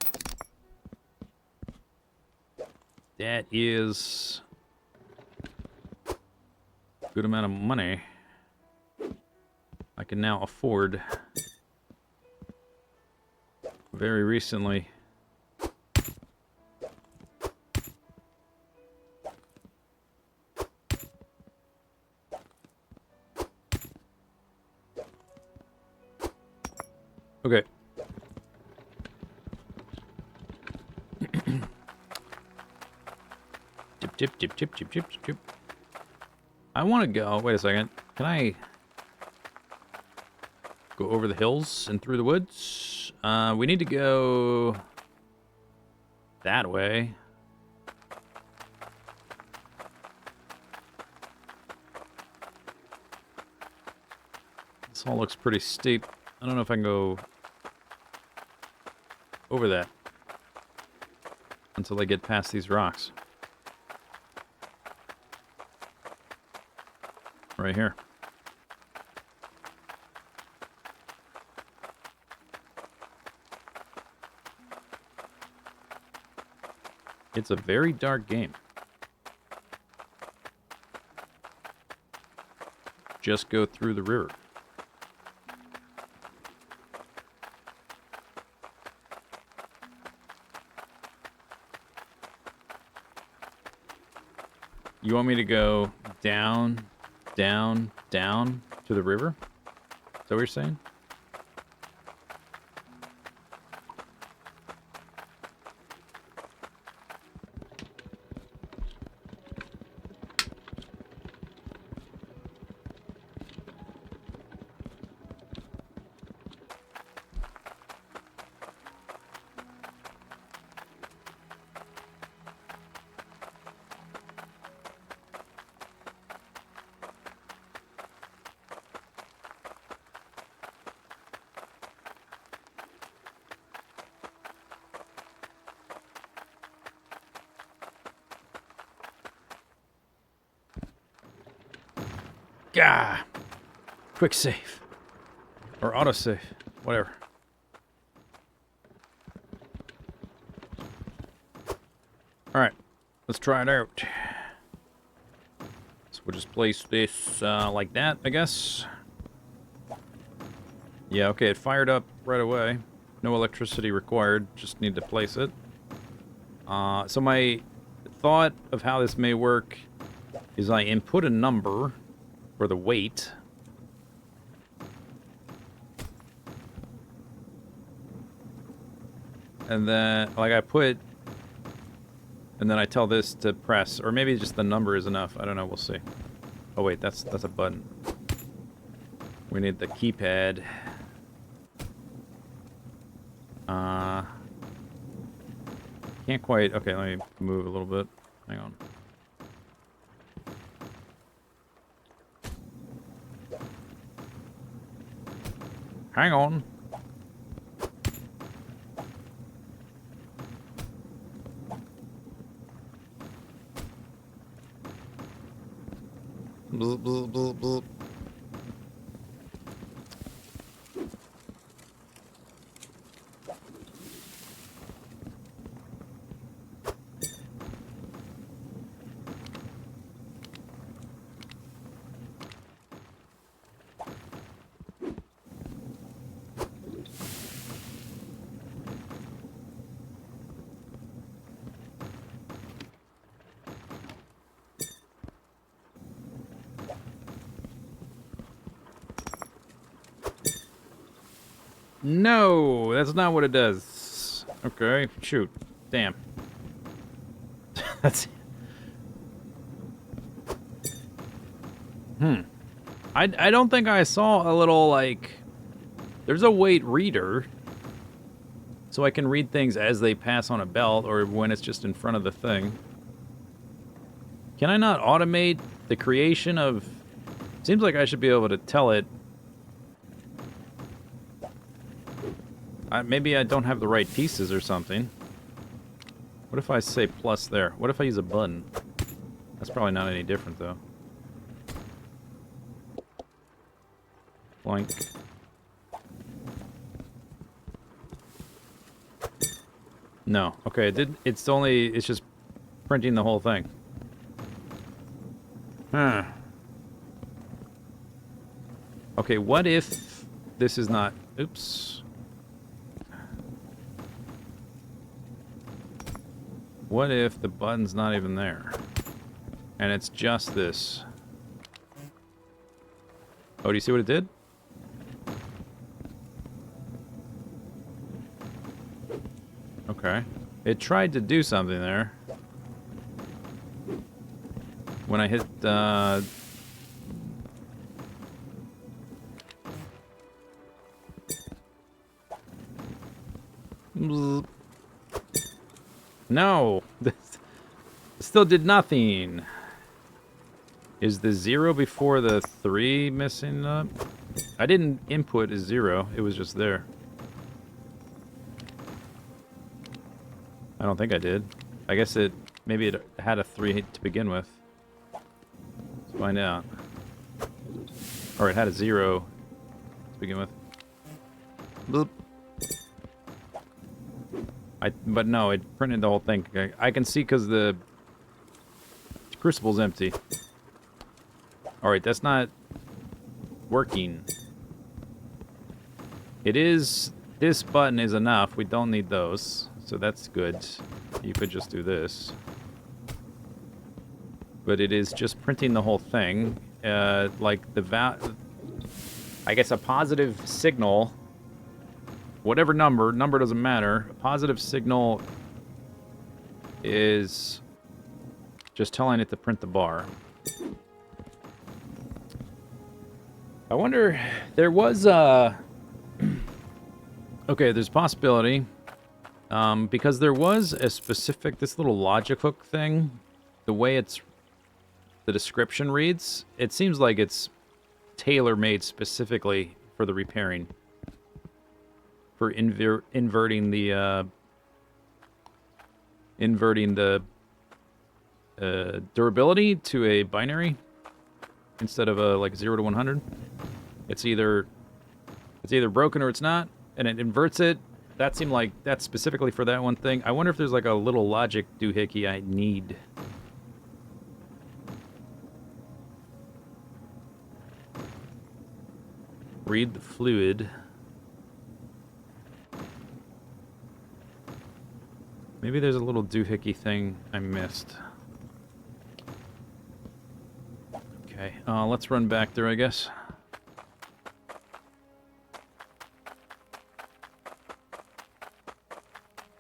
That is a good amount of money I can now afford very recently. Okay. Chip, chip, chip, chip, chip, chip, chip. I want to go. Wait a second. Can I go over the hills and through the woods? We need to go that way. This all looks pretty steep. I don't know if I can go over that until I get past these rocks. Right here. It's a very dark game. Just go through the river. You want me to go down, down, down to the river? Is that what you're saying? Gah! Quick save. Or autosave. Whatever. Alright. Let's try it out. So we'll just place this like that, I guess. Yeah, okay, it fired up right away. No electricity required. Just need to place it. So my thought of how this may work is I input a number for the weight. And then, like, I put... And then I tell this to press. Or maybe just the number is enough. I don't know. We'll see. Oh, wait. That's a button. We need the keypad. Can't quite... Okay, let me move a little bit. Hang on. Hang on. Bzz, bzz, bzz, bzz. No, that's not what it does. Okay, shoot. Damn. That's... I don't think I saw a little, like... There's a weight reader. So I can read things as they pass on a belt, or when it's just in front of the thing. Can I not automate the creation of... Seems like I should be able to tell it... maybe I don't have the right pieces or something. What if I say plus there? What if I use a button? That's probably not any different, though. Blank. No. Okay, it's just printing the whole thing. Huh. Okay, what if this is not... Oops. What if the button's not even there? And it's just this. Oh, do you see what it did? Okay. It tried to do something there. When I hit Bzz. No, this still did nothing. Is the 0 before the 3 missing up? I didn't input a 0. It was just there. I don't think I did. I guess maybe it had a 3 to begin with. Let's find out. Or it had a 0 to begin with. Bloop. But no, it printed the whole thing. I can see because the crucible's empty. Alright, that's not working. It is... This button is enough. We don't need those. So that's good. You could just do this. But it is just printing the whole thing. Like the I guess a positive signal... Whatever number doesn't matter. A positive signal is just telling it to print the bar. I wonder, there was a... Okay, there's a possibility. Because there was a specific, this little logic hook thing, the way the description reads, it seems like it's tailor-made specifically for the repairing. For inverting the durability to a binary instead of a like 0 to 100. It's either broken or it's not, and it inverts it. That seemed like that's specifically for that one thing. I wonder if there's like a little logic doohickey I need. Read the fluid. Maybe there's a little doohickey thing I missed. Okay, let's run back there, I guess.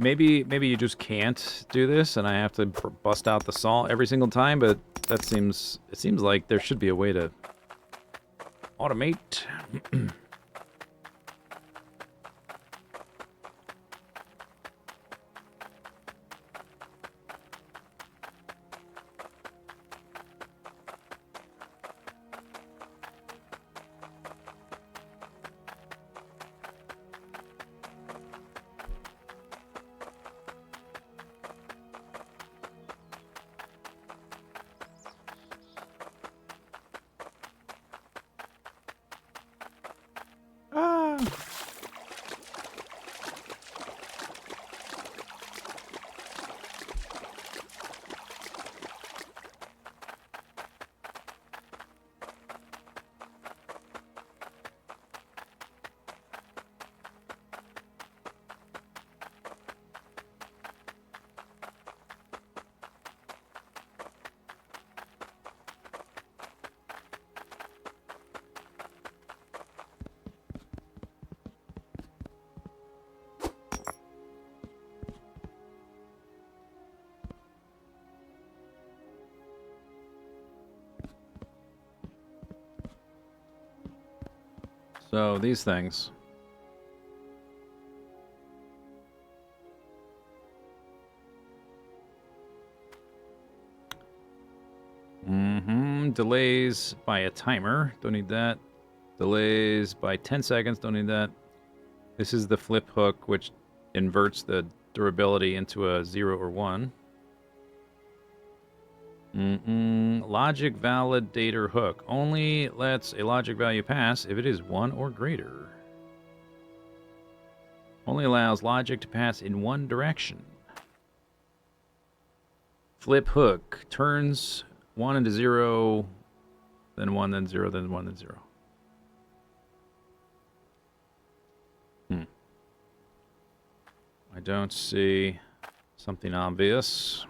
Maybe you just can't do this, and I have to bust out the saw every single time. But it seems like there should be a way to automate. So, these things. Delays by a timer. Don't need that. Delays by 10 seconds. Don't need that. This is the flip hook, which inverts the durability into a 0 or 1. Logic validator hook. Only lets a logic value pass if it is 1 or greater. Only allows logic to pass in one direction. Flip hook. Turns 1 into 0, then 1, then 0, then 1, then 0. I don't see something obvious.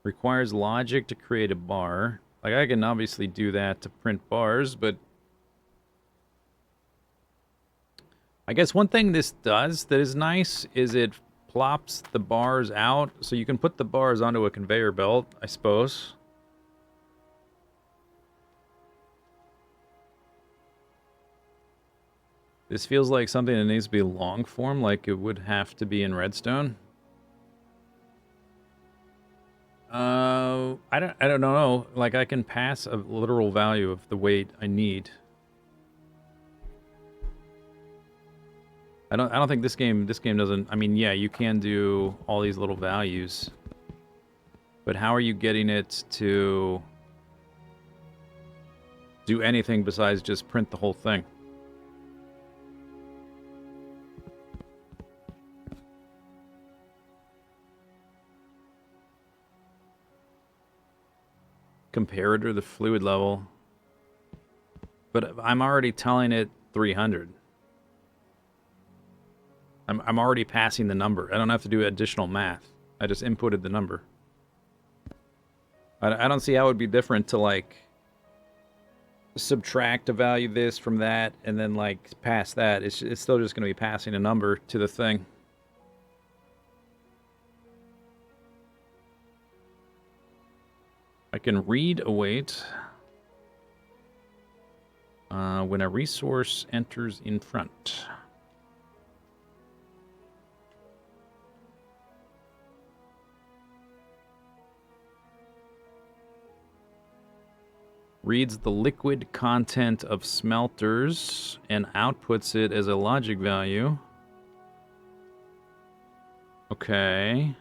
Requires logic to create a bar. Like, I can obviously do that to print bars, but I guess one thing this does that is nice is it plops the bars out, so you can put the bars onto a conveyor belt, I suppose. This feels like something that needs to be long form, like it would have to be in Redstone. I don't know. Like I can pass a literal value of the weight I need. I don't think this game doesn't. I mean, yeah, you can do all these little values, but how are you getting it to do anything besides just print the whole thing? Comparator, the fluid level. But I'm already telling it 300. I'm already passing the number. I don't have to do additional math. I just inputted the number. I don't see how it would be different to, like, subtract a value this from that and then, like, pass that. It's still just going to be passing a number to the thing. I can read a weight when a resource enters in front. Reads the liquid content of smelters and outputs it as a logic value. Okay.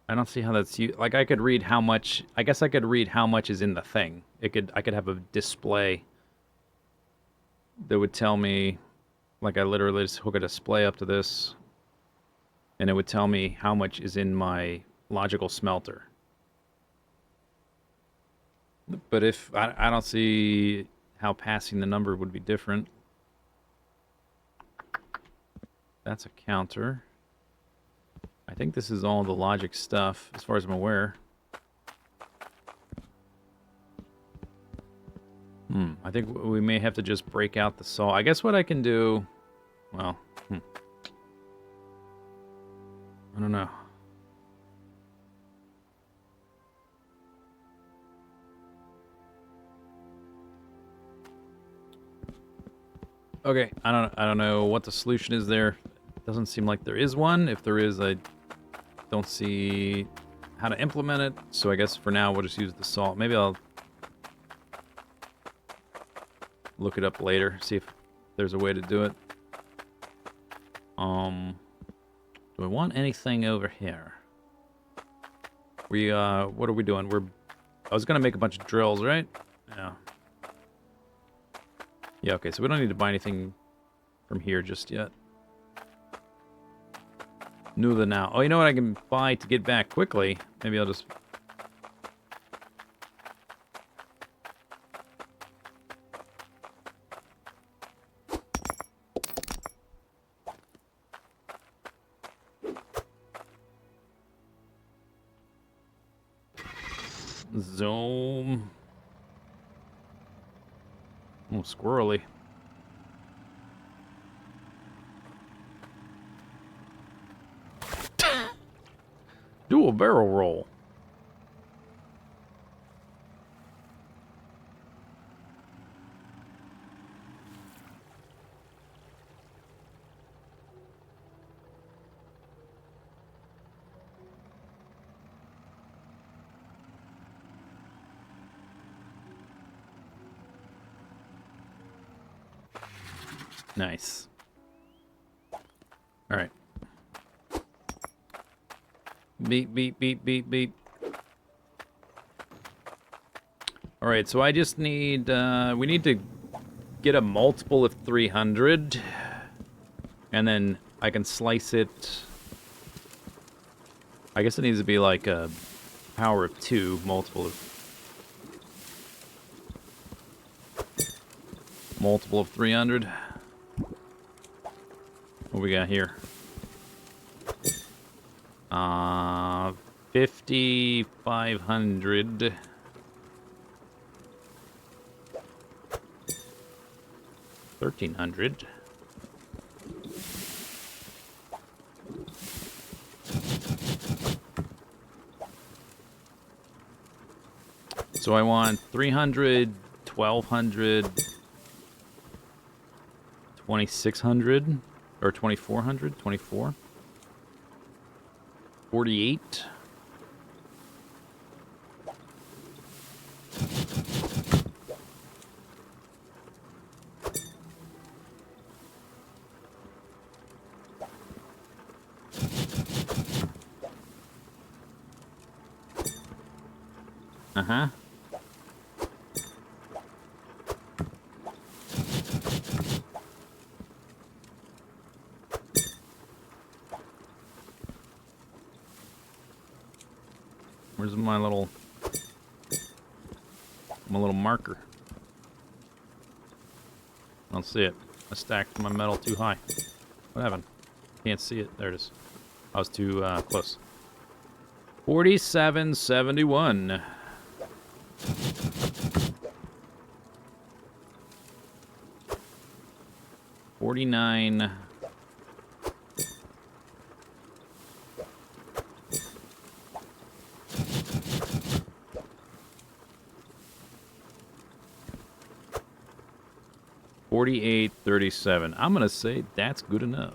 I don't see how that's like I could read how much. I guess I could read how much is in the thing. I could have a display that would tell me, like I literally just hook a display up to this, and it would tell me how much is in my logical smelter. But if I don't see how passing the number would be different. That's a counter. I think this is all the logic stuff, as far as I'm aware. I think we may have to just break out the saw. I guess what I can do... Well, I don't know. Okay, I don't know what the solution is there. Doesn't seem like there is one. If there is, I don't see how to implement it. So I guess for now we'll just use the salt. Maybe I'll look it up later, see if there's a way to do it. Do I want anything over here? What are we doing? I was gonna make a bunch of drills, right? Yeah. Yeah, okay, so we don't need to buy anything from here just yet. Nula now. Oh, you know what I can buy to get back quickly? Maybe I'll just... Zoom. Oh, squirrely. Dual barrel roll. Nice. All right. Beep, beep, beep, beep, beep. All right, so I just need, we need to get a multiple of 300. And then I can slice it. I guess it needs to be like a power of 2 multiple of 300. What we got here? 5,500. 1,300. So I want 300, 1200, 2600, or 2400, 24, 48. Uh-huh. Where's my little marker? I don't see it. I stacked my metal too high. What happened? Can't see it. There it is. I was too close. 4771. $49. $48.37. I'm gonna say that's good enough.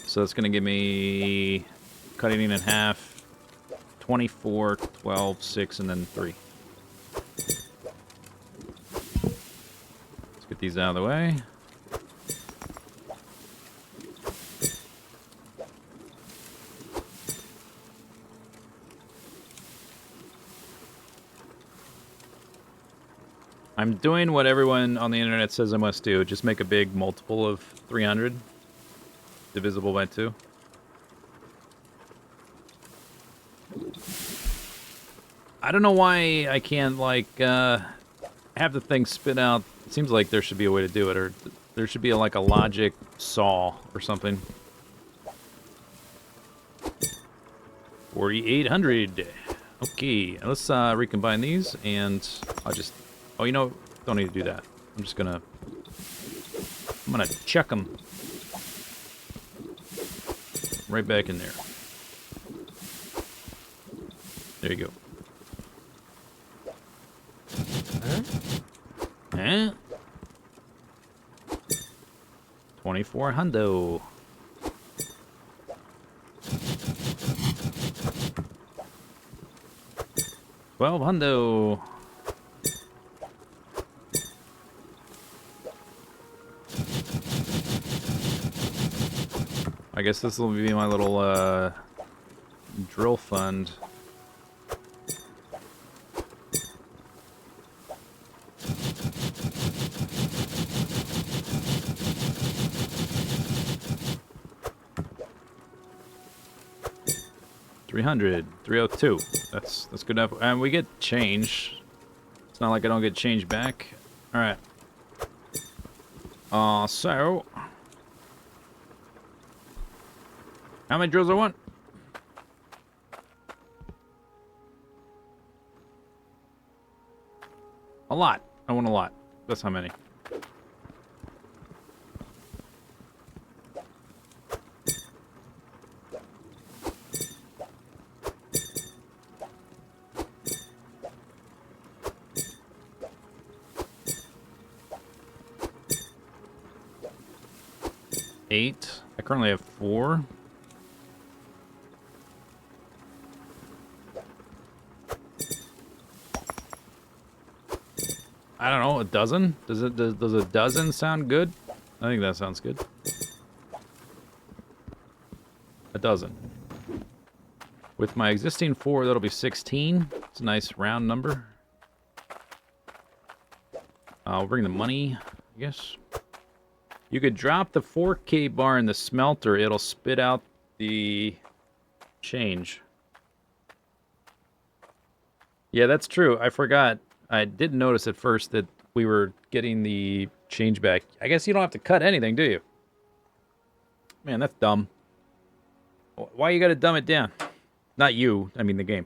So that's gonna give me cutting it in half. 24, 12, 6, and then 3. Let's get these out of the way. I'm doing what everyone on the internet says I must do. Just make a big multiple of 300, divisible by 2. I don't know why I can't, like, have the thing spit out. It seems like there should be a way to do it, or there should be, like, a logic saw or something. 4,800. Okay, let's recombine these, and I'll just... Oh, you know, don't need to do that. I'm just gonna... I'm gonna chuck them right back in there. There you go. Huh? 24 hundo. $1,200. I guess this will be my little drill fund. $300, $302. That's good enough. And we get change. It's not like I don't get change back. All right. So how many drills I want? A lot. I want a lot. That's how many. Eight. I currently have 4. I don't know, a dozen? Does a dozen sound good? I think that sounds good. A dozen. With my existing 4, that'll be 16. It's a nice round number. I'll bring the money, I guess. You could drop the 4K bar in the smelter. It'll spit out the change. Yeah, that's true. I forgot. I didn't notice at first that we were getting the change back. I guess you don't have to cut anything, do you? Man, that's dumb. Why you gotta dumb it down? Not you. I mean the game.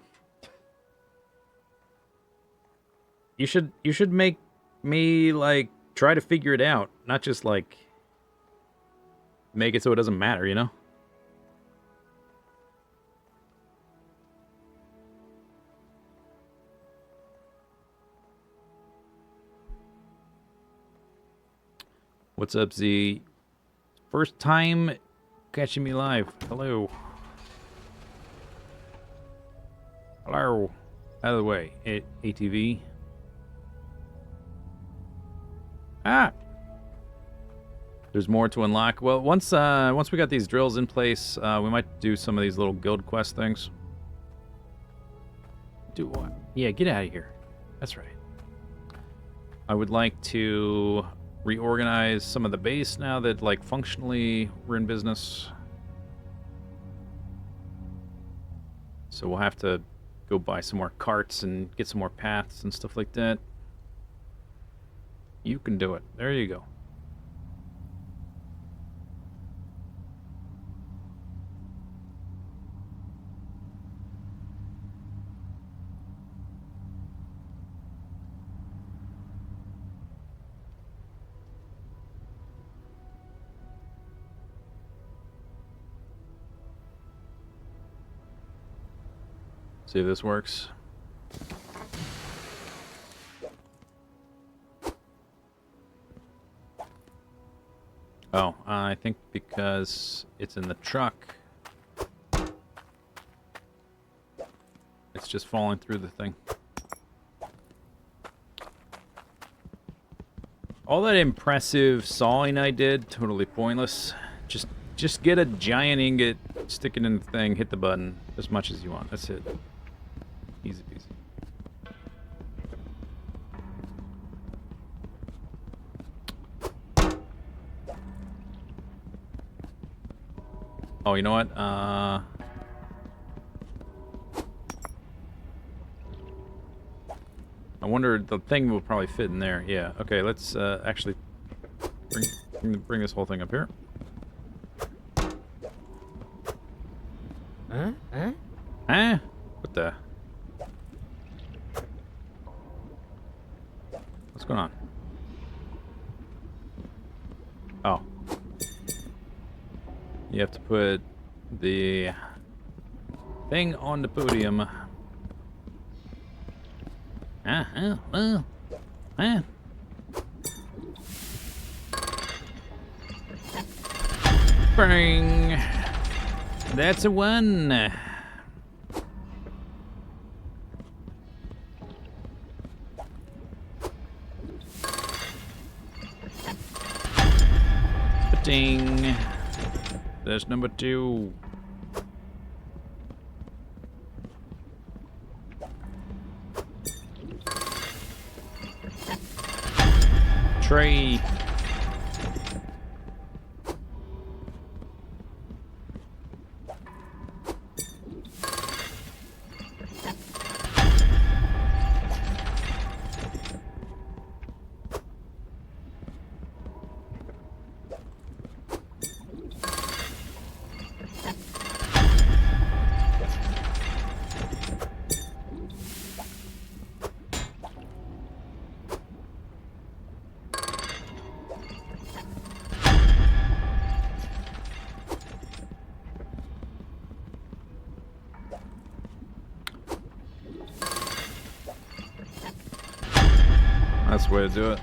You should make me, like, try to figure it out. Not just, like... make it so it doesn't matter, you know? What's up, Z? First time catching me live. Hello. Hello. Out of the way. ATV. Ah! There's more to unlock. Well, once we got these drills in place, we might do some of these little guild quest things. Do what? Yeah, get out of here. That's right. I would like to reorganize some of the base now that, like, functionally we're in business. So we'll have to go buy some more carts and get some more paths and stuff like that. You can do it. There you go. See if this works. Oh, I think because it's in the truck, it's just falling through the thing. All that impressive sawing I did, totally pointless. Just get a giant ingot, stick it in the thing, hit the button as much as you want. That's it. Easy peasy. Oh, you know what? I wonder, the thing will probably fit in there. Yeah. Okay. Let's actually bring this whole thing up here. Huh? Huh? Huh? What the? What's going on? Oh. You have to put the thing on the podium. Bang! That's a one. Ding. There's number two. Tree. That's the way to do it.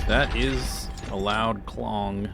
That is a loud clong.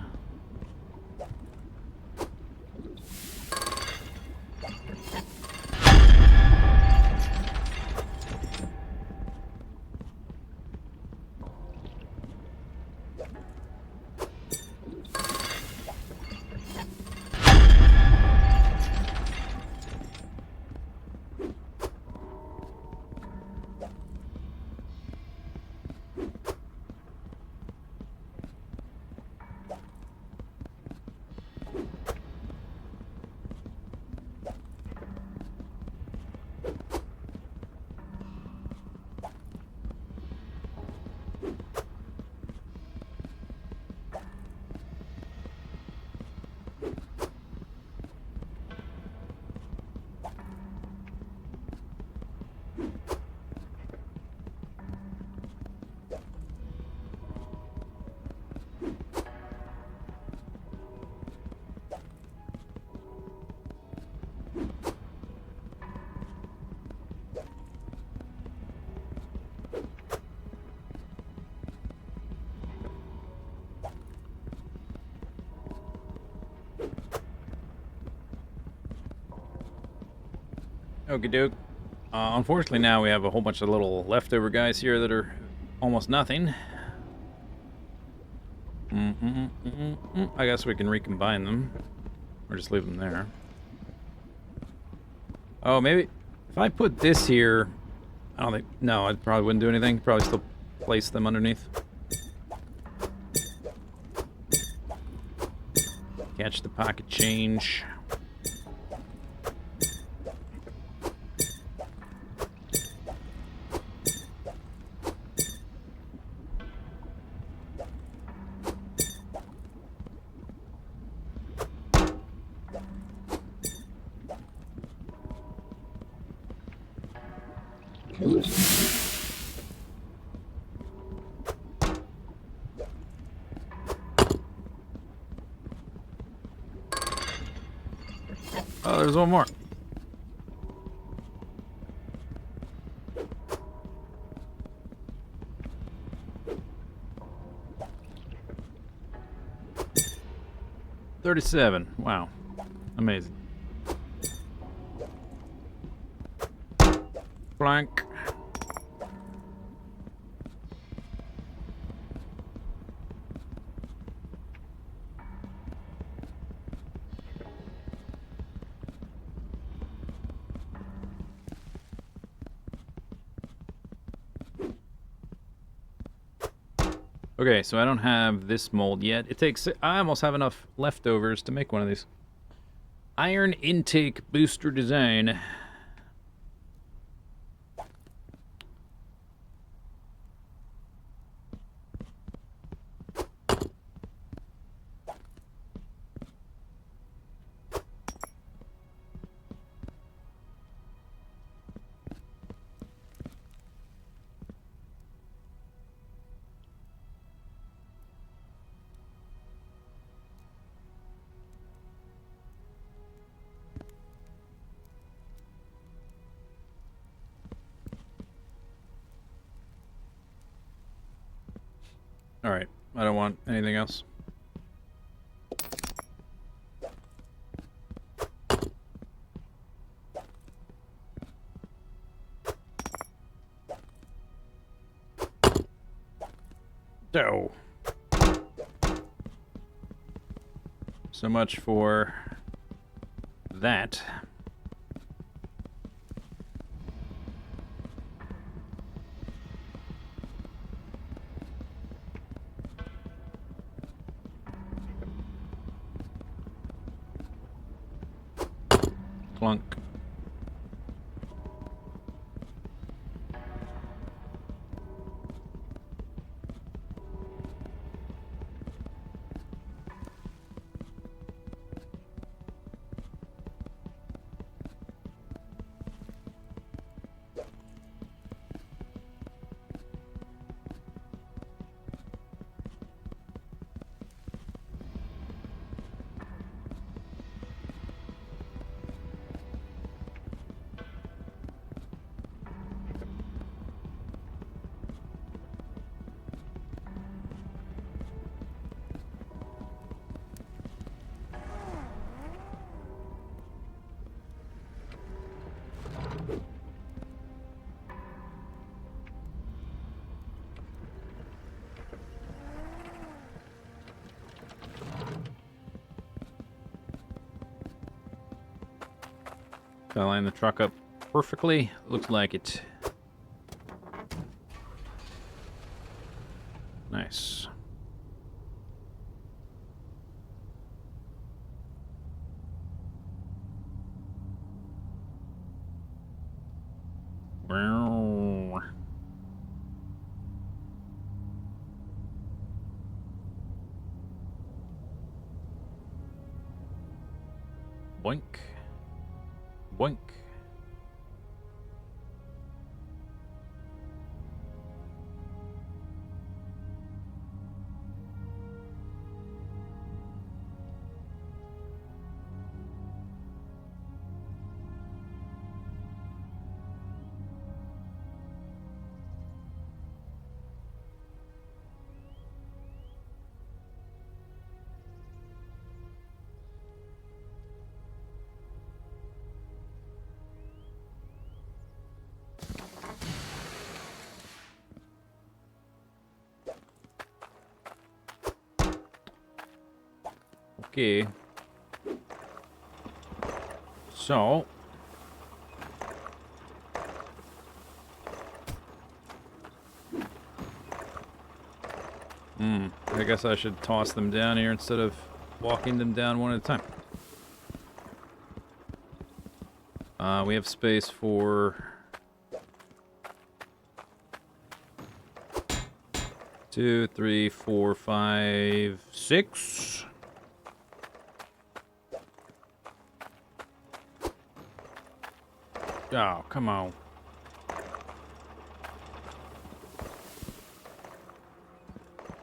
Okie doke. Unfortunately, now we have a whole bunch of little leftover guys here that are almost nothing. I guess we can recombine them. Or just leave them there. Oh, maybe if I put this here, I don't think, no, I probably wouldn't do anything. Probably still place them underneath. Catch the pocket change. Oh, there's one more. $37. Wow. Amazing. Blank. Okay, so I don't have this mold yet. It takes... I almost have enough leftovers to make one of these. Iron intake booster design. Alright, I don't want anything else. So much for that. Clunk. Did I line the truck up perfectly? Looks like it. Nice. Wow. Boink. Boink. Okay. So. I guess I should toss them down here instead of walking them down one at a time. We have space for 2, 3, 4, 5, 6. Oh, come on.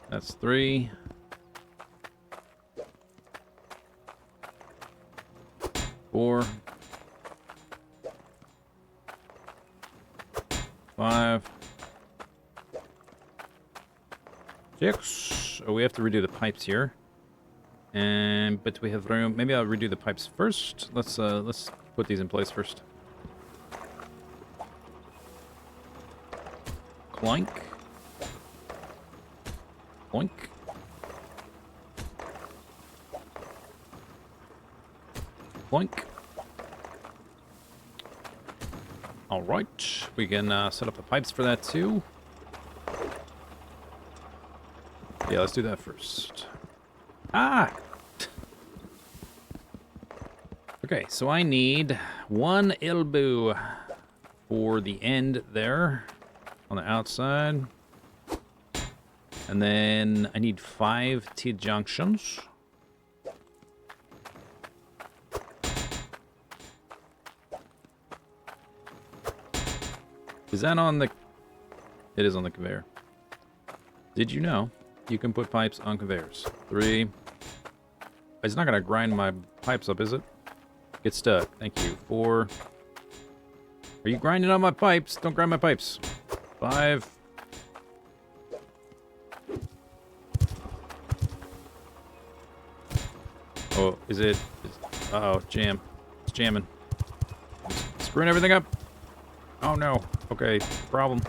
That's 3. 4. 5. 6. Oh, we have to redo the pipes here. But we have room. Maybe I'll redo the pipes first. Let's put these in place first. Clunk. Boink. Boink. All right, we can set up the pipes for that too. Yeah, let's do that first. Ah! Okay, so I need 1 elbow for the end there on the outside. And then I need 5 T-junctions. Is that on the... It is on the conveyor. Did you know you can put pipes on conveyors? 3. It's not going to grind my pipes up, is it? Get stuck. Thank you. 4. Are you grinding on my pipes? Don't grind my pipes. 5. Oh, is it? Uh-oh, jam. It's jamming. It's screwing everything up. Oh no. Okay, problem.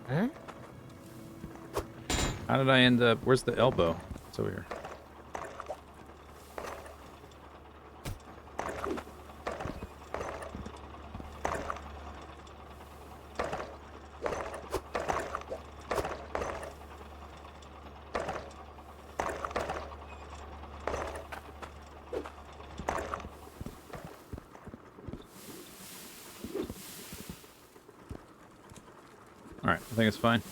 Huh? How did I end up? Where's the elbow? It's over here. Alright, I think it's fine.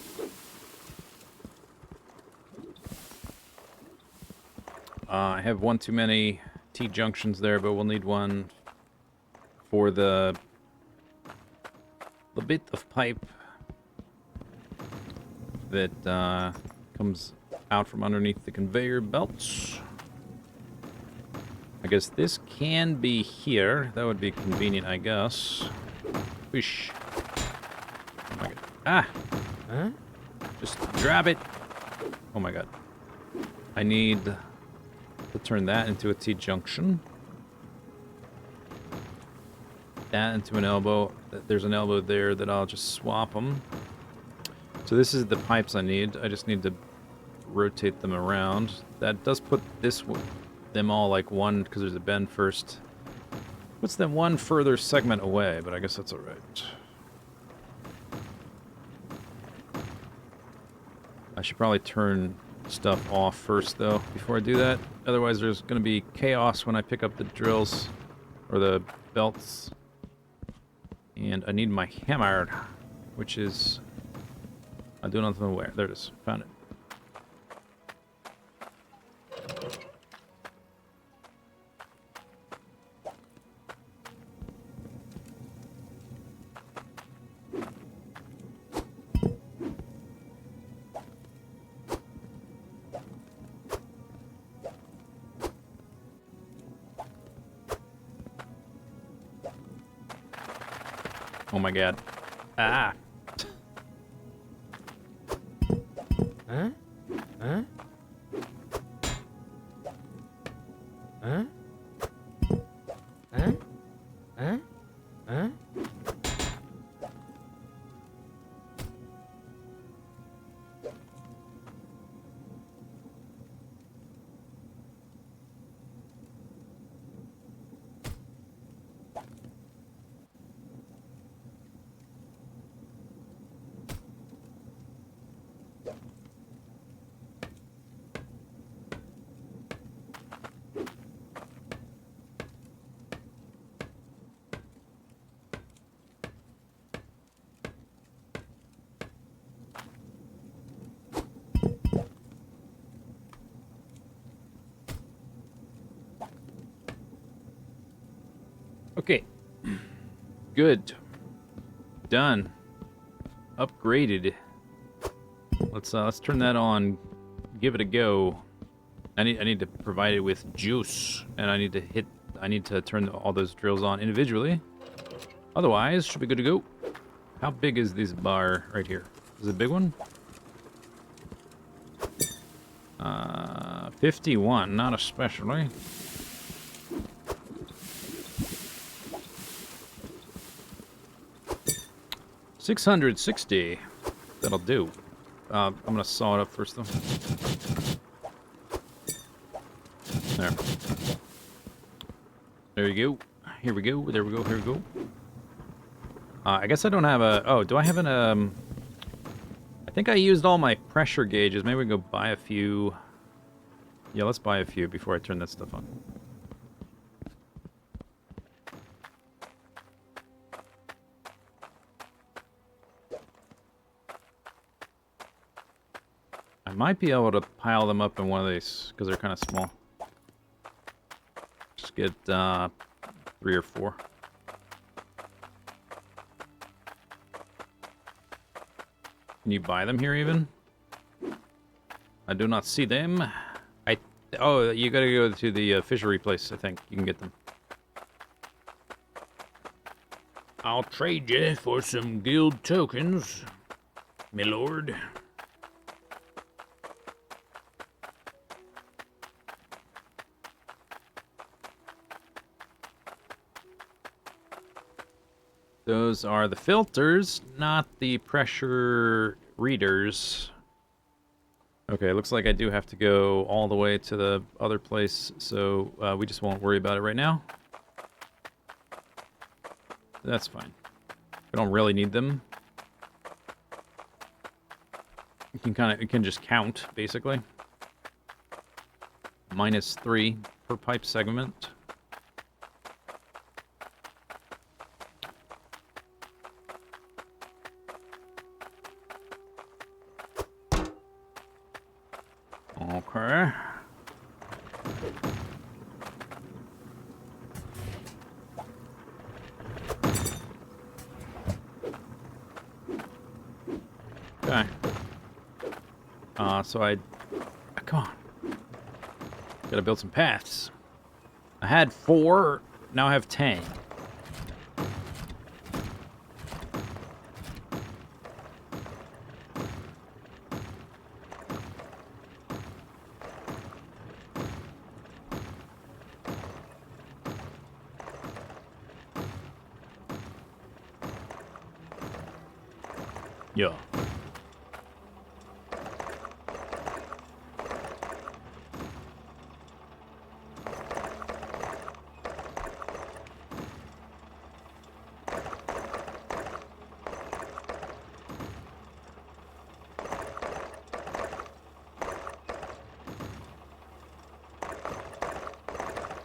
I have one too many T-junctions there, but we'll need one for the bit of pipe that comes out from underneath the conveyor belts. I guess this can be here. That would be convenient, I guess. Whoosh. Oh my god. Ah! Huh? Just grab it. Oh my god. I need to turn that into a T-junction. That into an elbow. There's an elbow there that I'll just swap them. So this is the pipes I need. I just need to rotate them around. That does put them all like one, because there's a bend first. Puts them one further segment away, but I guess that's alright. I should probably turn stuff off first, though, before I do that. Otherwise, there's going to be chaos when I pick up the drills or the belts. And I need my hammer, which is... I do not know where. There it is. Found it. Oh my god. Ah! Huh? Huh? Huh? Huh? Huh? Okay. Good. Done. Upgraded. Let's turn that on. Give it a go. I need to provide it with juice, and I need to turn all those drills on individually. Otherwise, should be good to go. How big is this bar right here? Is it a big one? 51, not especially. $660. That'll do. I'm gonna saw it up first, though. There. There you go. Here we go. There we go. Here we go. I guess I don't have a... Oh, do I have an... I think I used all my pressure gauges. Maybe we can go buy a few... Yeah, let's buy a few before I turn that stuff on. I might be able to pile them up in one of these, because they're kind of small. Just get 3 or 4. Can you buy them here even? I do not see them. Oh, you gotta go to the fishery place, I think. You can get them. I'll trade you for some guild tokens, my lord. Those are the filters, not the pressure readers. Okay, looks like I do have to go all the way to the other place, so we just won't worry about it right now. That's fine. We don't really need them. You can just count, basically. -3 per pipe segment. Okay. Okay. So come on. Gotta build some paths. I had 4, now I have 10. Yeah.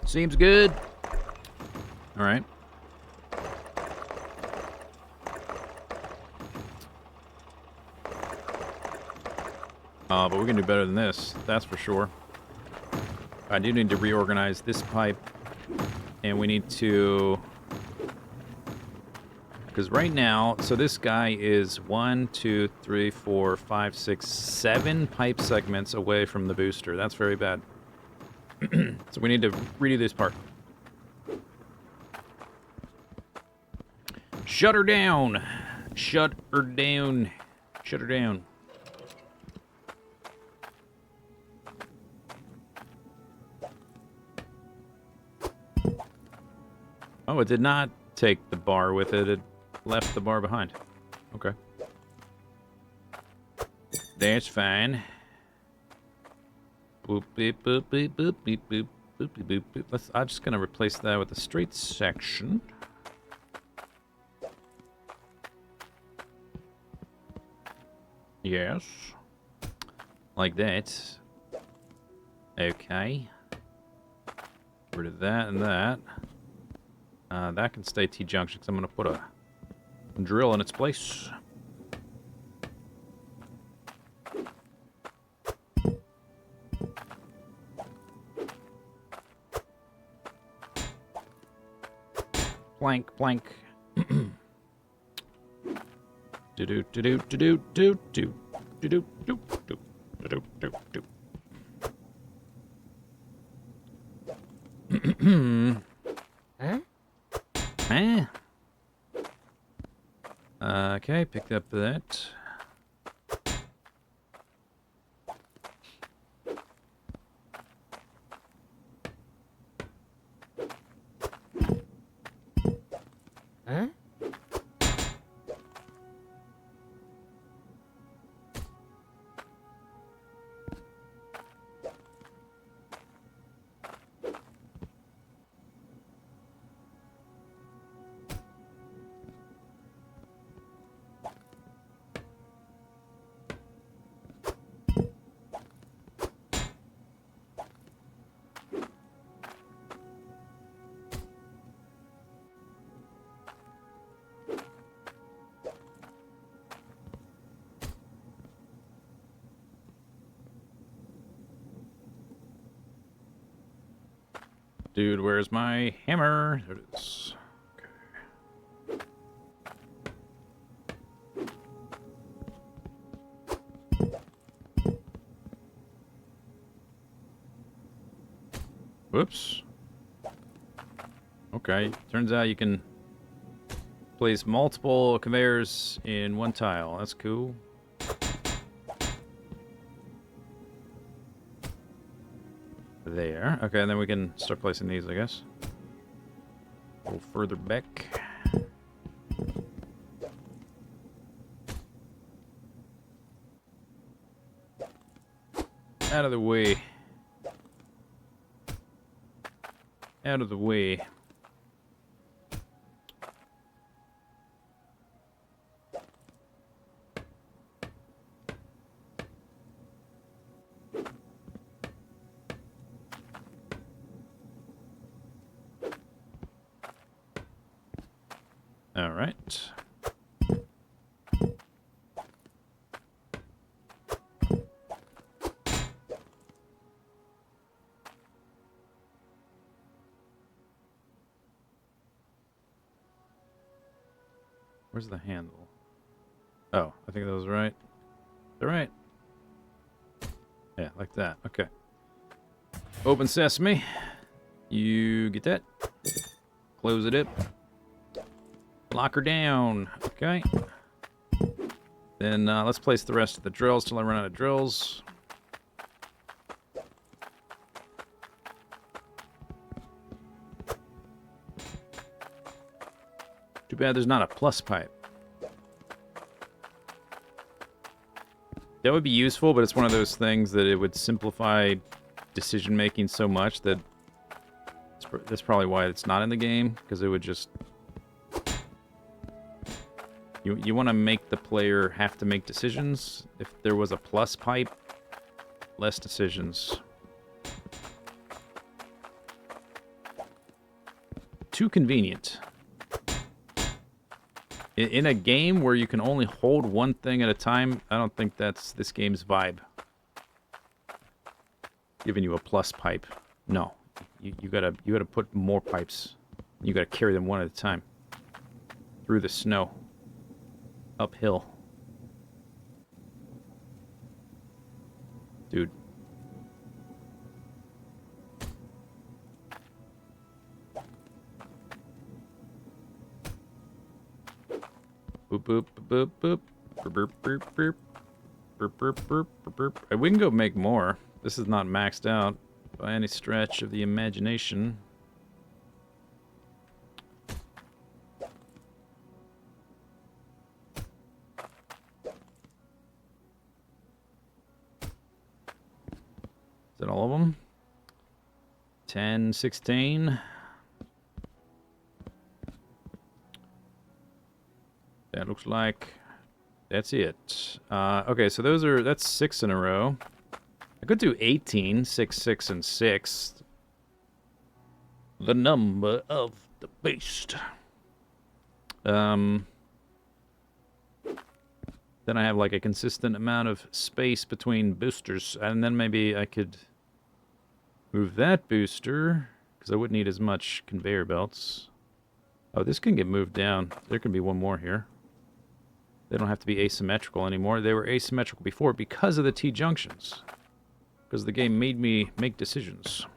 Seems good. All right. But we can do better than this, that's for sure. I do need to reorganize this pipe, and we need to... Because right now, so this guy is 1, 2, 3, 4, 5, 6, 7 pipe segments away from the booster. That's very bad. So we need to redo this part. Shut her down! Shut her down. Shut her down. Oh, it did not take the bar with it. It left the bar behind. Okay. That's fine. Boop, beep, boop, beep, boop, beep, boop, boop, beep, boop, boop. I'm just going to replace that with a straight section. Yes. Like that. Okay. Get rid of that and that. That can stay T-junction because I'm going to put a drill in its place. plank, plank. Do do do do do do do do do do do do do do. Huh? Eh? Okay, picked up that. Huh? Dude, where's my hammer? There it is. Whoops. Okay, turns out you can place multiple conveyors in one tile. That's cool. There. Okay, and then we can start placing these, I guess. A little further back. Out of the way. Out of the way. All right. Where's the handle? Oh, I think that was right. All right. Yeah, like that. Okay. Open sesame. You get that? Close it up. Lock her down. Okay. Then let's place the rest of the drills till I run out of drills. Too bad there's not a plus pipe. That would be useful, but it's one of those things that it would simplify decision making so much that that's probably why it's not in the game, because it would just... You want to make the player have to make decisions. If there was a plus pipe, less decisions. Too convenient. In a game where you can only hold one thing at a time, I don't think that's this game's vibe. Giving you a plus pipe. No. You gotta put more pipes. You gotta carry them one at a time. Through the snow. Uphill. Dude. Boop boop boop boop. Burp burp burp burp. Burp burp burp burp burp. We can go make more. This is not maxed out by any stretch of the imagination. Is that all of them? 10, 16. That looks like that's it. Okay, so that's 6 in a row. I could do 18, 6, 6, and 6. The number of the beast. Then I have like a consistent amount of space between boosters, and then maybe I could move that booster, because I wouldn't need as much conveyor belts. Oh, this can get moved down. There can be one more here. They don't have to be asymmetrical anymore. They were asymmetrical before because of the T-junctions. Because the game made me make decisions.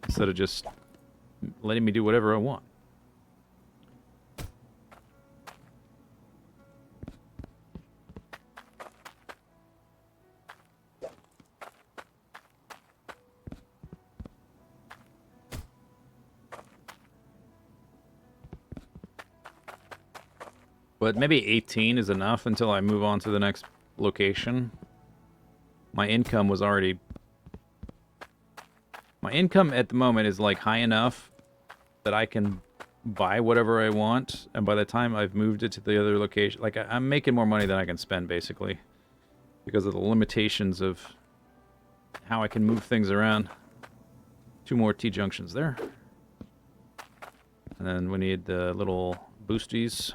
Instead of just letting me do whatever I want. But maybe 18 is enough until I move on to the next location. My income was already... My income at the moment is like high enough that I can buy whatever I want. And by the time I've moved it to the other location... Like, I'm making more money than I can spend, basically. Because of the limitations of how I can move things around. 2 more T-junctions there. And then we need the little boosties.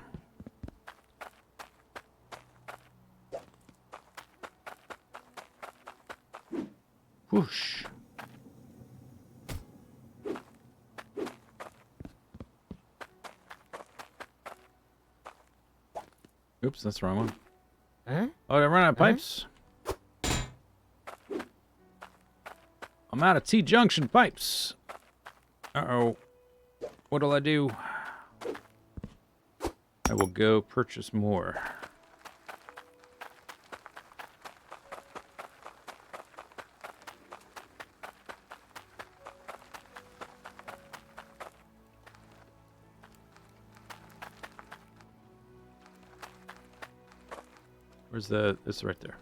Whoosh. Oops, that's the wrong one. Huh? Oh, I ran out of pipes. I'm out of T-junction pipes. Uh-oh. What'll I do? I will go purchase more. Where's the... It's right there.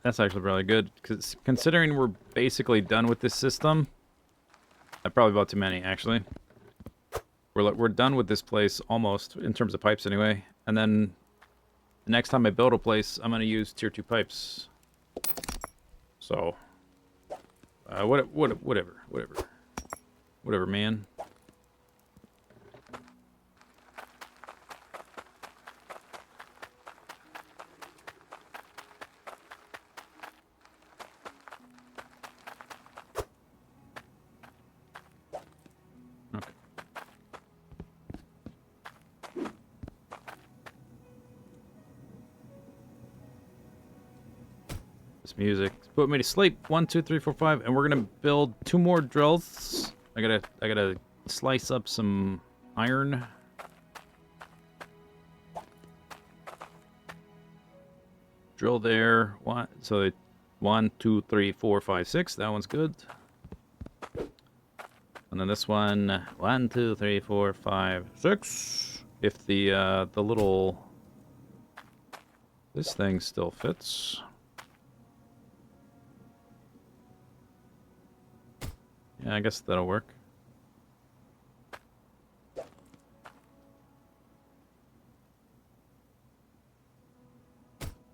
That's actually probably good, because considering we're basically done with this system, I probably bought too many actually. We're done with this place almost in terms of pipes anyway, and then the next time I build a place, I'm gonna use tier 2 pipes. So, whatever, man. Music. Put me to sleep. 1, 2, 3, 4, 5, and we're gonna build 2 more drills. I gotta slice up some iron. Drill there. So 1, 2, 3, 4, 5, 6. That one's good. And then this one. 1, 2, 3, 4, 5, 6. If the little this thing still fits. Yeah, I guess that'll work.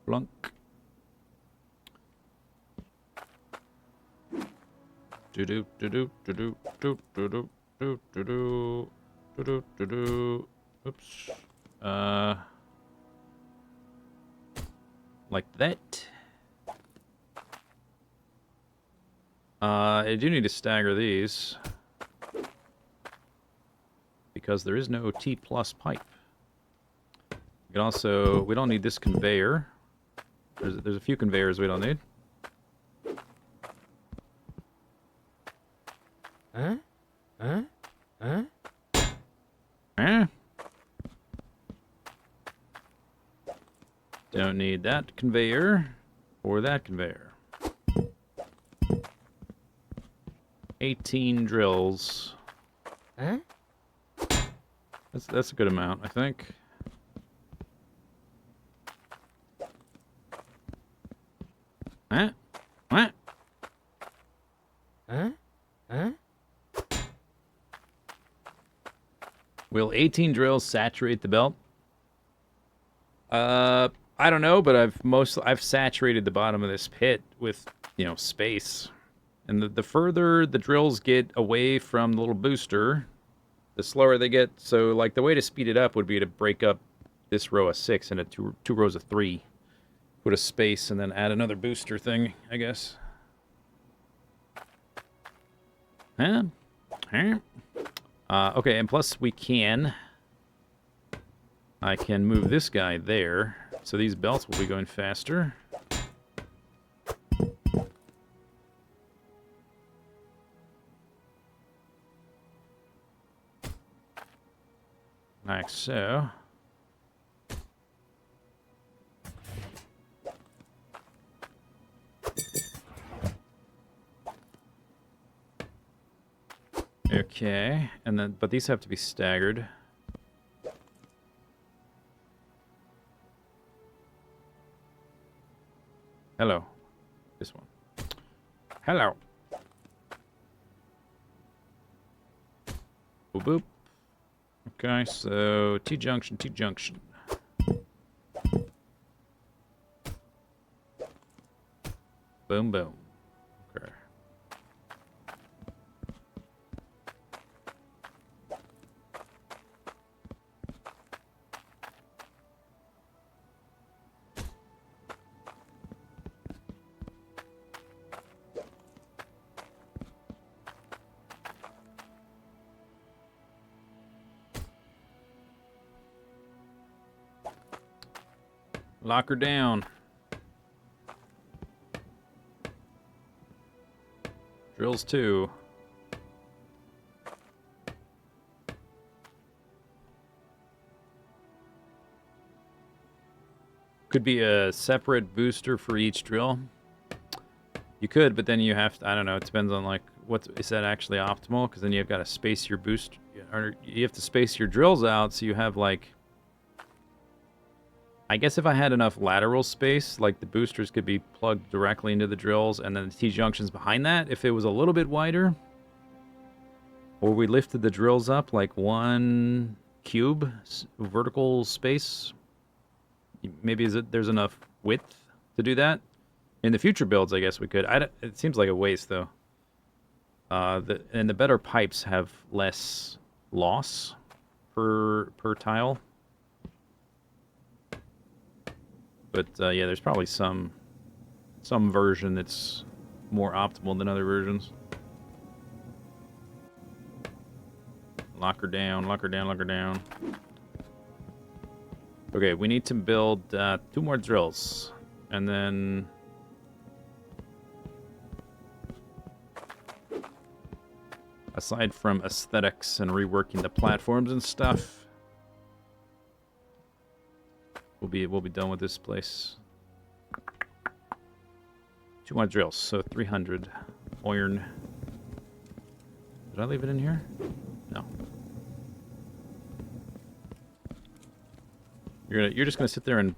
Blunk. Do do do do do do do do do do do do do do do. Oops. Like that. I do need to stagger these because there is no T+ pipe. We can also, we don't need this conveyor. There's a few conveyors we don't need. Huh? Huh? Huh? Eh? Don't need that conveyor or that conveyor. 18 drills. Huh? That's a good amount, I think. Huh? What? Huh? Huh? Will 18 drills saturate the belt? I don't know, but I've saturated the bottom of this pit with, space. And the further the drills get away from the little booster, the slower they get. So, like, the way to speed it up would be to break up this row of 6 into two rows of 3. Put a space and then add another booster thing, I guess. Huh? Okay, and plus I can move this guy there, so these belts will be going faster. Like so. Okay, and then, but these have to be staggered. Hello. This one. Hello. Boop boop. Okay, so T-junction, T-junction. Boom, boom. Okay. Lock her down. Drills 2. Could be a separate booster for each drill. You could, but then you have to, I don't know, it depends on, like, is that actually optimal? Because then you've got to space your boost, or you have to space your drills out so you have, like, I guess if I had enough lateral space, like, the boosters could be plugged directly into the drills, and then the T-junctions behind that, if it was a little bit wider, or we lifted the drills up like 1 cube vertical space, maybe there's enough width to do that. In the future builds, I guess we could. It seems like a waste, though. And the better pipes have less loss per tile. But yeah, there's probably some version that's more optimal than other versions. Lock her down, lock her down, lock her down. Okay, we need to build 2 more drills. And then... aside from aesthetics and reworking the platforms and stuff, we'll be done with this place. 2 more drills, so 300 iron. Did I leave it in here? No. You're just gonna sit there and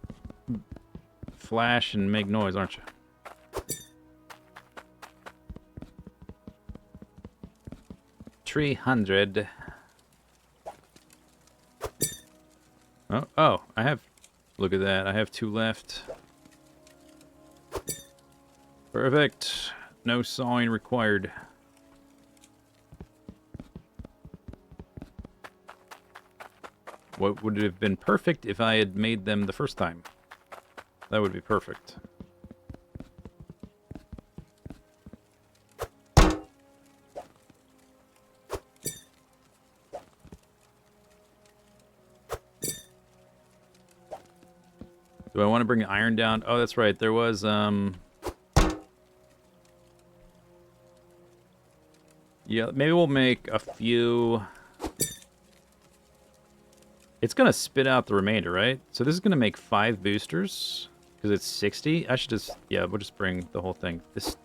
flash and make noise, aren't you? $300. Oh, I have... Look at that. I have 2 left. Perfect. No sawing required. What would have been perfect if I had made them the first time? That would be perfect. Do I want to bring iron down? Oh, that's right. There was, yeah, maybe we'll make a few... It's going to spit out the remainder, right? So this is going to make 5 boosters, because it's 60. I should just, yeah, we'll just bring the whole thing. It's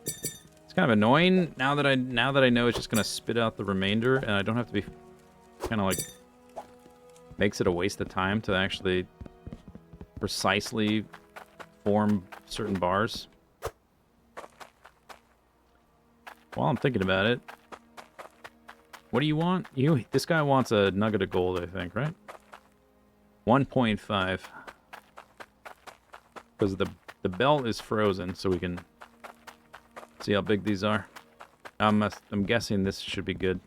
kind of annoying now that I know it's just going to spit out the remainder, and I don't have to be kind of like... Makes it a waste of time to actually... precisely form certain bars. While I'm thinking about it, What do you want? This guy wants a nugget of gold, I think, right? 1.5. Because the belt is frozen, so we can see how big these are. I'm guessing this should be good.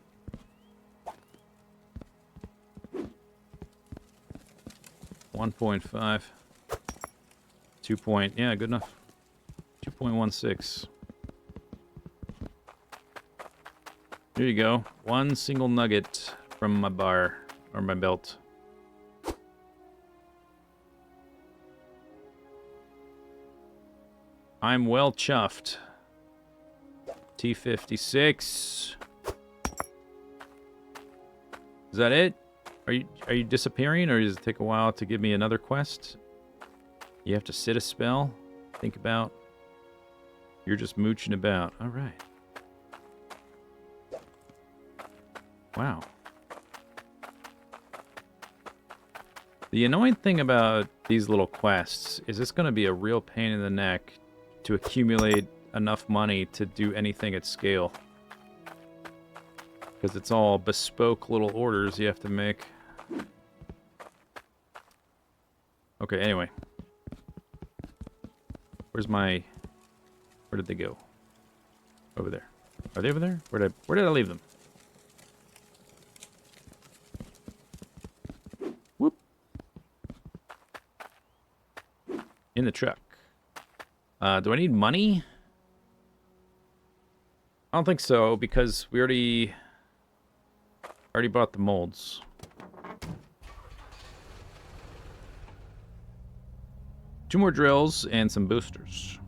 $1.5. 2 point, yeah, good enough. 2.16. Here you go. One single nugget from my bar, or my belt. I'm well chuffed. T56. Is that it? Are you disappearing, or does it take a while to give me another quest? You have to sit a spell, think about. You're just mooching about. All right. Wow. The annoying thing about these little quests is it's going to be a real pain in the neck to accumulate enough money to do anything at scale. Because it's all bespoke little orders you have to make. Okay, anyway. Where did they go? Over there. Are they over there? Where did I leave them? Whoop. In the truck. Do I need money? I don't think so, because we already bought the molds. Two more drills and some boosters.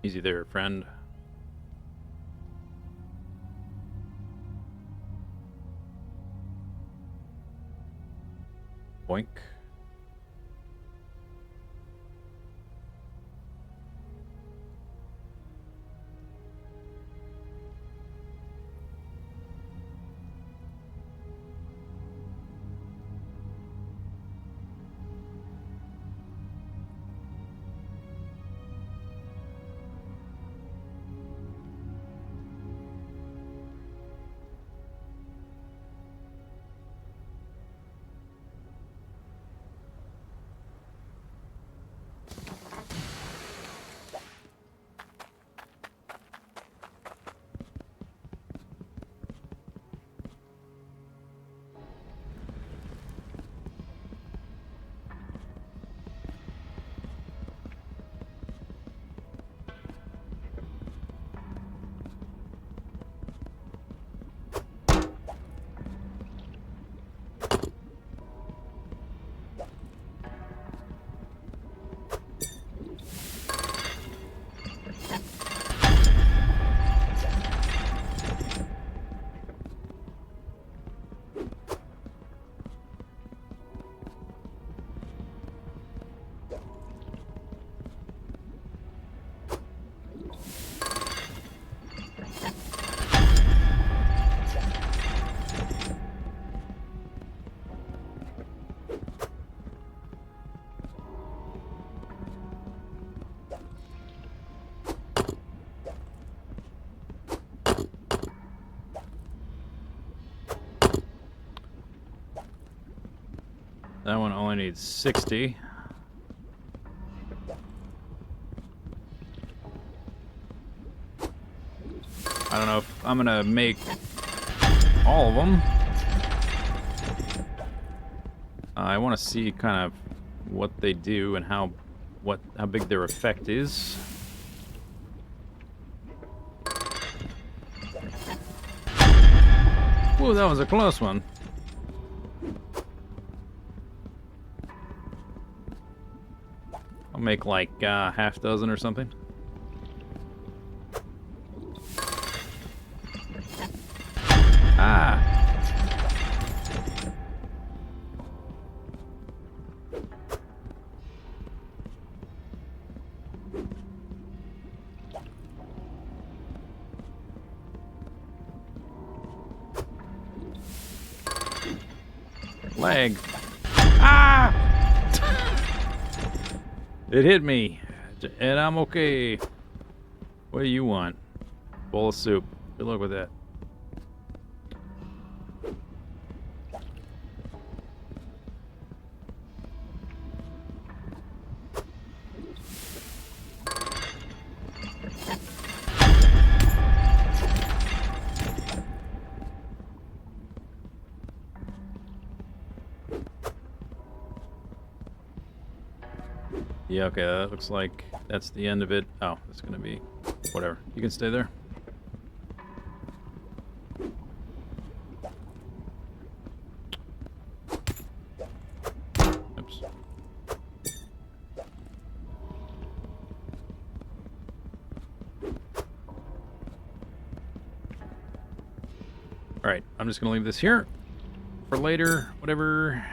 Easy there, friend. Boink. That one only needs 60. I don't know if I'm gonna make all of them. I want to see kind of what they do and how big their effect is. Whoa, that was a close one. I'll make like half dozen or something. Ah. Leg. Ah! It hit me, and I'm okay. What do you want? Bowl of soup. Good luck with that. Yeah, okay, that looks like that's the end of it. Oh, it's gonna be... whatever. You can stay there. Oops. Alright, I'm just gonna leave this here for later, whatever.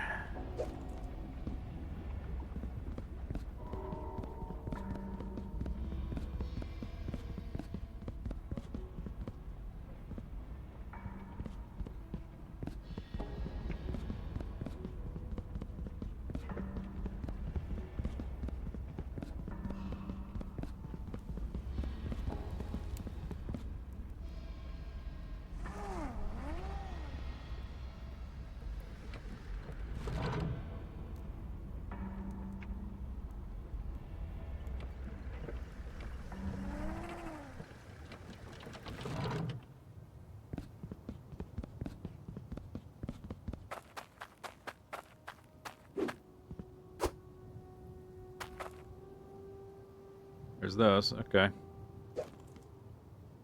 There's those, okay.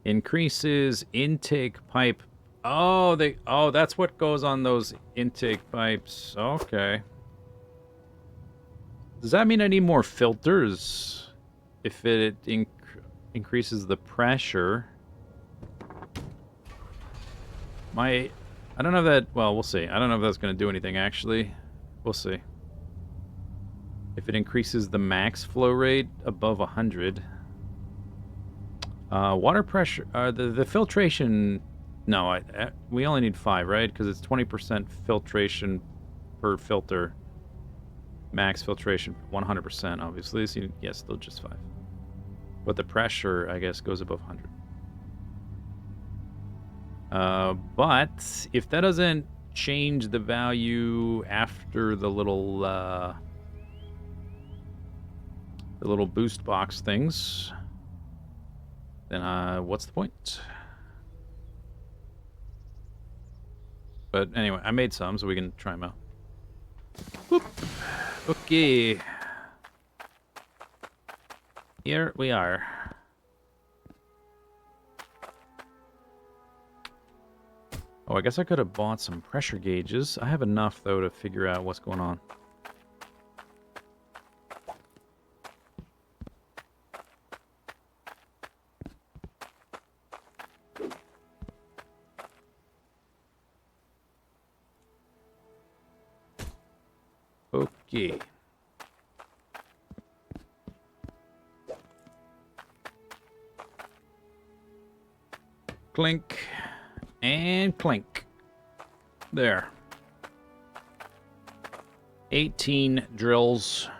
Increases intake pipe. Oh, that's what goes on those intake pipes. Okay. Does that mean I need more filters if it increases the pressure? I don't know if that, well, we'll see. I don't know if that's going to do anything, actually. We'll see. If it increases the max flow rate above 100. Water pressure, the filtration, no, we only need 5, right? Because it's 20% filtration per filter. Max filtration, 100%, obviously. So yes, still just 5. But the pressure, I guess, goes above 100. But if that doesn't change the value after the little boost box things, then what's the point? But anyway, I made some, so we can try them out. Whoop. Okay. Here we are. Oh, I guess I could have bought some pressure gauges. I have enough, though, to figure out what's going on. Okay. Clink. And clink. There. 18 drills.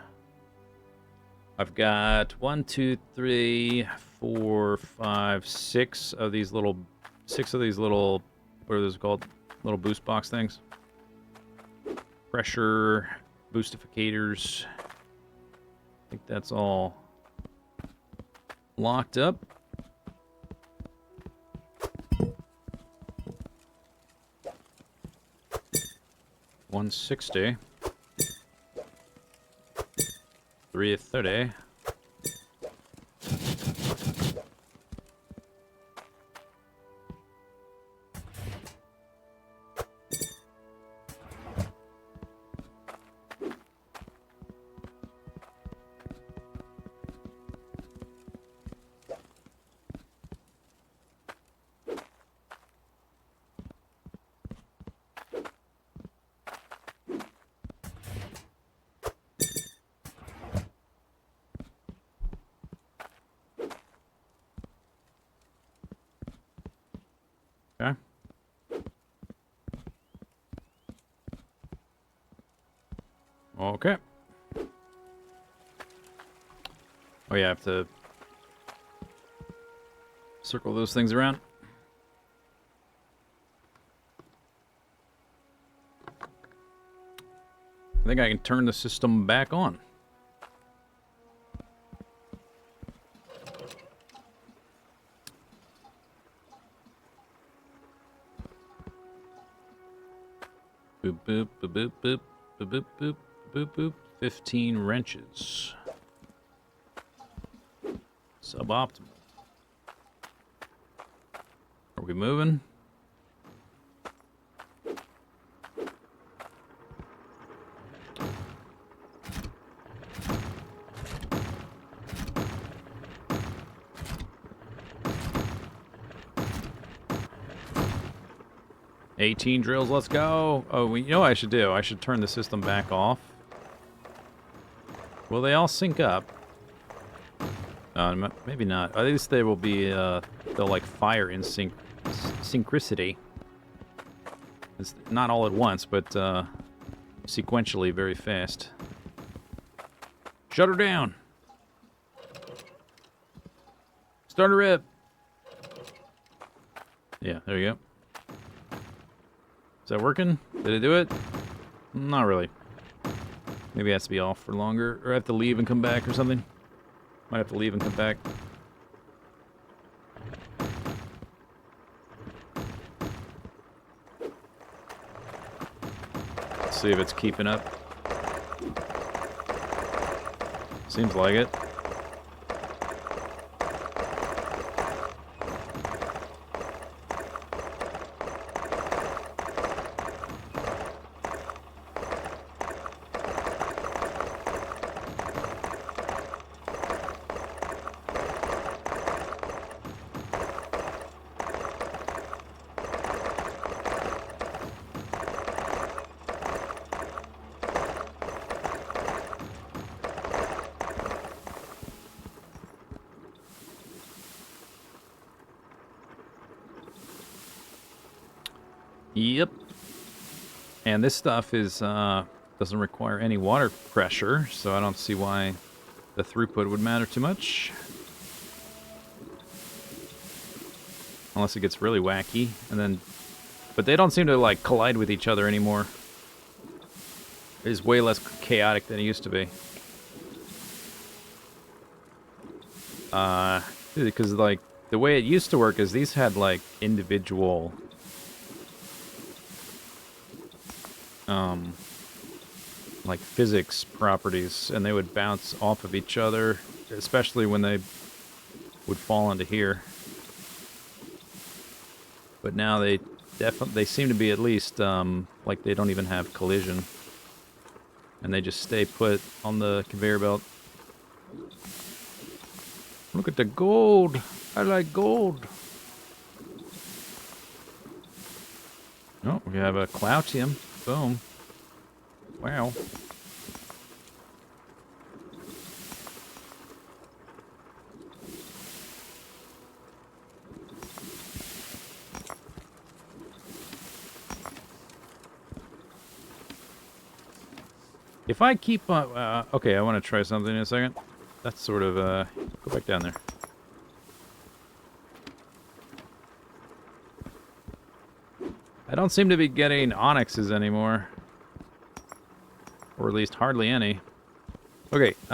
I've got 1, 2, 3, 4, 5, 6 of these little, what are those called? Little boost box things. Pressure boostificators. I think that's all locked up. $160. $330. Okay. Okay. Oh yeah, I have to circle those things around. I think I can turn the system back on. Boop, boop, boop, boop, boop, boop, boop, boop, boop, boop. 15 wrenches. Suboptimal. Are we moving? "18 drills, let's go." Oh, you know what I should do? I should turn the system back off. Will they all sync up? Maybe not. At least they will be, they'll like fire in synchronicity. It's not all at once, but sequentially very fast. Shut her down. Start her up. Yeah, there you go. Is that working? Did it do it? Not really. Maybe it has to be off for longer, or I have to leave and come back or something. Might have to leave and come back. Let's see if it's keeping up. Seems like it. Yep. And this stuff is doesn't require any water pressure, so I don't see why the throughput would matter too much. Unless it gets really wacky, and then... But they don't seem to, like, collide with each other anymore. It's way less chaotic than it used to be. Because, like, the way it used to work is these had, like, individual... like physics properties, and they would bounce off of each other, especially when they would fall into here. But now they seem to be at least like they don't even have collision, and they just stay put on the conveyor belt. Look at the gold. I like gold. Oh, we have a Cloutium. Boom. Wow. If I keep on... okay, I want to try something in a second. That's sort of... go back down there. I don't seem to be getting onyxes anymore. Or at least hardly any. Okay, if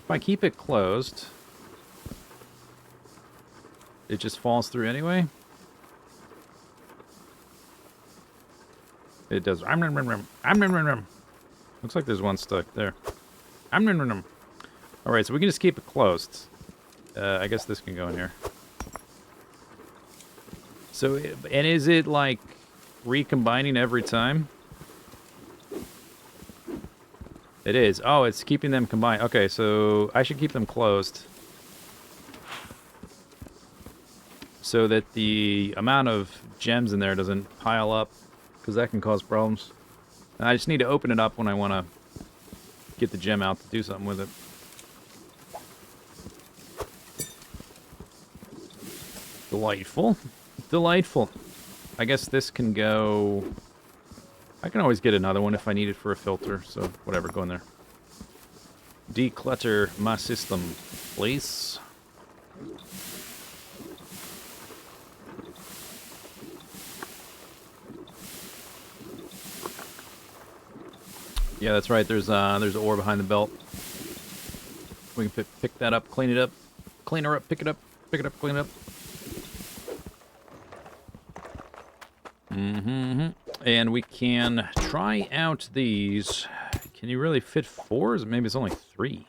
I keep it closed, it just falls through anyway? It does. Looks like there's one stuck there. Alright, so we can just keep it closed. I guess this can go in here. So, and is it like recombining every time? It is. Oh, it's keeping them combined. Okay, so I should keep them closed. So that the amount of gems in there doesn't pile up, because that can cause problems. And I just need to open it up when I want to get the gem out to do something with it. Delightful. Delightful. I guess this can go I can always get another one if I need it for a filter, so whatever, go in there. Declutter my system, please. Yeah, that's right. There's ore behind the belt. We can pick that up, clean it up, clean her up, pick it up, clean it up. And we can try out these. Can you really fit 4? Maybe it's only 3.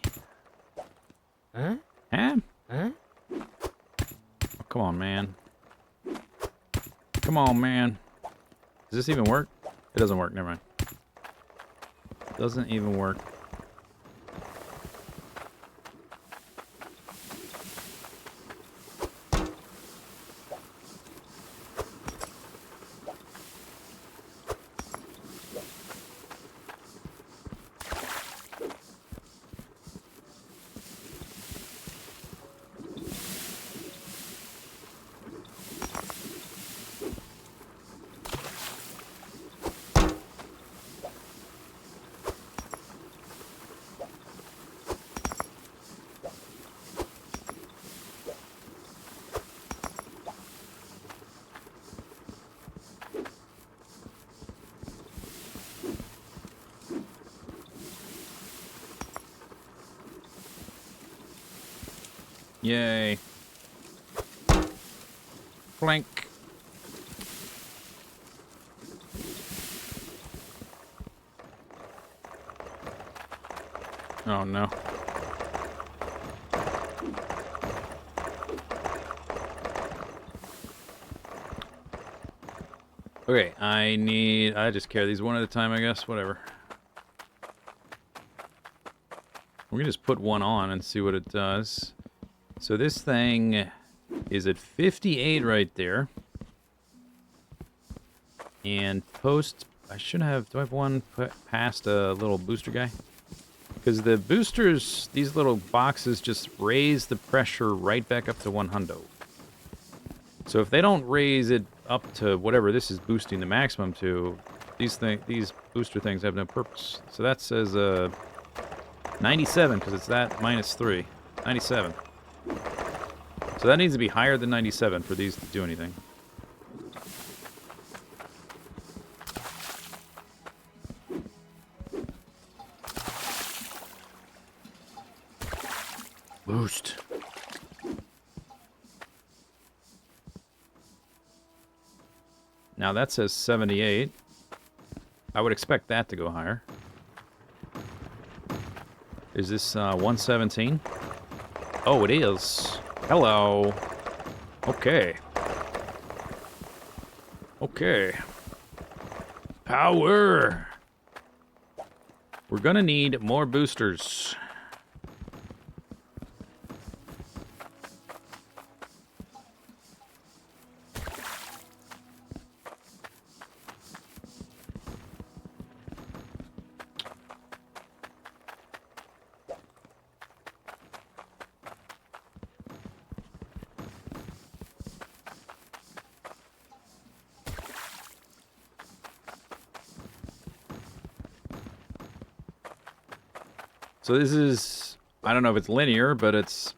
Huh? Huh? Huh? Oh, come on, man. Come on, man. Does this even work? It doesn't work. Never mind. Doesn't even work. Yay. Plank. Oh no. Okay, I just carry these one at a time, I guess, whatever. We can just put one on and see what it does. So this thing is at 58 right there. And post, I should have, do I have one past a little booster guy? Because the boosters, these little boxes just raise the pressure right back up to 100. So if they don't raise it up to whatever this is boosting the maximum to, these booster things have no purpose. So that says 97, because it's that -3. 97. So that needs to be higher than 97 for these to do anything. Boost. Now that says 78. I would expect that to go higher. Is this 117? Oh, it is. Hello. Okay. Okay. Power. We're gonna need more boosters. So this is, I don't know if it's linear, but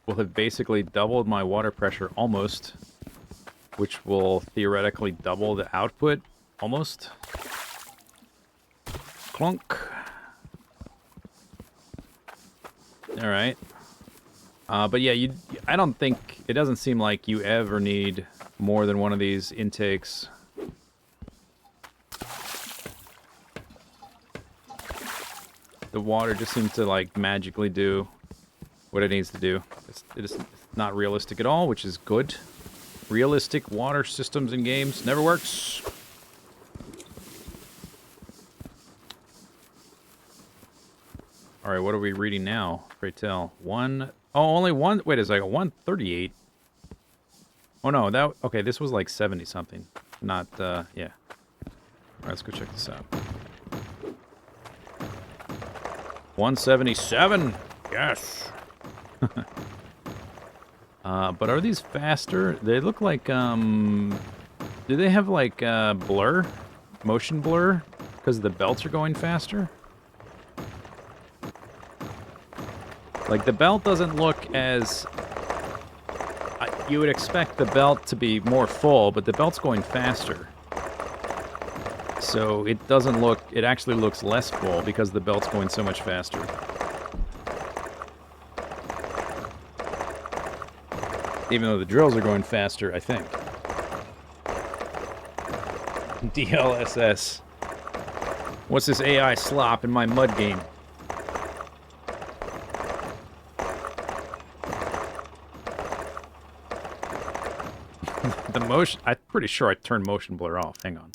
will have basically doubled my water pressure almost, which will theoretically double the output almost. Clunk. All right. But yeah, I don't think, it doesn't seem like you ever need more than one of these intakes. The water just seems to, like, magically do what it needs to do. It's not realistic at all, which is good. Realistic water systems in games never works. Alright, what are we reading now? Pray tell. Only one. Wait a second, 138. Oh no, okay, this was like 70 something. Not, yeah. Alright, let's go check this out. 177. Yes. But are these faster? They look like, do they have like blur motion blur because the belts are going faster. Like, the belt doesn't look as... you would expect the belt to be more full, but the belt's going faster. So it doesn't look... It actually looks less full because the belt's going so much faster. Even though the drills are going faster, I think. DLSS. What's this AI slop in my mud game? The motion... I'm pretty sure I turned motion blur off. Hang on.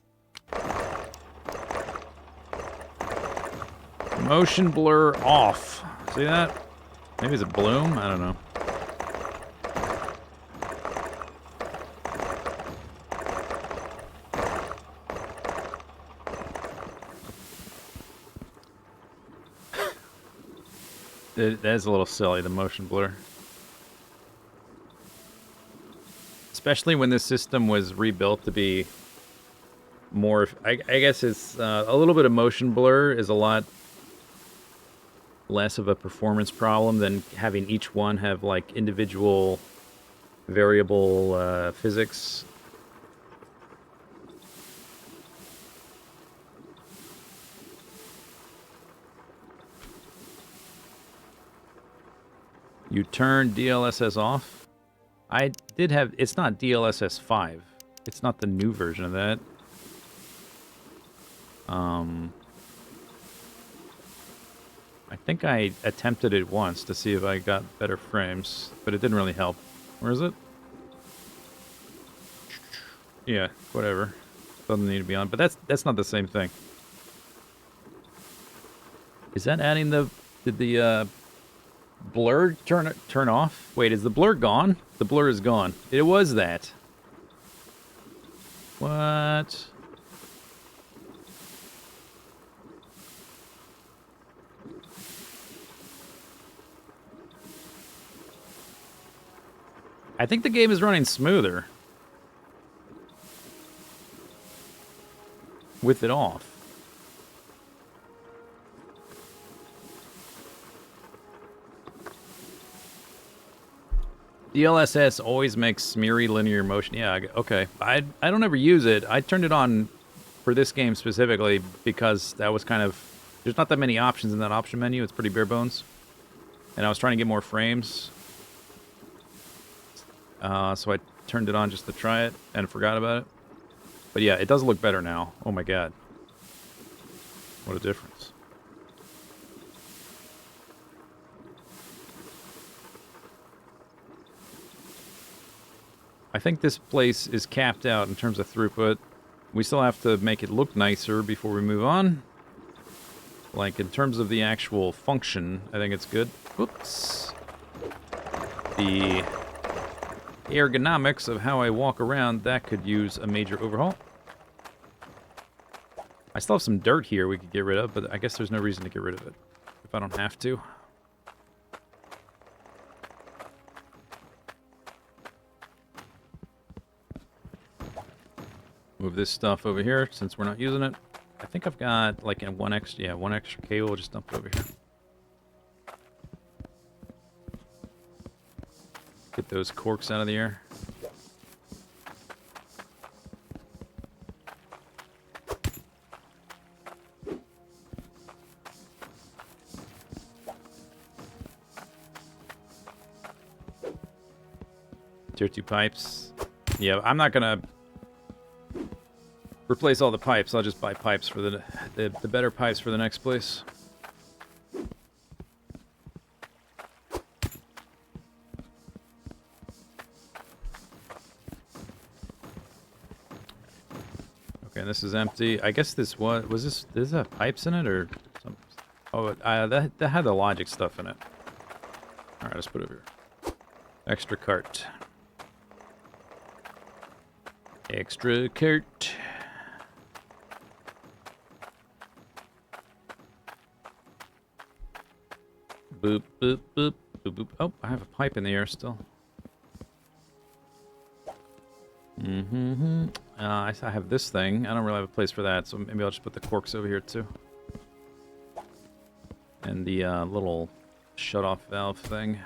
Motion blur off. See that? Maybe it's a bloom? I don't know. That is a little silly, the motion blur. Especially when this system was rebuilt to be more... I guess it's a little bit of motion blur is a lot less of a performance problem than having each one have, like, individual variable physics. You turn DLSS off? I did have... It's not DLSS 5. It's not the new version of that. I think I attempted it once to see if I got better frames, but it didn't really help. Where is it? Yeah, whatever. Doesn't need to be on, but that's not the same thing. Is that adding the... Did the blur turn off? Wait, is the blur gone? The blur is gone. It was that. What? I think the game is running smoother with it off. DLSS always makes smeary linear motion. Yeah, okay. I don't ever use it. I turned it on for this game specifically because that was kind of... There's not that many options in that option menu. It's pretty bare bones. And I was trying to get more frames. So I turned it on just to try it and forgot about it. But yeah, it does look better now. Oh my god. What a difference. I think this place is capped out in terms of throughput. We still have to make it look nicer before we move on. Like, in terms of the actual function, I think it's good. Oops. The ergonomics of how I walk around, that could use a major overhaul. I still have some dirt here we could get rid of, but I guess there's no reason to get rid of it if I don't have to. Move this stuff over here since we're not using it. I think I've got like one extra cable. We'll just dump it over here. Get those corks out of the air. Tier 2 pipes. Yeah, I'm not gonna replace all the pipes. I'll just buy pipes for the better pipes for the next place. Okay, and this is empty. I guess this was this. Does this have pipes in it or something? Oh, that had the logic stuff in it. All right, let's put it over here. Extra cart. Extra cart. Boop, boop, boop, boop, boop. Oh, I have a pipe in the air still. I have this thing. I don't really have a place for that, so maybe I'll just put the corks over here too. And the little shut-off valve thing.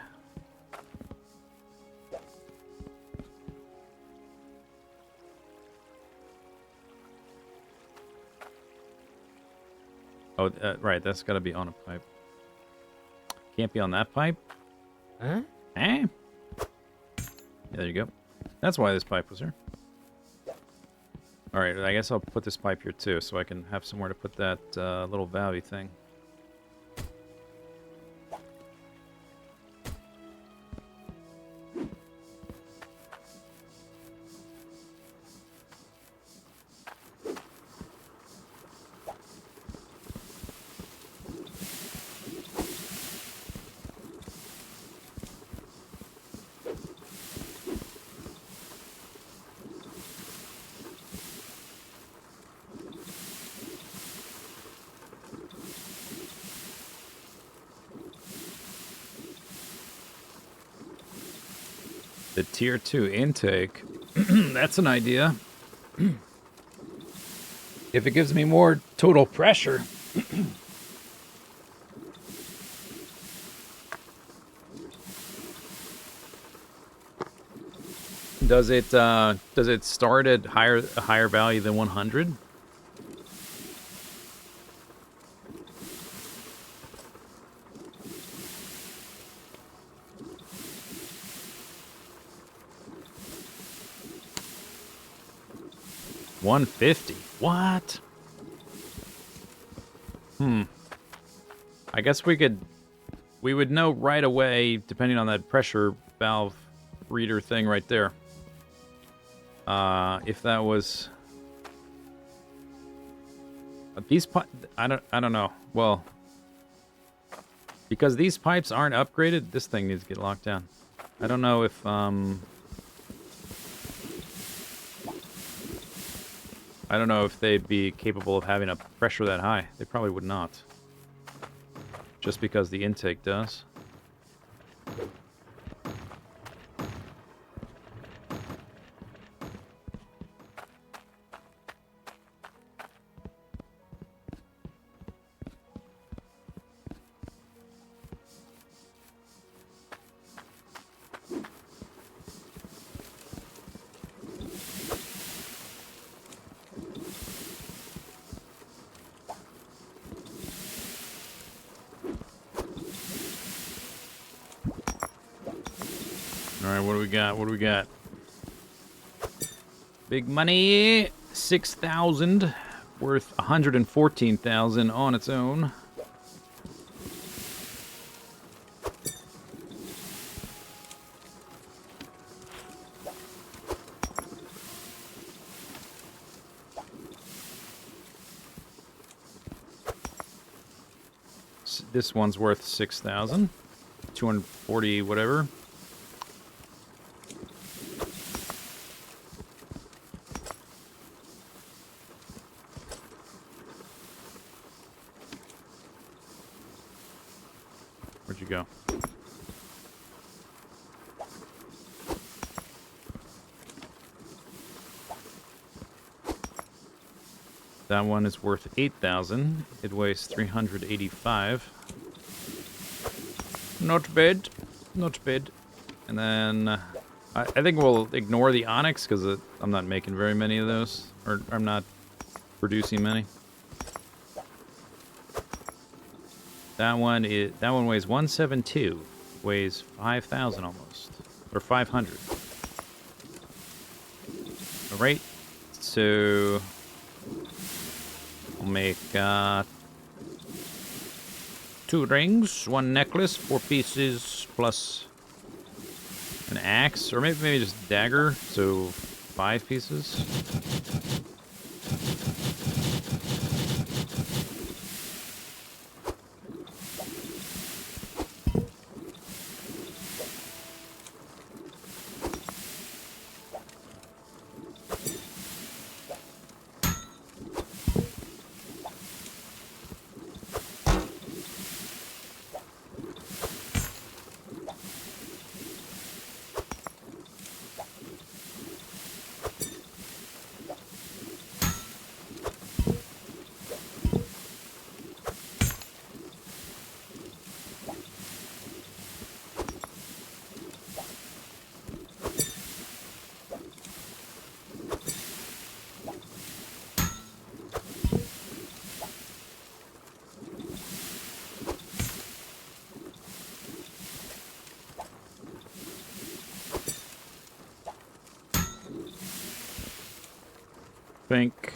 Oh, right, that's got to be on a pipe. Can't be on that pipe? Huh? Eh? Yeah, there you go. That's why this pipe was here. Alright, I guess I'll put this pipe here too, so I can have somewhere to put that little valve thing. The tier 2 intake. That's an idea. If it gives me more total pressure. Does it start at a higher value than 100? $150. What? I guess we would know right away, depending on that pressure valve reader thing right there. If that was these I don't know. Well, because these pipes aren't upgraded, this thing needs to get locked down. I don't know if I don't know if they'd be capable of having a pressure that high. They probably would not. Just because the intake does. Alright, what do we got? What do we got? Big money! 6,000. Worth 114,000 on its own. This one's worth 6,000. 240 whatever. Where'd you go? That one is worth 8,000. It weighs 385. Not bad. Not bad. And then I think we'll ignore the onyx because I'm not making very many of those, or I'm not producing many. That one weighs 172. Weighs 5,000 almost, or 500. All right. So we'll make 2 rings, 1 necklace, 4 pieces, plus an axe, or maybe just dagger, so 5 pieces. Fink.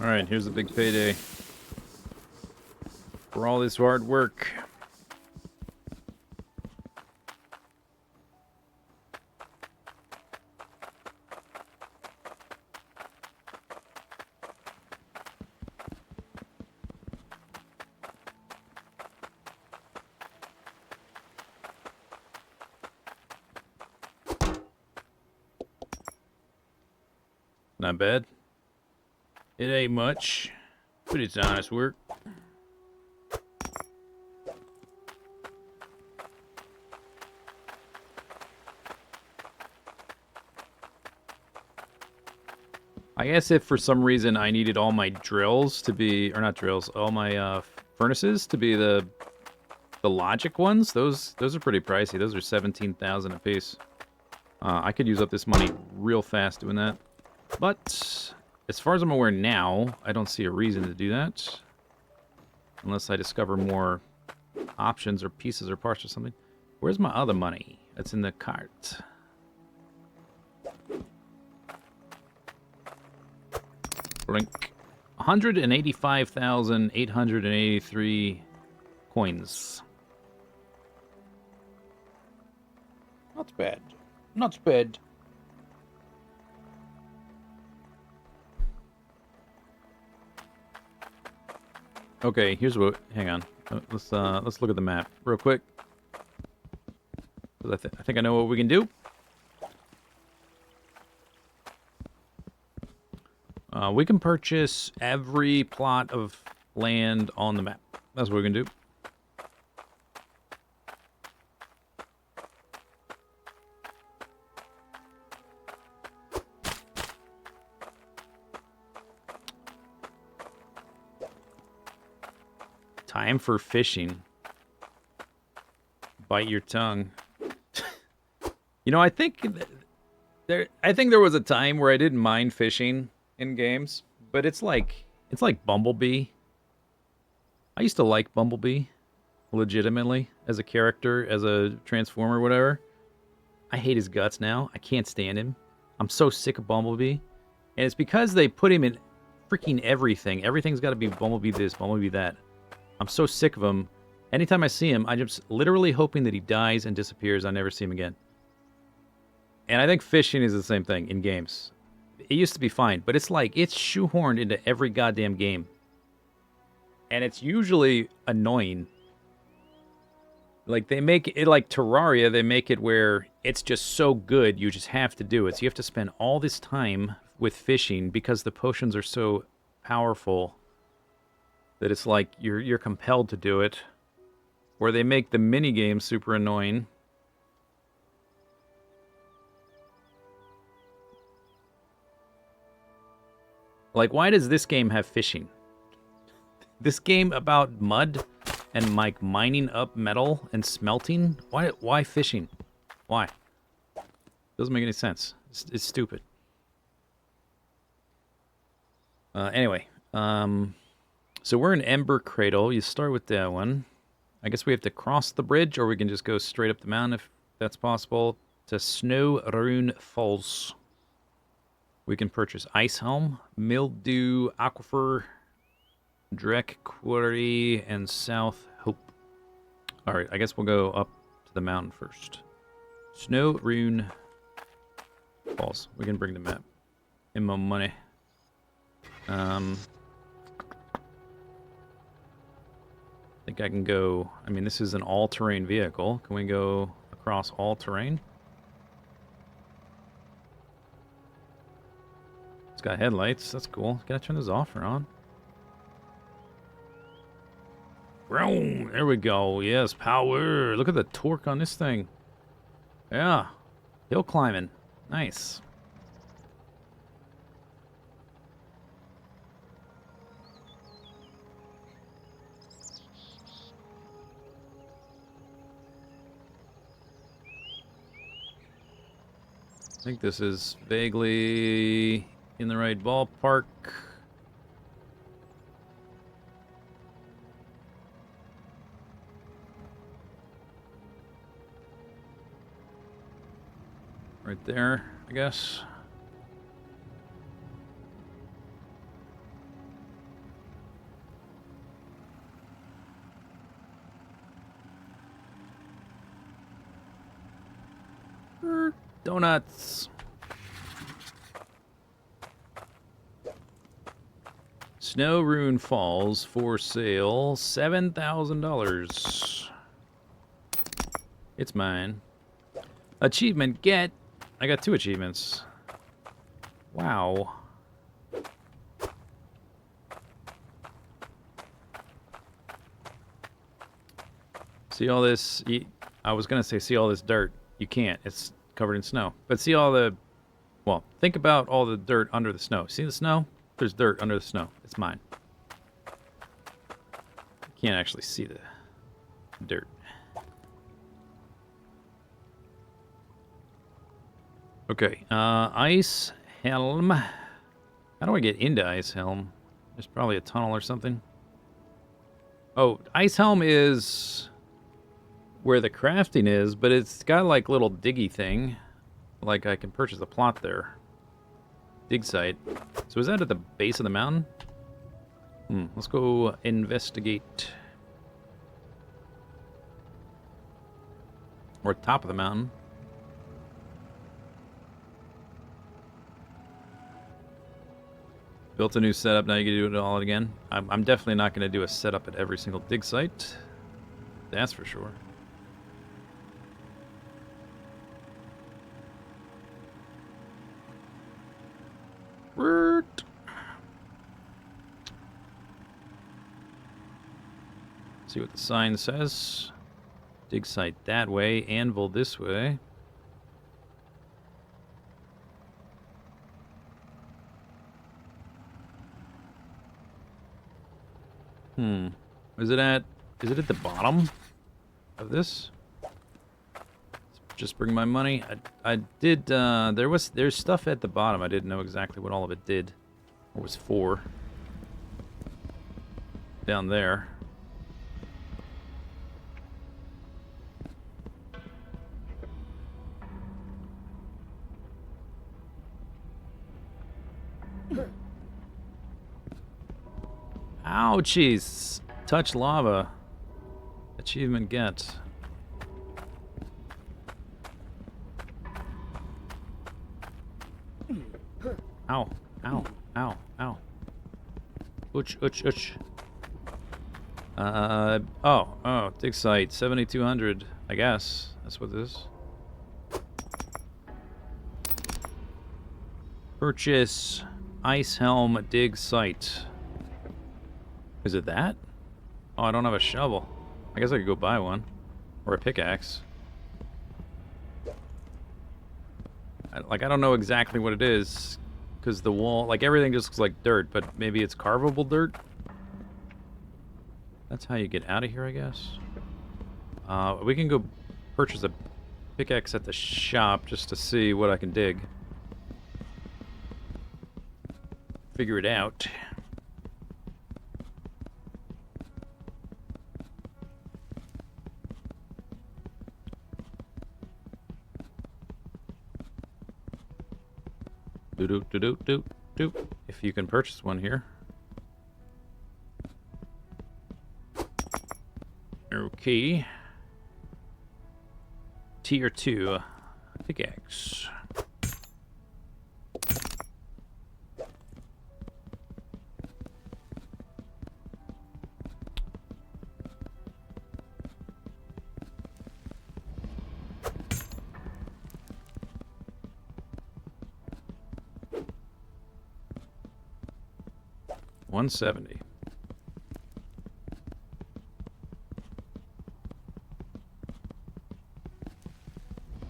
Alright, here's the big payday. For all this hard work. Not bad. It ain't much, but it's honest work. I guess if for some reason I needed all my drills to be, or not drills, all my furnaces to be the logic ones, those are pretty pricey. Those are 17,000 a piece. I could use up this money real fast doing that. But as far as I'm aware now, I don't see a reason to do that. Unless I discover more options or pieces or parts or something. Where's my other money? That's in the cart. Blink. 185,883 coins. Not bad. Not bad. Okay, here's what. Hang on. Let's look at the map real quick. 'Cause I think I know what we can do. We can purchase every plot of land on the map. That's what we can do. Time for fishing. Bite your tongue. You know, I think there was a time where I didn't mind fishing in games, but it's like Bumblebee. I used to like Bumblebee legitimately as a character, as a transformer, whatever. I hate his guts now. I can't stand him. I'm so sick of Bumblebee. And it's because they put him in freaking everything. Everything's got to be Bumblebee this, Bumblebee that. I'm so sick of him. Anytime I see him, I'm just literally hoping that he dies and disappears. I never see him again. And I think fishing is the same thing in games. It used to be fine, but it's like it's shoehorned into every goddamn game. And it's usually annoying. Like they make it like Terraria, they make it where it's just so good you just have to do it. So you have to spend all this time with fishing because the potions are so powerful that it's like you're compelled to do it. Where they make the mini games super annoying. Like, why does this game have fishing? This game about mud and like mining up metal and smelting? Why fishing? Why? Doesn't make any sense. It's stupid. Anyway, so we're in Ember Cradle. You start with that one. I guess we have to cross the bridge, or we can just go straight up the mountain if that's possible to Snow Rune Falls. We can purchase Ice Helm, Mildew, Aquifer, Drek Quarry, and South Hope. Alright, I guess we'll go up to the mountain first. Snow Rune Falls. We can bring the map. In my money. I think I can go... I mean, this is an all-terrain vehicle. Can we go across all terrain? It's got headlights. That's cool. Can I turn this off or on? Vroom! There we go. Yes, power. Look at the torque on this thing. Yeah. Hill climbing. Nice. I think this is vaguely in the right ballpark. Right there, I guess. Donuts. Snow Rune Falls for sale, $7,000. It's mine. Achievement get. I got 2 achievements. Wow. See all this? I was gonna say see all this dirt. You can't. It's covered in snow. But see all the... Well, think about all the dirt under the snow. See the snow? There's dirt under the snow. It's mine. You can't actually see the dirt. Okay, Ice Helm. How do I get into Ice Helm? There's probably a tunnel or something. Oh, Ice Helm is where the crafting is, but it's got like little diggy thing. Like I can purchase a plot there. Dig site. So is that at the base of the mountain? Let's go investigate. Or top of the mountain. Built a new setup, now you can do it all again. I'm definitely not going to do a setup at every single dig site. That's for sure. See what the sign says. Dig site that way, anvil this way. Is it at the bottom of this? Let's just bring my money. I did there's stuff at the bottom. I didn't know exactly what all of it did or was for. Down there. Ouchies! Touch lava. Achievement get. Ow. Ow. Ow. Ow. Ooch, ooch, ooch. Oh, dig site, 7,200, I guess. That's what this is. Purchase Ice Helm dig site. Is it that? Oh, I don't have a shovel. I guess I could go buy one. Or a pickaxe. I don't know exactly what it is. Because the wall, like everything just looks like dirt, but maybe it's carvable dirt? That's how you get out of here, I guess. We can go purchase a pickaxe at the shop just to see what I can dig. Figure it out. Do. If you can purchase one here. Okay. Tier 2 pickaxe. $170.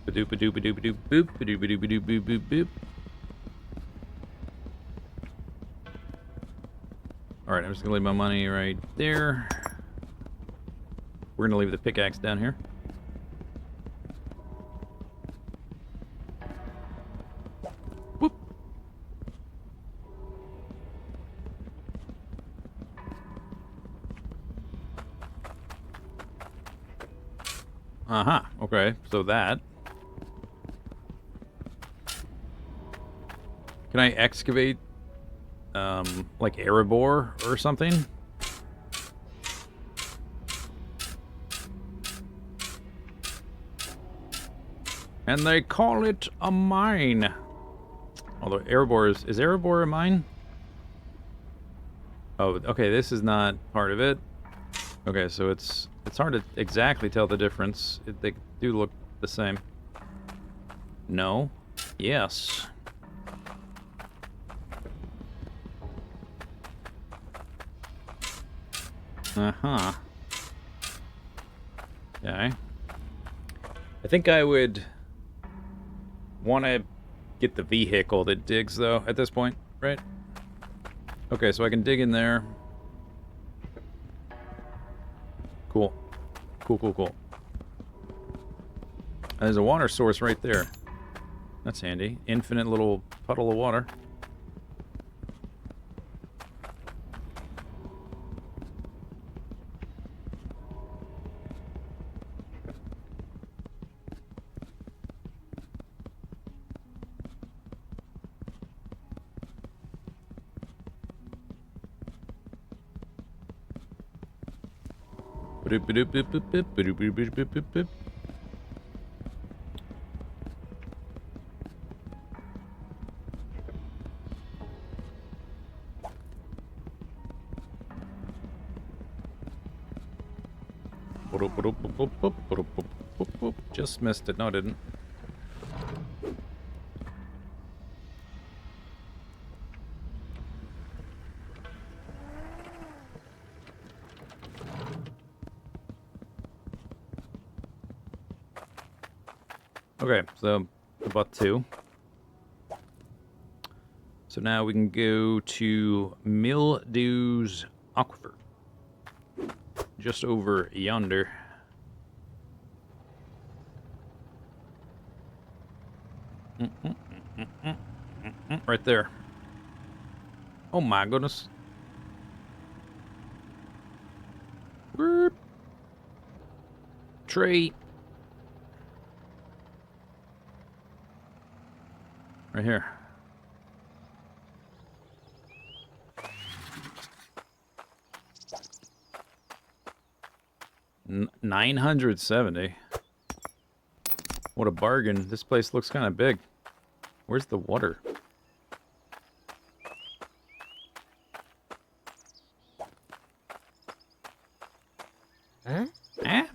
Ba-doop-a-doop-a-doop-a-doop, boop, ba-doop-a-doop-a-doop, boop, boop, boop. Alright, I'm just gonna leave my money right there. We're gonna leave the pickaxe down here. Whoop. Uh-huh. Okay, so that. Can I excavate, like Erebor or something? And they call it a mine. Although Erebor is Erebor a mine? Oh, okay, this is not part of it. Okay, so it's hard to exactly tell the difference. They do look the same. No. Yes. Uh-huh. Okay. I think I would want to get the vehicle that digs, though, at this point, right? Okay, so I can dig in there. Cool. Cool, cool, cool. There's a water source right there. That's handy. Infinite little puddle of water. Just missed it. No, I didn't. Okay, so about 2. So now we can go to Mildew's Aquifer. Just over yonder. Right there. Oh my goodness. Burp. Tree. Right here. $970. What a bargain. This place looks kind of big. Where's the water? Huh? Eh?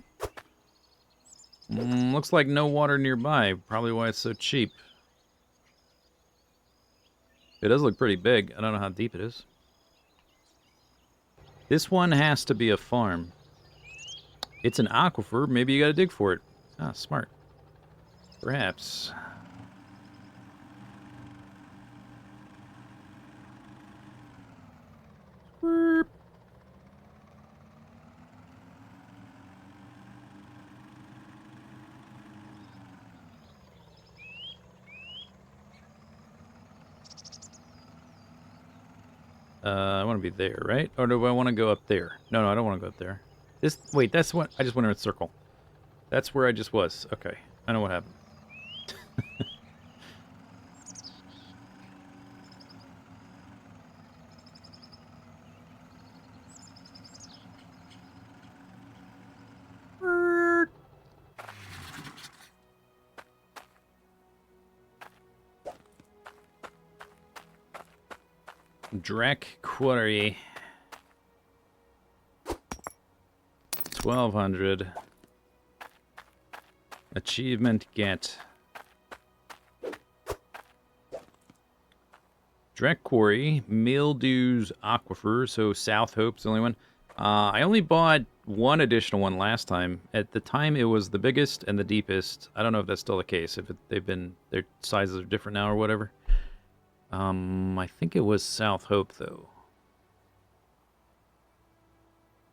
Looks like no water nearby. Probably why it's so cheap. It does look pretty big. I don't know how deep it is. This one has to be a farm. It's an aquifer. Maybe you gotta dig for it. Ah, smart. Perhaps. Burp. I want to be there, right? Or do I want to go up there? No, I don't want to go up there. Wait, that's what, I just went in a circle. That's where I just was. Okay, I know what happened. Drek Quarry. 1200. Achievement get. Drek Quarry, Mildew's Aquifer, so South Hope's the only one. I only bought one additional one last time. At the time, it was the biggest and the deepest. I don't know if that's still the case. If their sizes are different now or whatever. I think it was South Hope though,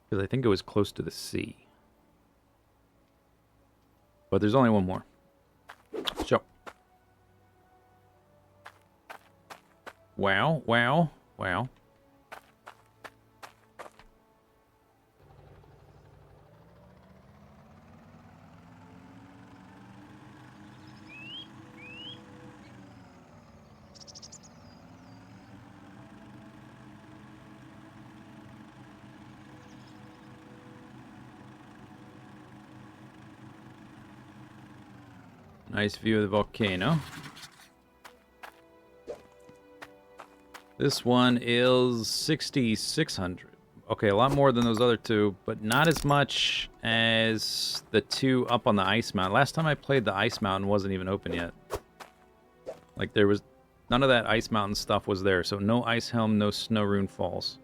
because I think it was close to the sea. But there's only one more. So, wow. Nice view of the volcano. This one is 6,600. Okay, a lot more than those other two, but not as much as the two up on the ice mountain. Last time I played, the ice mountain wasn't even open yet. Like, there was... None of that ice mountain stuff was there, so no ice helm, no snow rune falls.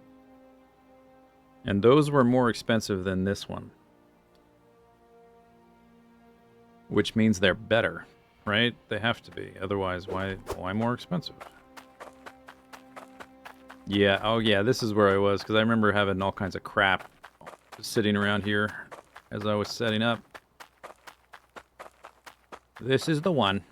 And those were more expensive than this one. Which means they're better, right? They have to be. Otherwise, why more expensive? Yeah, oh yeah, this is where I was, because I remember having all kinds of crap sitting around here as I was setting up. This is the one.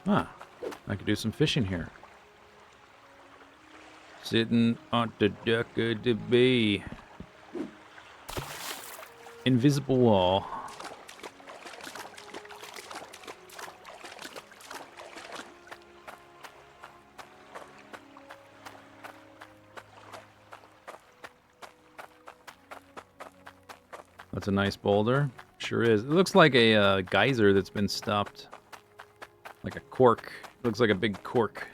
Huh. I could do some fishing here. Sitting on the dock of the bay. Invisible wall. That's a nice boulder. Sure is. It looks like a geyser that's been stopped. Like a cork. Looks like a big cork.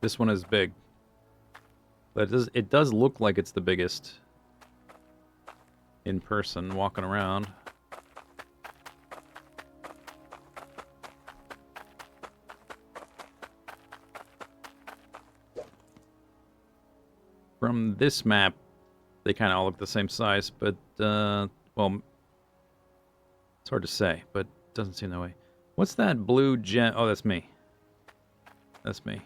This one is big. But it does look like it's the biggest in person, walking around. From this map, they kind of all look the same size, but, well, it's hard to say, but it doesn't seem that way. What's that blue gem? Oh, that's me. That's me.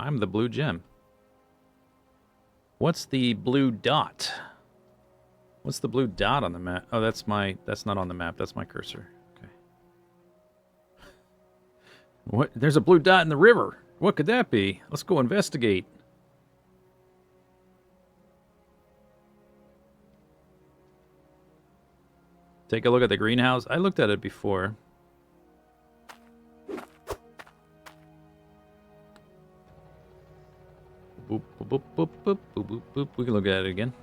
I'm the blue gem. What's the blue dot? What's the blue dot on the map? Oh, that's not on the map. That's my cursor. Okay. What? There's a blue dot in the river. What could that be? Let's go investigate. Take a look at the greenhouse. I looked at it before. Boop, boop, boop, boop, boop, boop, boop, boop. We can look at it again.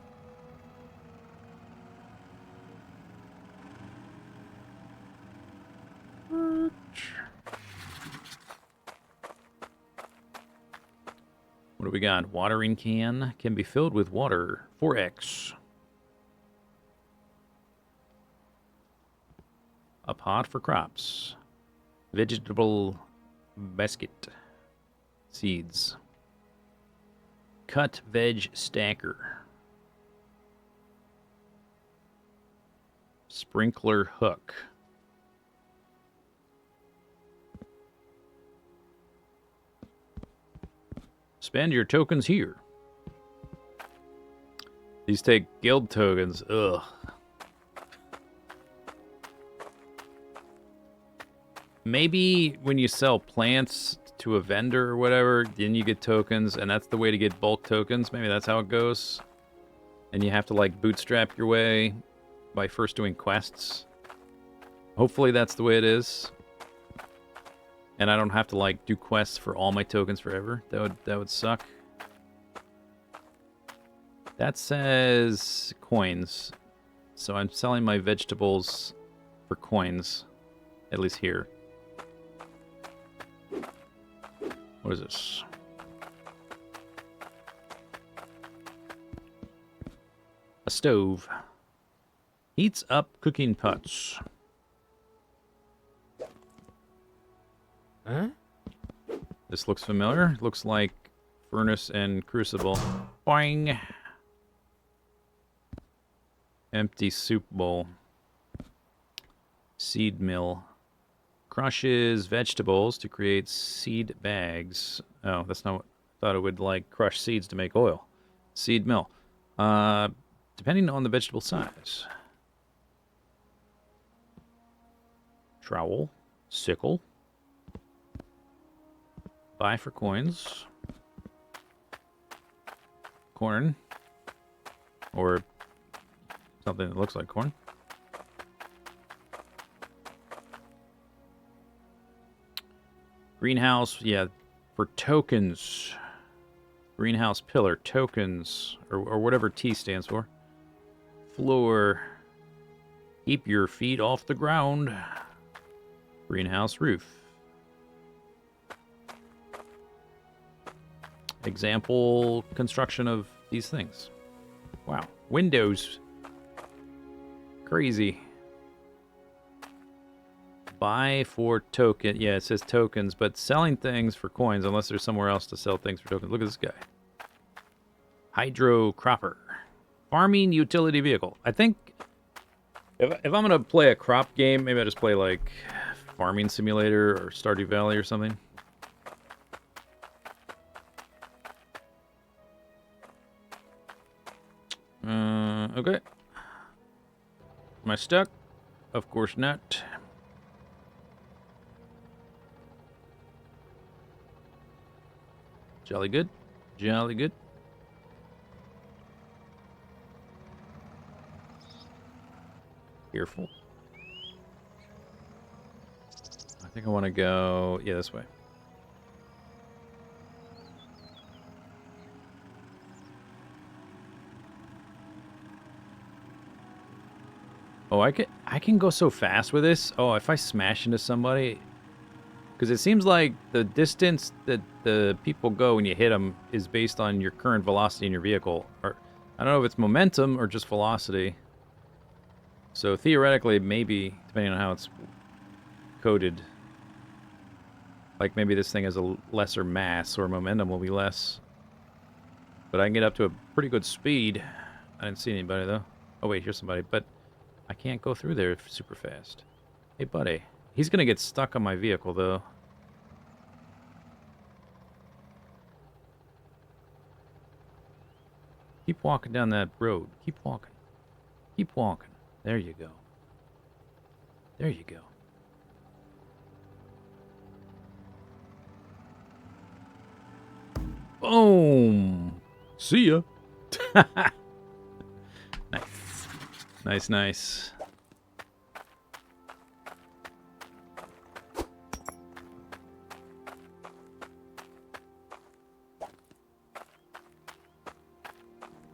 What do we got? Watering can can be filled with water. 4x. A pot for crops. Vegetable basket. Seeds. Cut veg stacker. Sprinkler hook. Spend your tokens here. These take guild tokens. Ugh. Maybe when you sell plants to a vendor or whatever, then you get tokens, and that's the way to get bulk tokens. Maybe that's how it goes. And you have to, like, bootstrap your way by first doing quests. Hopefully that's the way it is. And I don't have to, like, do quests for all my tokens forever. That would suck. That says coins. So I'm selling my vegetables for coins. At least here. What is this? A stove. Heats up cooking pots. Huh? This looks familiar. Looks like furnace and crucible. Boing! Empty soup bowl. Seed mill. Crushes vegetables to create seed bags. Oh, that's not what I thought it would, like, crush seeds to make oil. Seed mill. Depending on the vegetable size. Trowel. Sickle. Buy for coins. Corn. Or something that looks like corn. Greenhouse, yeah, for tokens. Greenhouse pillar, tokens, or whatever T stands for. Floor. Keep your feet off the ground. Greenhouse roof. Example construction of these things. Wow. Windows. Crazy. Buy for token. Yeah, it says tokens, but selling things for coins unless there's somewhere else to sell things for tokens. Look at this guy. Hydro cropper. Farming utility vehicle. I think if I'm going to play a crop game, maybe I just play like Farming Simulator or Stardew Valley or something. Okay. Am I stuck? Of course not. Jolly good. Jolly good. Careful. I think I want to go... Yeah, this way. Oh, I can go so fast with this. Oh, if I smash into somebody... Because it seems like the distance that the people go when you hit them is based on your current velocity in your vehicle. Or I don't know if it's momentum or just velocity. So theoretically, maybe, depending on how it's coded, like maybe this thing has a lesser mass or momentum will be less. But I can get up to a pretty good speed. I didn't see anybody, though. Oh, wait, here's somebody. But I can't go through there super fast. Hey, buddy. He's going to get stuck on my vehicle, though. Keep walking down that road. Keep walking. Keep walking. There you go. There you go. Boom! See ya! Nice. Nice, nice.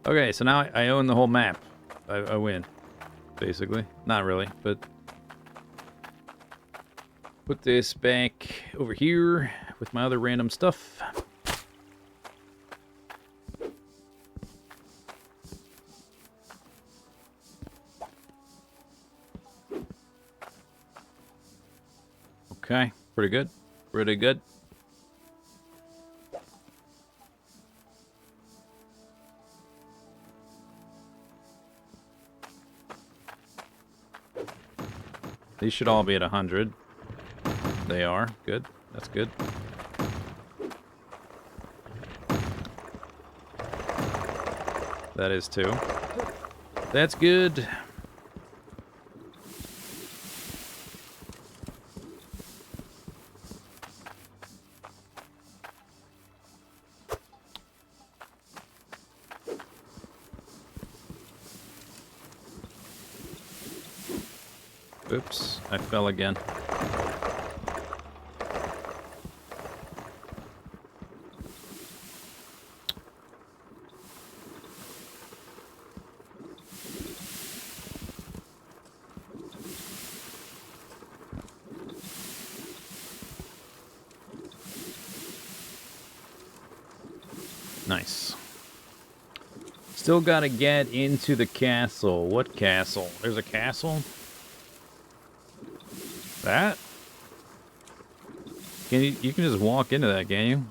Okay, so now I own the whole map. I win, basically. Not really, but... Put this back over here with my other random stuff. Okay, pretty good. Pretty good. These should all be at 100. They are. Good. That's good. That is too. That's good. Oops, I fell again. Nice. Still gotta get into the castle. What castle? There's a castle? That? Can you can just walk into that, can you?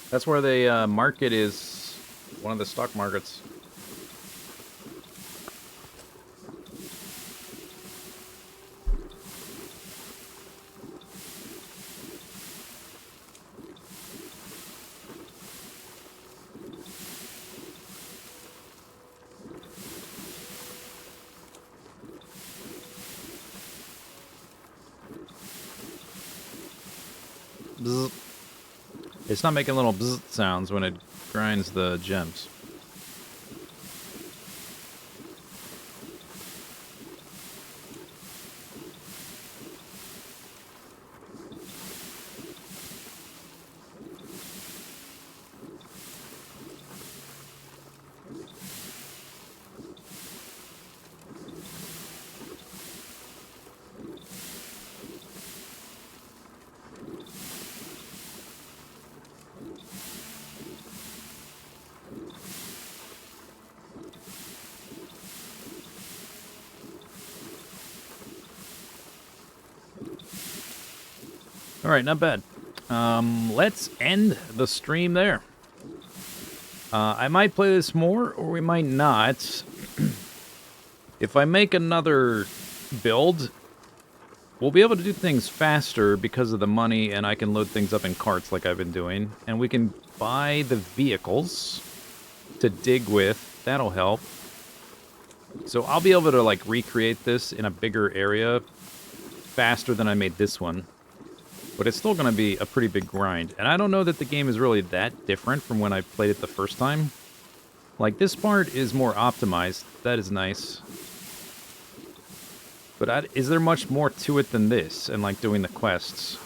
That's where the market is, one of the stock markets. bzz. It's not making little bzz sounds when it grinds the gems. Alright, not bad. Let's end the stream there. I might play this more, or we might not. If I make another build, we'll be able to do things faster because of the money, and I can load things up in carts like I've been doing. And we can buy the vehicles to dig with. That'll help. So I'll be able to, like, recreate this in a bigger area faster than I made this one. But it's still going to be a pretty big grind. And I don't know that the game is really that different from when I played it the first time. Like, this part is more optimized. That is nice. But is there much more to it than this? And, like, doing the quests?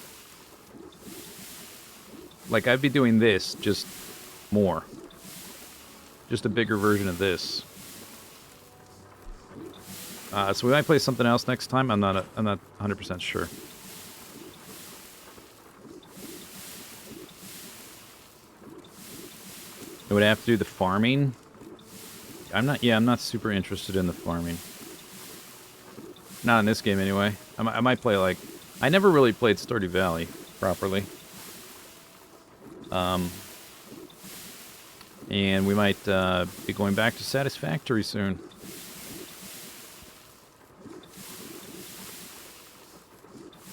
Like, I'd be doing this, just more. Just a bigger version of this. So we might play something else next time. I'm not 100% sure. I would have to do the farming. I'm not super interested in the farming. Not in this game, anyway. I might play, like... I never really played Stardew Valley properly. And we might be going back to Satisfactory soon.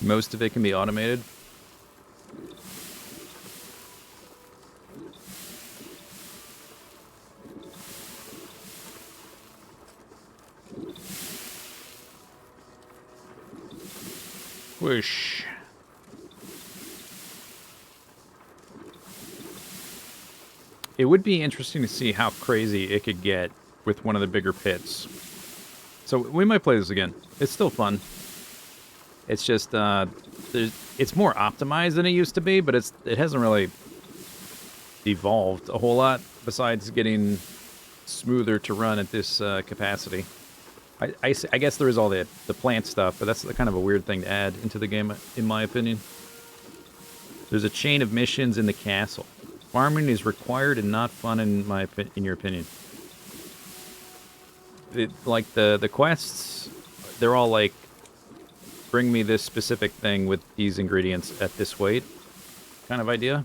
Most of it can be automated. Whoosh. It would be interesting to see how crazy it could get with one of the bigger pits. So we might play this again. It's still fun. It's just it's more optimized than it used to be, but it hasn't really evolved a whole lot besides getting smoother to run at this capacity. I guess there is all the plant stuff, but that's kind of a weird thing to add into the game, in my opinion. There's a chain of missions in the castle. Farming is required and not fun, in your opinion. Like the quests, they're all like, bring me this specific thing with these ingredients at this weight, kind of idea.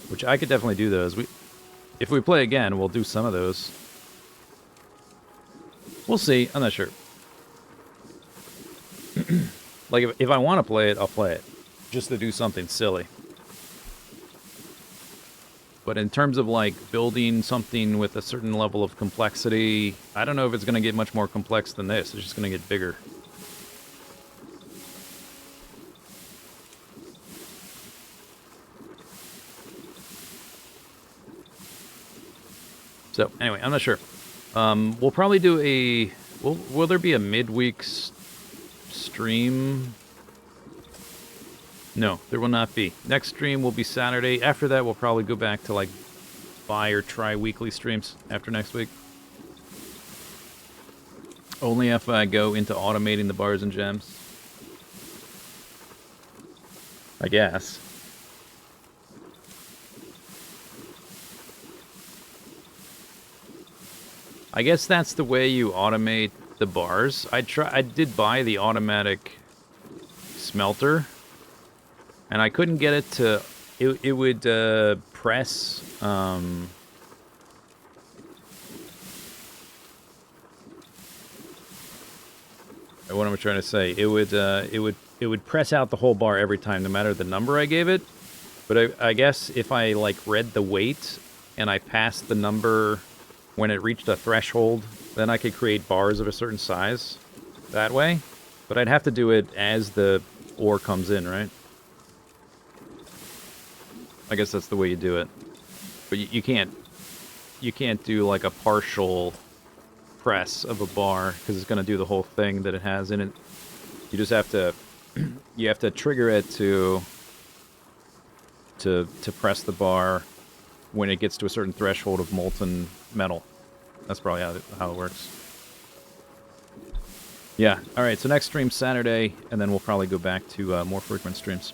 Which I could definitely do those. If we play again, we'll do some of those. We'll see. I'm not sure. Like, if I want to play it, I'll play it. Just to do something silly. But in terms of, like, building something with a certain level of complexity, I don't know if it's going to get much more complex than this. It's just going to get bigger. So, anyway, I'm not sure. We'll probably do a... Will there be a midweek stream? No, there will not be. Next stream will be Saturday. After that, we'll probably go back to, like, buy or try weekly streams after next week. Only if I go into automating the bars and gems. I guess. I guess that's the way you automate the bars. I did buy the automatic smelter, and I couldn't get it to. It would press. What am I trying to say? It would press out the whole bar every time, no matter the number I gave it. But I guess if I like read the weight and I passed the number when it reached a threshold, then I could create bars of a certain size that way. But I'd have to do it as the ore comes in, right? I guess that's the way you do it. But you can't do like a partial press of a bar because it's going to do the whole thing that it has in it. You just have to you have to trigger it to press the bar when it gets to a certain threshold of molten metal. That's probably how it works. Yeah. All right. So next stream Saturday, and then we'll probably go back to more frequent streams.